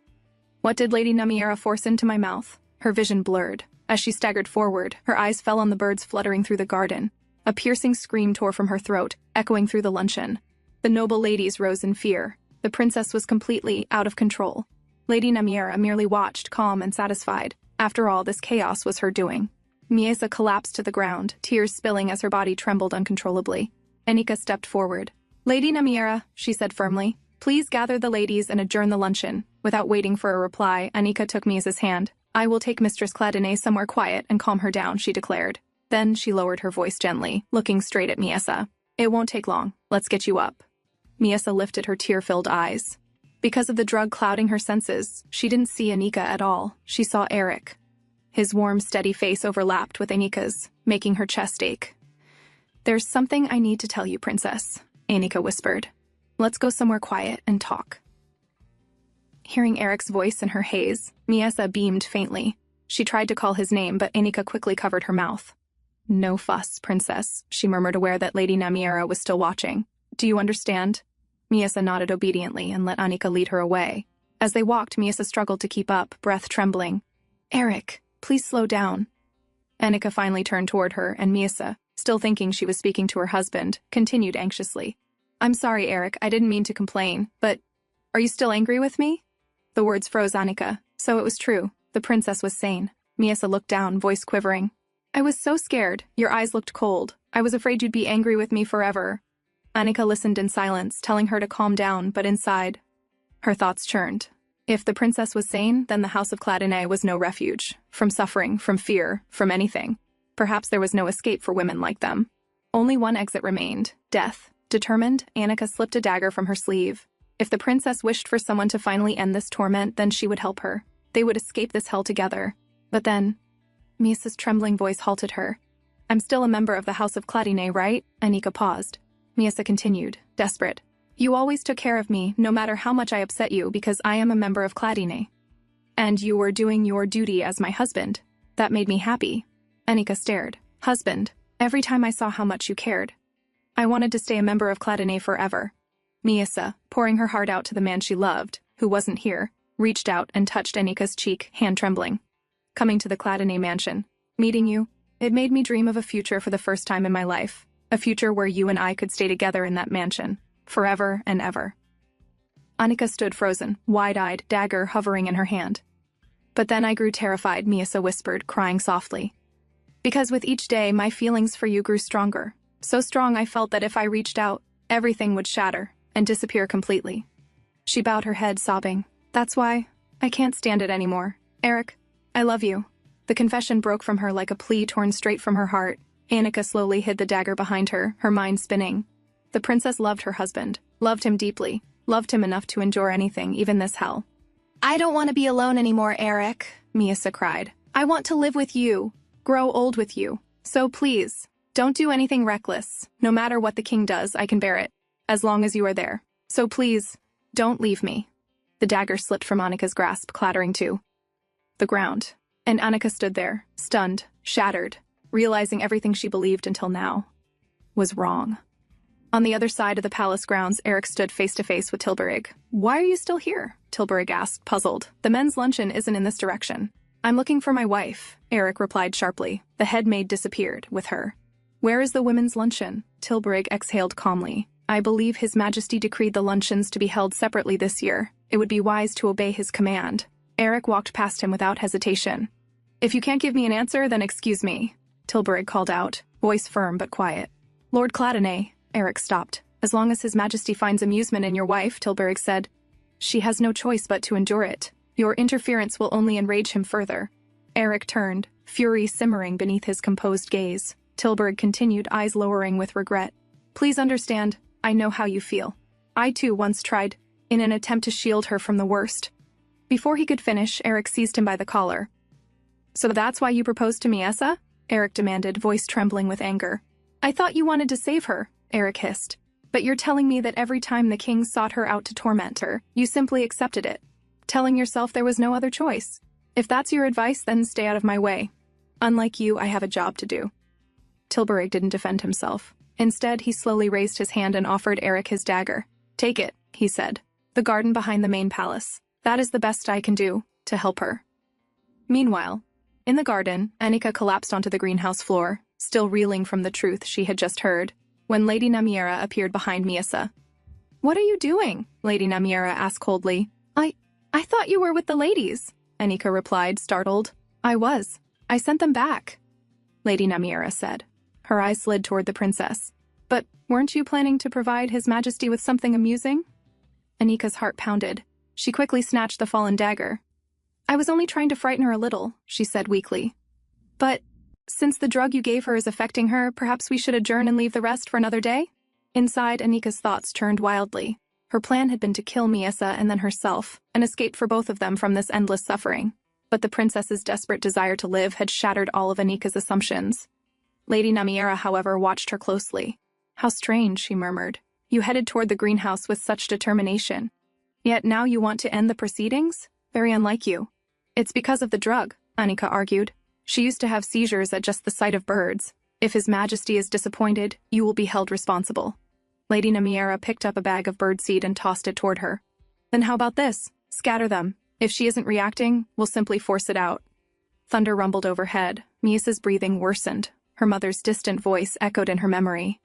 What did Lady Namiera force into my mouth? Her vision blurred. As she staggered forward, her eyes fell on the birds fluttering through the garden. A piercing scream tore from her throat, echoing through the luncheon. The noble ladies rose in fear. The princess was completely out of control. Lady Namiera merely watched, calm and satisfied. After all, this chaos was her doing. Miesa collapsed to the ground, tears spilling as her body trembled uncontrollably. Anika stepped forward. Lady Namiera, she said firmly, please gather the ladies and adjourn the luncheon. Without waiting for a reply, Anika took Miesa's hand. I will take Mistress Cladine somewhere quiet and calm her down, she declared. Then she lowered her voice gently, looking straight at Miesa. It won't take long. Let's get you up. Miesa lifted her tear-filled eyes. Because of the drug clouding her senses, she didn't see Anika at all. She saw Eric. His warm, steady face overlapped with Anika's, making her chest ache. There's something I need to tell you, Princess, Anika whispered. Let's go somewhere quiet and talk. Hearing Eric's voice in her haze, Miesa beamed faintly. She tried to call his name, but Anika quickly covered her mouth. No fuss, Princess, she murmured, aware that Lady Namiera was still watching. Do you understand? Miesa nodded obediently and let Anika lead her away. As they walked, Miesa struggled to keep up, breath trembling. Eric, please slow down. Anika finally turned toward her, and Miesa, still thinking she was speaking to her husband, continued anxiously. I'm sorry, Eric, I didn't mean to complain, but are you still angry with me? The words froze Anika. So it was true. The princess was sane. Miesa looked down, voice quivering. I was so scared. Your eyes looked cold. I was afraid you'd be angry with me forever. Anika listened in silence, telling her to calm down, but inside, her thoughts churned. If the princess was sane, then the House of Cladine was no refuge. From suffering, from fear, from anything. Perhaps there was no escape for women like them. Only one exit remained, death. Determined, Anika slipped a dagger from her sleeve. If the princess wished for someone to finally end this torment, then she would help her. They would escape this hell together. But then, Miesa's trembling voice halted her. I'm still a member of the House of Cladine, right? Anika paused. Miesa continued, desperate. You always took care of me, no matter how much I upset you, because I am a member of Cladine. And you were doing your duty as my husband. That made me happy. Anika stared. Husband. Every time I saw how much you cared. I wanted to stay a member of Cladine forever. Miesa, pouring her heart out to the man she loved, who wasn't here, reached out and touched Anika's cheek, hand trembling. Coming to the Cladine mansion. Meeting you. It made me dream of a future for the first time in my life. A future where you and I could stay together in that mansion. Forever and ever. Anika stood frozen, wide-eyed, dagger hovering in her hand. But then I grew terrified, Miesa whispered, crying softly. Because with each day, my feelings for you grew stronger. So strong I felt that if I reached out, everything would shatter and disappear completely. She bowed her head, sobbing. That's why I can't stand it anymore. Eric, I love you. The confession broke from her like a plea torn straight from her heart. Annika slowly hid the dagger behind her, her mind spinning. The princess loved her husband, loved him deeply, loved him enough to endure anything, even this hell. I don't want to be alone anymore, Eric, Miyasa cried. I want to live with you, grow old with you. So please, don't do anything reckless. No matter what the king does, I can bear it, as long as you are there. So please, don't leave me. The dagger slipped from Annika's grasp, clattering to the ground. And Annika stood there, stunned, shattered, realizing everything she believed until now was wrong. On the other side of the palace grounds, Eric stood face to face with Tilburig. Why are you still here? Tilburig asked, puzzled. The men's luncheon isn't in this direction. I'm looking for my wife, Eric replied sharply. The head maid disappeared with her. Where is the women's luncheon? Tilburig exhaled calmly. I believe His Majesty decreed the luncheons to be held separately this year. It would be wise to obey his command. Eric walked past him without hesitation. If you can't give me an answer, then excuse me, Tilburig called out, voice firm but quiet. Lord Cladonay, Eric stopped. As long as His Majesty finds amusement in your wife, Tilburig said. She has no choice but to endure it. Your interference will only enrage him further. Eric turned, fury simmering beneath his composed gaze. Tilburig continued, eyes lowering with regret. Please understand, I know how you feel. I too once tried, in an attempt to shield her from the worst. Before he could finish, Eric seized him by the collar. So that's why you proposed to Miyasa? Eric demanded, voice trembling with anger. I thought you wanted to save her, Eric hissed. But you're telling me that every time the king sought her out to torment her, you simply accepted it, telling yourself there was no other choice. If that's your advice, then stay out of my way. Unlike you, I have a job to do. Tilburig didn't defend himself. Instead, he slowly raised his hand and offered Eric his dagger. Take it, he said. The garden behind the main palace. That is the best I can do to help her. Meanwhile, in the garden, Annika collapsed onto the greenhouse floor, still reeling from the truth she had just heard, when Lady Namiera appeared behind Miyasa. What are you doing? Lady Namiera asked coldly. I thought you were with the ladies, Annika replied, startled. I was. I sent them back, Lady Namiera said. Her eyes slid toward the princess. But weren't you planning to provide His Majesty with something amusing? Annika's heart pounded. She quickly snatched the fallen dagger. I was only trying to frighten her a little, she said weakly. But since the drug you gave her is affecting her, perhaps we should adjourn and leave the rest for another day? Inside, Annika's thoughts turned wildly. Her plan had been to kill Miyasa and then herself, and escape for both of them from this endless suffering. But the princess's desperate desire to live had shattered all of Annika's assumptions. Lady Namiera, however, watched her closely. How strange, she murmured. You headed toward the greenhouse with such determination. Yet now you want to end the proceedings? Very unlike you. It's because of the drug, Annika argued. She used to have seizures at just the sight of birds. If His Majesty is disappointed, you will be held responsible. Lady Namiera picked up a bag of birdseed and tossed it toward her. Then how about this? Scatter them. If she isn't reacting, we'll simply force it out. Thunder rumbled overhead. Miyasa's breathing worsened. Her mother's distant voice echoed in her memory.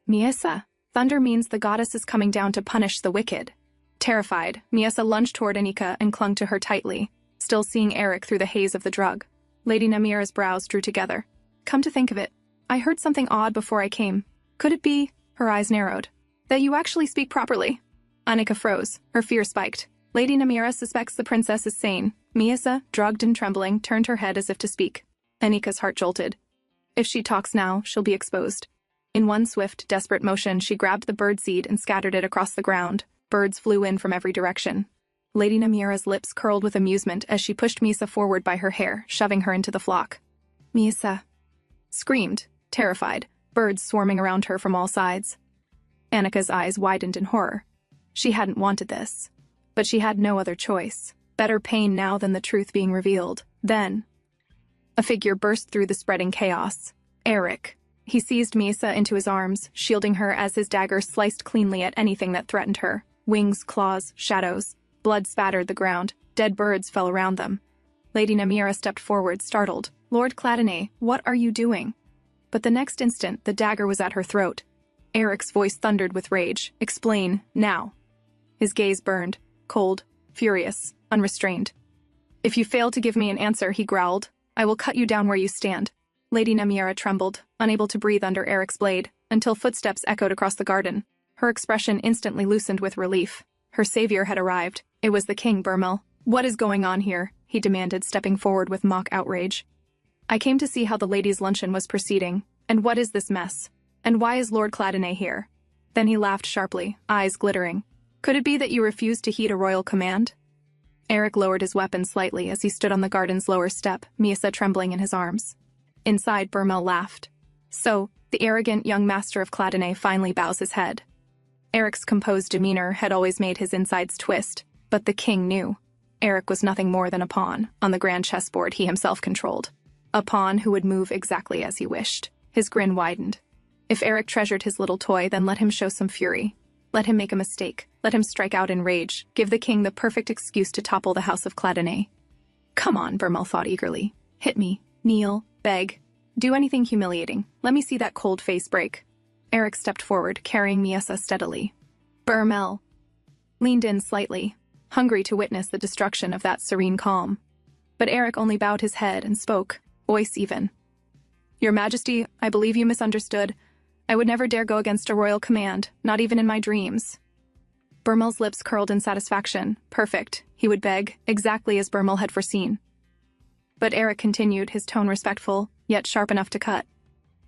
Miyasa, thunder means the goddess is coming down to punish the wicked. Terrified, Miyasa lunged toward Annika and clung to her tightly, still seeing Eric through the haze of the drug. Lady Namiera's brows drew together. Come to think of it, I heard something odd before I came. Could it be, her eyes narrowed, that you actually speak properly? Annika froze, her fear spiked. Lady Namiera suspects the princess is sane. Miyasa, drugged and trembling, turned her head as if to speak. Annika's heart jolted. If she talks now, she'll be exposed. In one swift, desperate motion, she grabbed the birdseed and scattered it across the ground. Birds flew in from every direction. Lady Namiera's lips curled with amusement as she pushed Miyasa forward by her hair, shoving her into the flock. Miyasa screamed, terrified, birds swarming around her from all sides. Annika's eyes widened in horror. She hadn't wanted this. But she had no other choice. Better pain now than the truth being revealed. Then, a figure burst through the spreading chaos. Eric. He seized Miyasa into his arms, shielding her as his dagger sliced cleanly at anything that threatened her. Wings, claws, shadows. Blood spattered the ground. Dead birds fell around them. Lady Namiera stepped forward, startled. Lord Cladonay, what are you doing? But the next instant, the dagger was at her throat. Eric's voice thundered with rage. Explain, now. His gaze burned, cold, furious, unrestrained. If you fail to give me an answer, he growled, I will cut you down where you stand. Lady Namiera trembled, unable to breathe under Eric's blade, until footsteps echoed across the garden. Her expression instantly loosened with relief. Her savior had arrived. It was the king, Burmel. What is going on here? he demanded, stepping forward with mock outrage. I came to see how the ladies' luncheon was proceeding, and what is this mess? And why is Lord Cladonay here? Then he laughed sharply, eyes glittering. Could it be that you refused to heed a royal command? Eric lowered his weapon slightly as he stood on the garden's lower step, Misa trembling in his arms. Inside, Bermel laughed. So, the arrogant young master of Cladonay finally bows his head. Eric's composed demeanor had always made his insides twist, but the king knew. Eric was nothing more than a pawn on the grand chessboard he himself controlled. A pawn who would move exactly as he wished. His grin widened. If Eric treasured his little toy, then let him show some fury. Let him make a mistake. Let him strike out in rage. Give the king the perfect excuse to topple the house of Cladonay. Come on, Bermel thought eagerly. Hit me. Kneel. Beg. Do anything humiliating. Let me see that cold face break. Eric stepped forward, carrying Misa steadily. Bermel leaned in slightly, hungry to witness the destruction of that serene calm. But Eric only bowed his head and spoke, voice even. Your Majesty, I believe you misunderstood. I would never dare go against a royal command, not even in my dreams. Bermel's lips curled in satisfaction. Perfect, he would beg, exactly as Bermel had foreseen. But Eric continued, his tone respectful, yet sharp enough to cut.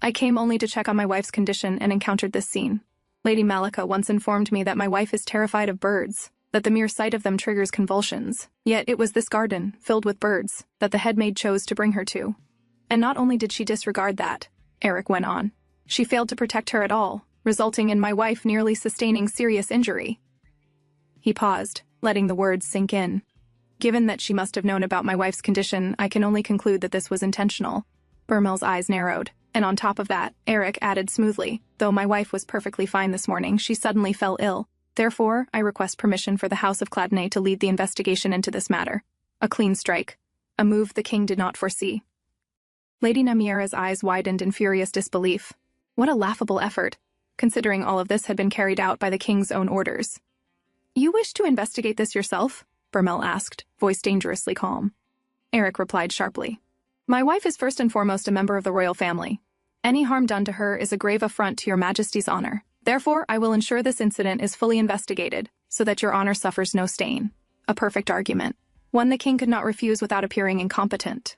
I came only to check on my wife's condition and encountered this scene. Lady Malika once informed me that my wife is terrified of birds, that the mere sight of them triggers convulsions. Yet it was this garden, filled with birds, that the headmaid chose to bring her to. And not only did she disregard that, Eric went on, she failed to protect her at all, resulting in my wife nearly sustaining serious injury. He paused, letting the words sink in. Given that she must have known about my wife's condition, I can only conclude that this was intentional. Bermel's eyes narrowed, and on top of that, Eric added smoothly, though my wife was perfectly fine this morning, she suddenly fell ill. Therefore, I request permission for the House of Cladonay to lead the investigation into this matter. A clean strike. A move the king did not foresee. Lady Namiera's eyes widened in furious disbelief. What a laughable effort, considering all of this had been carried out by the king's own orders. You wish to investigate this yourself? Bermel asked, voice dangerously calm. Eric replied sharply. My wife is first and foremost a member of the royal family. Any harm done to her is a grave affront to your Majesty's honor. Therefore, I will ensure this incident is fully investigated, so that your honor suffers no stain. A perfect argument. One the king could not refuse without appearing incompetent.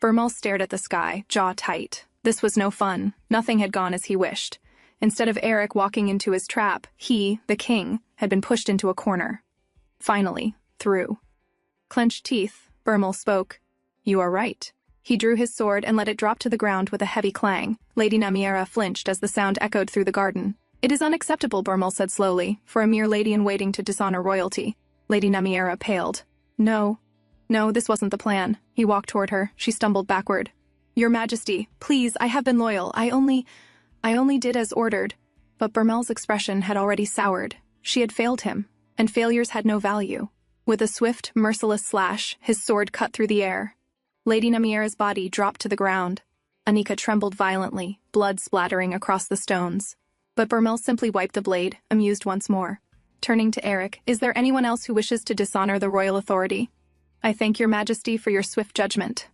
Bermel stared at the sky, jaw tight. This was no fun. Nothing had gone as he wished. Instead of Eric walking into his trap, he, the king, had been pushed into a corner. Finally, through. Clenched teeth, Bermel spoke. You are right. He drew his sword and let it drop to the ground with a heavy clang. Lady Namiera flinched as the sound echoed through the garden. It is unacceptable, Bermel said slowly, for a mere lady-in-waiting to dishonor royalty. Lady Namiera paled. No, this wasn't the plan. He walked toward her. She stumbled backward. Your Majesty, please, I have been loyal. I only did as ordered. But Bermel's expression had already soured. She had failed him, and failures had no value. With a swift, merciless slash, his sword cut through the air. Lady Namiera's body dropped to the ground. Anika trembled violently, blood splattering across the stones. But Bermel simply wiped the blade, amused once more. Turning to Eric, is there anyone else who wishes to dishonor the royal authority? I thank your Majesty for your swift judgment.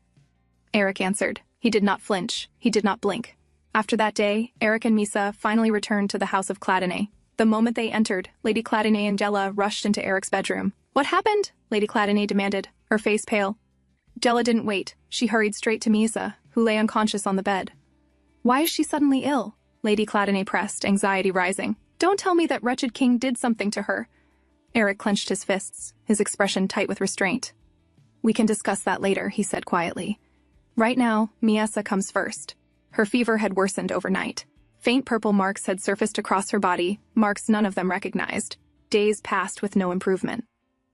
Eric answered. He did not flinch. He did not blink. After that day, Eric and Misa finally returned to the House of Cladonay. The moment they entered, Lady Cladonay and Jella rushed into Eric's bedroom. What happened? Lady Cladonay demanded, her face pale. Jella didn't wait. She hurried straight to Misa, who lay unconscious on the bed. Why is she suddenly ill? Lady Cladonay pressed, anxiety rising. Don't tell me that wretched king did something to her. Eric clenched his fists, his expression tight with restraint. We can discuss that later, he said quietly. Right now, Misa comes first. Her fever had worsened overnight. Faint purple marks had surfaced across her body, marks none of them recognized. Days passed with no improvement.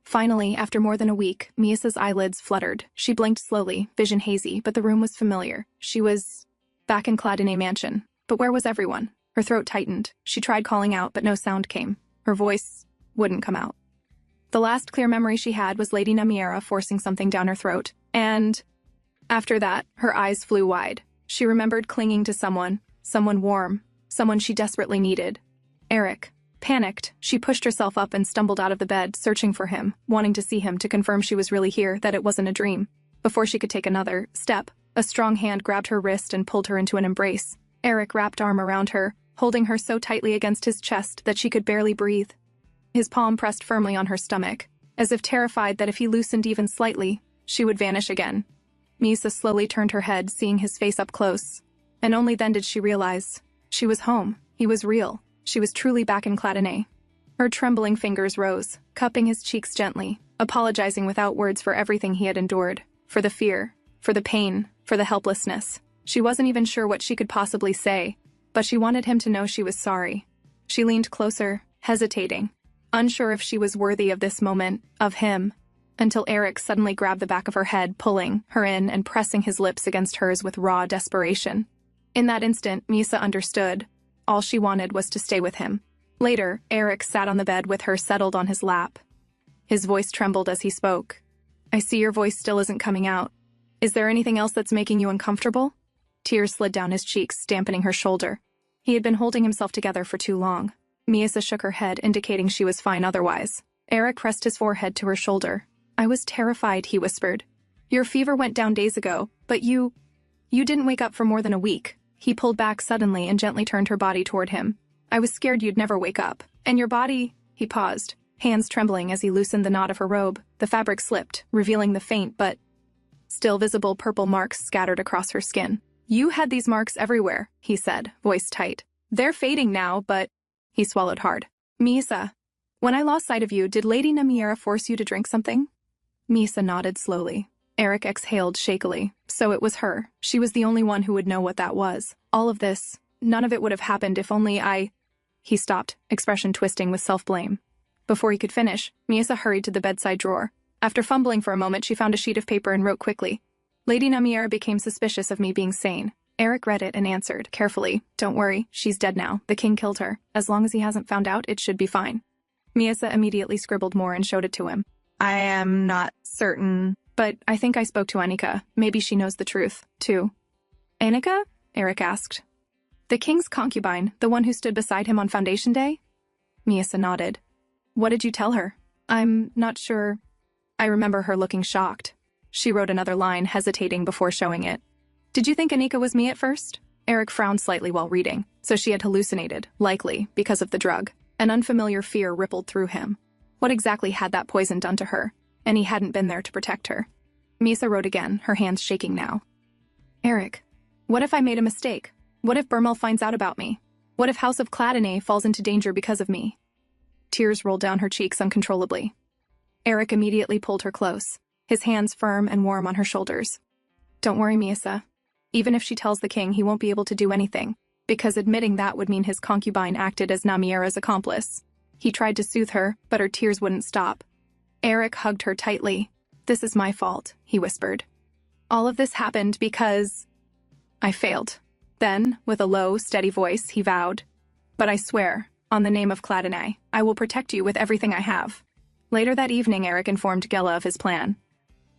Finally, after more than a week, Misa's eyelids fluttered. She blinked slowly, vision hazy, but the room was familiar. She was back in Cladonay Mansion. But where was everyone? Her throat tightened. She tried calling out, but no sound came. Her voice wouldn't come out. The last clear memory she had was Lady Namiera forcing something down her throat. And after that, her eyes flew wide. She remembered clinging to someone warm, someone she desperately needed. Eric. Panicked, she pushed herself up and stumbled out of the bed, searching for him, wanting to see him to confirm she was really here, that it wasn't a dream. Before she could take another step, a strong hand grabbed her wrist and pulled her into an embrace. Eric wrapped arm around her, holding her so tightly against his chest that she could barely breathe. His palm pressed firmly on her stomach, as if terrified that if he loosened even slightly, she would vanish again. Misa slowly turned her head, seeing his face up close. And only then did she realize. She was home. He was real. She was truly back in Cladonay. Her trembling fingers rose, cupping his cheeks gently, apologizing without words for everything he had endured. For the fear, for the pain, for the helplessness. She wasn't even sure what she could possibly say, but she wanted him to know she was sorry. She leaned closer, hesitating, unsure if she was worthy of this moment, of him, until Eric suddenly grabbed the back of her head, pulling her in and pressing his lips against hers with raw desperation. In that instant, Misa understood. All she wanted was to stay with him. Later, Eric sat on the bed with her settled on his lap. His voice trembled as he spoke. "I see your voice still isn't coming out. Is there anything else that's making you uncomfortable?" Tears slid down his cheeks, dampening her shoulder. He had been holding himself together for too long. Misa shook her head, indicating she was fine otherwise. Eric pressed his forehead to her shoulder. "I was terrified," he whispered. "Your fever went down days ago, but you didn't wake up for more than a week." He pulled back suddenly and gently turned her body toward him. "I was scared you'd never wake up. And your body—" He paused, hands trembling as he loosened the knot of her robe. The fabric slipped, revealing the faint but still visible purple marks scattered across her skin. "You had these marks everywhere," he said, voice tight. "They're fading now, but—" He swallowed hard. "Misa, when I lost sight of you, did Lady Namiera force you to drink something?" Misa nodded slowly. Eric exhaled shakily. So it was her. She was the only one who would know what that was. All of this, none of it would have happened if only I— He stopped, expression twisting with self-blame. Before he could finish, Misa hurried to the bedside drawer. After fumbling for a moment, she found a sheet of paper and wrote quickly. "Lady Namiera became suspicious of me being sane." Eric read it and answered, carefully, "Don't worry, she's dead now. The king killed her. As long as he hasn't found out, it should be fine." Misa immediately scribbled more and showed it to him. "I am not certain, but I think I spoke to Annika. Maybe she knows the truth, too." "Annika?" Eric asked. "The king's concubine, the one who stood beside him on Foundation Day?" Misa nodded. "What did you tell her?" "I'm not sure." I remember her looking shocked. She wrote another line, hesitating before showing it. "Did you think Annika was me at first?" Eric frowned slightly while reading. So she had hallucinated, likely, because of the drug. An unfamiliar fear rippled through him. What exactly had that poison done to her? And he hadn't been there to protect her. Misa wrote again, her hands shaking now. "Eric, what if I made a mistake? What if Burmel finds out about me? What if House of Cladonay falls into danger because of me?" Tears rolled down her cheeks uncontrollably. Eric immediately pulled her close, his hands firm and warm on her shoulders. "Don't worry, Misa. Even if she tells the king, he won't be able to do anything, because admitting that would mean his concubine acted as Namiera's accomplice." He tried to soothe her, but her tears wouldn't stop. Eric hugged her tightly. "This is my fault," he whispered. "All of this happened because I failed." Then, with a low, steady voice, he vowed, "But I swear, on the name of Cladonay, I will protect you with everything I have." Later that evening, Eric informed Gela of his plan.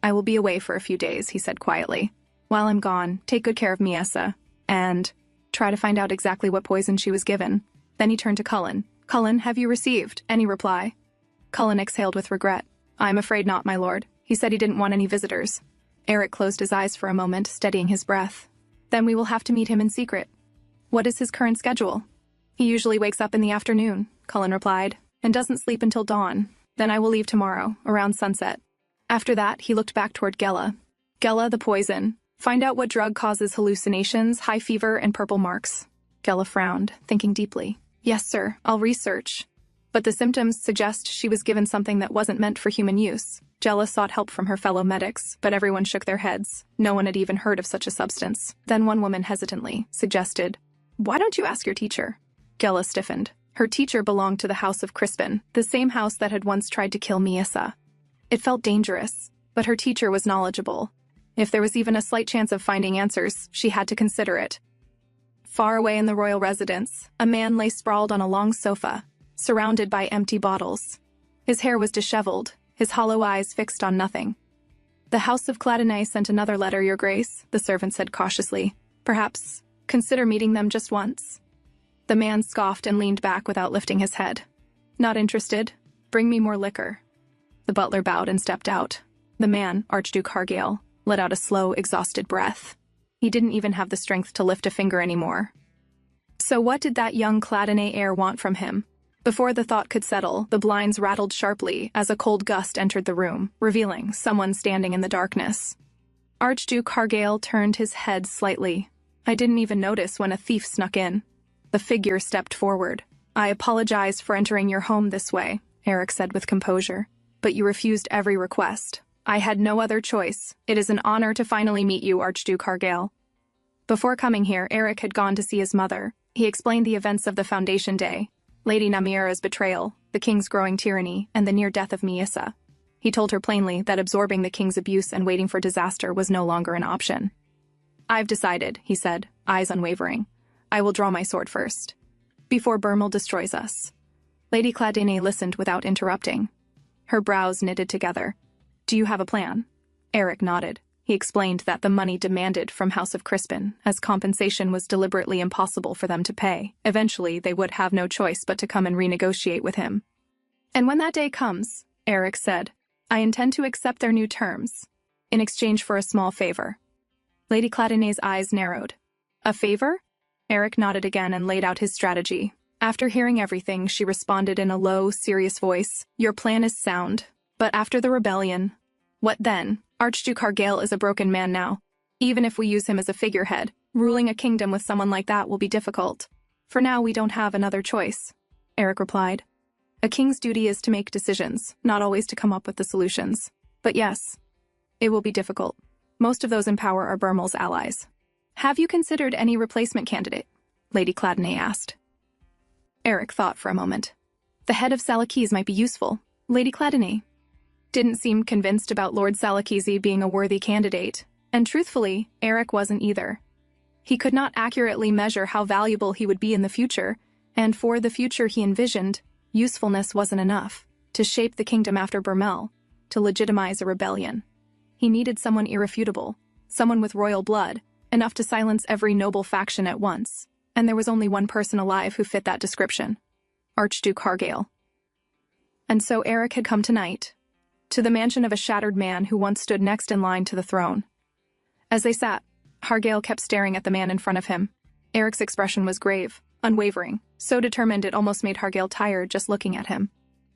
"I will be away for a few days," he said quietly. "While I'm gone, take good care of Miesa, and try to find out exactly what poison she was given." Then he turned to Cullen. "Cullen, have you received any reply?" Cullen exhaled with regret. "I'm afraid not, my lord. He said he didn't want any visitors." Eric closed his eyes for a moment, steadying his breath. "Then we will have to meet him in secret." "What is his current schedule?" "He usually wakes up in the afternoon," Cullen replied, "and doesn't sleep until dawn. Then I will leave tomorrow, around sunset." After that, he looked back toward Gela. "Gela, the poison. Find out what drug causes hallucinations, high fever, and purple marks." Gela frowned, thinking deeply. "Yes, sir, I'll research." But the symptoms suggest she was given something that wasn't meant for human use. Gela sought help from her fellow medics, but everyone shook their heads. No one had even heard of such a substance. Then one woman hesitantly suggested, "Why don't you ask your teacher?" Gela stiffened. Her teacher belonged to the House of Crispin, the same house that had once tried to kill Miesa. It felt dangerous, but her teacher was knowledgeable. If there was even a slight chance of finding answers, she had to consider it. Far away in the royal residence, a man lay sprawled on a long sofa, surrounded by empty bottles. His hair was disheveled, his hollow eyes fixed on nothing. "The House of Cladonay sent another letter, Your Grace," the servant said cautiously. "Perhaps consider meeting them just once." The man scoffed and leaned back without lifting his head. "Not interested. Bring me more liquor." The butler bowed and stepped out. The man, Archduke Hargale, let out a slow, exhausted breath. He didn't even have the strength to lift a finger anymore. So what did that young Cladonay heir want from him? Before the thought could settle, the blinds rattled sharply as a cold gust entered the room, revealing someone standing in the darkness. Archduke Hargale turned his head slightly. I didn't even notice when a thief snuck in. The figure stepped forward. I apologize for entering your home this way, Eric said with composure. But you refused every request. I had no other choice. It is an honor to finally meet you, Archduke Hargale. Before coming here, Eric had gone to see his mother. He explained the events of the Foundation Day, Lady Namira's betrayal, the king's growing tyranny, and the near death of Miasa. He told her plainly that absorbing the king's abuse and waiting for disaster was no longer an option. I've decided, he said, eyes unwavering. I will draw my sword first. Before Burmel destroys us. Lady Cladine listened without interrupting. Her brows knitted together. Do you have a plan? Eric nodded. He explained that the money demanded from House of Crispin, as compensation was deliberately impossible for them to pay. Eventually, they would have no choice but to come and renegotiate with him. And when that day comes, Eric said, I intend to accept their new terms, in exchange for a small favor. Lady Cladine's eyes narrowed. A favor? Eric nodded again and laid out his strategy. After hearing everything, she responded in a low, serious voice. Your plan is sound. But after the rebellion, what then? Archduke Hargale is a broken man now. Even if we use him as a figurehead, ruling a kingdom with someone like that will be difficult. For now, we don't have another choice, Eric replied. A king's duty is to make decisions, not always to come up with the solutions. But yes, it will be difficult. Most of those in power are Burmel's allies. Have you considered any replacement candidate? Lady Cladine asked. Eric thought for a moment. The head of Salakese might be useful. Lady Cladine didn't seem convinced about Lord Salakese being a worthy candidate, and truthfully, Eric wasn't either. He could not accurately measure how valuable he would be in the future, and for the future he envisioned, usefulness wasn't enough to shape the kingdom after Burmel, to legitimize a rebellion. He needed someone irrefutable, someone with royal blood, enough to silence every noble faction at once, and there was only one person alive who fit that description, Archduke Hargale. And so Eric had come tonight, to the mansion of a shattered man who once stood next in line to the throne. As they sat, Hargale kept staring at the man in front of him. Eric's expression was grave, unwavering, so determined it almost made Hargale tired just looking at him.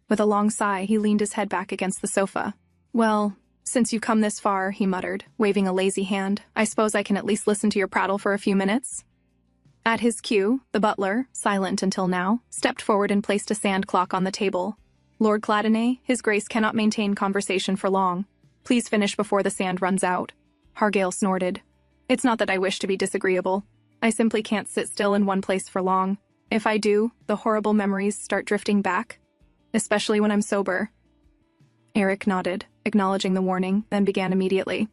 With a long sigh, he leaned his head back against the sofa. Well, since you've come this far, he muttered, waving a lazy hand, I suppose I can at least listen to your prattle for a few minutes? At his cue, the butler, silent until now, stepped forward and placed a sand clock on the table. Lord Cladine, His Grace cannot maintain conversation for long. Please finish before the sand runs out. Hargale snorted. It's not that I wish to be disagreeable. I simply can't sit still in one place for long. If I do, the horrible memories start drifting back, especially when I'm sober. Eric nodded, acknowledging the warning, then began immediately.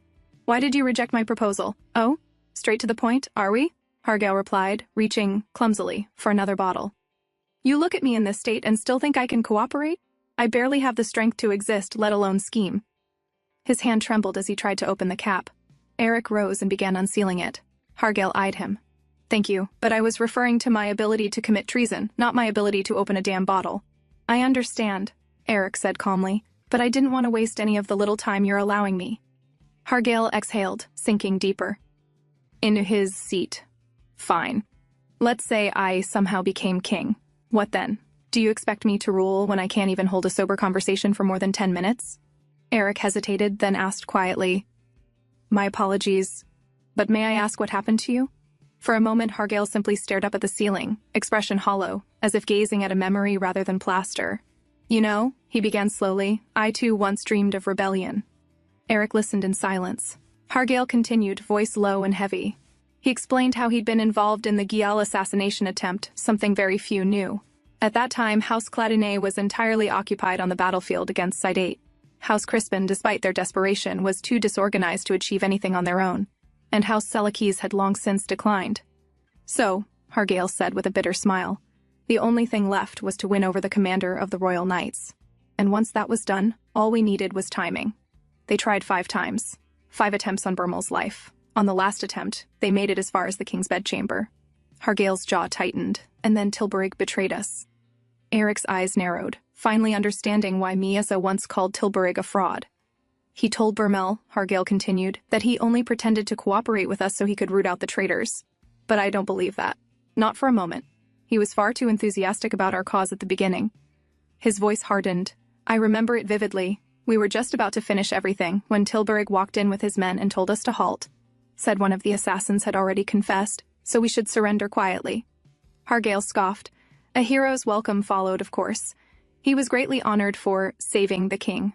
Why did you reject my proposal? Oh? Straight to the point, are we? Hargale replied, reaching, clumsily, for another bottle. You look at me in this state and still think I can cooperate? I barely have the strength to exist, let alone scheme. His hand trembled as he tried to open the cap. Eric rose and began unsealing it. Hargale eyed him. Thank you, but I was referring to my ability to commit treason, not my ability to open a damn bottle. I understand, Eric said calmly, but I didn't want to waste any of the little time you're allowing me. Hargale exhaled, sinking deeper into his seat. Fine. Let's say I somehow became king. What then? Do you expect me to rule when I can't even hold a sober conversation for more than 10 minutes? Eric hesitated, then asked quietly, My apologies, but may I ask what happened to you? For a moment, Hargale simply stared up at the ceiling, expression hollow, as if gazing at a memory rather than plaster. You know, he began slowly, I too once dreamed of rebellion. Eric listened in silence. Hargale continued, voice low and heavy. He explained how he'd been involved in the Gyal assassination attempt, something very few knew. At that time, House Cladine was entirely occupied on the battlefield against Sidate. House Crispin, despite their desperation, was too disorganized to achieve anything on their own, and House Salakese had long since declined. So, Hargale said with a bitter smile, the only thing left was to win over the commander of the Royal Knights. And once that was done, all we needed was timing. They tried 5 times. 5 attempts on Burmel's life. On the last attempt, they made it as far as the king's bedchamber. Hargale's jaw tightened, and then Tilburig betrayed us. Eric's eyes narrowed, finally understanding why Miasa once called Tilburig a fraud. He told Burmel, Hargale continued, that he only pretended to cooperate with us so he could root out the traitors. But I don't believe that. Not for a moment. He was far too enthusiastic about our cause at the beginning. His voice hardened. I remember it vividly. We were just about to finish everything when Tilburg walked in with his men and told us to halt. Said one of the assassins had already confessed, so we should surrender quietly. Hargale scoffed. A hero's welcome followed, of course. He was greatly honored for saving the king.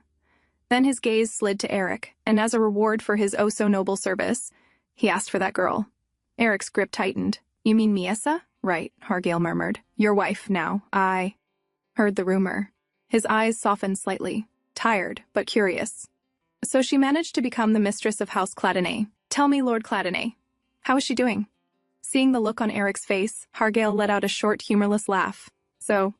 Then his gaze slid to Eric, and as a reward for his oh-so-noble service, he asked for that girl. Eric's grip tightened. You mean Miesa? Right, Hargale murmured. Your wife, now. I heard the rumor. His eyes softened slightly. Tired, but curious. So she managed to become the mistress of House Cladonay. Tell me, Lord Cladonay, how is she doing? Seeing the look on Eric's face, Hargale let out a short, humorless laugh. So,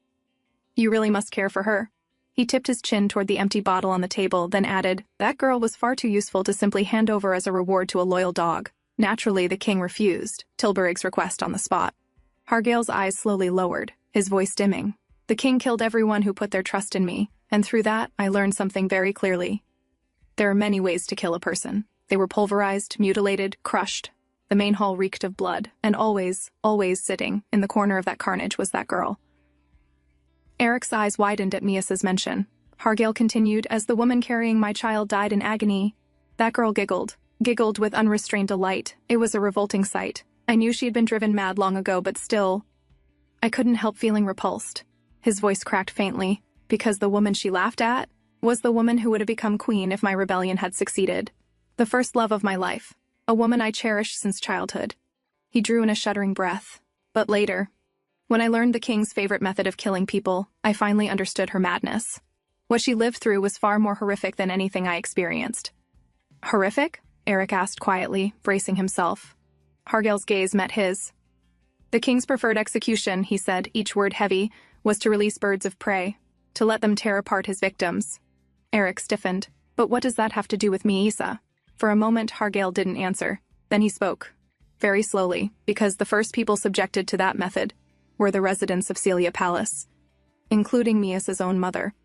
you really must care for her. He tipped his chin toward the empty bottle on the table, then added, that girl was far too useful to simply hand over as a reward to a loyal dog. Naturally, the king refused Tilburg's request on the spot. Hargale's eyes slowly lowered, his voice dimming. The king killed everyone who put their trust in me, and through that, I learned something very clearly. There are many ways to kill a person. They were pulverized, mutilated, crushed. The main hall reeked of blood, and always sitting in the corner of that carnage was that girl. Eric's eyes widened at Miesa's mention. Hargale continued, as the woman carrying my child died in agony. That girl giggled with unrestrained delight. It was a revolting sight. I knew she had been driven mad long ago, but still, I couldn't help feeling repulsed. His voice cracked faintly, because the woman she laughed at was the woman who would have become queen if my rebellion had succeeded. The first love of my life, a woman I cherished since childhood. He drew in a shuddering breath. But later, when I learned the king's favorite method of killing people, I finally understood her madness. What she lived through was far more horrific than anything I experienced. Horrific? Eric asked quietly, bracing himself. Hargale's gaze met his. The king's preferred execution, he said, each word heavy, was to release birds of prey, to let them tear apart his victims. Eric stiffened. But what does that have to do with Miesa? For a moment, Hargale didn't answer. Then he spoke. Very slowly, because the first people subjected to that method were the residents of Celia Palace, including Miesa's own mother.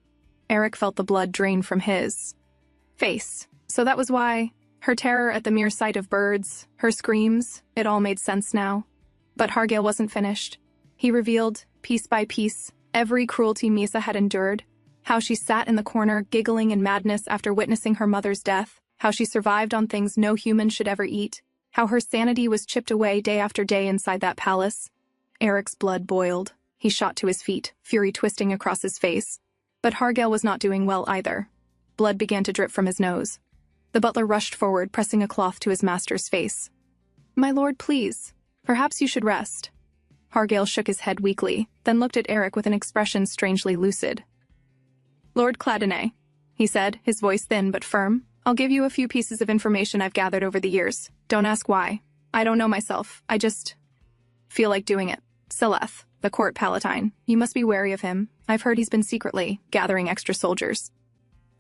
Eric felt the blood drain from his face. So that was why her terror at the mere sight of birds, her screams, it all made sense now. But Hargale wasn't finished. He revealed, piece by piece, every cruelty Miesa had endured, how she sat in the corner giggling in madness after witnessing her mother's death, how she survived on things no human should ever eat, how her sanity was chipped away day after day inside that palace. Eric's blood boiled. He shot to his feet, fury twisting across his face. But Hargale was not doing well either. Blood began to drip from his nose. The butler rushed forward, pressing a cloth to his master's face. My lord, please. Perhaps you should rest. Hargale shook his head weakly, then looked at Eric with an expression strangely lucid. Lord Cladonay, he said, his voice thin but firm, I'll give you a few pieces of information I've gathered over the years. Don't ask why. I don't know myself. I just feel like doing it. Sileth, the court palatine. You must be wary of him. I've heard he's been secretly gathering extra soldiers.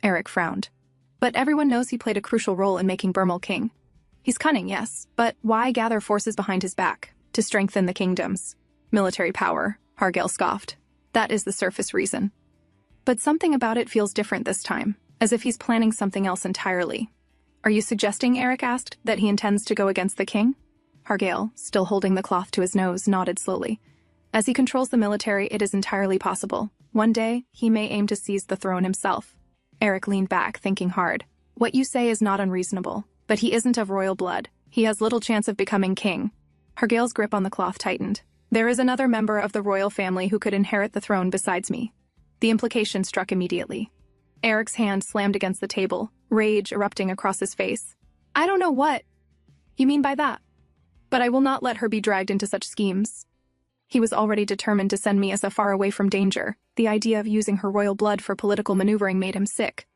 Eric frowned. But everyone knows he played a crucial role in making Burmel king. He's cunning, yes, but why gather forces behind his back? To strengthen the kingdom's military power, Hargale scoffed. That is the surface reason. But something about it feels different this time, as if he's planning something else entirely. Are you suggesting, Eric asked, that he intends to go against the king? Hargale, still holding the cloth to his nose, nodded slowly. As he controls the military, it is entirely possible. One day, he may aim to seize the throne himself. Eric leaned back, thinking hard. What you say is not unreasonable, but he isn't of royal blood. He has little chance of becoming king. Hargale's grip on the cloth tightened. There is another member of the royal family who could inherit the throne besides me. The implication struck immediately. Eric's hand slammed against the table, rage erupting across his face. I don't know what you mean by that, but I will not let her be dragged into such schemes. He was already determined to send Miesa far away from danger. The idea of using her royal blood for political maneuvering made him sick.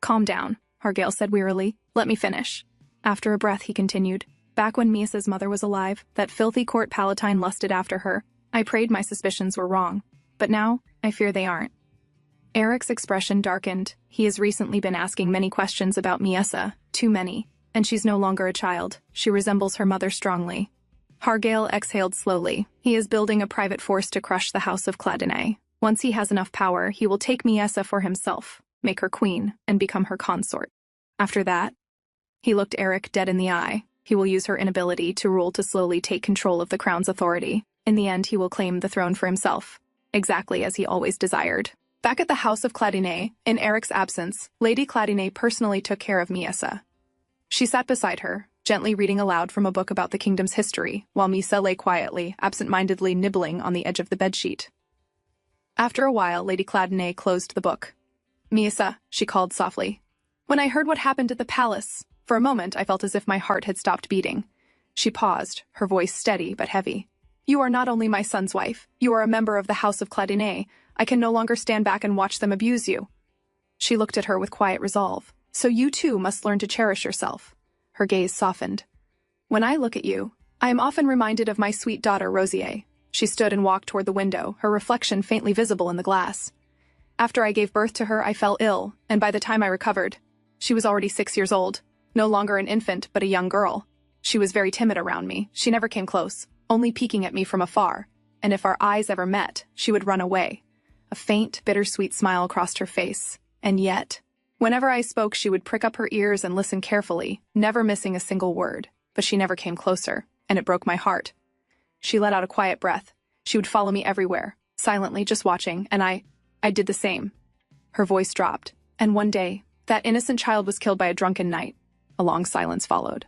Calm down, Hargale said wearily. Let me finish. After a breath, he continued. Back when Miesa's mother was alive, that filthy court palatine lusted after her. I prayed my suspicions were wrong. But now, I fear they aren't. Eric's expression darkened. He has recently been asking many questions about Miesa, too many. And she's no longer a child. She resembles her mother strongly. Hargale exhaled slowly. He is building a private force to crush the House of Cladonay. Once he has enough power, he will take Miesa for himself, make her queen, and become her consort. After that, he looked Eric dead in the eye. He will use her inability to rule to slowly take control of the crown's authority. In the end, he will claim the throne for himself, exactly as he always desired. Back at the house of Cladine, in Eric's absence, Lady Cladine personally took care of Misa. She sat beside her, gently reading aloud from a book about the kingdom's history, while Misa lay quietly, absent-mindedly nibbling on the edge of the bedsheet. After a while, Lady Cladine closed the book. "Misa," she called softly. "When I heard what happened at the palace, for a moment I felt as if my heart had stopped beating." She paused, her voice steady but heavy. "You are not only my son's wife, you are a member of the house of Cladine. I can no longer stand back and watch them abuse you." She looked at her with quiet resolve. "So you too must learn to cherish yourself." Her gaze softened. "When I look at you, I am often reminded of my sweet daughter Rosier." She stood and walked toward the window, her reflection faintly visible in the glass. "After I gave birth to her, I fell ill, and by the time I recovered, she was already 6 years old, no longer an infant but a young girl. She was very timid around me. She never came close, only peeking at me from afar, and if our eyes ever met, she would run away." A faint, bittersweet smile crossed her face. "And yet, whenever I spoke, she would prick up her ears and listen carefully, never missing a single word, but she never came closer, and it broke my heart." She let out a quiet breath. "She would follow me everywhere, silently, just watching, and I did the same." Her voice dropped, "And one day, that innocent child was killed by a drunken knight." A long silence followed.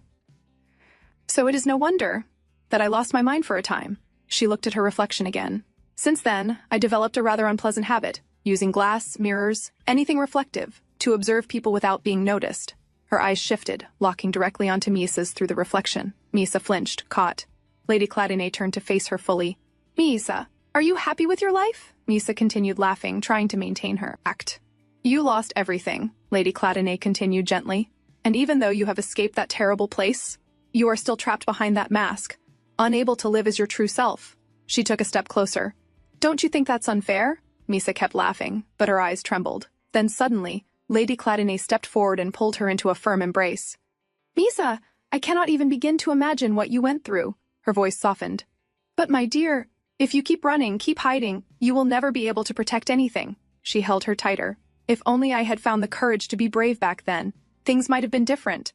"So it is no wonder that I lost my mind for a time." She looked at her reflection again. "Since then, I developed a rather unpleasant habit, using glass, mirrors, anything reflective, to observe people without being noticed." Her eyes shifted, locking directly onto Misa's through the reflection. Misa flinched, caught. Lady Cladine turned to face her fully. "Misa, are you happy with your life?" Misa continued laughing, trying to maintain her act. "You lost everything," Lady Cladine continued gently. "And even though you have escaped that terrible place, you are still trapped behind that mask, unable to live as your true self." She took a step closer. "Don't you think that's unfair?" Misa kept laughing, but her eyes trembled. Then suddenly, Lady Cladine stepped forward and pulled her into a firm embrace. "Misa, I cannot even begin to imagine what you went through." Her voice softened. "But my dear, if you keep running, keep hiding, you will never be able to protect anything." She held her tighter. "If only I had found the courage to be brave back then, things might have been different."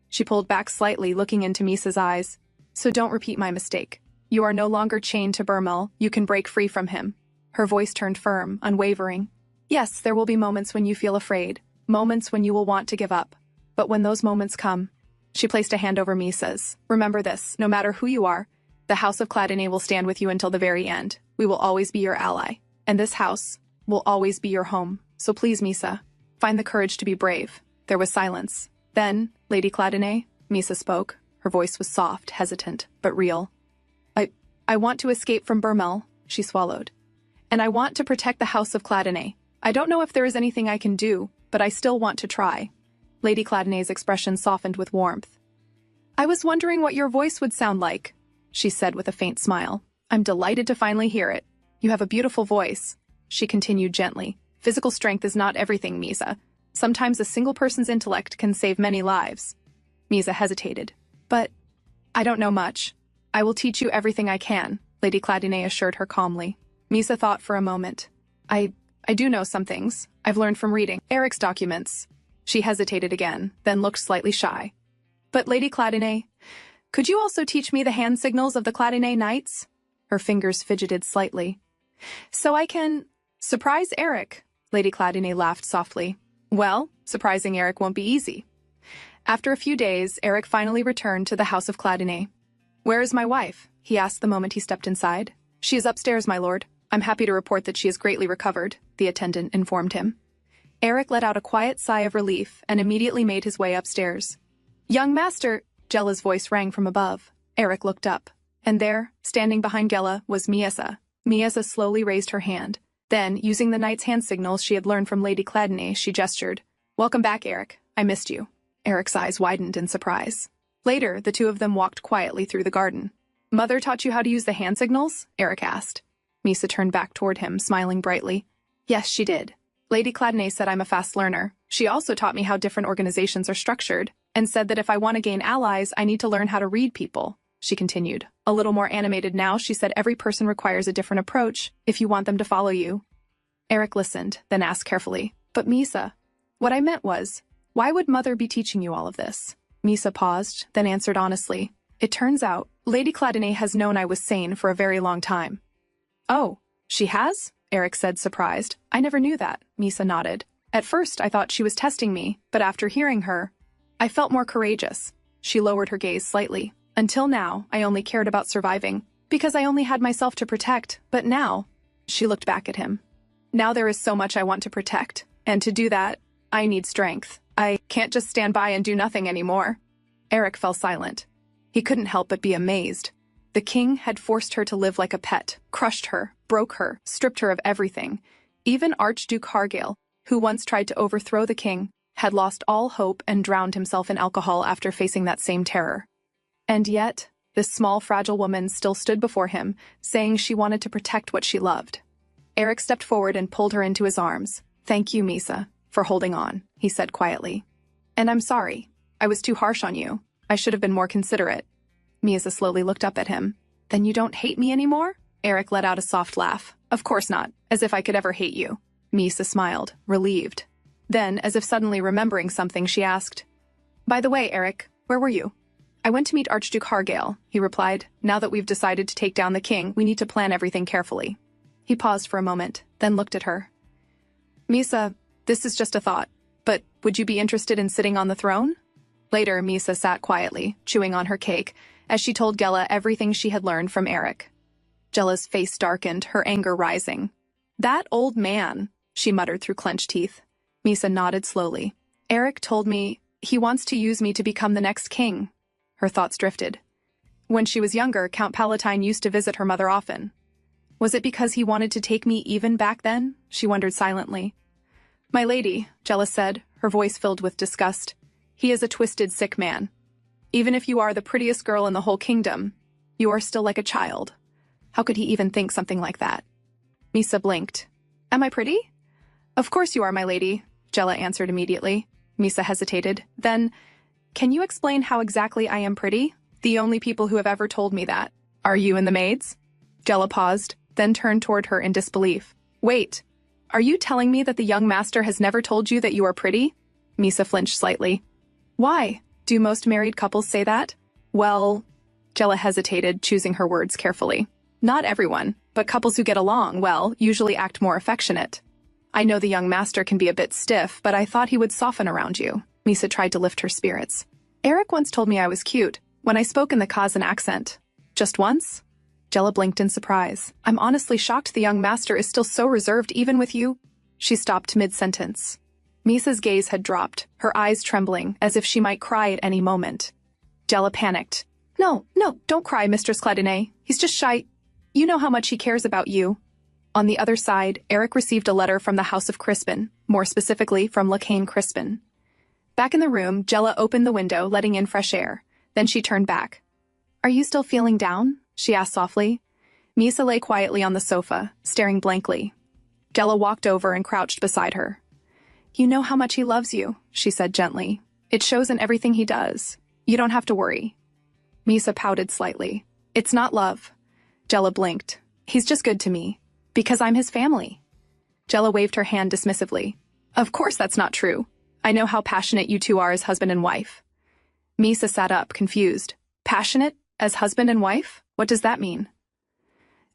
She pulled back slightly, looking into Misa's eyes. "So don't repeat my mistake. You are no longer chained to Burmel. You can break free from him." Her voice turned firm, unwavering. "Yes, there will be moments when you feel afraid, moments when you will want to give up. But when those moments come..." She placed a hand over Misa's. "Remember this, no matter who you are, the House of Cladine will stand with you until the very end. We will always be your ally. And this house will always be your home. So please, Misa, find the courage to be brave." There was silence. Then, Lady Cladine, Misa spoke. Her voice was soft, hesitant, but real. I want to escape from Burmel," she swallowed. "And I want to protect the House of Cladine. I don't know if there is anything I can do, but I still want to try." Lady Cladine's expression softened with warmth. "I was wondering what your voice would sound like," she said with a faint smile. "I'm delighted to finally hear it. You have a beautiful voice." She continued gently. "Physical strength is not everything, Misa. Sometimes a single person's intellect can save many lives." Misa hesitated. "But I don't know much." "I will teach you everything I can," Lady Cladine assured her calmly. Misa thought for a moment. I do know some things. I've learned from reading Eric's documents." She hesitated again, then looked slightly shy. "But Lady Cladine, could you also teach me the hand signals of the Cladine Knights?" Her fingers fidgeted slightly. "So I can surprise Eric," Lady Cladine laughed softly. "Well, surprising Eric won't be easy." After a few days, Eric finally returned to the House of Cladine. "Where is my wife?" he asked the moment he stepped inside. "She is upstairs, my lord. I'm happy to report that she has greatly recovered," the attendant informed him. Eric let out a quiet sigh of relief and immediately made his way upstairs. "Young master," Gella's voice rang from above. Eric looked up, and there, standing behind Gella, was Misa. Misa slowly raised her hand. Then, using the knight's hand signals she had learned from Lady Cladine, she gestured. "Welcome back, Eric. I missed you." Eric's eyes widened in surprise. Later, the two of them walked quietly through the garden. "Mother taught you how to use the hand signals?" Eric asked. Misa turned back toward him, smiling brightly. "Yes, she did. Lady Cladine said I'm a fast learner. She also taught me how different organizations are structured, and said that if I want to gain allies, I need to learn how to read people," she continued. A little more animated now, she said every person requires a different approach if you want them to follow you. Eric listened, then asked carefully, "But Misa, what I meant was, why would Mother be teaching you all of this?" Misa paused, then answered honestly. It turns out, Lady Cladine has known I was sane for a very long time. Oh, she has? Eric said, surprised. I never knew that, Misa nodded. At first, I thought she was testing me, but after hearing her, I felt more courageous. She lowered her gaze slightly. Until now, I only cared about surviving, because I only had myself to protect, but now, she looked back at him. Now there is so much I want to protect, and to do that, I need strength. I can't just stand by and do nothing anymore. Eric fell silent. He couldn't help but be amazed. The king had forced her to live like a pet, crushed her, broke her, stripped her of everything. Even Archduke Hargale, who once tried to overthrow the king, had lost all hope and drowned himself in alcohol after facing that same terror. And yet, this small, fragile woman still stood before him, saying she wanted to protect what she loved. Eric stepped forward and pulled her into his arms. "Thank you, Misa, for holding on," he said quietly. "And I'm sorry. I was too harsh on you. I should have been more considerate." Misa slowly looked up at him. "Then you don't hate me anymore?" Eric let out a soft laugh. "Of course not. As if I could ever hate you." Misa smiled, relieved. Then, as if suddenly remembering something, she asked, "By the way, Eric, where were you?" "I went to meet Archduke Hargale," he replied. "Now that we've decided to take down the king, we need to plan everything carefully." He paused for a moment, then looked at her. "Misa, this is just a thought, but would you be interested in sitting on the throne?" Later, Misa sat quietly, chewing on her cake, as she told Gela everything she had learned from Eric. Gela's face darkened, her anger rising. "That old man," she muttered through clenched teeth. Misa nodded slowly. "Eric told me he wants to use me to become the next king." Her thoughts drifted. When she was younger, Count Palatine used to visit her mother often. Was it because he wanted to take me even back then? She wondered silently. "My lady," Gela said, her voice filled with disgust, "he is a twisted, sick man. Even if you are the prettiest girl in the whole kingdom, you are still like a child. How could he even think something like that?" Misa blinked. "Am I pretty?" "Of course you are, my lady," Gela answered immediately. Misa hesitated. "Then, can you explain how exactly I am pretty? The only people who have ever told me that are you and the maids." Gela paused, then turned toward her in disbelief. "Wait, are you telling me that the young master has never told you that you are pretty?" Misa flinched slightly. "Why? Do most married couples say that?" "Well," Gela hesitated, choosing her words carefully. "Not everyone, but couples who get along well usually act more affectionate. I know the young master can be a bit stiff, but I thought he would soften around you." Misa tried to lift her spirits. "Eric once told me I was cute, when I spoke in the Kazan accent." "Just once?" Gela blinked in surprise. "I'm honestly shocked the young master is still so reserved even with you." She stopped mid-sentence. Misa's gaze had dropped, her eyes trembling, as if she might cry at any moment. Gela panicked. No, don't cry, Mistress Cladine. He's just shy. You know how much he cares about you." On the other side, Eric received a letter from the House of Crispin, more specifically from Lacane Crispin. Back in the room, Gela opened the window, letting in fresh air. Then she turned back. "Are you still feeling down?" she asked softly. Misa lay quietly on the sofa, staring blankly. Gela walked over and crouched beside her. "You know how much he loves you," she said gently. "It shows in everything he does. You don't have to worry." Misa pouted slightly. "It's not love." Gela blinked. "He's just good to me. Because I'm his family." Gela waved her hand dismissively. "Of course that's not true. I know how passionate you two are as husband and wife." Misa sat up, confused. "Passionate as husband and wife? What does that mean?"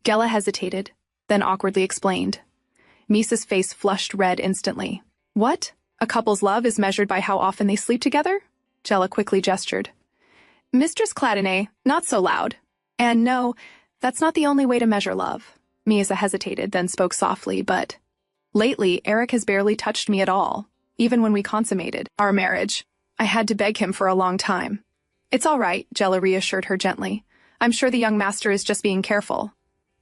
Gela hesitated, then awkwardly explained. Misa's face flushed red instantly. "What? A couple's love is measured by how often they sleep together?" Gela quickly gestured. "Mistress Cladine, not so loud. And no, that's not the only way to measure love." Misa hesitated, then spoke softly, "But lately, Eric has barely touched me at all. Even when we consummated our marriage, I had to beg him for a long time." "It's all right," Gela reassured her gently. "I'm sure the young master is just being careful.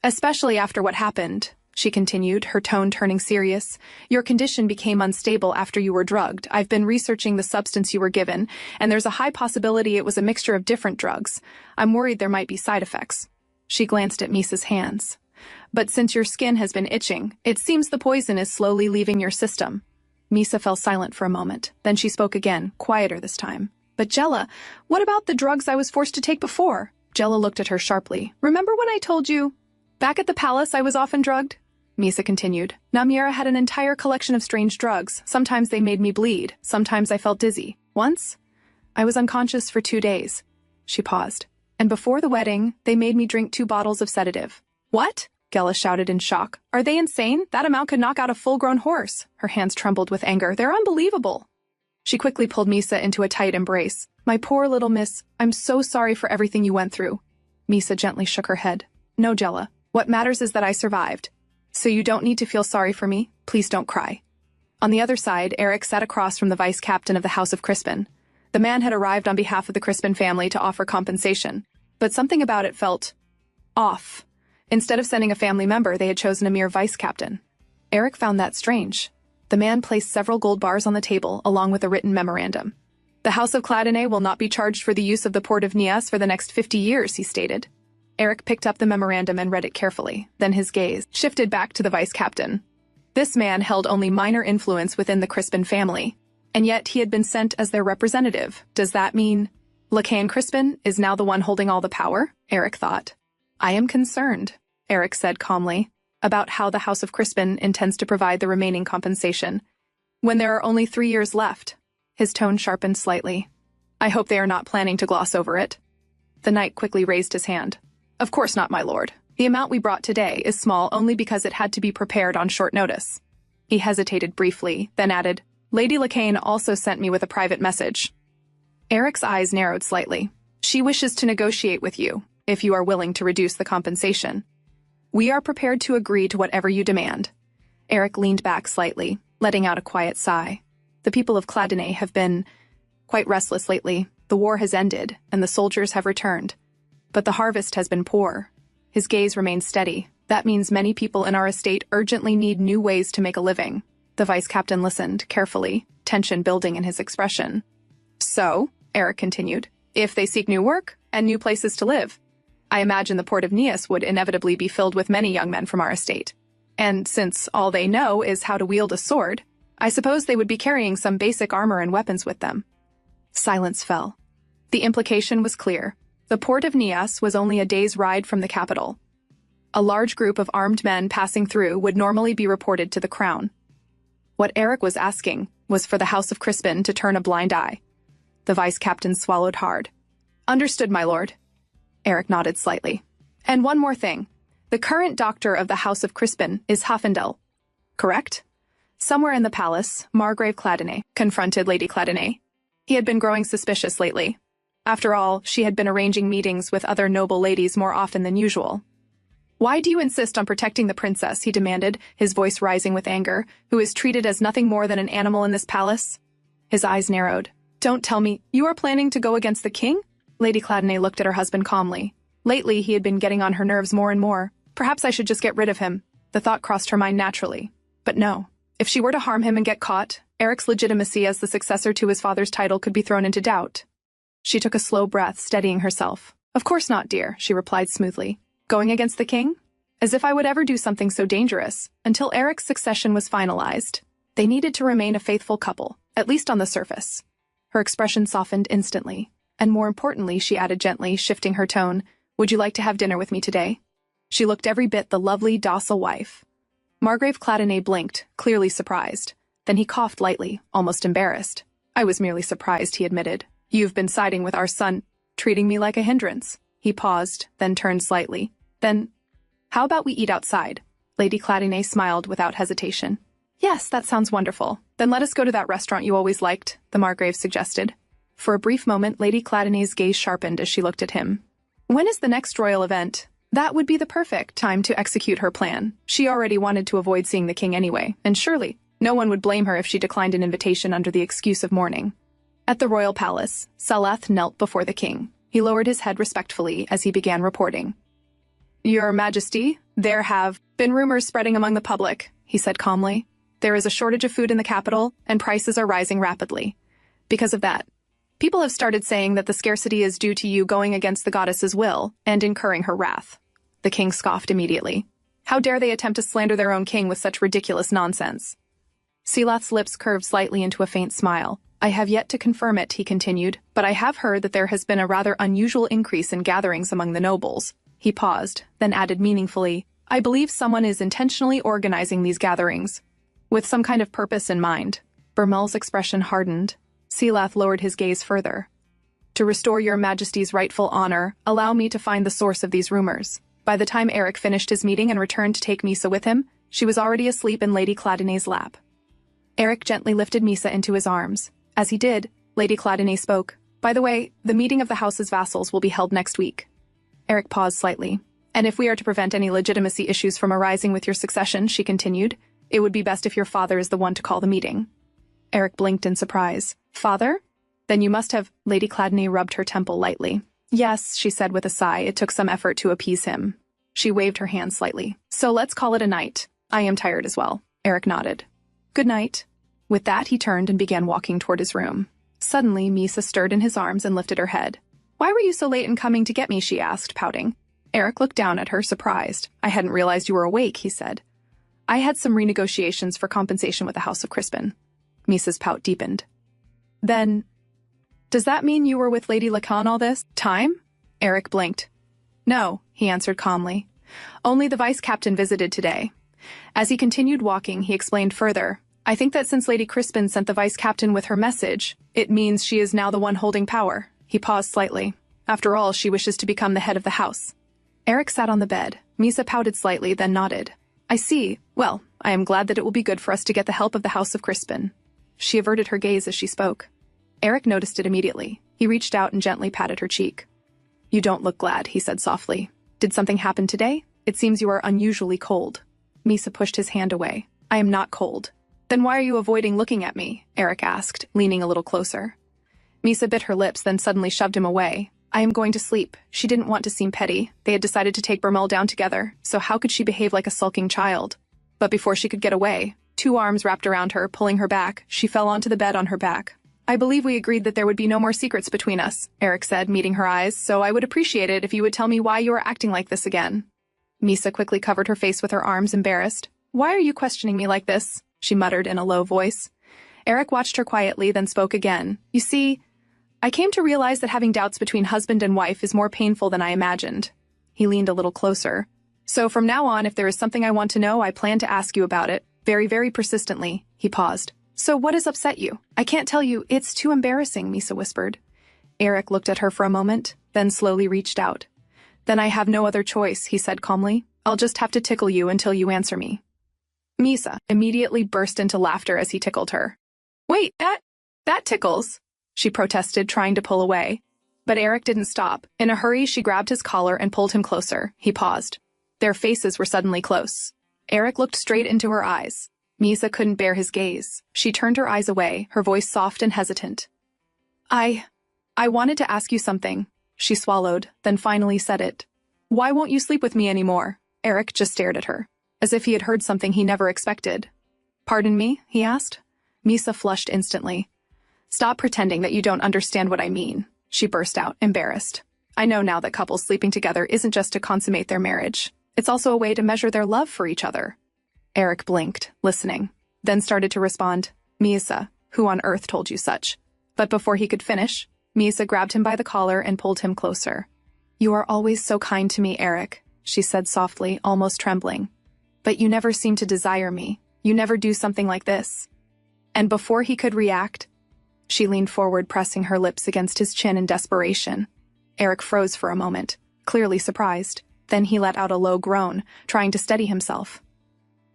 Especially after what happened," she continued, her tone turning serious. "Your condition became unstable after you were drugged. I've been researching the substance you were given, and there's a high possibility it was a mixture of different drugs. I'm worried there might be side effects." She glanced at Misa's hands. "But since your skin has been itching, it seems the poison is slowly leaving your system." Misa fell silent for a moment. Then she spoke again, quieter this time. "But Gela, what about the drugs I was forced to take before?" Gela looked at her sharply. "Remember when I told you? Back at the palace I was often drugged?" Misa continued. "Namiera had an entire collection of strange drugs. Sometimes they made me bleed. Sometimes I felt dizzy. Once, I was unconscious for 2 days." She paused. And before the wedding, they made me drink 2 bottles of sedative. What? Gela shouted in shock. Are they insane? That amount could knock out a full-grown horse. Her hands trembled with anger. They're unbelievable. She quickly pulled Misa into a tight embrace. My poor little miss, I'm so sorry for everything you went through. Misa gently shook her head. No, Gela. What matters is that I survived. So you don't need to feel sorry for me. Please don't cry. On the other side, Eric sat across from the vice captain of the House of Crispin. The man had arrived on behalf of the Crispin family to offer compensation, but something about it felt off. Instead of sending a family member, they had chosen a mere vice captain. Eric found that strange. The man placed several gold bars on the table, along with a written memorandum. The House of Cladene will not be charged for the use of the port of Nias for the next 50 years, he stated. Eric picked up the memorandum and read it carefully. Then his gaze shifted back to the vice captain. This man held only minor influence within the Crispin family, and yet he had been sent as their representative. Does that mean Lacan Crispin is now the one holding all the power? Eric thought. I am concerned, Eric said calmly, about how the House of Crispin intends to provide the remaining compensation. When there are only 3 years left, his tone sharpened slightly. I hope they are not planning to gloss over it. The knight quickly raised his hand. Of course not, my lord. The amount we brought today is small only because it had to be prepared on short notice. He hesitated briefly, then added, Lady Lacan also sent me with a private message. Eric's eyes narrowed slightly. She wishes to negotiate with you, if you are willing to reduce the compensation. We are prepared to agree to whatever you demand. Eric leaned back slightly, letting out a quiet sigh. The people of Cladene have been quite restless lately. The war has ended, and the soldiers have returned. But the harvest has been poor. His gaze remained steady. That means many people in our estate urgently need new ways to make a living. The vice captain listened carefully, tension building in his expression. So, Eric continued, if they seek new work and new places to live, I imagine the port of Nias would inevitably be filled with many young men from our estate. And since all they know is how to wield a sword, I suppose they would be carrying some basic armor and weapons with them. Silence fell. The implication was clear. The port of Nias was only a day's ride from the capital. A large group of armed men passing through would normally be reported to the crown. What Eric was asking was for the House of Crispin to turn a blind eye. The vice captain swallowed hard. Understood, my lord. Eric nodded slightly. And one more thing. The current doctor of the House of Crispin is Huffendel. Correct? Somewhere in the palace, Margrave Cladene confronted Lady Cladene. He had been growing suspicious lately. After all, she had been arranging meetings with other noble ladies more often than usual. Why do you insist on protecting the princess, he demanded, his voice rising with anger, who is treated as nothing more than an animal in this palace? His eyes narrowed. Don't tell me, you are planning to go against the king? Lady Cladene looked at her husband calmly. Lately, he had been getting on her nerves more and more. Perhaps I should just get rid of him. The thought crossed her mind naturally. But no. If she were to harm him and get caught, Eric's legitimacy as the successor to his father's title could be thrown into doubt. She took a slow breath, steadying herself. Of course not, dear, she replied smoothly. Going against the king? As if I would ever do something so dangerous. Until Eric's succession was finalized, they needed to remain a faithful couple, at least on the surface. Her expression softened instantly. And more importantly, she added gently, shifting her tone, would you like to have dinner with me today? She looked every bit the lovely, docile wife. Margrave Cladene blinked, clearly surprised. Then he coughed lightly, almost embarrassed. I was merely surprised, he admitted. You've been siding with our son, treating me like a hindrance. He paused, then turned slightly. Then, how about we eat outside? Lady Cladene smiled without hesitation. Yes, that sounds wonderful. Then let us go to that restaurant you always liked, the Margrave suggested. For a brief moment, Lady Cladene's gaze sharpened as she looked at him. When is the next royal event? That would be the perfect time to execute her plan. She already wanted to avoid seeing the king anyway, and surely, no one would blame her if she declined an invitation under the excuse of mourning. At the royal palace, Saleth knelt before the king. He lowered his head respectfully as he began reporting. Your Majesty, there have been rumors spreading among the public, he said calmly. There is a shortage of food in the capital, and prices are rising rapidly. Because of that, people have started saying that the scarcity is due to you going against the goddess's will and incurring her wrath. The king scoffed immediately. How dare they attempt to slander their own king with such ridiculous nonsense? Silath's lips curved slightly into a faint smile. I have yet to confirm it, he continued, but I have heard that there has been a rather unusual increase in gatherings among the nobles. He paused, then added meaningfully, I believe someone is intentionally organizing these gatherings, with some kind of purpose in mind. Bermel's expression hardened. Silath lowered his gaze further. To restore your majesty's rightful honor, allow me to find the source of these rumors. By the time Eric finished his meeting and returned to take Misa with him, she was already asleep in Lady Cladonay's lap. Eric gently lifted Misa into his arms. As he did, Lady Cladonay spoke. By the way, the meeting of the house's vassals will be held next week. Eric paused slightly. And if we are to prevent any legitimacy issues from arising with your succession, she continued, it would be best if your father is the one to call the meeting. Eric blinked in surprise. Father? Then you must have— Lady Cladonay rubbed her temple lightly. Yes, she said with a sigh. It took some effort to appease him. She waved her hand slightly. So let's call it a night. I am tired as well. Eric nodded. Good night. With that, he turned and began walking toward his room. Suddenly, Misa stirred in his arms and lifted her head. Why were you so late in coming to get me? She asked, pouting. Eric looked down at her, surprised. I hadn't realized you were awake, he said. I had some renegotiations for compensation with the House of Crispin. Misa's pout deepened. Then, does that mean you were with Lady Lacan all this time? Eric blinked. No, he answered calmly. Only the vice-captain visited today. As he continued walking, he explained further. I think that since Lady Crispin sent the vice-captain with her message, it means she is now the one holding power. He paused slightly. After all, she wishes to become the head of the house. Eric sat on the bed. Misa pouted slightly, then nodded. I see. Well, I am glad that it will be good for us to get the help of the House of Crispin. She averted her gaze as she spoke. Eric noticed it immediately. He reached out and gently patted her cheek. You don't look glad, he said softly. Did something happen today? It seems you are unusually cold. Misa pushed his hand away. I am not cold. Then why are you avoiding looking at me? Eric asked, leaning a little closer. Misa bit her lips, then suddenly shoved him away. I am going to sleep. She didn't want to seem petty. They had decided to take Bermel down together, so how could she behave like a sulking child? But before she could get away, 2 arms wrapped around her, pulling her back. She fell onto the bed on her back. I believe we agreed that there would be no more secrets between us, Eric said, meeting her eyes, so I would appreciate it if you would tell me why you are acting like this again. Misa quickly covered her face with her arms, embarrassed. Why are you questioning me like this? She muttered in a low voice. Eric watched her quietly, then spoke again. You see, I came to realize that having doubts between husband and wife is more painful than I imagined. He leaned a little closer. So from now on, if there is something I want to know, I plan to ask you about it. Very, very persistently. He paused. So what has upset you? I can't tell you. It's too embarrassing, Misa whispered. Eric looked at her for a moment, then slowly reached out. Then I have no other choice, he said calmly. I'll just have to tickle you until you answer me. Misa immediately burst into laughter as he tickled her. Wait, that tickles, she protested, trying to pull away. But Eric didn't stop. In a hurry, she grabbed his collar and pulled him closer. He paused. Their faces were suddenly close. Eric looked straight into her eyes. Misa couldn't bear his gaze. She turned her eyes away, her voice soft and hesitant. I wanted to ask you something. She swallowed, then finally said it. Why won't you sleep with me anymore? Eric just stared at her, as if he had heard something he never expected. Pardon me? He asked. Misa flushed instantly. Stop pretending that you don't understand what I mean, she burst out, embarrassed. I know now that couples sleeping together isn't just to consummate their marriage. It's also a way to measure their love for each other. Eric blinked, listening, then started to respond. Misa, who on earth told you such? But before he could finish, Misa grabbed him by the collar and pulled him closer. You are always so kind to me, Eric, she said softly, almost trembling. But you never seem to desire me. You never do something like this. And before he could react, she leaned forward, pressing her lips against his chin in desperation. Eric froze for a moment, clearly surprised. Then he let out a low groan, trying to steady himself.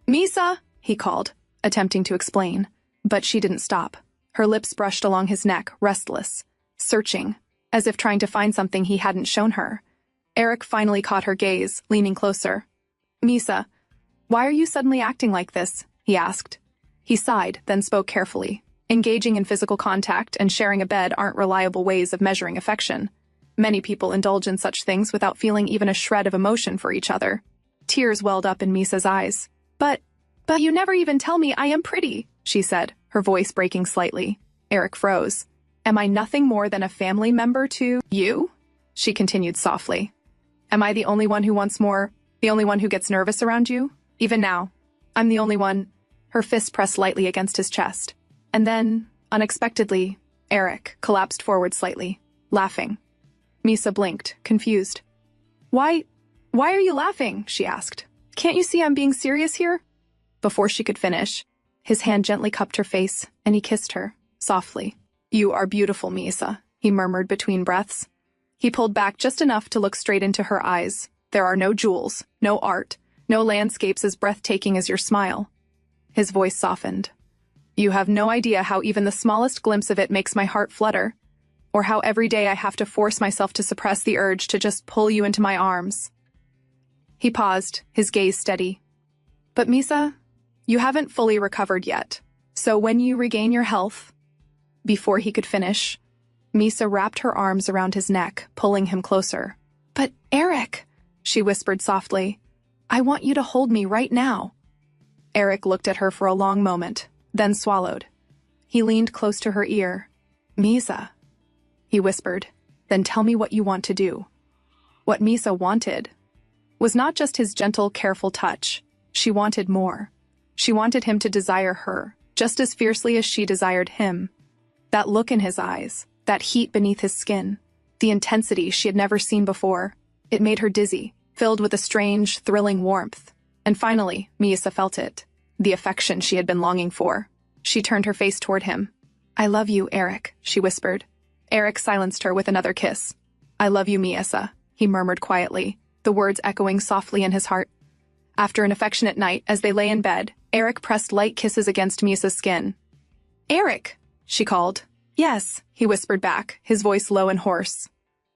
Misa, he called, attempting to explain. But she didn't stop. Her lips brushed along his neck, restless, searching, as if trying to find something he hadn't shown her. Eric finally caught her gaze, leaning closer. Misa, why are you suddenly acting like this? He asked. He sighed, then spoke carefully. Engaging in physical contact and sharing a bed aren't reliable ways of measuring affection. Many people indulge in such things without feeling even a shred of emotion for each other. Tears welled up in Misa's eyes. But you never even tell me I am pretty, she said, her voice breaking slightly. Eric froze. Am I nothing more than a family member to you? She continued softly. Am I the only one who wants more? The only one who gets nervous around you? Even now, I'm the only one. Her fist pressed lightly against his chest. And then, unexpectedly, Eric collapsed forward slightly, laughing. Misa blinked, confused. Why are you laughing? She asked. Can't you see I'm being serious here? Before she could finish, his hand gently cupped her face, and he kissed her, softly. You are beautiful, Misa, he murmured between breaths. He pulled back just enough to look straight into her eyes. There are no jewels, no art, no landscapes as breathtaking as your smile. His voice softened. You have no idea how even the smallest glimpse of it makes my heart flutter, or how every day I have to force myself to suppress the urge to just pull you into my arms. He paused, his gaze steady. But Misa, you haven't fully recovered yet, so when you regain your health... Before he could finish, Misa wrapped her arms around his neck, pulling him closer. But Eric, she whispered softly, I want you to hold me right now. Eric looked at her for a long moment, then swallowed. He leaned close to her ear. Misa, he whispered, then tell me what you want to do. What Misa wanted was not just his gentle, careful touch. She wanted more. She wanted him to desire her, just as fiercely as she desired him. That look in his eyes, that heat beneath his skin, the intensity she had never seen before, it made her dizzy, filled with a strange, thrilling warmth. And finally, Misa felt it, the affection she had been longing for. She turned her face toward him. I love you, Eric, she whispered. Eric silenced her with another kiss. I love you, Misa, he murmured quietly, the words echoing softly in his heart. After an affectionate night, as they lay in bed, Eric pressed light kisses against Misa's skin. Eric, she called. Yes, he whispered back, his voice low and hoarse.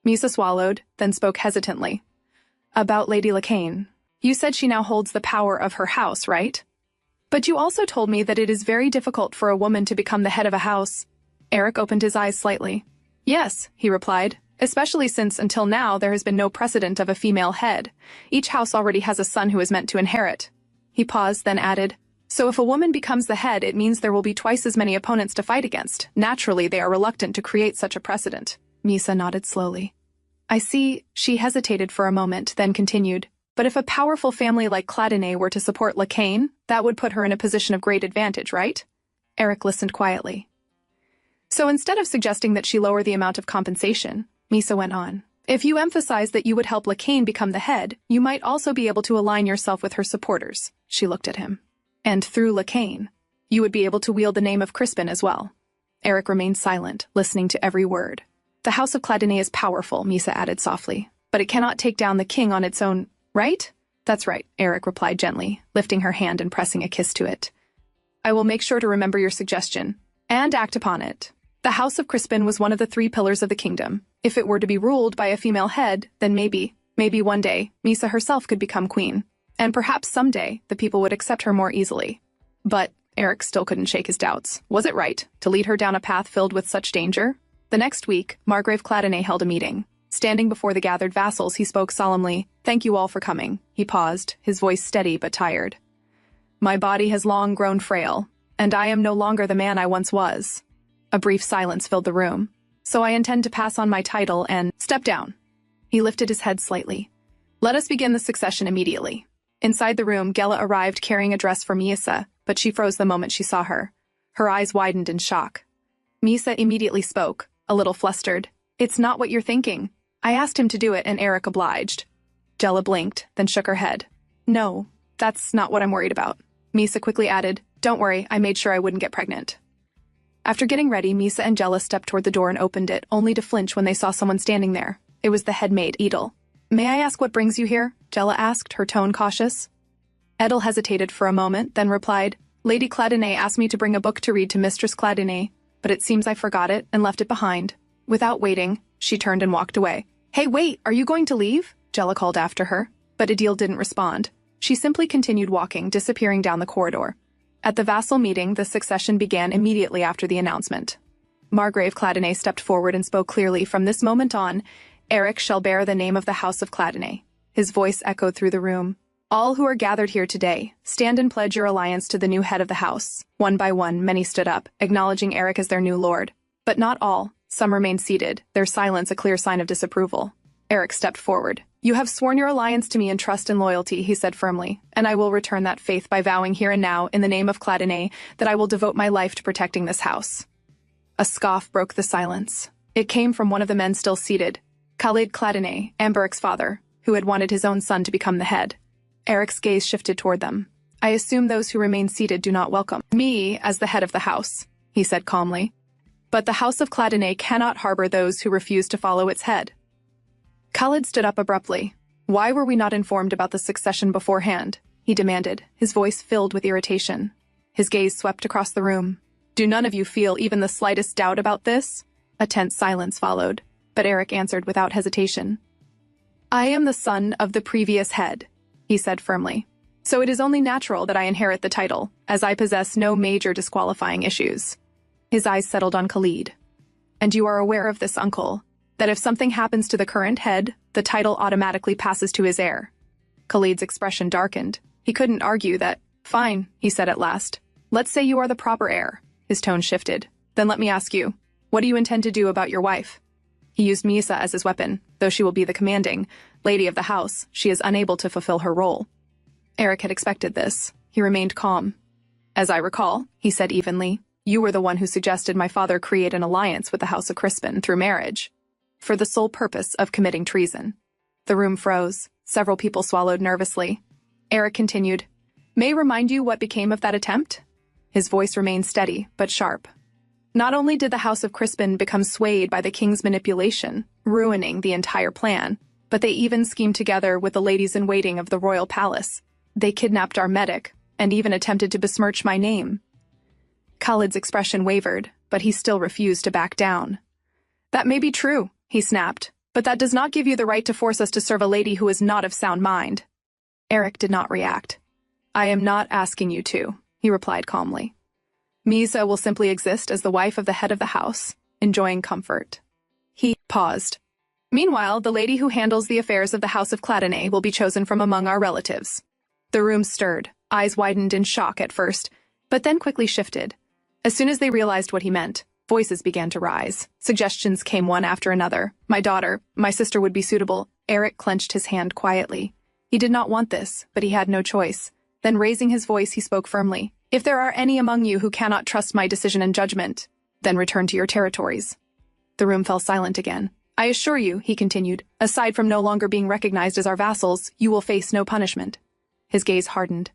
Misa swallowed, then spoke hesitantly. About Lady Lacane. You said she now holds the power of her house, right? But you also told me that it is very difficult for a woman to become the head of a house. Eric opened his eyes slightly. Yes, he replied, especially since until now there has been no precedent of a female head. Each house already has a son who is meant to inherit. He paused, then added, so if a woman becomes the head, it means there will be twice as many opponents to fight against. Naturally, they are reluctant to create such a precedent. Misa nodded slowly. I see, she hesitated for a moment, then continued. But if a powerful family like Cladine were to support Lacane, that would put her in a position of great advantage, right? Eric listened quietly. So instead of suggesting that she lower the amount of compensation, Misa went on, if you emphasize that you would help Lacane become the head, you might also be able to align yourself with her supporters. She looked at him. And through Lacane, you would be able to wield the name of Crispin as well. Eric remained silent, listening to every word. The House of Cladine is powerful, Misa added softly, but it cannot take down the king on its own, right? That's right, Eric replied gently, lifting her hand and pressing a kiss to it. I will make sure to remember your suggestion, and act upon it. The House of Crispin was one of the 3 pillars of the kingdom. If it were to be ruled by a female head, then maybe one day, Misa herself could become queen. And perhaps someday, the people would accept her more easily. But Eric still couldn't shake his doubts. Was it right to lead her down a path filled with such danger? The next week, Margrave Cladine held a meeting. Standing before the gathered vassals, he spoke solemnly. Thank you all for coming. He paused, his voice steady but tired. My body has long grown frail, and I am no longer the man I once was. A brief silence filled the room. So I intend to pass on my title and step down. He lifted his head slightly. Let us begin the succession immediately. Inside the room, Gela arrived carrying a dress for Misa, but she froze the moment she saw her. Her eyes widened in shock. Misa immediately spoke, a little flustered. It's not what you're thinking. I asked him to do it and Eric obliged. Gela blinked, then shook her head. No, that's not what I'm worried about. Misa quickly added, don't worry, I made sure I wouldn't get pregnant. After getting ready, Misa and Gela stepped toward the door and opened it, only to flinch when they saw someone standing there. It was the head maid, Edel. May I ask what brings you here? Gela asked, her tone cautious. Edel hesitated for a moment, then replied, Lady Cladine asked me to bring a book to read to Mistress Cladine, but it seems I forgot it and left it behind. Without waiting, she turned and walked away. Hey, wait, are you going to leave? Gela called after her, but Edel didn't respond. She simply continued walking, disappearing down the corridor. At the vassal meeting, the succession began immediately after the announcement. Margrave Cladine stepped forward and spoke clearly. From this moment on, Eric shall bear the name of the House of Cladine. His voice echoed through the room. All who are gathered here today, stand and pledge your alliance to the new head of the house. One by one, many stood up, acknowledging Eric as their new lord. But not all. Some remained seated, their silence a clear sign of disapproval. Eric stepped forward. You have sworn your alliance to me in trust and loyalty, he said firmly, and I will return that faith by vowing here and now, in the name of Cladine, that I will devote my life to protecting this house. A scoff broke the silence. It came from one of the men still seated, Khalid Cladine, Amberic's father, who had wanted his own son to become the head. Eric's gaze shifted toward them. I assume those who remain seated do not welcome me as the head of the house, he said calmly. but the House of Cladonay cannot harbor those who refuse to follow its head. Khalid stood up abruptly. Why were we not informed about the succession beforehand? He demanded, his voice filled with irritation. His gaze swept across the room. Do none of you feel even the slightest doubt about this? A tense silence followed, but Eric answered without hesitation. I am the son of the previous head, he said firmly. So it is only natural that I inherit the title, as I possess no major disqualifying issues. His eyes settled on Khalid. And you are aware of this, uncle, that if something happens to the current head, the title automatically passes to his heir. Khalid's expression darkened. He couldn't argue that. Fine, he said at last. Let's say you are the proper heir. His tone shifted. Then let me ask you, what do you intend to do about your wife? He used Misa as his weapon. Though she will be the commanding lady of the house, she is unable to fulfill her role. Eric had expected this. He remained calm. As I recall, he said evenly, you were the one who suggested my father create an alliance with the House of Crispin through marriage, for the sole purpose of committing treason. The room froze. Several people swallowed nervously. Eric continued, May I remind you what became of that attempt? His voice remained steady, but sharp. Not only did the House of Crispin become swayed by the king's manipulation, ruining the entire plan, but they even schemed together with the ladies-in-waiting of the royal palace. They kidnapped our medic, and even attempted to besmirch my name. Khalid's expression wavered, but he still refused to back down. That may be true, he snapped, but that does not give you the right to force us to serve a lady who is not of sound mind. Eric did not react. I am not asking you to, he replied calmly. Misa will simply exist as the wife of the head of the house, enjoying comfort. He paused. Meanwhile, the lady who handles the affairs of the House of Cladonay will be chosen from among our relatives. The room stirred, eyes widened in shock at first, but then quickly shifted. As soon as they realized what he meant, voices began to rise. Suggestions came one after another. My daughter, my sister would be suitable. Eric clenched his hand quietly. He did not want this, but he had no choice. Then raising his voice, he spoke firmly. If there are any among you who cannot trust my decision and judgment, then return to your territories. The room fell silent again. I assure you, he continued, aside from no longer being recognized as our vassals, you will face no punishment. His gaze hardened.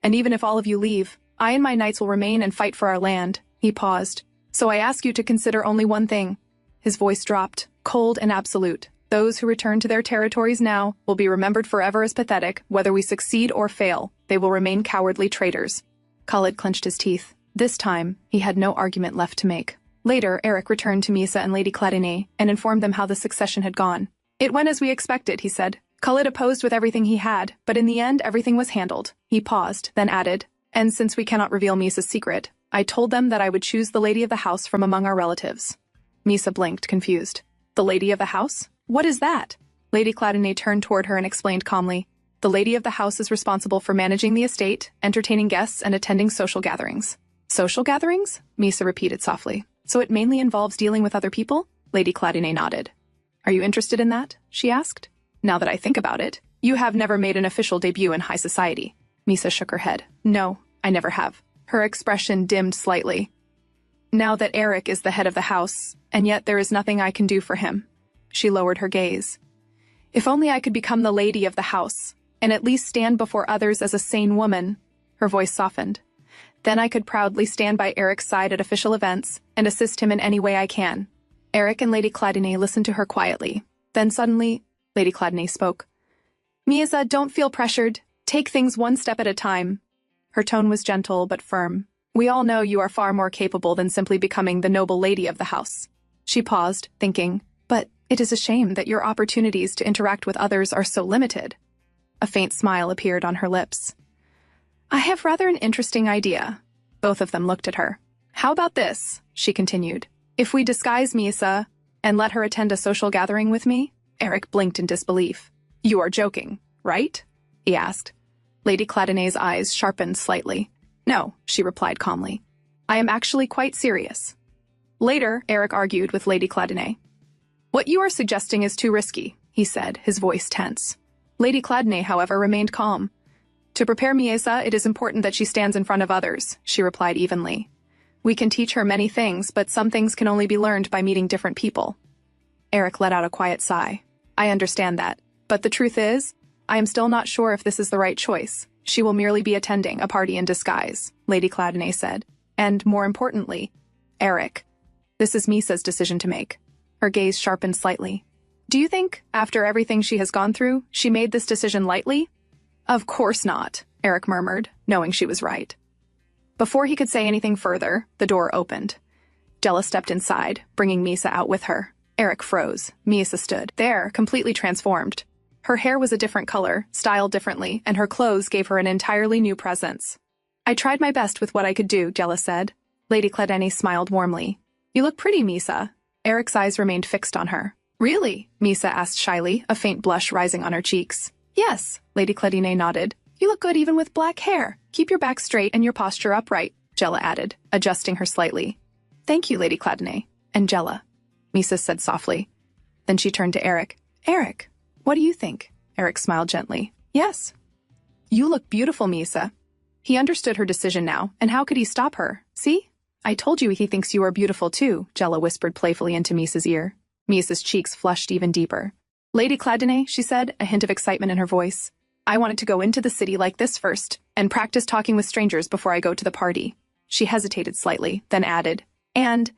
And even if all of you leave, I and my knights will remain and fight for our land. He paused. So I ask you to consider only one thing. His voice dropped, cold and absolute. Those who return to their territories now will be remembered forever as pathetic, whether we succeed or fail. They will remain cowardly traitors. Khalid clenched his teeth. This time, he had no argument left to make. Later, Eric returned to Misa and Lady Cladonay and informed them how the succession had gone. It went as we expected, he said. Khalid opposed with everything he had, but in the end, everything was handled. He paused, then added, and since we cannot reveal Misa's secret, I told them that I would choose the lady of the house from among our relatives. Misa blinked, confused. The lady of the house? What is that? Lady Cladonay turned toward her and explained calmly. The lady of the house is responsible for managing the estate, entertaining guests, and attending social gatherings. Social gatherings? Misa repeated softly. So it mainly involves dealing with other people? Lady Cladonay nodded. Are you interested in that? She asked. Now that I think about it, you have never made an official debut in high society. Misa shook her head. No, I never have. Her expression dimmed slightly. Now that Eric is the head of the house, and yet there is nothing I can do for him. She lowered her gaze. If only I could become the lady of the house, and at least stand before others as a sane woman. Her voice softened. Then I could proudly stand by Eric's side at official events and assist him in any way I can. Eric and Lady Cladonay listened to her quietly. Then suddenly, Lady Cladonay spoke. Misa, don't feel pressured. Take things one step at a time. Her tone was gentle but firm. We all know you are far more capable than simply becoming the noble lady of the house. She paused, thinking, but it is a shame that your opportunities to interact with others are so limited. A faint smile appeared on her lips. I have rather an interesting idea. Both of them looked at her. How about this? She continued. If we disguise Misa and let her attend a social gathering with me? Eric blinked in disbelief. You are joking, right? He asked. Lady Cladonay's eyes sharpened slightly. No, she replied calmly. I am actually quite serious. Later, Eric argued with Lady Cladonay. What you are suggesting is too risky, he said, his voice tense. Lady Cladonay, however, remained calm. To prepare Misa, it is important that she stands in front of others, she replied evenly. We can teach her many things, but some things can only be learned by meeting different people. Eric let out a quiet sigh. I understand that, but the truth is, I am still not sure if this is the right choice. She will merely be attending a party in disguise, Lady Cladonay said. And more importantly, Eric, This is Misa's decision to make. Her gaze sharpened slightly. Do you think, after everything she has gone through, she made this decision lightly? Of course not, Eric murmured, knowing she was right. Before he could say anything further, the door opened. Jella stepped inside, bringing Misa out with her. Eric froze. Misa stood there, completely transformed. Her hair was a different color, styled differently, and her clothes gave her an entirely new presence. I tried my best with what I could do, Jella said. Lady Cladene smiled warmly. You look pretty, Misa. Eric's eyes remained fixed on her. Really? Misa asked shyly, a faint blush rising on her cheeks. Yes, Lady Cladene nodded. You look good even with black hair. Keep your back straight and your posture upright, Jella added, adjusting her slightly. Thank you, Lady Cladene. And Jella, Misa said softly. Then she turned to Eric. Eric, what do you think? Eric smiled gently. Yes. You look beautiful, Misa. He understood her decision now, and how could he stop her? See? I told you he thinks you are beautiful too, Jella whispered playfully into Misa's ear. Misa's cheeks flushed even deeper. Lady Cladene, she said, a hint of excitement in her voice. I wanted to go into the city like this first, and practice talking with strangers before I go to the party. She hesitated slightly, then added, and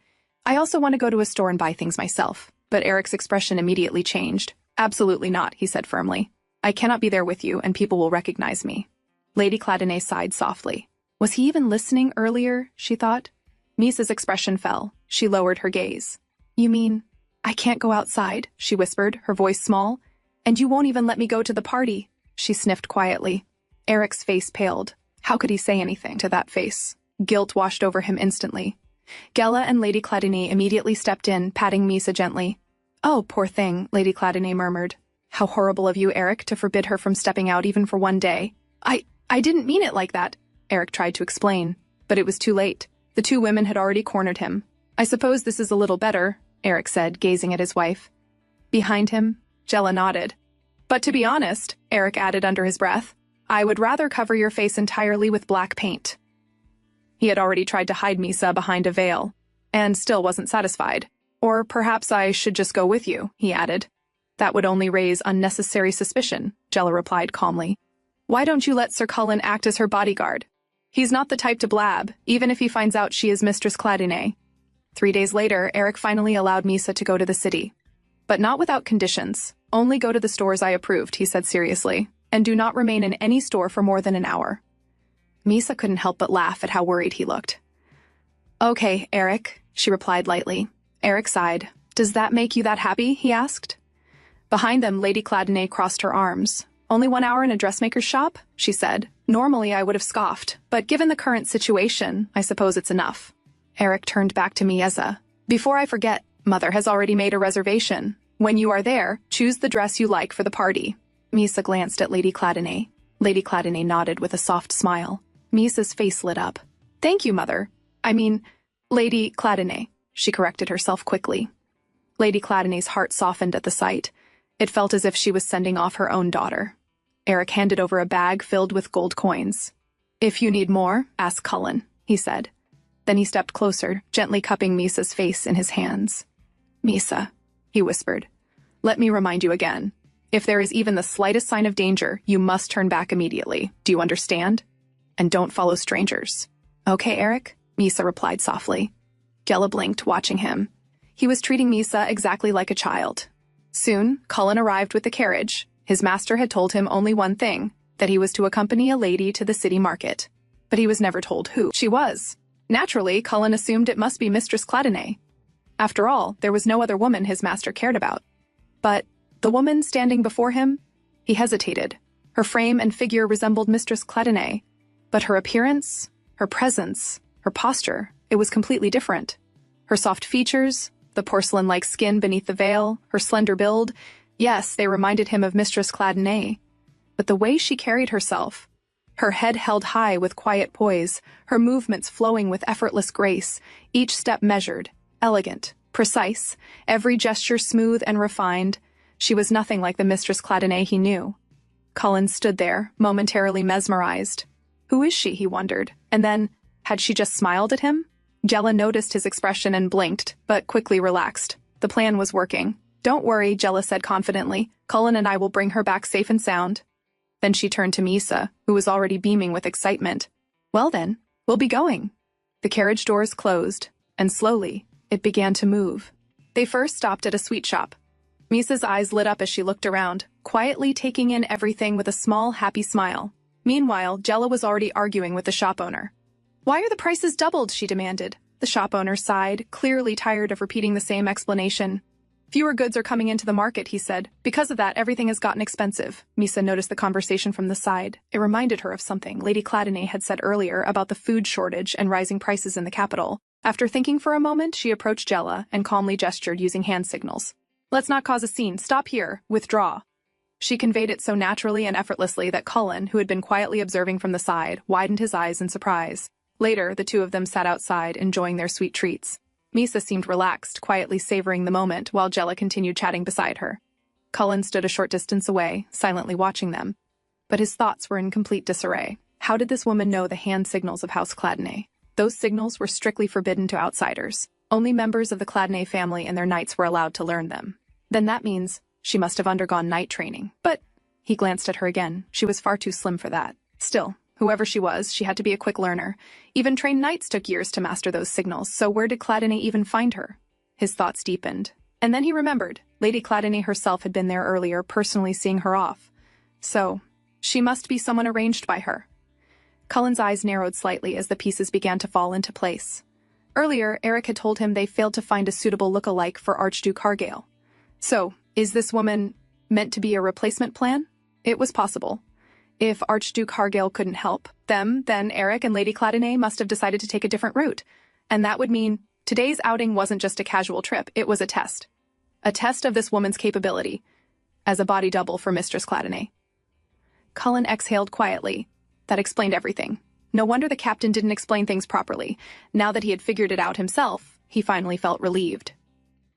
I also want to go to a store and buy things myself. But Eric's expression immediately changed. Absolutely not, he said firmly. I cannot be there with you, and people will recognize me. Lady Cladene sighed softly. Was he even listening earlier, she thought? Misa's expression fell. She lowered her gaze. You mean, I can't go outside, she whispered, her voice small. And you won't even let me go to the party. She sniffed quietly. Eric's face paled. How could he say anything to that face? Guilt washed over him instantly. Jella and Lady Cladene immediately stepped in, patting Misa gently. Oh, poor thing, Lady Cladene murmured. How horrible of you, Eric, to forbid her from stepping out even for one day. I didn't mean it like that, Eric tried to explain. But it was too late. The two women had already cornered him. I suppose this is a little better, Eric said, gazing at his wife. Behind him, Jella nodded. But to be honest, Eric added under his breath, I would rather cover your face entirely with black paint. He had already tried to hide Misa behind a veil, and still wasn't satisfied. Or perhaps I should just go with you, he added. That would only raise unnecessary suspicion, Jella replied calmly. Why don't you let Sir Cullen act as her bodyguard? He's not the type to blab, even if he finds out she is Mistress Cladene. 3 days later, Eric finally allowed Misa to go to the city. But not without conditions. Only go to the stores I approved, he said seriously, and do not remain in any store for more than an hour. Misa couldn't help but laugh at how worried he looked. Okay, Eric, she replied lightly. Eric sighed. Does that make you that happy? He asked. Behind them, Lady Cladene crossed her arms. Only 1 hour in a dressmaker's shop? She said. Normally I would have scoffed, but given the current situation, I suppose it's enough. Eric turned back to Mieza. Before I forget, Mother has already made a reservation. When you are there, choose the dress you like for the party. Misa glanced at Lady Cladene. Lady Cladene nodded with a soft smile. Misa's face lit up. Thank you, Mother. I mean, Lady Cladene. She corrected herself quickly. Lady Cladene's heart softened at the sight. It felt as if she was sending off her own daughter. Eric handed over a bag filled with gold coins. If you need more, ask Cullen, he said. Then he stepped closer, gently cupping Misa's face in his hands. Misa, he whispered, let me remind you again. If there is even the slightest sign of danger, you must turn back immediately. Do you understand? And don't follow strangers. Okay, Eric, Misa replied softly. Jella blinked, watching him. He was treating Misa exactly like a child. Soon, Cullen arrived with the carriage. His master had told him only one thing, that he was to accompany a lady to the city market. But he was never told who she was. Naturally, Cullen assumed it must be Mistress Cladene. After all, there was no other woman his master cared about. But the woman standing before him? He hesitated. Her frame and figure resembled Mistress Cladene, but her appearance, her presence, her posture, it was completely different. Her soft features, the porcelain-like skin beneath the veil, her slender build, yes, they reminded him of Mistress Cladene. But the way she carried herself, her head held high with quiet poise, her movements flowing with effortless grace, each step measured, elegant, precise, every gesture smooth and refined, she was nothing like the Mistress Cladene he knew. Cullen stood there, momentarily mesmerized. Who is she, he wondered, and then, had she just smiled at him? Jella noticed his expression and blinked, but quickly relaxed. The plan was working. Don't worry, Jella said confidently. Cullen and I will bring her back safe and sound. Then she turned to Misa, who was already beaming with excitement. Well then, we'll be going. The carriage doors closed, and slowly, It began to move. They first stopped at a sweet shop. Misa's eyes lit up as she looked around, quietly taking in everything with a small, happy smile. Meanwhile, Jella was already arguing with the shop owner. "Why are the prices doubled?" she demanded. The shop owner sighed, clearly tired of repeating the same explanation. "Fewer goods are coming into the market," he said. "Because of that, everything has gotten expensive." Misa noticed the conversation from the side. It reminded her of something Lady Claddenay had said earlier about the food shortage and rising prices in the capital. After thinking for a moment, she approached Jella and calmly gestured using hand signals. "Let's not cause a scene. Stop here. Withdraw." She conveyed it so naturally and effortlessly that Cullen, who had been quietly observing from the side, widened his eyes in surprise. Later, the two of them sat outside, enjoying their sweet treats. Misa seemed relaxed, quietly savoring the moment, while Jella continued chatting beside her. Cullen stood a short distance away, silently watching them. But his thoughts were in complete disarray. How did this woman know the hand signals of House Claddenay? Those signals were strictly forbidden to outsiders. Only members of the Claddenay family and their knights were allowed to learn them. Then that means she must have undergone knight training. But he glanced at her again. She was far too slim for that. Still, whoever she was, she had to be a quick learner. Even trained knights took years to master those signals, so where did Claddenay even find her? His thoughts deepened. And then he remembered. Lady Claddenay herself had been there earlier, personally seeing her off. So, she must be someone arranged by her. Cullen's eyes narrowed slightly as the pieces began to fall into place. Earlier, Eric had told him they failed to find a suitable look-alike for Archduke Cargale. So, is this woman meant to be a replacement plan? It was possible. If Archduke Cargale couldn't help them, then Eric and Lady Claddenay must have decided to take a different route. And that would mean today's outing wasn't just a casual trip, it was a test. A test of this woman's capability as a body double for Mistress Claddenay. Cullen exhaled quietly. That explained everything. No wonder the captain didn't explain things properly. Now that he had figured it out himself, he finally felt relieved.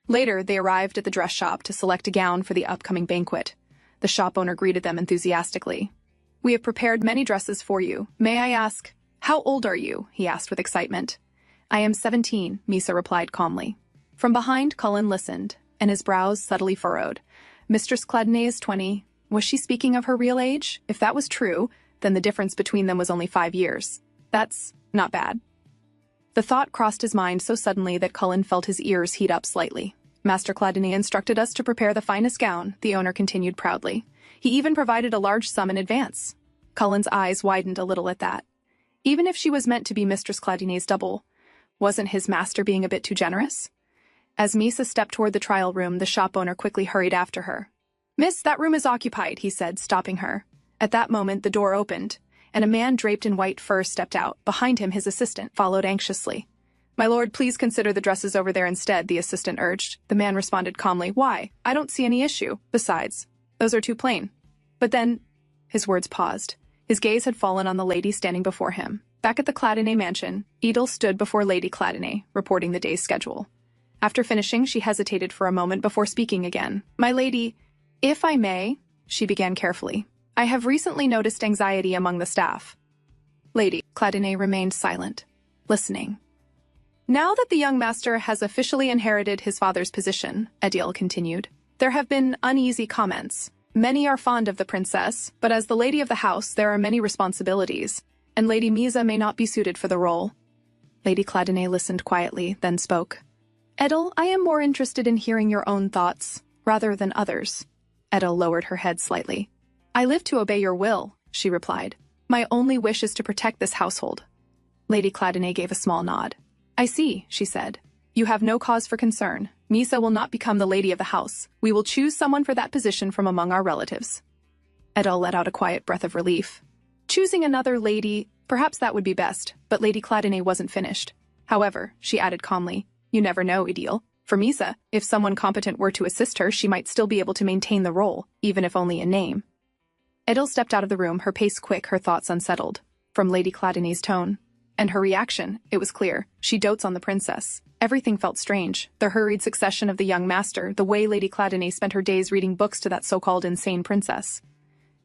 Later, they arrived at the dress shop to select a gown for the upcoming banquet. The shop owner greeted them enthusiastically. "We have prepared many dresses for you. May I ask, how old are you?" he asked with excitement. "I am 17, Misa replied calmly. From behind, Cullen listened, and his brows subtly furrowed. Mistress Claddenay is 20. Was she speaking of her real age? If that was true, then the difference between them was only 5 years. That's not bad. The thought crossed his mind so suddenly that Cullen felt his ears heat up slightly. "Master Claddenay instructed us to prepare the finest gown," the owner continued proudly. "He even provided a large sum in advance." Cullen's eyes widened a little at that. Even if she was meant to be Mistress Claddenay's double, wasn't his master being a bit too generous? As Misa stepped toward the trial room, the shop owner quickly hurried after her. "Miss, that room is occupied," he said, stopping her. At that moment, the door opened, and a man draped in white fur stepped out. Behind him, his assistant followed anxiously. "My lord, please consider the dresses over there instead," the assistant urged. The man responded calmly. "Why? I don't see any issue. Besides, those are too plain." But then, his words paused. His gaze had fallen on the lady standing before him. Back at the Claddenay mansion, Edel stood before Lady Claddenay, reporting the day's schedule. After finishing, she hesitated for a moment before speaking again. "My lady, if I may," she began carefully. "I have recently noticed anxiety among the staff." Lady Claddenay remained silent, listening. "Now that the young master has officially inherited his father's position," Edel continued, "there have been uneasy comments. Many are fond of the princess, but as the lady of the house, there are many responsibilities, and Lady Misa may not be suited for the role." Lady Claddenay listened quietly, then spoke. "Edel, I am more interested in hearing your own thoughts, rather than others." Edel lowered her head slightly. "I live to obey your will," she replied. "My only wish is to protect this household." Lady Claddenay gave a small nod. "I see," she said. "You have no cause for concern. Misa will not become the lady of the house. We will choose someone for that position from among our relatives." Edel let out a quiet breath of relief. Choosing another lady, perhaps that would be best, but Lady Claddenay wasn't finished. "However," she added calmly, "you never know, Edel. For Misa, if someone competent were to assist her, she might still be able to maintain the role, even if only in name." Edel stepped out of the room, her pace quick, her thoughts unsettled. From Lady Claddenay's tone and her reaction, it was clear. She dotes on the princess. Everything felt strange. The hurried succession of the young master, the way Lady Claddenay spent her days reading books to that so-called insane princess.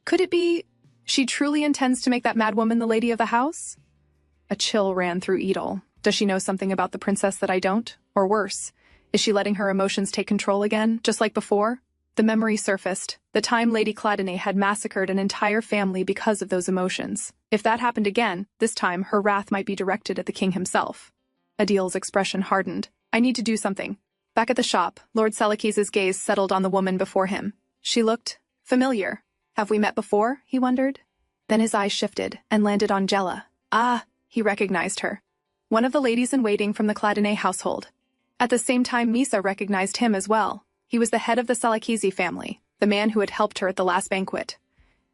Could it be she truly intends to make that madwoman the lady of the house? A chill ran through Edel. Does she know something about the princess that I don't? Or worse, is she letting her emotions take control again, just like before? The memory surfaced. The time Lady Claddenay had massacred an entire family because of those emotions. If that happened again, this time her wrath might be directed at the king himself. Adel's expression hardened. I need to do something. Back at the shop, Lord Selekis's gaze settled on the woman before him. She looked familiar. Have we met before? He wondered. Then his eyes shifted and landed on Jella. Ah, he recognized her. One of the ladies-in-waiting from the Cladine household. At the same time, Misa recognized him as well. He was the head of the Selekisi family, the man who had helped her at the last banquet.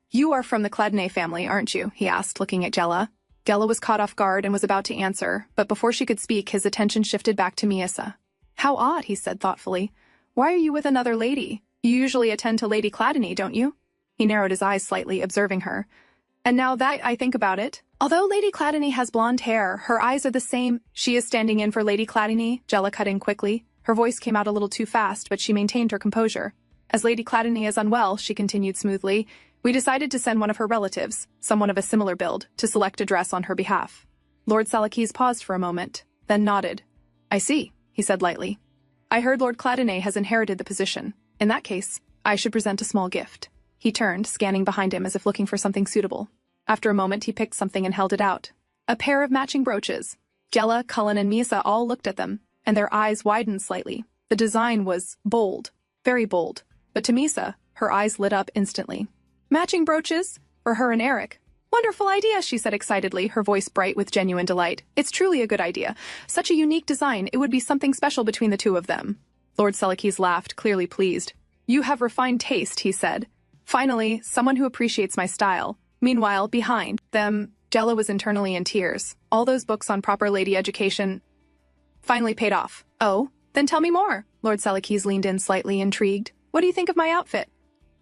You are from the Cladine family, aren't you? He asked, looking at Jella. Jella was caught off guard and was about to answer, but before she could speak, his attention shifted back to Misa. How odd, he said thoughtfully. Why are you with another lady? You usually attend to Lady Cladine, don't you? He narrowed his eyes slightly, observing her. And now that I think about it, although Lady Cladine has blonde hair, her eyes are the same. She is standing in for Lady Cladine, Jella cut in quickly. Her voice came out a little too fast, but she maintained her composure. As Lady Cladine is unwell, she continued smoothly, we decided to send one of her relatives, someone of a similar build, to select a dress on her behalf. Lord Selekis paused for a moment, then nodded. I see, he said lightly. I heard Lord Cladine has inherited the position. In that case, I should present a small gift. He turned, scanning behind him as if looking for something suitable. After a moment, he picked something and held it out. A pair of matching brooches. Jella, Cullen, and Misa all looked at them, and their eyes widened slightly. The design was bold, very bold, but to Misa, her eyes lit up instantly. Matching brooches? For her and Eric. Wonderful idea, she said excitedly, her voice bright with genuine delight. It's truly a good idea. Such a unique design, it would be something special between the two of them. Lord Selekis laughed, clearly pleased. You have refined taste, he said. Finally, someone who appreciates my style. Meanwhile, behind them, Jella was internally in tears. All those books on proper lady education finally paid off. Oh, then tell me more. Lord Selekis leaned in slightly, intrigued. What do you think of my outfit?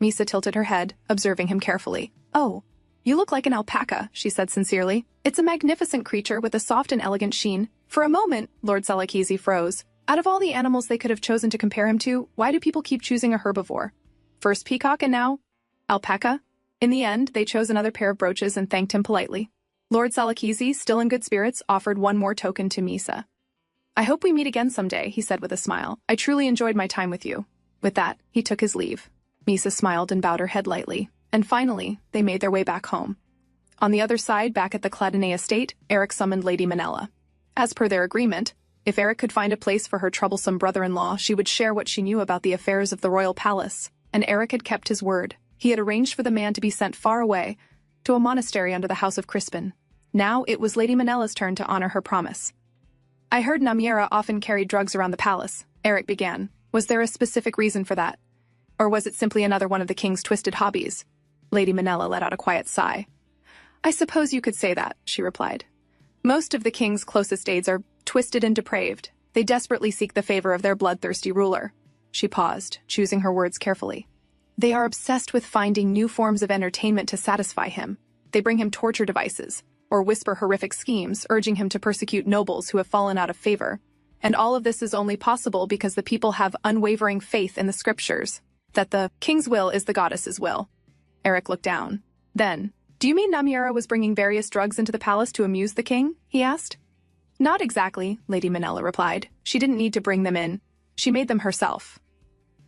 Misa tilted her head, observing him carefully. Oh, you look like an alpaca, she said sincerely. It's a magnificent creature with a soft and elegant sheen. For a moment, Lord Selekis froze. Out of all the animals they could have chosen to compare him to, why do people keep choosing a herbivore? First peacock and now alpaca? In the end, they chose another pair of brooches and thanked him politely. Lord Selekis, still in good spirits, offered one more token to Misa. I hope we meet again someday, he said with a smile. I truly enjoyed my time with you. With that, he took his leave. Misa smiled and bowed her head lightly. And finally, they made their way back home. On the other side, back at the Cladine estate, Eric summoned Lady Manhwa. As per their agreement, if Eric could find a place for her troublesome brother-in-law, she would share what she knew about the affairs of the royal palace. And Eric had kept his word. He had arranged for the man to be sent far away, to a monastery under the House of Crispin. Now it was Lady Manhwa's turn to honor her promise. I heard Namiera often carried drugs around the palace, Eric began. Was there a specific reason for that? Or was it simply another one of the king's twisted hobbies? Lady Manhwa let out a quiet sigh. I suppose you could say that, she replied. Most of the king's closest aides are twisted and depraved. They desperately seek the favor of their bloodthirsty ruler. She paused, choosing her words carefully. They are obsessed with finding new forms of entertainment to satisfy him. They bring him torture devices, or whisper horrific schemes, urging him to persecute nobles who have fallen out of favor. And all of this is only possible because the people have unwavering faith in the scriptures, that the king's will is the goddess's will. Eric looked down. Then, do you mean Namiera was bringing various drugs into the palace to amuse the king? He asked. Not exactly, Lady Manhwa replied. She didn't need to bring them in. She made them herself.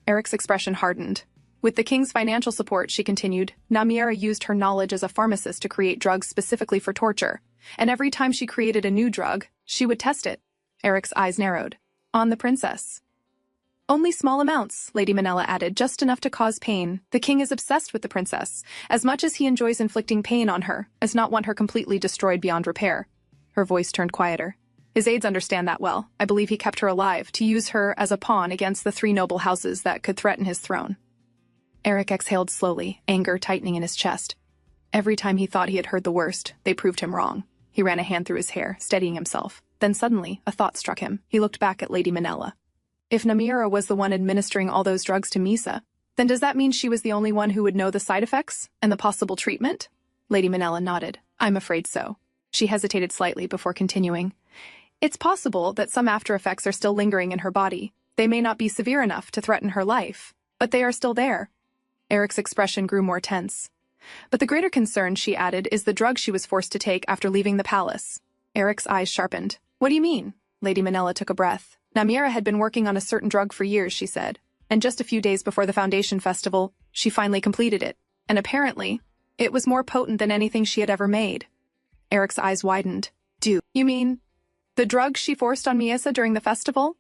Eric's expression hardened. With the king's financial support, she continued, Namiera used her knowledge as a pharmacist to create drugs specifically for torture, and every time she created a new drug, she would test it. Eric's eyes narrowed. On the princess. Only small amounts, Lady Manhwa added, just enough to cause pain. The king is obsessed with the princess, as much as he enjoys inflicting pain on her, as not want her completely destroyed beyond repair. Her voice turned quieter. His aides understand that well. I believe he kept her alive, to use her as a pawn against the 3 noble houses that could threaten his throne. Eric exhaled slowly, anger tightening in his chest. Every time he thought he had heard the worst, they proved him wrong. He ran a hand through his hair, steadying himself. Then suddenly, a thought struck him. He looked back at Lady Manhwa. If Namiera was the one administering all those drugs to Misa, then does that mean she was the only one who would know the side effects and the possible treatment? Lady Manhwa nodded. I'm afraid so. She hesitated slightly before continuing. It's possible that some after effects are still lingering in her body. They may not be severe enough to threaten her life, but they are still there. Eric's expression grew more tense. But the greater concern, she added, is the drug she was forced to take after leaving the palace. Eric's eyes sharpened. What do you mean? Lady Manhwa took a breath. Namiera had been working on a certain drug for years, she said. And just a few days before the Foundation Festival, she finally completed it. And apparently, it was more potent than anything she had ever made. Eric's eyes widened. You mean the drug she forced on Misa during the festival?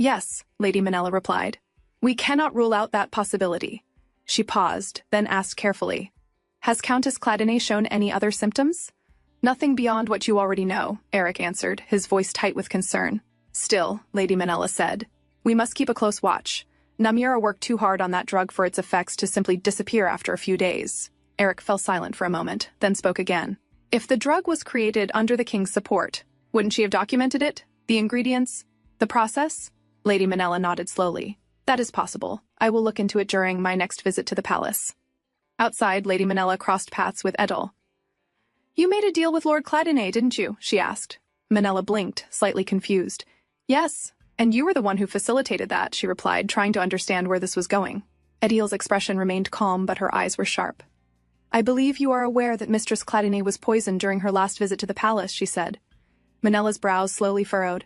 Yes, Lady Manella replied. We cannot rule out that possibility. She paused, then asked carefully, Has Countess Cladonay shown any other symptoms? Nothing beyond what you already know, Eric answered, his voice tight with concern. Still, Lady Manella said, we must keep a close watch. Namira worked too hard on that drug for its effects to simply disappear after a few days. Eric fell silent for a moment, then spoke again. If the drug was created under the king's support, wouldn't she have documented it? The ingredients? The process? Lady Manella nodded slowly. That is possible. I will look into it during my next visit to the palace. Outside, Lady Manella crossed paths with Edel. You made a deal with Lord Cladonay, didn't you? She asked. Manella blinked, slightly confused. Yes, and you were the one who facilitated that, she replied, trying to understand where this was going. Edil's expression remained calm, but her eyes were sharp. I believe you are aware that Mistress Cladonay was poisoned during her last visit to the palace, she said. Manella's brows slowly furrowed.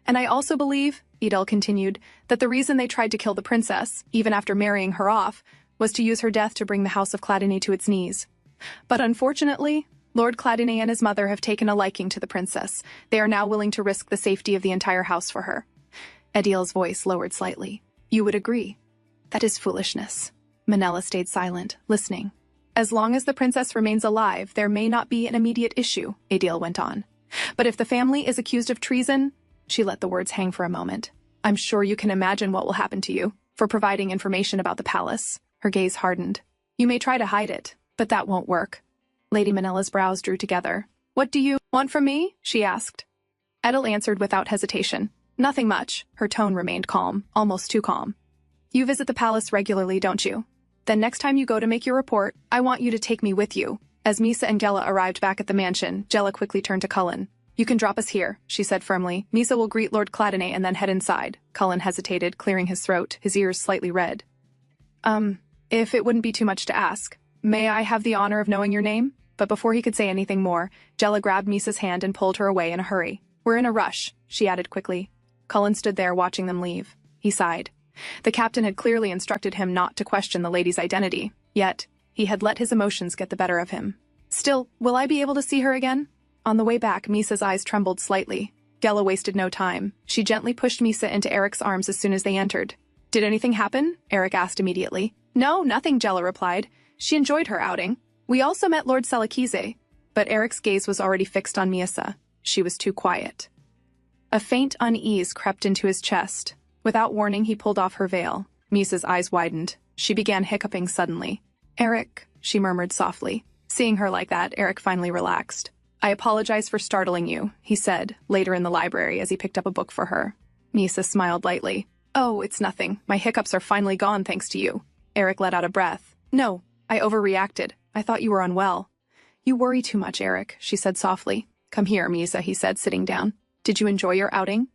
And I also believe, Edel continued, that the reason they tried to kill the princess, even after marrying her off, was to use her death to bring the house of Cladonay to its knees. But unfortunately, Lord Cladonay and his mother have taken a liking to the princess. They are now willing to risk the safety of the entire house for her. Edil's voice lowered slightly. You would agree. That is foolishness. Manella stayed silent, listening. As long as the princess remains alive, there may not be an immediate issue, Edil went on. But if the family is accused of treason, she let the words hang for a moment. I'm sure you can imagine what will happen to you for providing information about the palace. Her gaze hardened. You may try to hide it, but that won't work. Lady Manella's brows drew together. What do you want from me? She asked. Edel answered without hesitation. Nothing much. Her tone remained calm, almost too calm. You visit the palace regularly, don't you? Then next time you go to make your report, I want you to take me with you. As Misa and Jella arrived back at the mansion, Jella quickly turned to Cullen. You can drop us here, she said firmly. Misa will greet Lord Cladonay and then head inside. Cullen hesitated, clearing his throat, his ears slightly red. If it wouldn't be too much to ask, may I have the honor of knowing your name? But before he could say anything more, Jella grabbed Misa's hand and pulled her away in a hurry. We're in a rush, she added quickly. Cullen stood there watching them leave. He sighed. The captain had clearly instructed him not to question the lady's identity, yet he had let his emotions get the better of him. Still, will I be able to see her again? On the way back, Misa's eyes trembled slightly. Jella wasted no time. She gently pushed Misa into Eric's arms as soon as they entered. Did anything happen? Eric asked immediately. No, nothing, Jella replied. She enjoyed her outing. We also met Lord Selakize, but Eric's gaze was already fixed on Misa. She was too quiet. A faint unease crept into his chest. Without warning, he pulled off her veil. Misa's eyes widened. She began hiccuping suddenly. Eric, she murmured softly. Seeing her like that, Eric finally relaxed. I apologize for startling you, he said, later in the library as he picked up a book for her. Misa smiled lightly. Oh, it's nothing. My hiccups are finally gone thanks to you. Eric let out a breath. No, I overreacted. I thought you were unwell. You worry too much, Eric, she said softly. Come here, Misa, he said, sitting down. Did you enjoy your outing?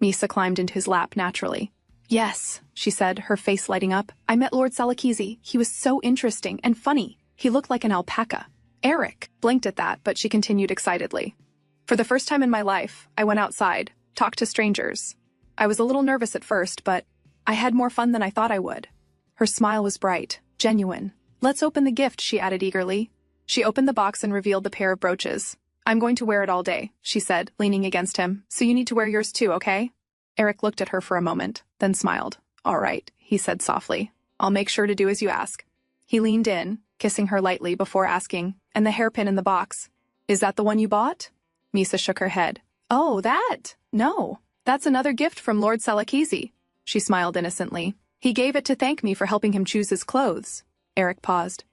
Misa climbed into his lap naturally. Yes, she said, her face lighting up. I met Lord Selakize. He was so interesting and funny. He looked like an alpaca. Eric blinked at that, but she continued excitedly. For the first time in my life, I went outside, talked to strangers. I was a little nervous at first, but I had more fun than I thought I would. Her smile was bright, genuine. Let's open the gift, she added eagerly. She opened the box and revealed the pair of brooches. I'm going to wear it all day, she said, leaning against him. So you need to wear yours too, okay? Eric looked at her for a moment, then smiled. All right, he said softly. I'll make sure to do as you ask. He leaned in, kissing her lightly before asking, and the hairpin in the box. Is that the one you bought? Misa shook her head. Oh, that? No. That's another gift from Lord Selakize. She smiled innocently. He gave it to thank me for helping him choose his clothes. Eric paused.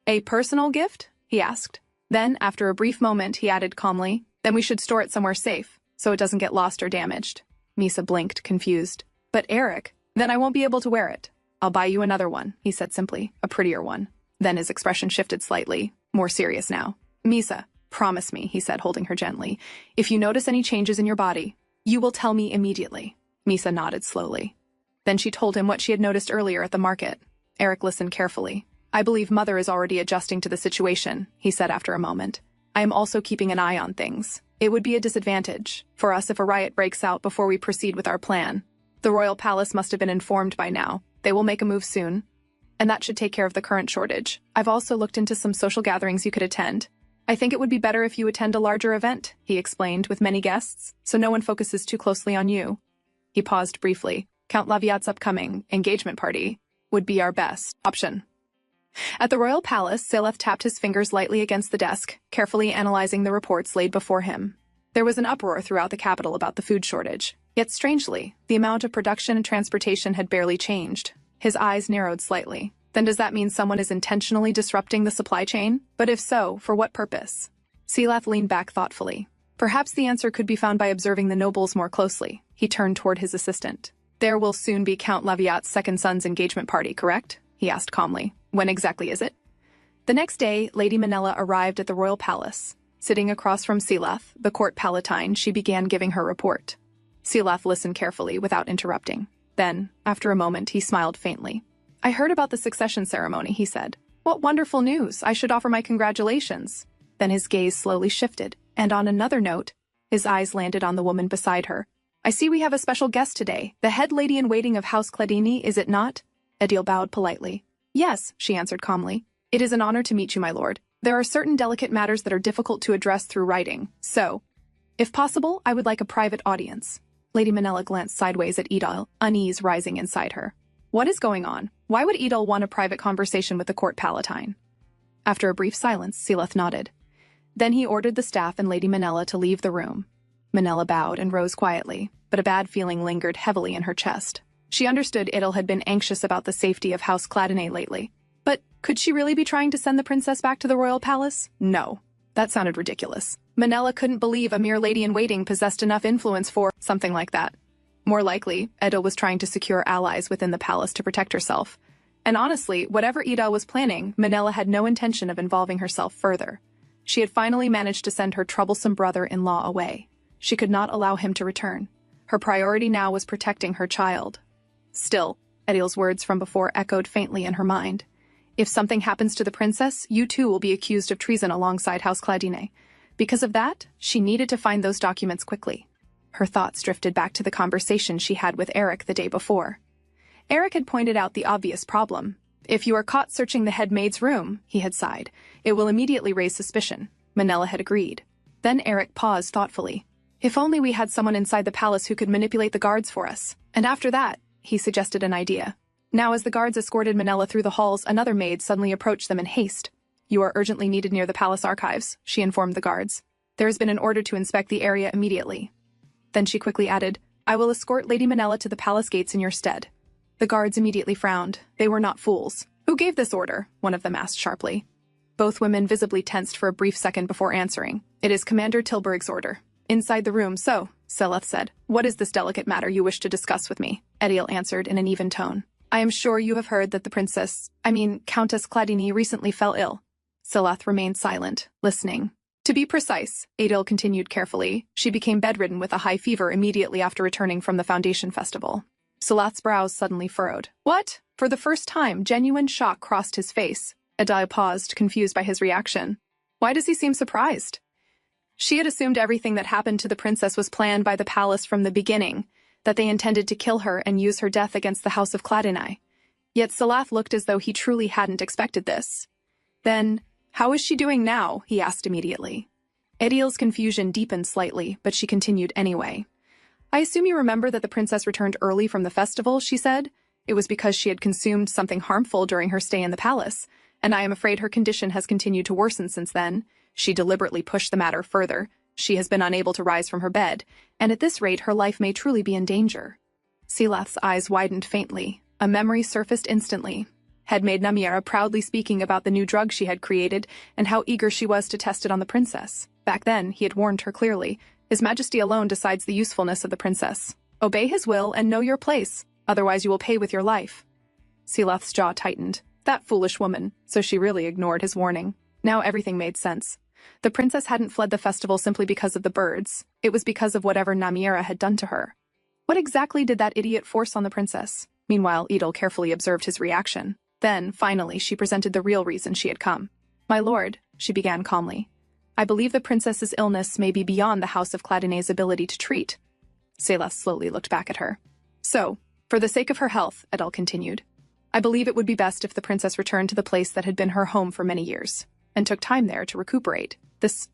A personal gift? He asked. Then, after a brief moment, he added calmly, then we should store it somewhere safe, so it doesn't get lost or damaged. Misa blinked, confused. But Eric, then I won't be able to wear it. I'll buy you another one, he said simply, a prettier one. Then his expression shifted slightly, more serious now. Misa, promise me, he said, holding her gently, if you notice any changes in your body, you will tell me immediately. Misa nodded slowly. Then she told him what she had noticed earlier at the market. Eric listened carefully. I believe Mother is already adjusting to the situation, he said after a moment. I am also keeping an eye on things. It would be a disadvantage for us if a riot breaks out before we proceed with our plan. The royal palace must have been informed by now. They will make a move soon. And that should take care of the current shortage. I've also looked into some social gatherings you could attend. I think it would be better if you attend a larger event, he explained, with many guests, so no one focuses too closely on you. He paused briefly. Count Laviat's upcoming engagement party would be our best option. At the royal palace, Sileth tapped his fingers lightly against the desk, carefully analyzing the reports laid before him. There was an uproar throughout the capital about the food shortage. Yet strangely, the amount of production and transportation had barely changed. His eyes narrowed slightly. Then does that mean someone is intentionally disrupting the supply chain? But if so, for what purpose? Sileth leaned back thoughtfully. Perhaps the answer could be found by observing the nobles more closely. He turned toward his assistant. There will soon be Count Laviat's second son's engagement party, correct? He asked calmly. When exactly is it? The next day, Lady Manella arrived at the royal palace. Sitting across from Sileth, the court palatine, she began giving her report. Sileth listened carefully without interrupting. Then, after a moment, he smiled faintly. I heard about the succession ceremony, he said. What wonderful news! I should offer my congratulations. Then his gaze slowly shifted, and on another note, his eyes landed on the woman beside her. I see we have a special guest today, the head lady-in-waiting of House Cladini, is it not? Edil bowed politely. Yes, she answered calmly. It is an honor to meet you, my lord. There are certain delicate matters that are difficult to address through writing, so, if possible, I would like a private audience. Lady Manella glanced sideways at Edil, unease rising inside her. What is going on? Why would Edil want a private conversation with the court palatine? After a brief silence, Sileth nodded. Then he ordered the staff and Lady Manella to leave the room. Manella bowed and rose quietly, but a bad feeling lingered heavily in her chest. She understood Edil had been anxious about the safety of House Cladine lately. But could she really be trying to send the princess back to the royal palace? No. That sounded ridiculous. Manella couldn't believe a mere lady-in-waiting possessed enough influence for something like that. More likely, Edil was trying to secure allies within the palace to protect herself. And honestly, whatever Edil was planning, Manella had no intention of involving herself further. She had finally managed to send her troublesome brother-in-law away. She could not allow him to return. Her priority now was protecting her child. Still, Edil's words from before echoed faintly in her mind. If something happens to the princess, you too will be accused of treason alongside House Cladine. Because of that, she needed to find those documents quickly. Her thoughts drifted back to the conversation she had with Eric the day before. Eric had pointed out the obvious problem. If you are caught searching the head maid's room, he had sighed, it will immediately raise suspicion. Manella had agreed. Then Eric paused thoughtfully. If only we had someone inside the palace who could manipulate the guards for us. And after that, he suggested an idea. Now, as the guards escorted Manella through the halls, another maid suddenly approached them in haste. You are urgently needed near the palace archives, she informed the guards. There has been an order to inspect the area immediately. Then she quickly added, I will escort Lady Manella to the palace gates in your stead. The guards immediately frowned. They were not fools. Who gave this order? One of them asked sharply. Both women visibly tensed for a brief second before answering. It is Commander Tilburg's order. Inside the room, so, Sileth said. What is this delicate matter you wish to discuss with me? Edil answered in an even tone. I am sure you have heard that the Countess Cladini recently fell ill. Sileth remained silent, listening. To be precise, Edil continued carefully, she became bedridden with a high fever immediately after returning from the Foundation Festival. Sileth's brows suddenly furrowed. What? For the first time, genuine shock crossed his face. Edil paused, confused by his reaction. Why does he seem surprised? She had assumed everything that happened to the princess was planned by the palace from the beginning, that they intended to kill her and use her death against the House of Cladini. Yet Sileth looked as though he truly hadn't expected this. Then, how is she doing now? He asked immediately. Edil's confusion deepened slightly, but she continued anyway. I assume you remember that the princess returned early from the festival, she said. It was because she had consumed something harmful during her stay in the palace, and I am afraid her condition has continued to worsen since then. She deliberately pushed the matter further. She has been unable to rise from her bed, and at this rate her life may truly be in danger. Sileth's eyes widened faintly. A memory surfaced instantly. Headmaid Namiera proudly speaking about the new drug she had created and how eager she was to test it on the princess. Back then, he had warned her clearly. His Majesty alone decides the usefulness of the princess. Obey his will and know your place, otherwise you will pay with your life. Sileth's jaw tightened. That foolish woman, so she really ignored his warning. Now everything made sense. The princess hadn't fled the festival simply because of the birds. It was because of whatever Namiera had done to her. What exactly did that idiot force on the princess? Meanwhile, Edil carefully observed his reaction. Then, finally, she presented the real reason she had come. My lord, she began calmly, I believe the princess's illness may be beyond the House of Cladine's ability to treat. Sileth slowly looked back at her. So, for the sake of her health, Edil continued, I believe it would be best if the princess returned to the place that had been her home for many years, and took time there to recuperate. This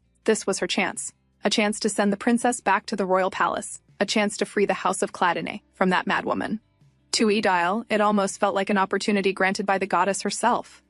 was her chance. A chance to send the princess back to the royal palace. a chance to free the House of Cladine from that madwoman. To Edile, it almost felt like an opportunity granted by the goddess herself.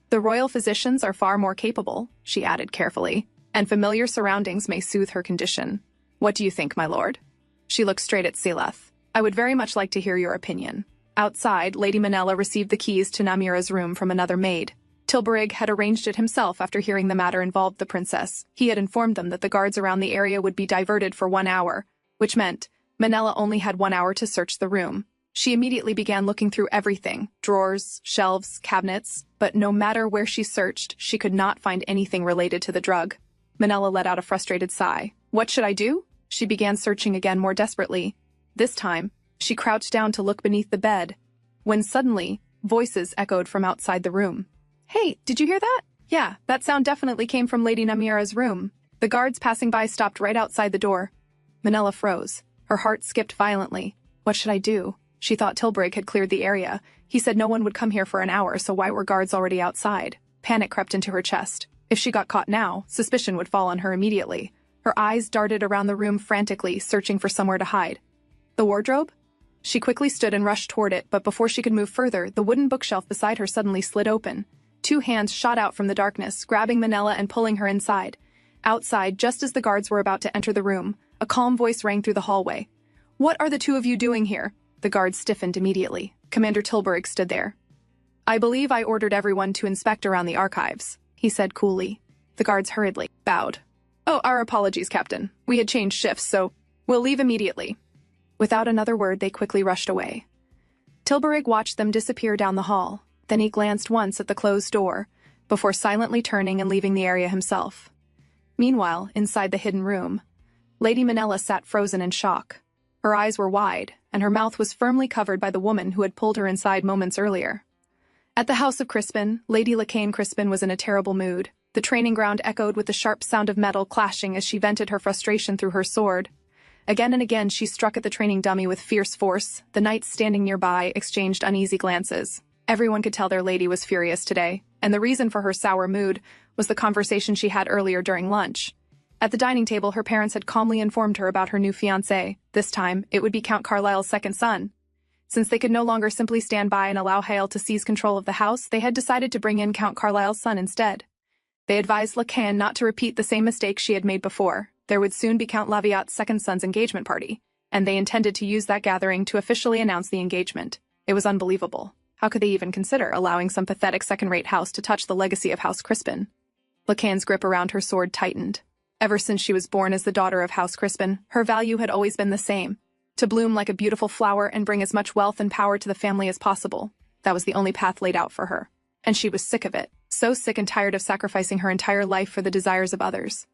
The royal physicians are far more capable, she added carefully, and familiar surroundings may soothe her condition. What do you think, my lord? She looked straight at Seleth. I would very much like to hear your opinion. Outside, Lady Manella received the keys to Namira's room from another maid. Tilburig had arranged it himself after hearing the matter involved the princess. He had informed them that the guards around the area would be diverted for 1 hour, which meant Manella only had 1 hour to search the room. She immediately began looking through everything, drawers, shelves, cabinets, but no matter where she searched, she could not find anything related to the drug. Manella let out a frustrated sigh. What should I do? She began searching again more desperately. This time, she crouched down to look beneath the bed, when suddenly, voices echoed from outside the room. Hey, did you hear that? Yeah, that sound definitely came from Lady Namira's room. The guards passing by stopped right outside the door. Manella froze. Her heart skipped violently. What should I do? She thought Tilburig had cleared the area. He said no one would come here for an hour, so why were guards already outside? Panic crept into her chest. If she got caught now, suspicion would fall on her immediately. Her eyes darted around the room frantically, searching for somewhere to hide. The wardrobe? She quickly stood and rushed toward it, but before she could move further, the wooden bookshelf beside her suddenly slid open. 2 hands shot out from the darkness, grabbing Manella and pulling her inside. Outside, just as the guards were about to enter the room, a calm voice rang through the hallway. What are the 2 of you doing here? The guards stiffened immediately. Commander Tilburig stood there. I believe I ordered everyone to inspect around the archives, he said coolly. The guards hurriedly bowed. Oh, our apologies, Captain. We had changed shifts, so we'll leave immediately. Without another word, they quickly rushed away. Tilburig watched them disappear down the hall. Then he glanced once at the closed door, before silently turning and leaving the area himself. Meanwhile, inside the hidden room, Lady Manella sat frozen in shock. Her eyes were wide, and her mouth was firmly covered by the woman who had pulled her inside moments earlier. At the House of Crispin, Lady Lacane Crispin was in a terrible mood. The training ground echoed with the sharp sound of metal clashing as she vented her frustration through her sword. Again and again she struck at the training dummy with fierce force. The knights standing nearby exchanged uneasy glances. Everyone could tell their lady was furious today, and the reason for her sour mood was the conversation she had earlier during lunch. At the dining table, her parents had calmly informed her about her new fiancé. This time, it would be Count Carlisle's second son. Since they could no longer simply stand by and allow Hale to seize control of the house, they had decided to bring in Count Carlisle's son instead. They advised Lacane not to repeat the same mistake she had made before. There would soon be Count Laviat's second son's engagement party, and they intended to use that gathering to officially announce the engagement. It was unbelievable. How could they even consider allowing some pathetic second-rate house to touch the legacy of House Crispin? Lacane's grip around her sword tightened. Ever since she was born as the daughter of House Crispin, her value had always been the same: to bloom like a beautiful flower and bring as much wealth and power to the family as possible. That was the only path laid out for her. And she was sick of it, so sick and tired of sacrificing her entire life for the desires of others.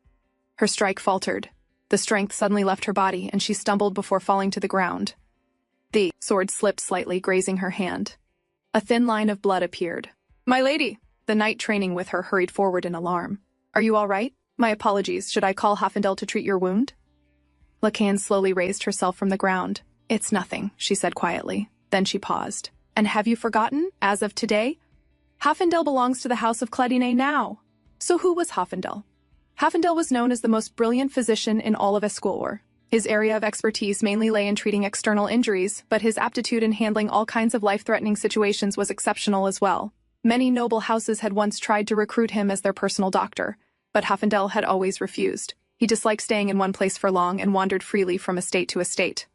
Her strike faltered. The strength suddenly left her body, and she stumbled before falling to the ground. The sword slipped slightly, grazing her hand. A thin line of blood appeared. My lady! The knight training with her hurried forward in alarm. Are you all right? My apologies. Should I call Hoffendel to treat your wound? Lacane slowly raised herself from the ground. It's nothing, she said quietly. Then she paused. And have you forgotten, as of today? Hoffendel belongs to the House of Cladine now. So who was Hoffendel? Hoffendel was known as the most brilliant physician in all of Esquilor. His area of expertise mainly lay in treating external injuries, but his aptitude in handling all kinds of life-threatening situations was exceptional as well. Many noble houses had once tried to recruit him as their personal doctor, but Hoffendel had always refused. He disliked staying in one place for long and wandered freely from estate to estate.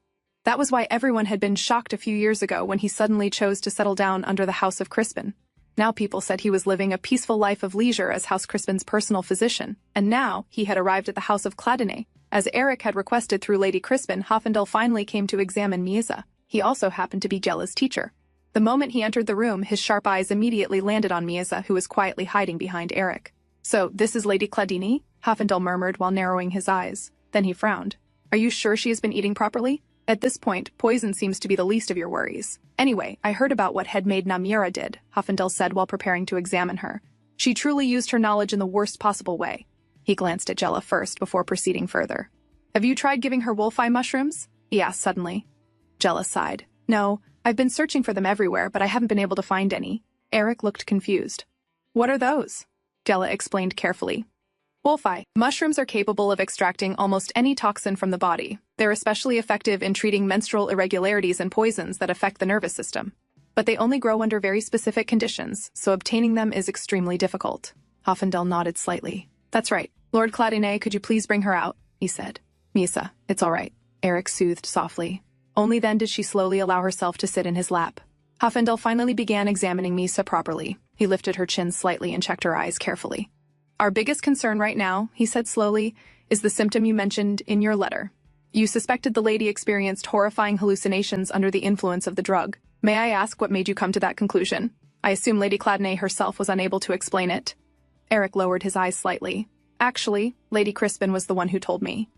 That was why everyone had been shocked a few years ago when he suddenly chose to settle down under the House of Crispin. Now people said he was living a peaceful life of leisure as House Crispin's personal physician, and now he had arrived at the House of Cladine. As Eric had requested through Lady Crispin, Hoffendel finally came to examine Mieza. He also happened to be Jella's teacher. The moment he entered the room, his sharp eyes immediately landed on Mieza, who was quietly hiding behind Eric. So, this is Lady Cladine? Hoffendel murmured while narrowing his eyes. Then he frowned. Are you sure she has been eating properly? At this point, poison seems to be the least of your worries. Anyway, I heard about what headmaid Namira did, Hoffendel said while preparing to examine her. She truly used her knowledge in the worst possible way. He glanced at Jella first before proceeding further. Have you tried giving her wolf eye mushrooms? He asked suddenly. Jella sighed. No, I've been searching for them everywhere, but I haven't been able to find any. Eric looked confused. What are those? Jella explained carefully. Wolfeye. Mushrooms are capable of extracting almost any toxin from the body. They're especially effective in treating menstrual irregularities and poisons that affect the nervous system. But they only grow under very specific conditions, so obtaining them is extremely difficult. Hoffendel nodded slightly. That's right. Lord Claudine, could you please bring her out? He said. Misa, it's all right. Eric soothed softly. Only then did she slowly allow herself to sit in his lap. Hoffendel finally began examining Misa properly. He lifted her chin slightly and checked her eyes carefully. Our biggest concern right now, he said slowly, is the symptom you mentioned in your letter. You suspected the lady experienced horrifying hallucinations under the influence of the drug. May I ask what made you come to that conclusion? I assume Lady Claudine herself was unable to explain it. Eric lowered his eyes slightly. Actually, Lady Crispin was the one who told me.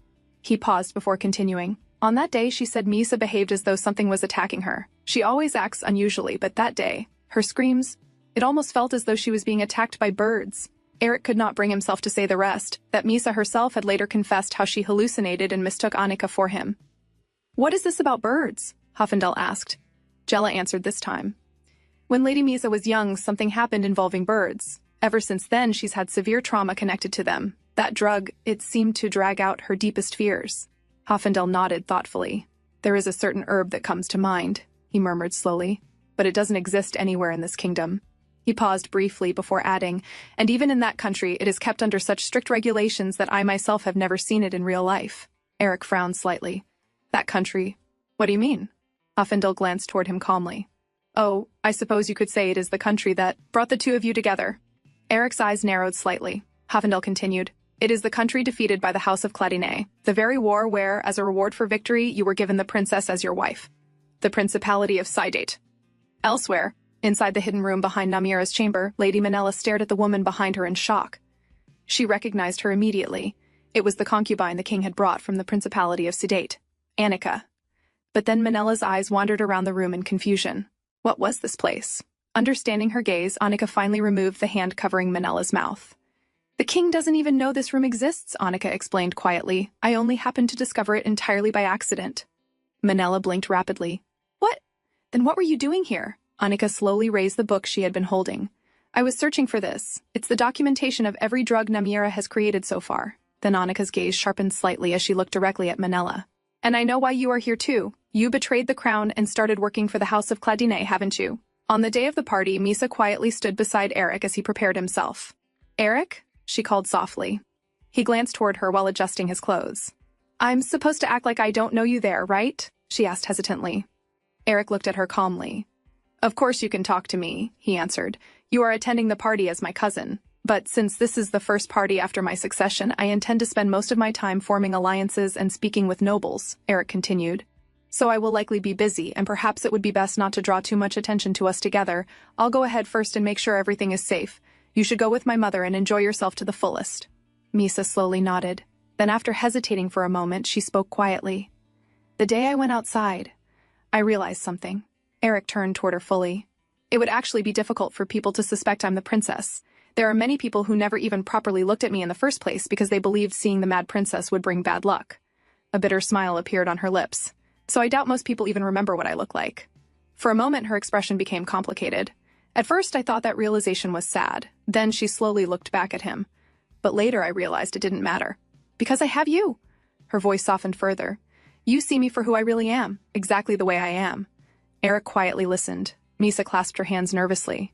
He paused before continuing. On that day, she said Misa behaved as though something was attacking her. She always acts unusually, but that day, her screams, it almost felt as though she was being attacked by birds. Eric could not bring himself to say the rest, that Misa herself had later confessed how she hallucinated and mistook Annika for him. What is this about birds? Hoffendel asked. Jella answered this time. When Lady Misa was young, something happened involving birds. Ever since then, she's had severe trauma connected to them. That drug, it seemed to drag out her deepest fears. Hoffendel nodded thoughtfully. There is a certain herb that comes to mind, he murmured slowly, but it doesn't exist anywhere in this kingdom. He paused briefly before adding, and even in that country, it is kept under such strict regulations that I myself have never seen it in real life. Eric frowned slightly. That country? What do you mean? Hoffendel glanced toward him calmly. Oh, I suppose you could say it is the country that brought the two of you together. Eric's eyes narrowed slightly. Hoffendel continued. It is the country defeated by the House of Claudine, the very war where, as a reward for victory, you were given the princess as your wife. The Principality of Sidate. Elsewhere, inside the hidden room behind Namira's chamber, Lady Manella stared at the woman behind her in shock. She recognized her immediately. It was the concubine the king had brought from the Principality of Sidate, Annika. But then Manella's eyes wandered around the room in confusion. What was this place? Understanding her gaze, Annika finally removed the hand covering Manella's mouth. The king doesn't even know this room exists, Annika explained quietly. I only happened to discover it entirely by accident. Manella blinked rapidly. What? Then what were you doing here? Annika slowly raised the book she had been holding. I was searching for this. It's the documentation of every drug Namira has created so far. Then Annika's gaze sharpened slightly as she looked directly at Manella. And I know why you are here too. You betrayed the crown and started working for the House of Claudine, haven't you? On the day of the party, Misa quietly stood beside Eric as he prepared himself. Eric? She called softly. He glanced toward her while adjusting his clothes. I'm supposed to act like I don't know you there, right? She asked hesitantly. Eric looked at her calmly. Of course you can talk to me, he answered. You are attending the party as my cousin. But since this is the first party after my succession, I intend to spend most of my time forming alliances and speaking with nobles, Eric continued. So I will likely be busy, and perhaps it would be best not to draw too much attention to us together. I'll go ahead first and make sure everything is safe. You should go with my mother and enjoy yourself to the fullest. Misa slowly nodded. Then after hesitating for a moment, she spoke quietly. The day I went outside, I realized something. Eric turned toward her fully. It would actually be difficult for people to suspect I'm the princess. There are many people who never even properly looked at me in the first place because they believed seeing the mad princess would bring bad luck. A bitter smile appeared on her lips. So I doubt most people even remember what I look like. For a moment, her expression became complicated. At first, I thought that realization was sad. Then she slowly looked back at him. But later I realized it didn't matter. Because I have you. Her voice softened further. You see me for who I really am, exactly the way I am. Eric quietly listened. Misa clasped her hands nervously.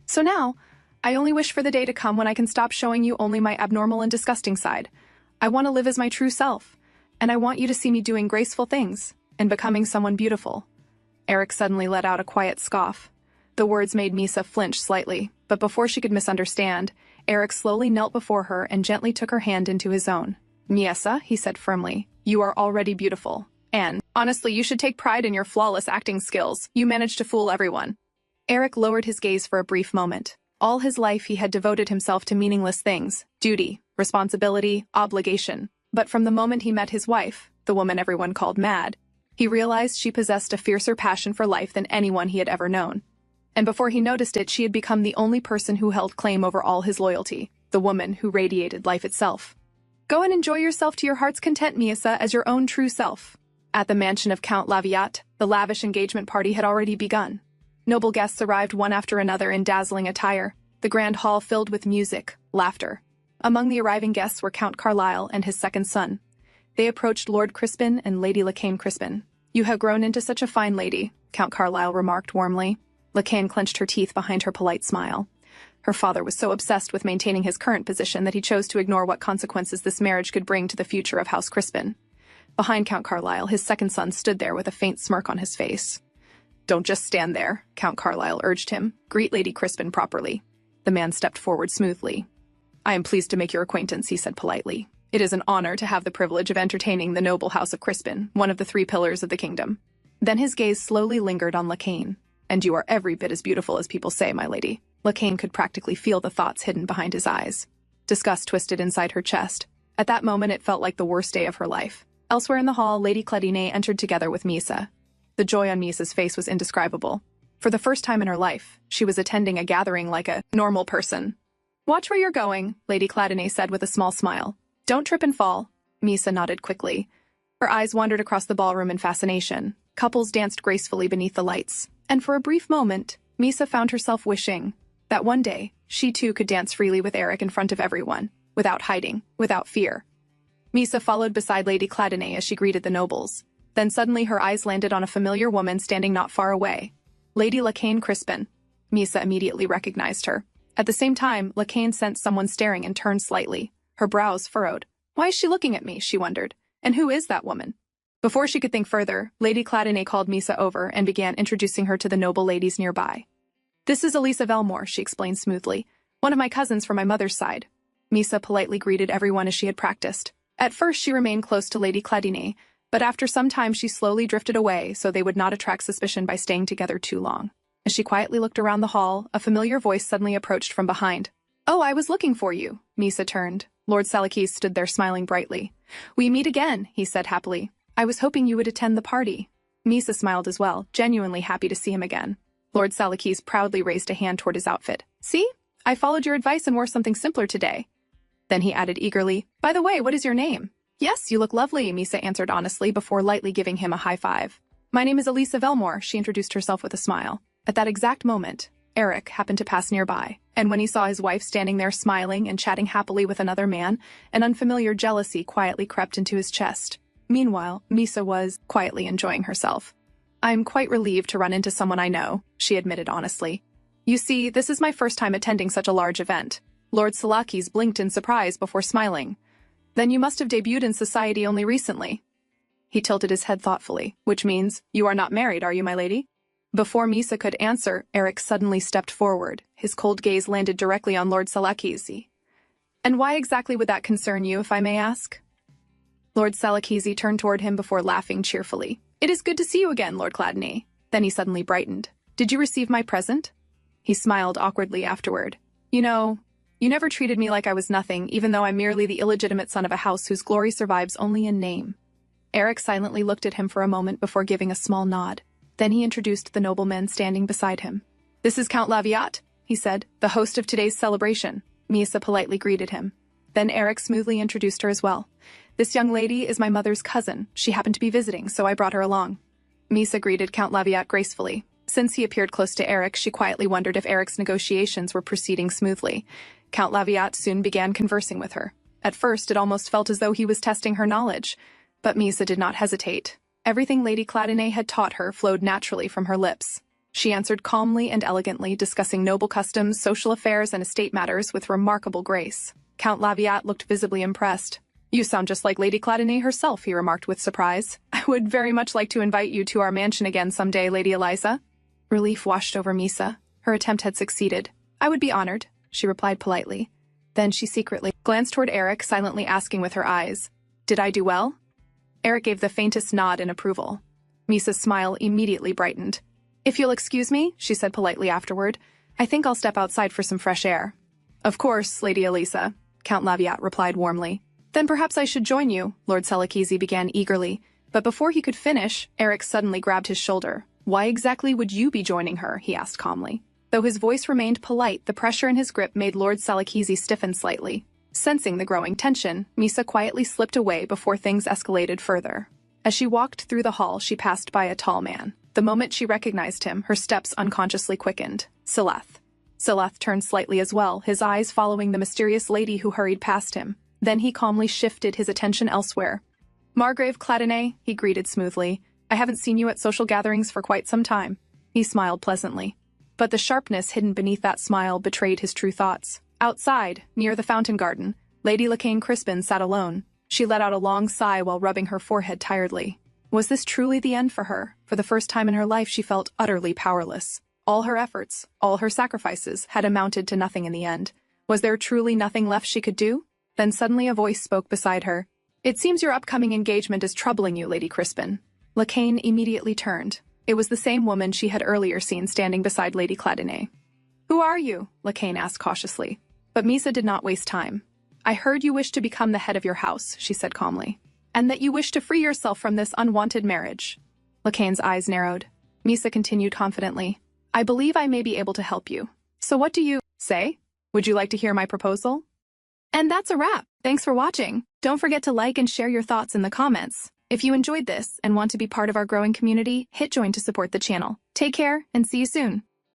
So now, I only wish for the day to come when I can stop showing you only my abnormal and disgusting side. I want to live as my true self. And I want you to see me doing graceful things and becoming someone beautiful. Eric suddenly let out a quiet scoff. The words made Misa flinch slightly, but before she could misunderstand, Eric slowly knelt before her and gently took her hand into his own. Miesa, he said firmly, you are already beautiful. And, honestly, you should take pride in your flawless acting skills. You managed to fool everyone. Eric lowered his gaze for a brief moment. All his life he had devoted himself to meaningless things, duty, responsibility, obligation. But from the moment he met his wife, the woman everyone called mad, he realized she possessed a fiercer passion for life than anyone he had ever known. And before he noticed it, she had become the only person who held claim over all his loyalty, the woman who radiated life itself. Go and enjoy yourself to your heart's content, Miesa, as your own true self. At the mansion of Count Laviat, the lavish engagement party had already begun. Noble guests arrived one after another in dazzling attire, the grand hall filled with music, laughter. Among the arriving guests were Count Carlisle and his second son. They approached Lord Crispin and Lady Lacane Crispin. "You have grown into such a fine lady," Count Carlisle remarked warmly. Lacane clenched her teeth behind her polite smile. Her father was so obsessed with maintaining his current position that he chose to ignore what consequences this marriage could bring to the future of House Crispin. Behind Count Carlisle, his second son stood there with a faint smirk on his face. "Don't just stand there," Count Carlisle urged him. "Greet Lady Crispin properly." The man stepped forward smoothly. "I am pleased to make your acquaintance," he said politely. "It is an honor to have the privilege of entertaining the noble house of Crispin, one of the 3 pillars of the kingdom." Then his gaze slowly lingered on Lacane. "And you are every bit as beautiful as people say, my lady." Lacane could practically feel the thoughts hidden behind his eyes. Disgust twisted inside her chest. At that moment it felt like the worst day of her life. Elsewhere in the hall, Lady Cladine entered together with Misa. The joy on Misa's face was indescribable. For the first time in her life, she was attending a gathering like a normal person. "Watch where you're going," Lady Cladine said with a small smile. "Don't trip and fall." Misa nodded quickly. Her eyes wandered across the ballroom in fascination. Couples danced gracefully beneath the lights. And for a brief moment, Misa found herself wishing that one day she too could dance freely with Eric in front of everyone, without hiding, without fear. Misa followed beside Lady Cladine as she greeted the nobles. Then suddenly her eyes landed on a familiar woman standing not far away. Lady Lacane Crispin. Misa immediately recognized her. At the same time, Lacane sensed someone staring and turned slightly. Her brows furrowed. "Why is she looking at me?" she wondered. "And who is that woman?" Before she could think further, Lady Cladine called Misa over and began introducing her to the noble ladies nearby. "This is Elisa Velmore," she explained smoothly. "One of my cousins from my mother's side." Misa politely greeted everyone as she had practiced. At first she remained close to Lady Cladine, but after some time she slowly drifted away so they would not attract suspicion by staying together too long. As she quietly looked around the hall, a familiar voice suddenly approached from behind. "Oh, I was looking for you." Misa turned. Lord Salakis stood there smiling brightly. "We meet again," he said happily. "I was hoping you would attend the party." Misa smiled as well, genuinely happy to see him again. Lord Salakis proudly raised a hand toward his outfit. "See? I followed your advice and wore something simpler today." Then he added eagerly, "By the way, what is your name?" "Yes, you look lovely," Misa answered honestly before lightly giving him a high five. "My name is Elisa Velmore," she introduced herself with a smile. At that exact moment, Eric happened to pass nearby, and when he saw his wife standing there smiling and chatting happily with another man, an unfamiliar jealousy quietly crept into his chest. Meanwhile, Misa was quietly enjoying herself. "I'm quite relieved to run into someone I know," she admitted honestly. "You see, this is my first time attending such a large event." Lord Salakis blinked in surprise before smiling. "Then you must have debuted in society only recently." He tilted his head thoughtfully, "Which means, you are not married, are you, my lady?" Before Misa could answer, Eric suddenly stepped forward. His cold gaze landed directly on Lord Salakisi. "And why exactly would that concern you, if I may ask?" Lord Salakisi turned toward him before laughing cheerfully. "It is good to see you again, Lord Cladney." Then he suddenly brightened. "Did you receive my present?" He smiled awkwardly afterward. "You know, you never treated me like I was nothing, even though I'm merely the illegitimate son of a house whose glory survives only in name." Eric silently looked at him for a moment before giving a small nod. Then he introduced the nobleman standing beside him. "This is Count Laviat," he said, "the host of today's celebration." Misa politely greeted him. Then Eric smoothly introduced her as well. "This young lady is my mother's cousin. She happened to be visiting, so I brought her along." Misa greeted Count Laviat gracefully. Since he appeared close to Eric, she quietly wondered if Eric's negotiations were proceeding smoothly. Count Laviat soon began conversing with her. At first, it almost felt as though he was testing her knowledge. But Misa did not hesitate. Everything Lady Cladine had taught her flowed naturally from her lips. She answered calmly and elegantly, discussing noble customs, social affairs, and estate matters with remarkable grace. Count Laviat looked visibly impressed. "You sound just like Lady Cladine herself," he remarked with surprise. "I would very much like to invite you to our mansion again someday, Lady Eliza." Relief washed over Misa. Her attempt had succeeded. "I would be honored," she replied politely. Then she secretly glanced toward Eric, silently asking with her eyes, "Did I do well?" Eric gave the faintest nod in approval. Misa's smile immediately brightened. "If you'll excuse me," she said politely afterward, "I think I'll step outside for some fresh air." "Of course, Lady Elisa," Count Laviat replied warmly. "Then perhaps I should join you," Lord Salakisi began eagerly, but before he could finish, Eric suddenly grabbed his shoulder. "Why exactly would you be joining her?" he asked calmly. Though his voice remained polite, the pressure in his grip made Lord Salakisi stiffen slightly. Sensing the growing tension, Misa quietly slipped away before things escalated further. As she walked through the hall, she passed by a tall man. The moment she recognized him, her steps unconsciously quickened. Sileth. Sileth turned slightly as well, his eyes following the mysterious lady who hurried past him. Then he calmly shifted his attention elsewhere. "Margrave Cladonay," he greeted smoothly. "I haven't seen you at social gatherings for quite some time." He smiled pleasantly. But the sharpness hidden beneath that smile betrayed his true thoughts. Outside, near the fountain garden, Lady Lacane Crispin sat alone. She let out a long sigh while rubbing her forehead tiredly. Was this truly the end for her? For the first time in her life, she felt utterly powerless. All her efforts, all her sacrifices, had amounted to nothing in the end. Was there truly nothing left she could do? Then suddenly a voice spoke beside her. "It seems your upcoming engagement is troubling you, Lady Crispin." Lacane immediately turned. It was the same woman she had earlier seen standing beside Lady Cladonay. "Who are you?" Lacane asked cautiously. But Misa did not waste time. "I heard you wish to become the head of your house," she said calmly, "and that you wish to free yourself from this unwanted marriage." Lacane's eyes narrowed. Misa continued confidently. "I believe I may be able to help you. So what do you say? Would you like to hear my proposal?" And that's a wrap. Thanks for watching. Don't forget to like and share your thoughts in the comments. If you enjoyed this and want to be part of our growing community, hit join to support the channel. Take care and see you soon.